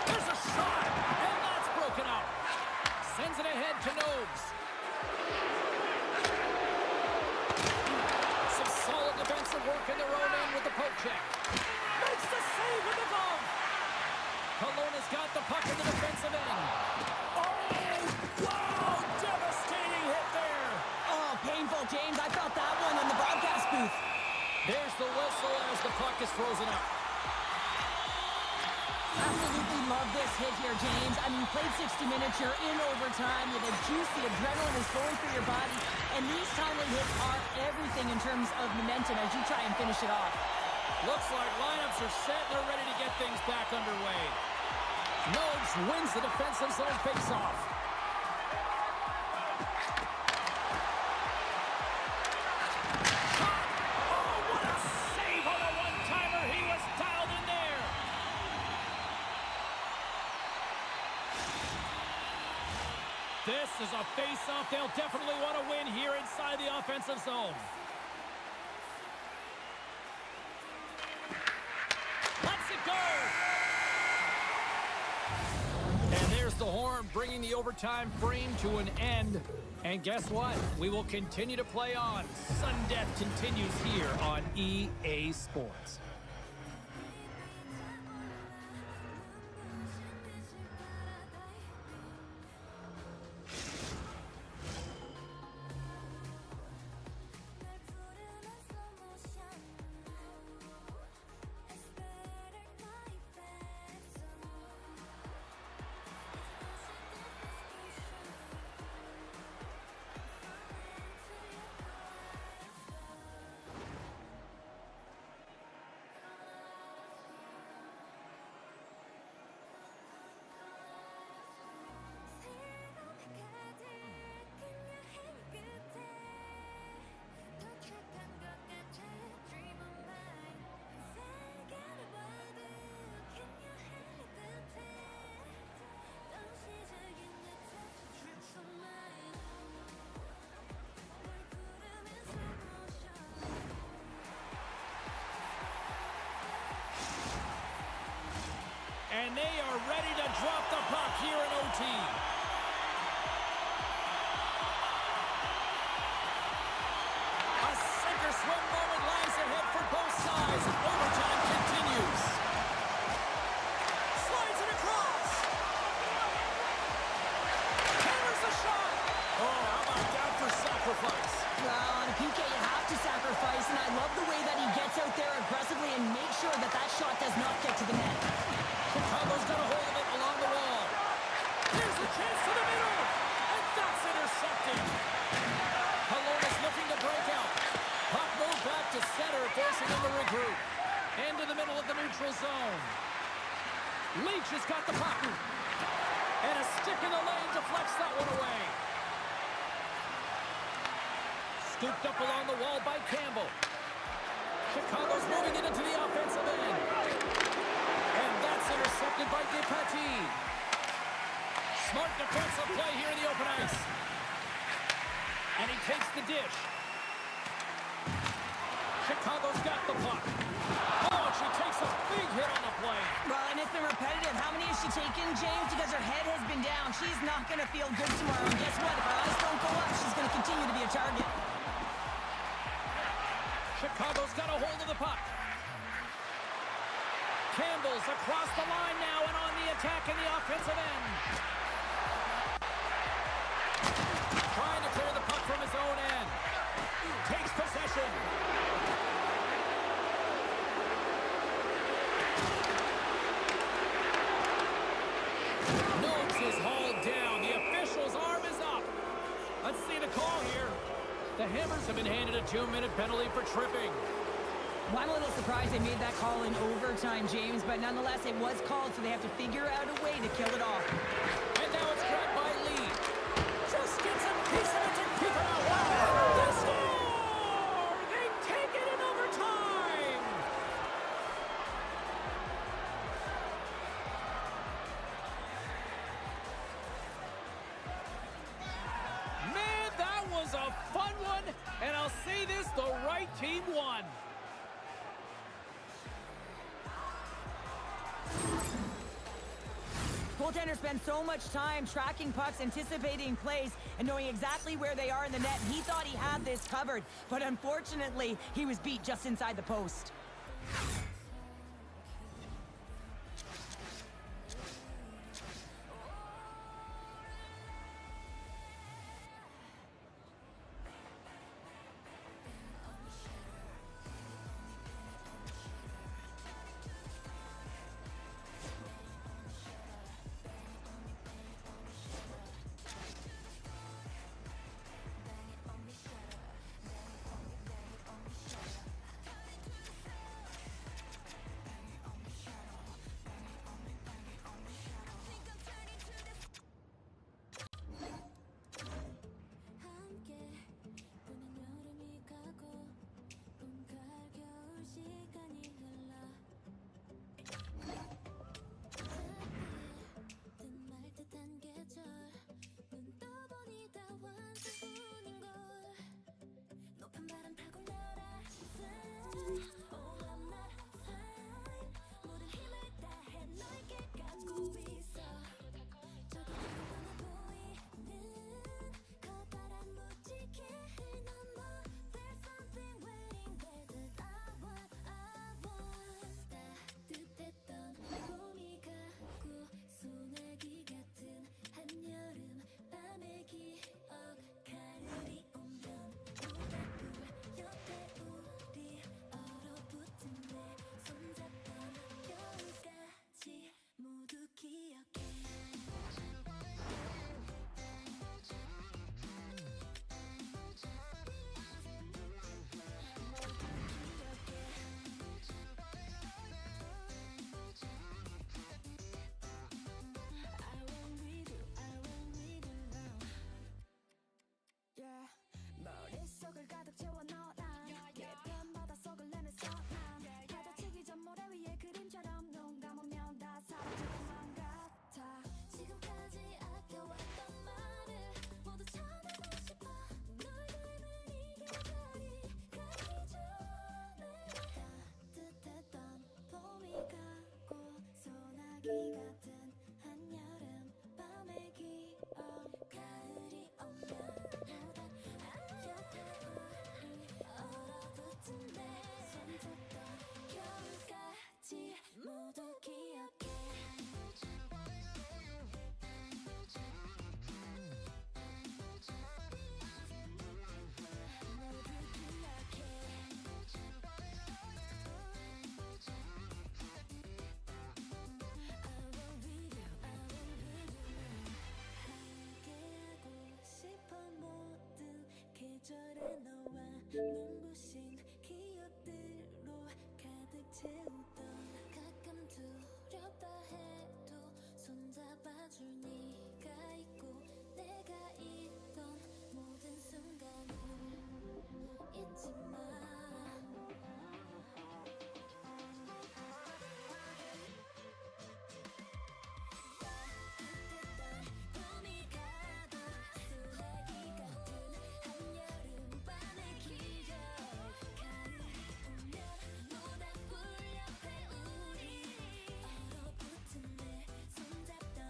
There's a shot, and that's broken out. Sends it ahead to Nobes. Some solid defensive work in their own end with the poke check. Makes the save with the glove. Kelowna's got the puck in the defensive end. Oh, wow, devastating hit there. Oh, painful, James. I felt that one in the broadcast booth. There's the whistle as the puck is frozen up. Absolutely love this hit here, James. I mean, played 60 minutes, you're in overtime, you have the juice, the adrenaline is flowing through your body, and these timely hits are everything in terms of momentum as you try and finish it off. Looks like lineups are set and they're ready to get things back underway. Nobes wins the defensive zone faceoff. Oh, what a save on a one-timer. He was dialed in there. This is a face-off they'll definitely want to win here inside the offensive zone. Lets it go. And there's the horn, bringing the overtime frame to an end. And guess what? We will continue to play on. Sudden death continues here on EA Sports. And they are ready to drop the puck here in OT. through. Into the middle of the neutral zone. Leach has got the puck. And a stick in the lane deflects that one away. Scooped up along the wall by Campbell. Chicago's moving it into the offensive end. And that's intercepted by DePatie. Smart defensive play here in the open ice. And he takes the dish. Chicago's got the puck. Oh, she takes a big hit on the play. Well, and it's been repetitive. How many has she taken, James? Because her head has been down. She's not going to feel good tomorrow. And guess what? If her eyes don't go up, she's going to continue to be a target. Chicago's got a hold of the puck. Campbell's across the line now and on the attack in the offensive end. Trying to clear the puck from his own end. Takes possession. Notes is hauled down. The official's arm is up. Let's see the call here. The Hammers have been handed a 2-minute penalty for tripping. Well, I'm a little surprised they made that call in overtime, James, but nonetheless, it was called, so they have to figure out a way to kill it off. And now it's grabbed by Lee. Just gets a piece of it to keep it out. They score! They take it in overtime! Man, that was a fun one, and I'll say this, the right team won. Goaltenders spend so much time tracking pucks, anticipating plays, and knowing exactly where they are in the net. He thought he had this covered, but unfortunately, he was beat just inside the post. 함께 보낸 여름이 가고 봄, 가을, 겨울 시간이 흘러 든 말 듯한 계절 눈 떠보니 다 완전 우는걸 높은 바람 타고 날아 Oh I'm not fine 모든 힘을 다해 너에게 가고 있어 저기 떠나 보이는 커다란 무지개 넘어 There's something waiting there that I want 따뜻했던 봄이 가고 소나기 같은 한여름 밤의 기억 가을이 오면 무대불 옆에 우리 얼어붙은 내 손잡던 겨울까지 모두 기억해 Yeah. 머릿속을 가득 채워넣어 난 예쁜 바닷속을 내면서 난 파도치기 전 모래 위에 그림처럼 눈 감으면 다 사라질 것만 같아 지금까지 아껴왔던 말을 모두 전하고 싶어 널 닮은 이 계절이 가기 전에 따뜻했던 봄이 가고 소나기 같은 한여름 밤의 기억 가을이 오면 모두 옆에 우리 채우던 가끔 두렵다 해도 손잡아줄 네가 있고 내가 있던 모든 순간을 잊지 마 따뜻했던 봄이 가도 쓰레기 같은 한여름밤의 기억 가을 오면 모닥불 옆에 우리 얼어붙은 내 손잡던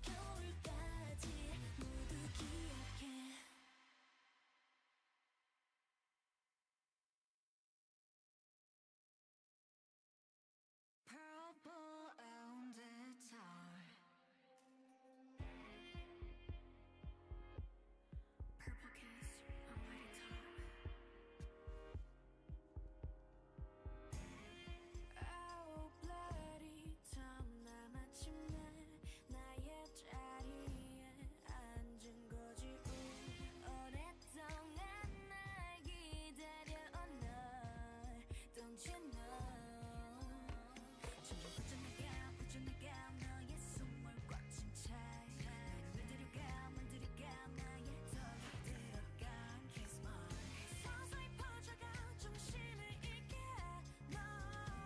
겨울까지 모두 기억해 Purple on the top Purple kiss on my top Oh bloody 탐나 마침내 나의 자리에 앉은 거지 오랫동안 날 기다려온 널 Don't you know 점점 퍼져나가 너의 숨을 꽉 찬 차에 나를 물들여가 나의 턱에 들어가 Kiss my 서서히 퍼져가 정신을 잃게 너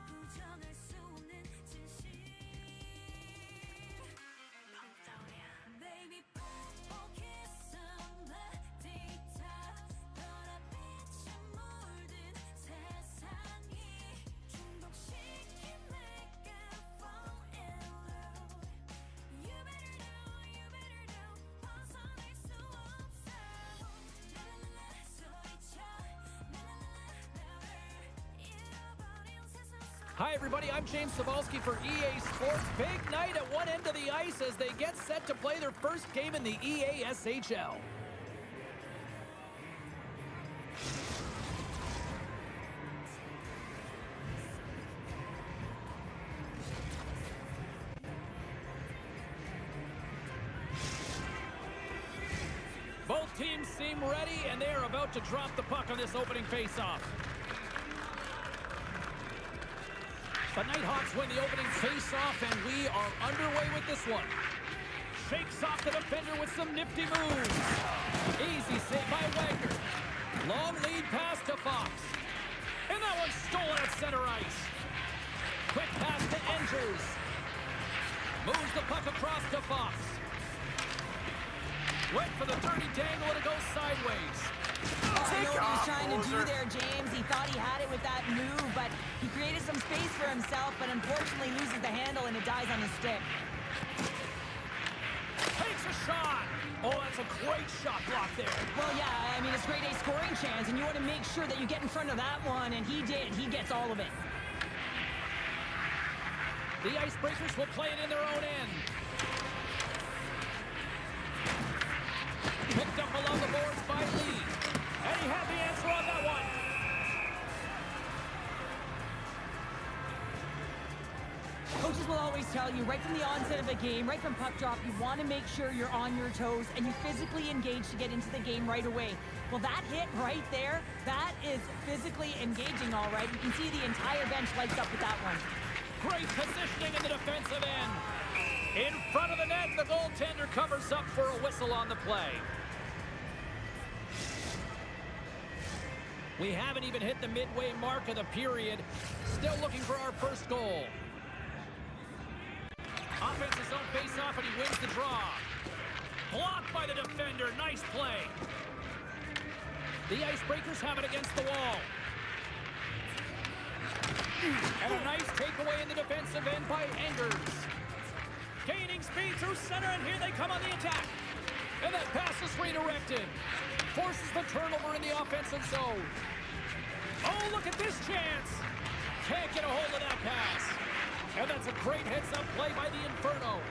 부정할 수 없는 진실 Baby purple kiss on my data 너라빛에 물든 세상이 중독시킨 내가 fall in love You better know 벗어날 수 없어 라라라라 소리쳐 라라라라 너를 잃어버린 세상 속 Hi, everybody. I'm James Cebulski for EA Sports. Big night at one end of the ice as they get set to play their first game in the EA SHL. Both teams seem ready, and they are about to drop the puck on this opening faceoff. The Nighthawks win the opening faceoff, and we are underway with this one. Shakes off the defender with some nifty moves. Easy save by Wagner. Long lead pass to Fox. And that one's stolen at center ice. Quick pass to Engers. Moves the puck across to Fox. Went for the dirty dangle and it goes sideways. I know what he was trying to do there, James. He thought he had it with that move, but he created some space for himself, but unfortunately loses the handle and it dies on his stick. Takes a shot. Oh, that's a great shot block there. Well, yeah, I mean, it's grade A scoring chance, and you want to make sure that you get in front of that one, and he did. He gets all of it. The Icebreakers will play it in their own end. Picked up along the boards by Lee. And he had the answer on that one. Coaches will always tell you, right from the onset of a game, right from puck drop, you want to make sure you're on your toes and you physically engage to get into the game right away. Well, that hit right there, that is physically engaging, all right. You can see the entire bench lights up with that one. Great positioning in the defensive end. In front of the net, the goaltender covers up for a whistle on the play. We haven't even hit the midway mark of the period. Still looking for our first goal. Offensive zone face-off, and he wins the draw. Blocked by the defender. Nice play. The Icebreakers have it against the wall. And a nice takeaway in the defensive end by Engers. Gaining speed through center, and here they come on the attack. And that pass is redirected. Forces the turnover in the offensive zone. Oh, look at this chance. Can't get a hold of that pass. And that's a great heads-up play by the Inferno.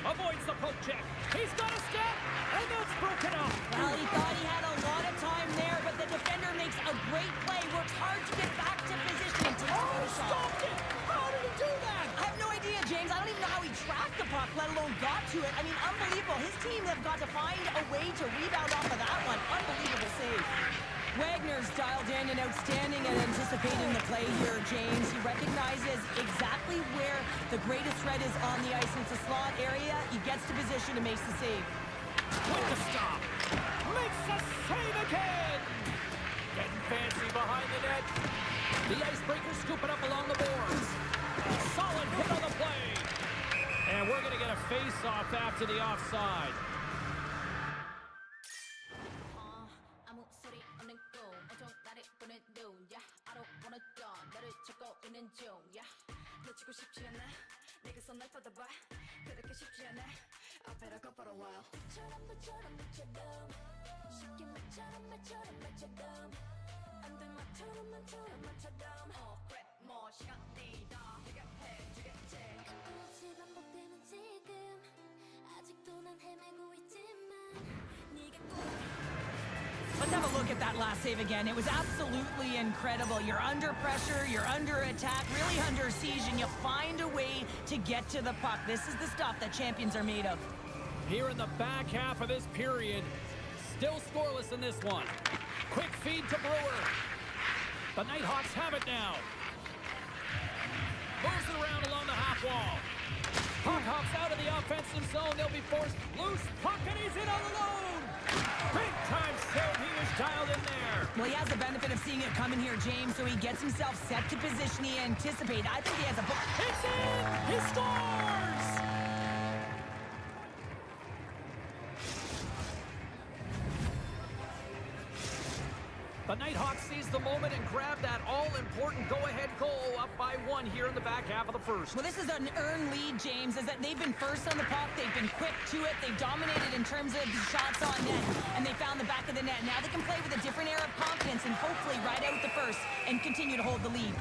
Avoids the poke check. He's got a step, and that's broken up. Well, he thought he had a lot of time there, but the defender makes a great play. Works hard to get back to position and takes a shot. Stopped it. How did he do that? I have no idea, James. I don't even know how he tracked the puck, let alone got to it. I mean, unbelievable. His team have got to find a way to rebound off of that one. Unbelievable save. Wagner's dialed in been outstanding at anticipating the play here, James. He recognizes exactly where the greatest threat is on the ice. It's a slot area. He gets to position and makes the save. With the stop. Makes the save again. Getting fancy behind the net. The icebreaker scooping up along the boards. Solid hit on the play. And we're going to get a face-off after the offside. 아무 소리 없는 꿈 온통 나를 보내도 I don't wanna die 나를 찾고 있는 중 놓치고 싶지 않아 내게서 날 뻗어봐 그렇게 쉽지 않아 I better go for a while 처럼 맞춰도 쉽게 말처럼 맞춰도 안 돼 말처럼 맞춰도 그래 뭐 시간이 다 해결해주겠지 끊임없이 반복되는 지금 아직도 난 헤매고 있지만 네가 꼭 Let's have a look at that last save again. It was absolutely incredible. You're under pressure, you're under attack, really under siege, and you find a way to get to the puck. This is the stuff that champions are made of. Here in the back half of this period, still scoreless in this one. Quick feed to Brewer. The Nighthawks have it now. Moves it around along the half wall. Puck hops out of the offensive zone. They'll be forced loose. Puck, and he's in all alone. Big time save. He was dialed in there. Well, he has the benefit of seeing it coming here, James, so he gets himself set to position he anticipated. I think he has a... It's in! He scores! The Nighthawks seize the moment and grab that all-important go-ahead goal up by 1 here in the back half of the first. Well, this is an earned lead, James, is that they've been first on the puck, they've been quick to it, they've dominated in terms of shots on net, and they found the back of the net. Now they can play with a different air of confidence and hopefully ride out the first and continue to hold the lead.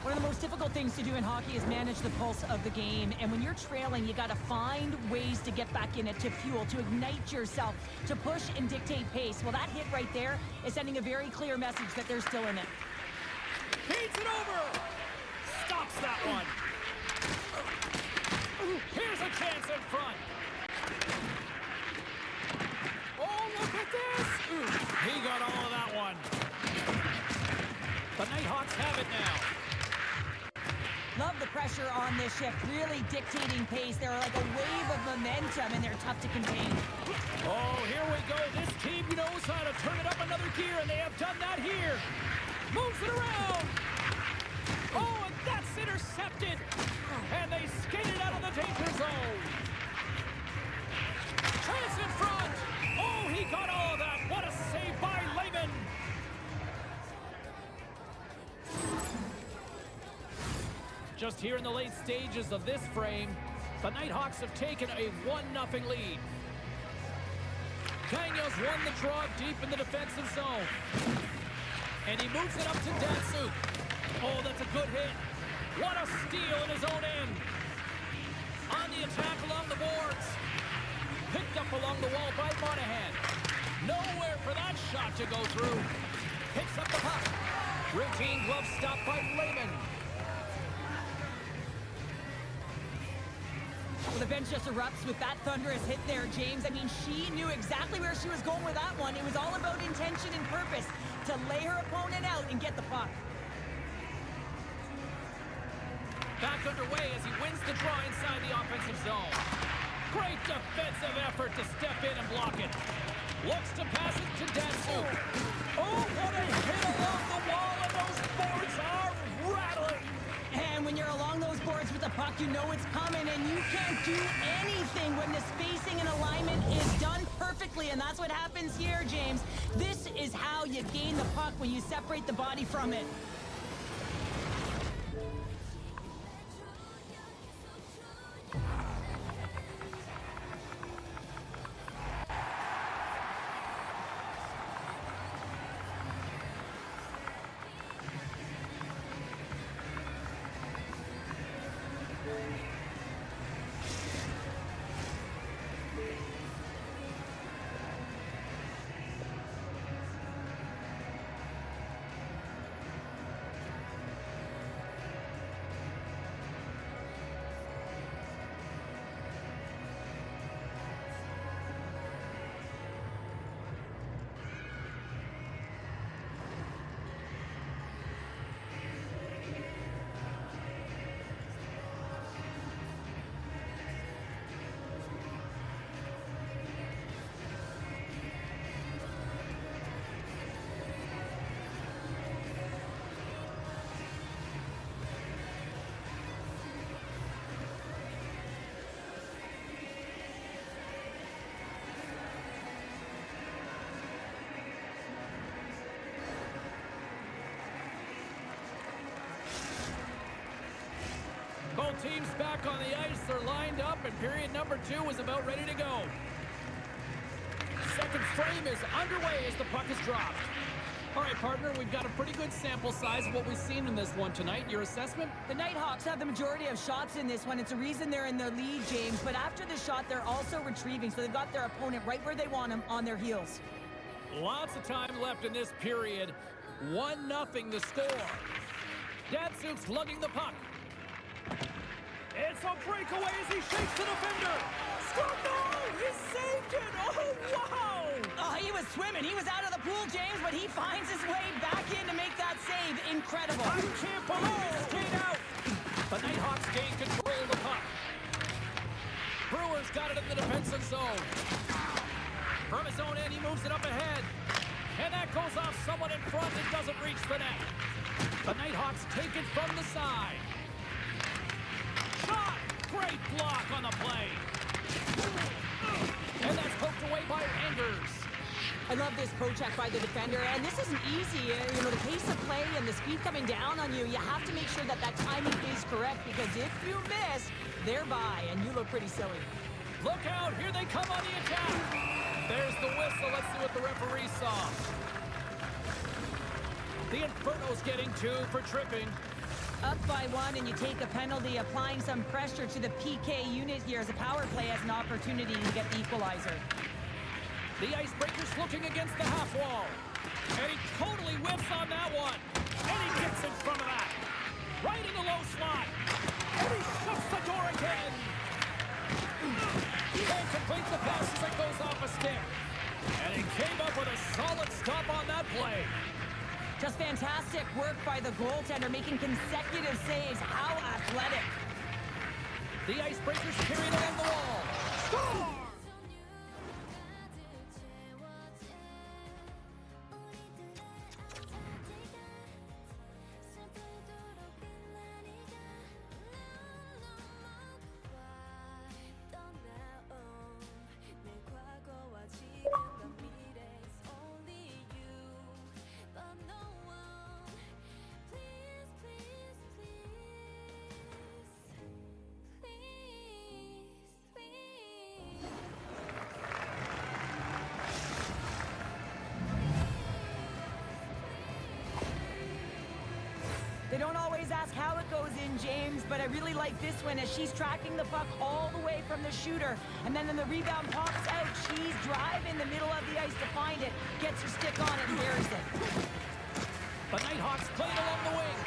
One of the most difficult things to do in hockey is manage the pulse of the game. And when you're trailing, you got to find ways to get back in it, to fuel, to ignite yourself, to push and dictate pace. Well, that hit right there is sending a very clear message that they're still in it. Feeds it over! Stops that one. Here's a chance in front. Oh, look at this! He got all of that one. The Nighthawks have it now. Love the pressure on this shift, really dictating pace. They're like a wave of momentum, and they're tough to contain. Oh, here we go. This team knows how to turn it up another gear, and they have done that here. Moves it around. Oh, and that's intercepted. And they skated out of the danger zone. Chance in front. Oh, he got all of that. What a save by Lehman. Just here in the late stages of this frame, the Nighthawks have taken a 1-0 lead. Daniels won the draw deep in the defensive zone. And he moves it up to Datsuk. Oh, that's a good hit. What a steal in his own end. On the attack along the boards. Picked up along the wall by Monahan. Nowhere for that shot to go through. Picks up the puck. Routine glove stop by Lehman. Well, the bench just erupts with that thunderous hit there, James. I mean, she knew exactly where she was going with that one. It was all about intention and purpose to lay her opponent out and get the puck. Back underway as he wins the draw inside the offensive zone. Great defensive effort to step in and block it. Looks to pass it to Datsuk. Oh, what a hit along the wall, and those boards are rattling. And when you're along those boards with the puck, you know it's coming, and you can't do anything when the spacing and alignment is done perfectly, and that's what happens here, James. This is how you gain the puck, when you separate the body from it. back on the ice. They're lined up, and period number 2 is about ready to go. Second frame is underway as the puck is dropped. All right, partner, we've got a pretty good sample size of what we've seen in this one tonight. Your assessment? The Nighthawks have the majority of shots in this one. It's a reason they're in their lead, James. But after the shot, they're also retrieving, so they've got their opponent right where they want them, on their heels. Lots of time left in this period. 1-0 the score. Datsuk's lugging the puck. It's a breakaway as he shakes the defender. Scott, no! He saved it! Oh, wow! Oh, he was swimming. He was out of the pool, James, but he finds his way back in to make that save. Incredible. I can't believe he stayed out. The Nighthawks gain control of the puck. Brewers got it in the defensive zone. From his own end, he moves it up ahead. And that goes off someone in front and doesn't reach the net. The Nighthawks take it from the side. Shot! Great block on the play. And that's poked away by Anders. I love this pro check by the defender, and this isn't easy. You know, the pace of play and the speed coming down on you, you have to make sure that that timing is correct, because if you miss, they're by, and you look pretty silly. Look out, here they come on the attack. There's the whistle. Let's see what the referee saw. The Inferno's getting 2 for tripping. Up by 1, and you take a penalty, applying some pressure to the PK unit here as a power play has an opportunity to get the equalizer. The Icebreaker's looking against the half wall. And he totally whiffs on that one. And he gets in front of that. Right in the low slot. And he shuts the door again. He can't complete the pass as it goes off a stick. And he came up with a solid stop on that play. Just fantastic work by the goaltender, making consecutive saves. How athletic. The Icebreakers carried along the wall. Score! They don't always ask how it goes in, James, but I really like this one as she's tracking the puck all the way from the shooter. And then when the rebound pops out, she's driving the middle of the ice to find it, gets her stick on it, and buries it. The Nighthawks play it along the wing.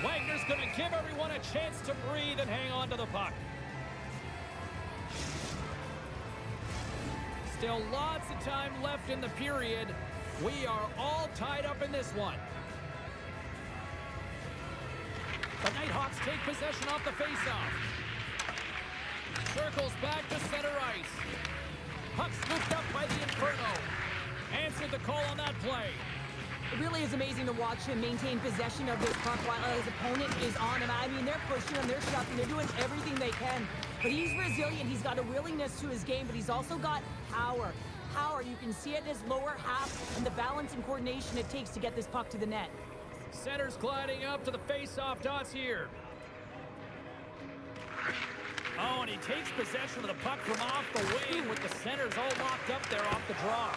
Wagner's going to give everyone a chance to breathe and hang on to the puck. Still lots of time left in the period. We are all tied up in this one. The Nighthawks take possession off the faceoff. Circles back to center ice. Puck scooped up by the Inferno. Answered the call on that play. It really is amazing to watch him maintain possession of this puck while his opponent is on him. I mean, they're pushing him, they're shoving, they're doing everything they can. But he's resilient, he's got a willingness to his game, but he's also got power. Power, you can see it in his lower half and the balance and coordination it takes to get this puck to the net. Center's gliding up to the face-off dots here. Oh, and he takes possession of the puck from off the wing with the centers all locked up there off the draw.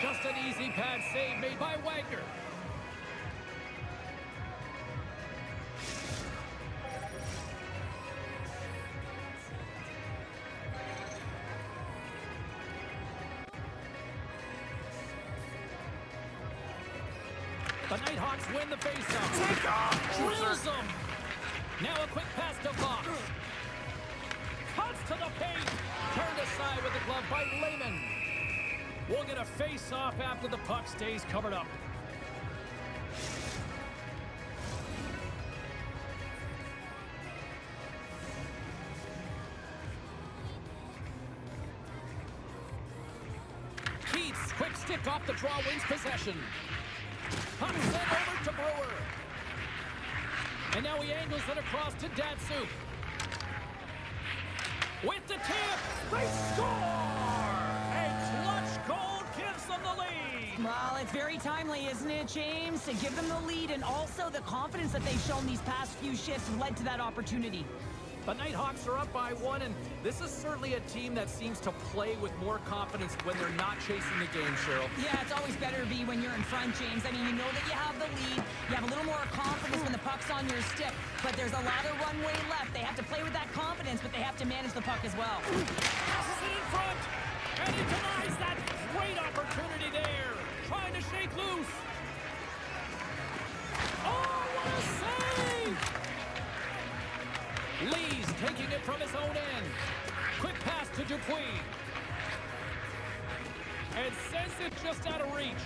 Just an easy pad save made by Wagner. The Nighthawks win the faceoff. Take off! Drills them. Now a quick pass to Fox. Cuts to the paint. Turned aside with the glove by Lehman. We'll get a face-off after the puck stays covered up. Keats, quick stick off the draw, wins possession. Puck sent over to Brewer. And now he angles it across to Datsuk. With the tip, they score! A clutch goal gives them the lead. Well, it's very timely, isn't it, James? To give them the lead, and also the confidence that they've shown these past few shifts led to that opportunity. The Nighthawks are up by 1, and this is certainly a team that seems to play with more confidence when they're not chasing the game, Cheryl. Yeah, it's always better to be when you're in front, James. I mean, you know that you have the lead. You have a little more confidence when the puck's on your stick. But there's a lot of runway left. They have to play with that confidence, but they have to manage the puck as well. Passes it in front, and he denies that great opportunity there. Trying to shake loose. Oh, what a save! Lee's taking it from his own end. Quick pass to Dupuis. And sends it just out of reach.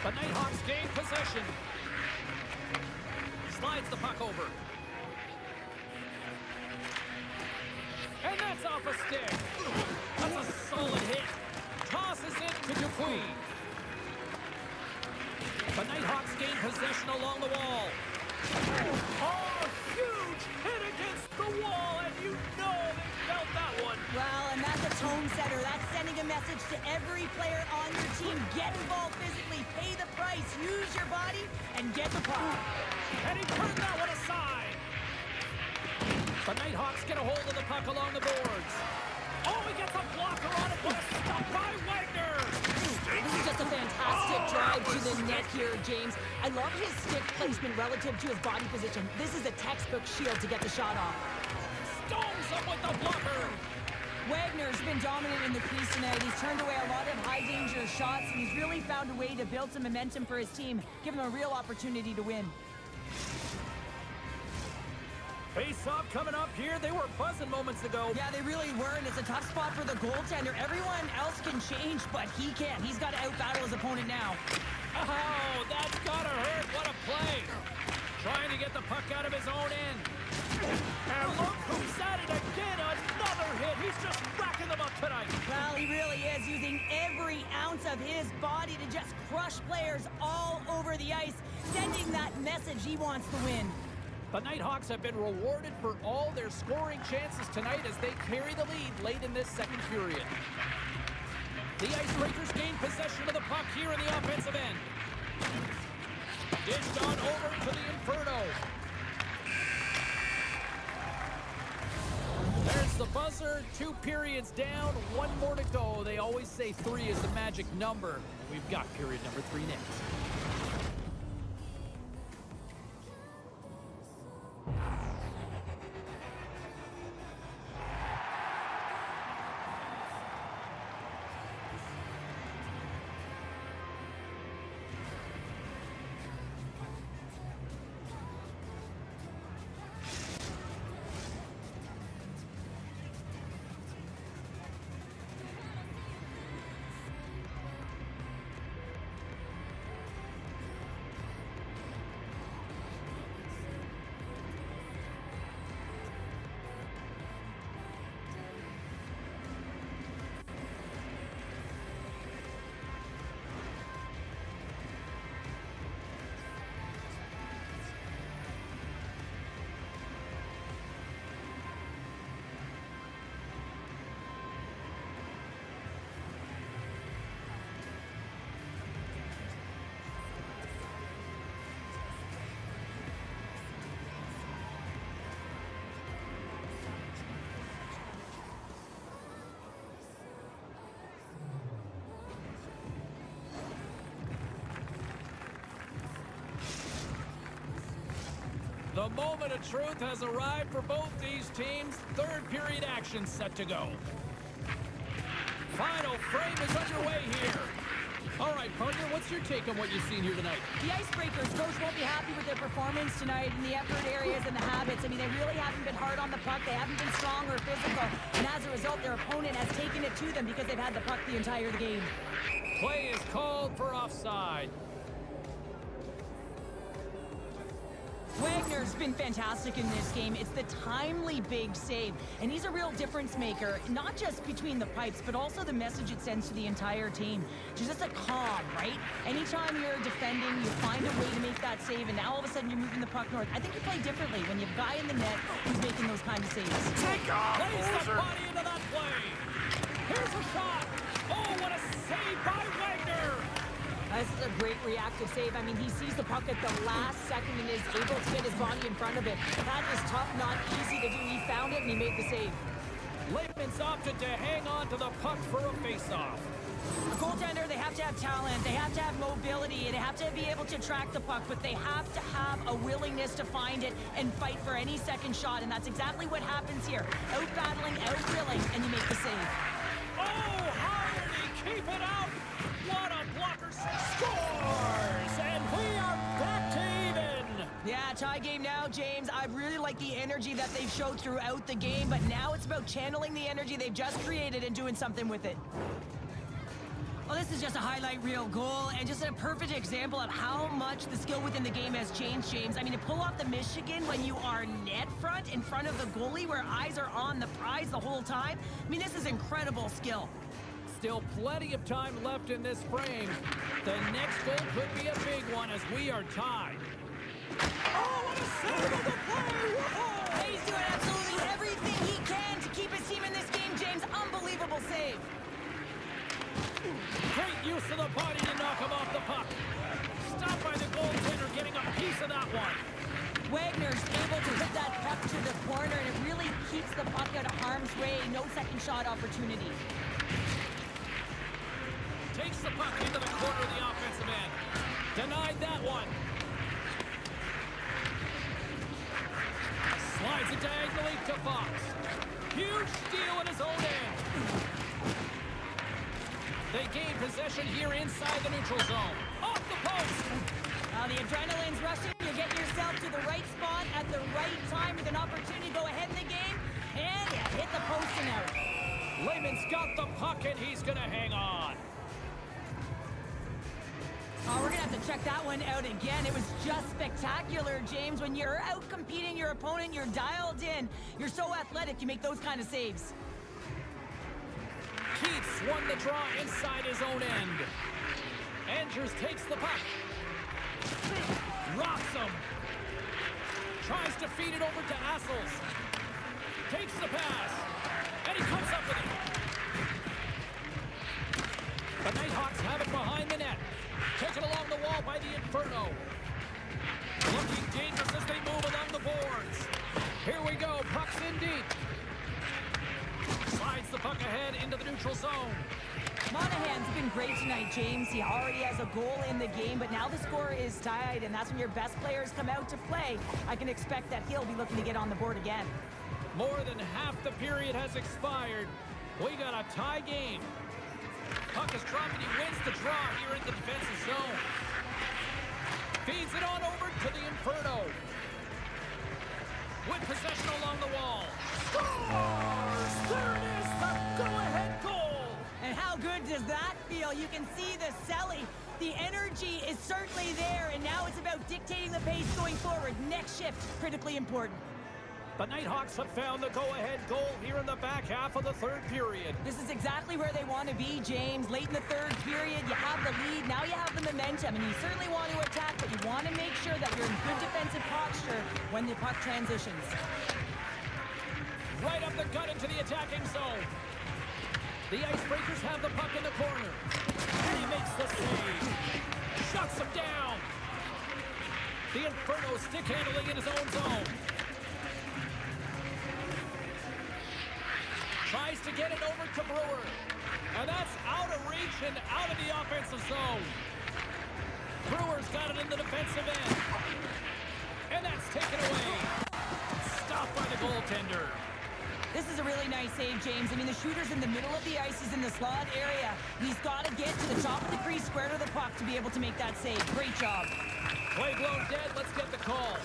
The Nighthawks gain possession. Slides the puck over. And that's off a stick. That's a solid hit. Tosses it to Dupuis. The Nighthawks gain possession along the wall. Oh, huge hit against the wall, and you know they felt that one. Well, and that's a tone setter. That's sending a message to every player on your team. Get involved physically, pay the price, use your body, and get the puck. And he turned that one aside. The Nighthawks get a hold of the puck along the boards. Oh, he gets a blocker on it. What a stop by Wagner. This is just a fantastic drive to the net here, James. I love his stick placement relative to his body position. This is a textbook shield to get the shot off. Stones him with the blocker. Wagner's been dominant in the crease tonight. He's turned away a lot of high-danger shots, and he's really found a way to build some momentum for his team, give him a real opportunity to win. Face-off coming up here. They were buzzing moments ago. Yeah, they really were, and it's a tough spot for the goaltender. Everyone else can change, but he can't. He's got to out-battle his opponent now. Oh, that's gotta hurt. What a play. Trying to get the puck out of his own end. And look who's at it again. Another hit. He's just racking them up tonight. Well, he really is using every ounce of his body to just crush players all over the ice, sending that message he wants to win. The Nighthawks have been rewarded for all their scoring chances tonight as they carry the lead late in this second period. The Icebreakers gain possession of the puck here in the offensive end. Dished on over to the Inferno. There's the buzzer. 2 periods down, 1 more to go. They always say 3 is the magic number. We've got period number 3 next. The moment of truth has arrived for both these teams. Third period action set to go. Final frame is underway here. All right, partner, what's your take on what you've seen here tonight? The Icebreakers, coach won't be happy with their performance tonight in the effort areas and the habits. I mean, they really haven't been hard on the puck. They haven't been strong or physical. And as a result, their opponent has taken it to them because they've had the puck the entire game. Play is called for offside. Wagner's been fantastic in this game. It's the timely big save, and he's a real difference maker, not just between the pipes, but also the message it sends to the entire team. Just a calm, right? Anytime you're defending, you find a way to make that save, and now all of a sudden you're moving the puck north. I think you play differently when you have a guy in the net who's making those kind of saves. Take off, plays the body into that play. Here's a shot. Oh, what a save by Wagner. This is a great reactive save. I mean, he sees the puck at the last second and is able to get his body in front of it. That is tough, not easy to do. He found it and he made the save. Leipman's opted to hang on to the puck for a face-off. A goaltender, they have to have talent, they have to have mobility, they have to be able to track the puck, but they have to have a willingness to find it and fight for any second shot, and that's exactly what happens here. Out-battling, out-willing, and you make the save. Oh, how did he keep it out? What a blocker! Scores! And we are back to even! Yeah, tie game now, James. I really like the energy that they've showed throughout the game, but now it's about channeling the energy they've just created and doing something with it. Well, this is just a highlight reel goal and just a perfect example of how much the skill within the game has changed, James. I mean, to pull off the Michigan when you are net front in front of the goalie where eyes are on the prize the whole time, I mean, this is incredible skill. Still plenty of time left in this frame. The next goal could be a big one as we are tied. Oh, what a save of the play! Whoa! He's doing absolutely everything he can to keep his team in this game, James. Unbelievable save. Great use of the body to knock him off the puck. Stopped by the goaltender getting a piece of that one. Wagner's able to hit that puck to the corner, and it really keeps the puck out of harm's way. No second shot opportunity. Takes the puck into the corner of the offensive end. Denied that one. Slides it diagonally to Fox. Huge steal in his own end. They gain possession here inside the neutral zone. Off the post! The adrenaline's rushing. You get yourself to the right spot at the right time with an opportunity to go ahead in the game. And you hit the post and out. Lehman's got the puck and he's going to hang on. Oh, we're going to have to check that one out again. It was just spectacular, James. When you're out competing your opponent, you're dialed in. You're so athletic, you make those kind of saves. Keats won the draw inside his own end. Andrews takes the puck. Rocks him. Tries to feed it over to Assels. Takes the pass. And he comes up with it. The Nighthawks have it behind the net. Taken along the wall by the Inferno. Looking dangerous as they move along the boards. Here we go. Puck's in deep. Slides the puck ahead into the neutral zone. Monahan's been great tonight, James. He already has a goal in the game, but now the score is tied, and that's when your best players come out to play. I can expect that he'll be looking to get on the board again. More than half the period has expired. We got a tie game. Puck is dropped and he wins the draw here in the defensive zone. Feeds it on over to the Inferno. With possession along the wall. Scores! There it is, the go-ahead goal! And how good does that feel? You can see the selling. The energy is certainly there, and now it's about dictating the pace going forward. Next shift, critically important. The Nighthawks have found the go-ahead goal here in the back half of the third period. This is exactly where they want to be, James. Late in the third period, you have the lead. Now you have the momentum, and you certainly want to attack, but you want to make sure that you're in good defensive posture when the puck transitions. Right up the gut into the attacking zone. The Icebreakers have the puck in the corner. And he makes the save. Shuts him down. The Inferno stick handling in his own zone. Tries to get it over to Brewer. And that's out of reach and out of the offensive zone. Brewer's got it in the defensive end. And that's taken away. Stopped by the goaltender. This is a really nice save, James. I mean, the shooter's in the middle of the ice. He's in the slot area. He's got to get to the top of the crease, square to the puck to be able to make that save. Great job. Play blown dead. Let's get the call.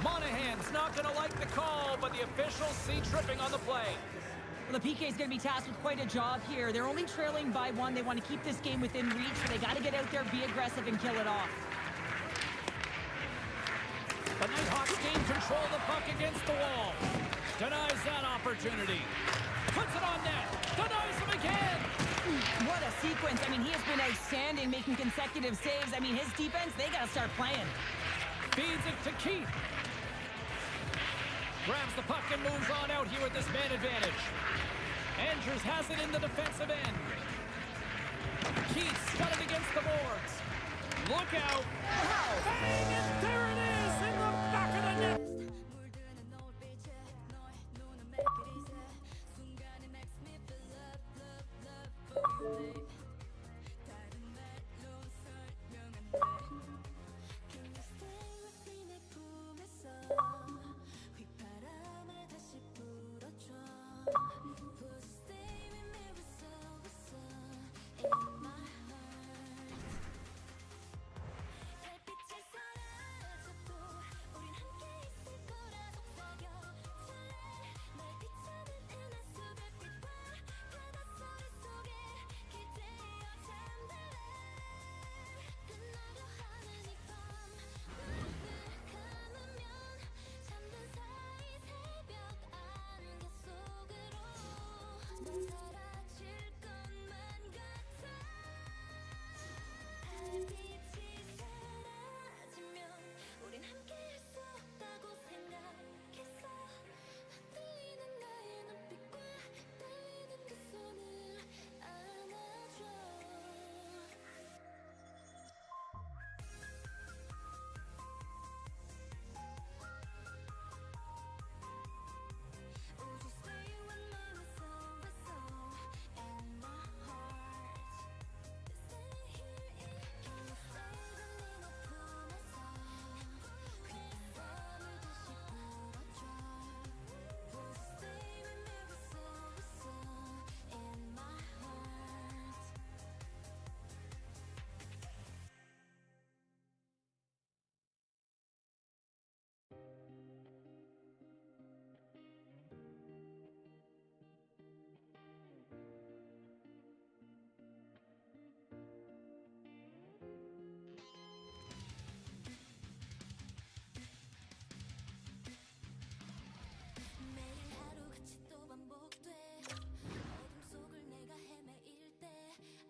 Monahan's not going to like the call, but the officials see tripping on the play. Well, the PK is going to be tasked with quite a job here. They're only trailing by one. They want to keep this game within reach, so they got to get out there, be aggressive, and kill it off. The Nighthawks gain control of the puck against the wall. Denies that opportunity. Puts it on net. Denies him again. What a sequence. I mean, he has been outstanding, making consecutive saves. I mean, his defense, they got to start playing. Feeds it to Keith. Grabs the puck and moves on out here with this man advantage. Andrews has it in the defensive end. Keith scudded against the boards. Look out. Bang, and there it is in the back of the net. 물드는 노을빛에 너의 눈은 make it easy 순간이 makes me feel love love love for you babe 다른 말로 설명 안 돼 Can you stay with me 내 품에서 휘파람을 다시 불어줘 Please stay with me in my heart 달빛이 사라져도 우린 함께 있을 거라 속삭여 날 비춰는 은하 수백 빛과 바닷소리 속에 기대어 잠들래 끝나려 하는 이밤 눈을 감으면 잠든 사이 새벽 안개 속으로 넌 사라질 것만 같아 달빛이 사라지면 우린 함께할 수 없다고 생각했어 들리는 나의 눈빛과 떨리는 그 손을 안아줘 Would you stay with me in my heart Stay here Can you stay with me 너 품에서 휘파람을 다시 불어줘 Please stay with me in my heart 매일 하루같이 또 반복돼 어둠 속을 내가 헤매일 때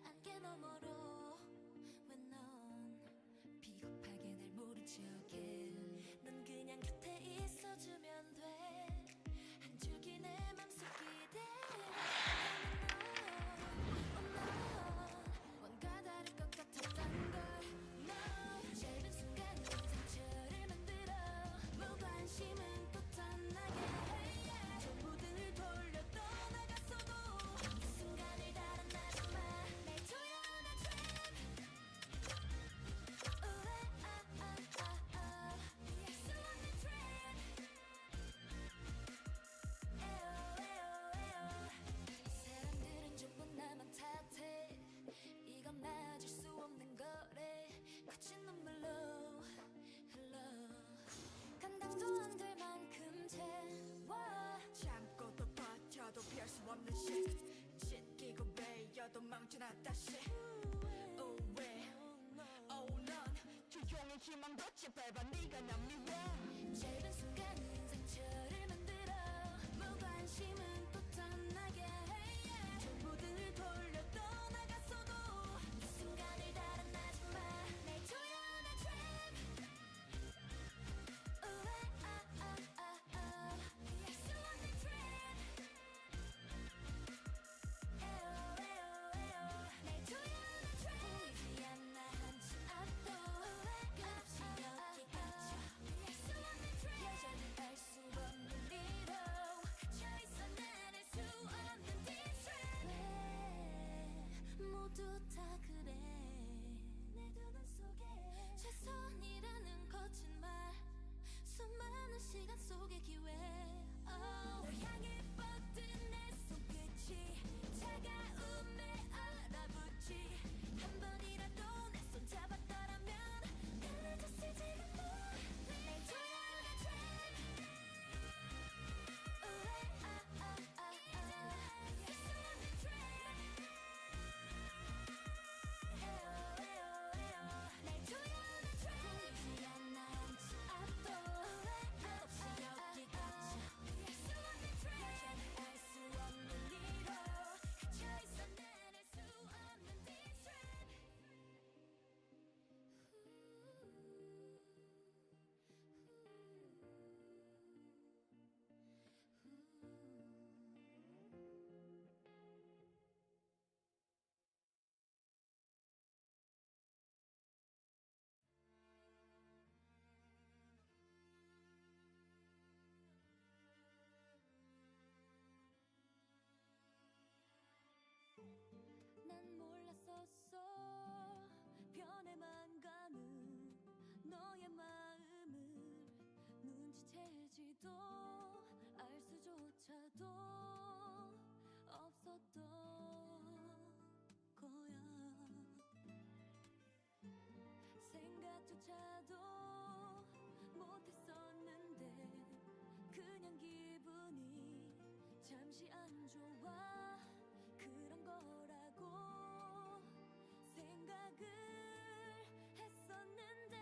안개 너머로 왜 넌 비겁하게 날 모른 척해 넌 그냥 곁에 있어주면 돼한 줄기 내 맘속 기대는 넌 뭔가 다를 것 같았단 걸 No 짧은 순간은 상처를 만들어 무관심은 또 탐나게 해 전부 등을 돌려 떠나갔어도 이 순간을 달아나지 마날 조여오는 trap Yes, you want me trap 사람들은 전부 나만 탓해 이건 맞을 수 없는 거래 거친 눈물로 흘러 감당도 안 될 만큼 채워 참고도 버텨도 피할 수 없는 shit 찢기고 베여도 망쳐놨다 shit Oh 왜 Oh 넌 조용히 희망 돋지 밟아 네가 난 미워 짧은 순간은 상처를 만들어 무관심은 또 탐나게 해 전부 등을 돌려 떠나갔어도 이 순간을 달아나지 마날 조여오는 trap Yes, you want me trap 날 조여오는 trap 보이지 않나 한치 앞도 끝없이 여기 갇혀 Yes, you want me trap 여전히 알 수 없는 리로 갇혀있어 난 너의 마음을 눈치채지도 알 수조차도 없었던 거야. 생각조차도 못했었는데 그냥 기분이 잠시 안 좋아 그런 거라고 생각을 했었는데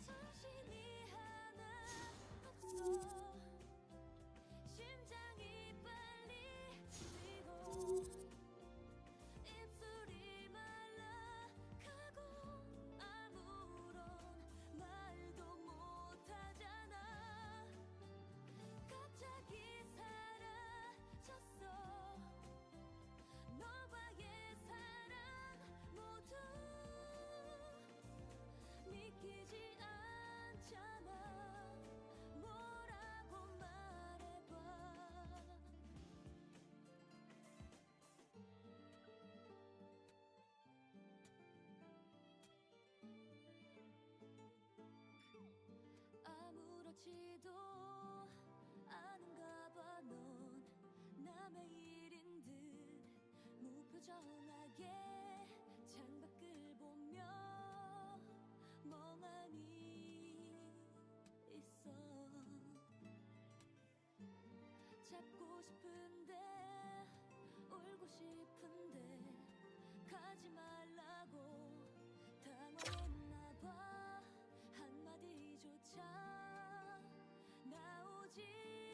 정신이 하나 없어. 심장이 빨리 뛰고 입술이 말라가고 아무런 말도 못하잖아. 갑자기 사라졌어. 너와의 사랑 모두 믿기지 않잖아. 뭐라고 말해봐. 아무렇지도 않은가 봐. 넌 남의 일인 듯 무표정하게 창밖을 보며 멍하니 있어. 잡고 싶은데 울고 싶은데 가지 말라고 당황했나 봐. 한마디조차 나오지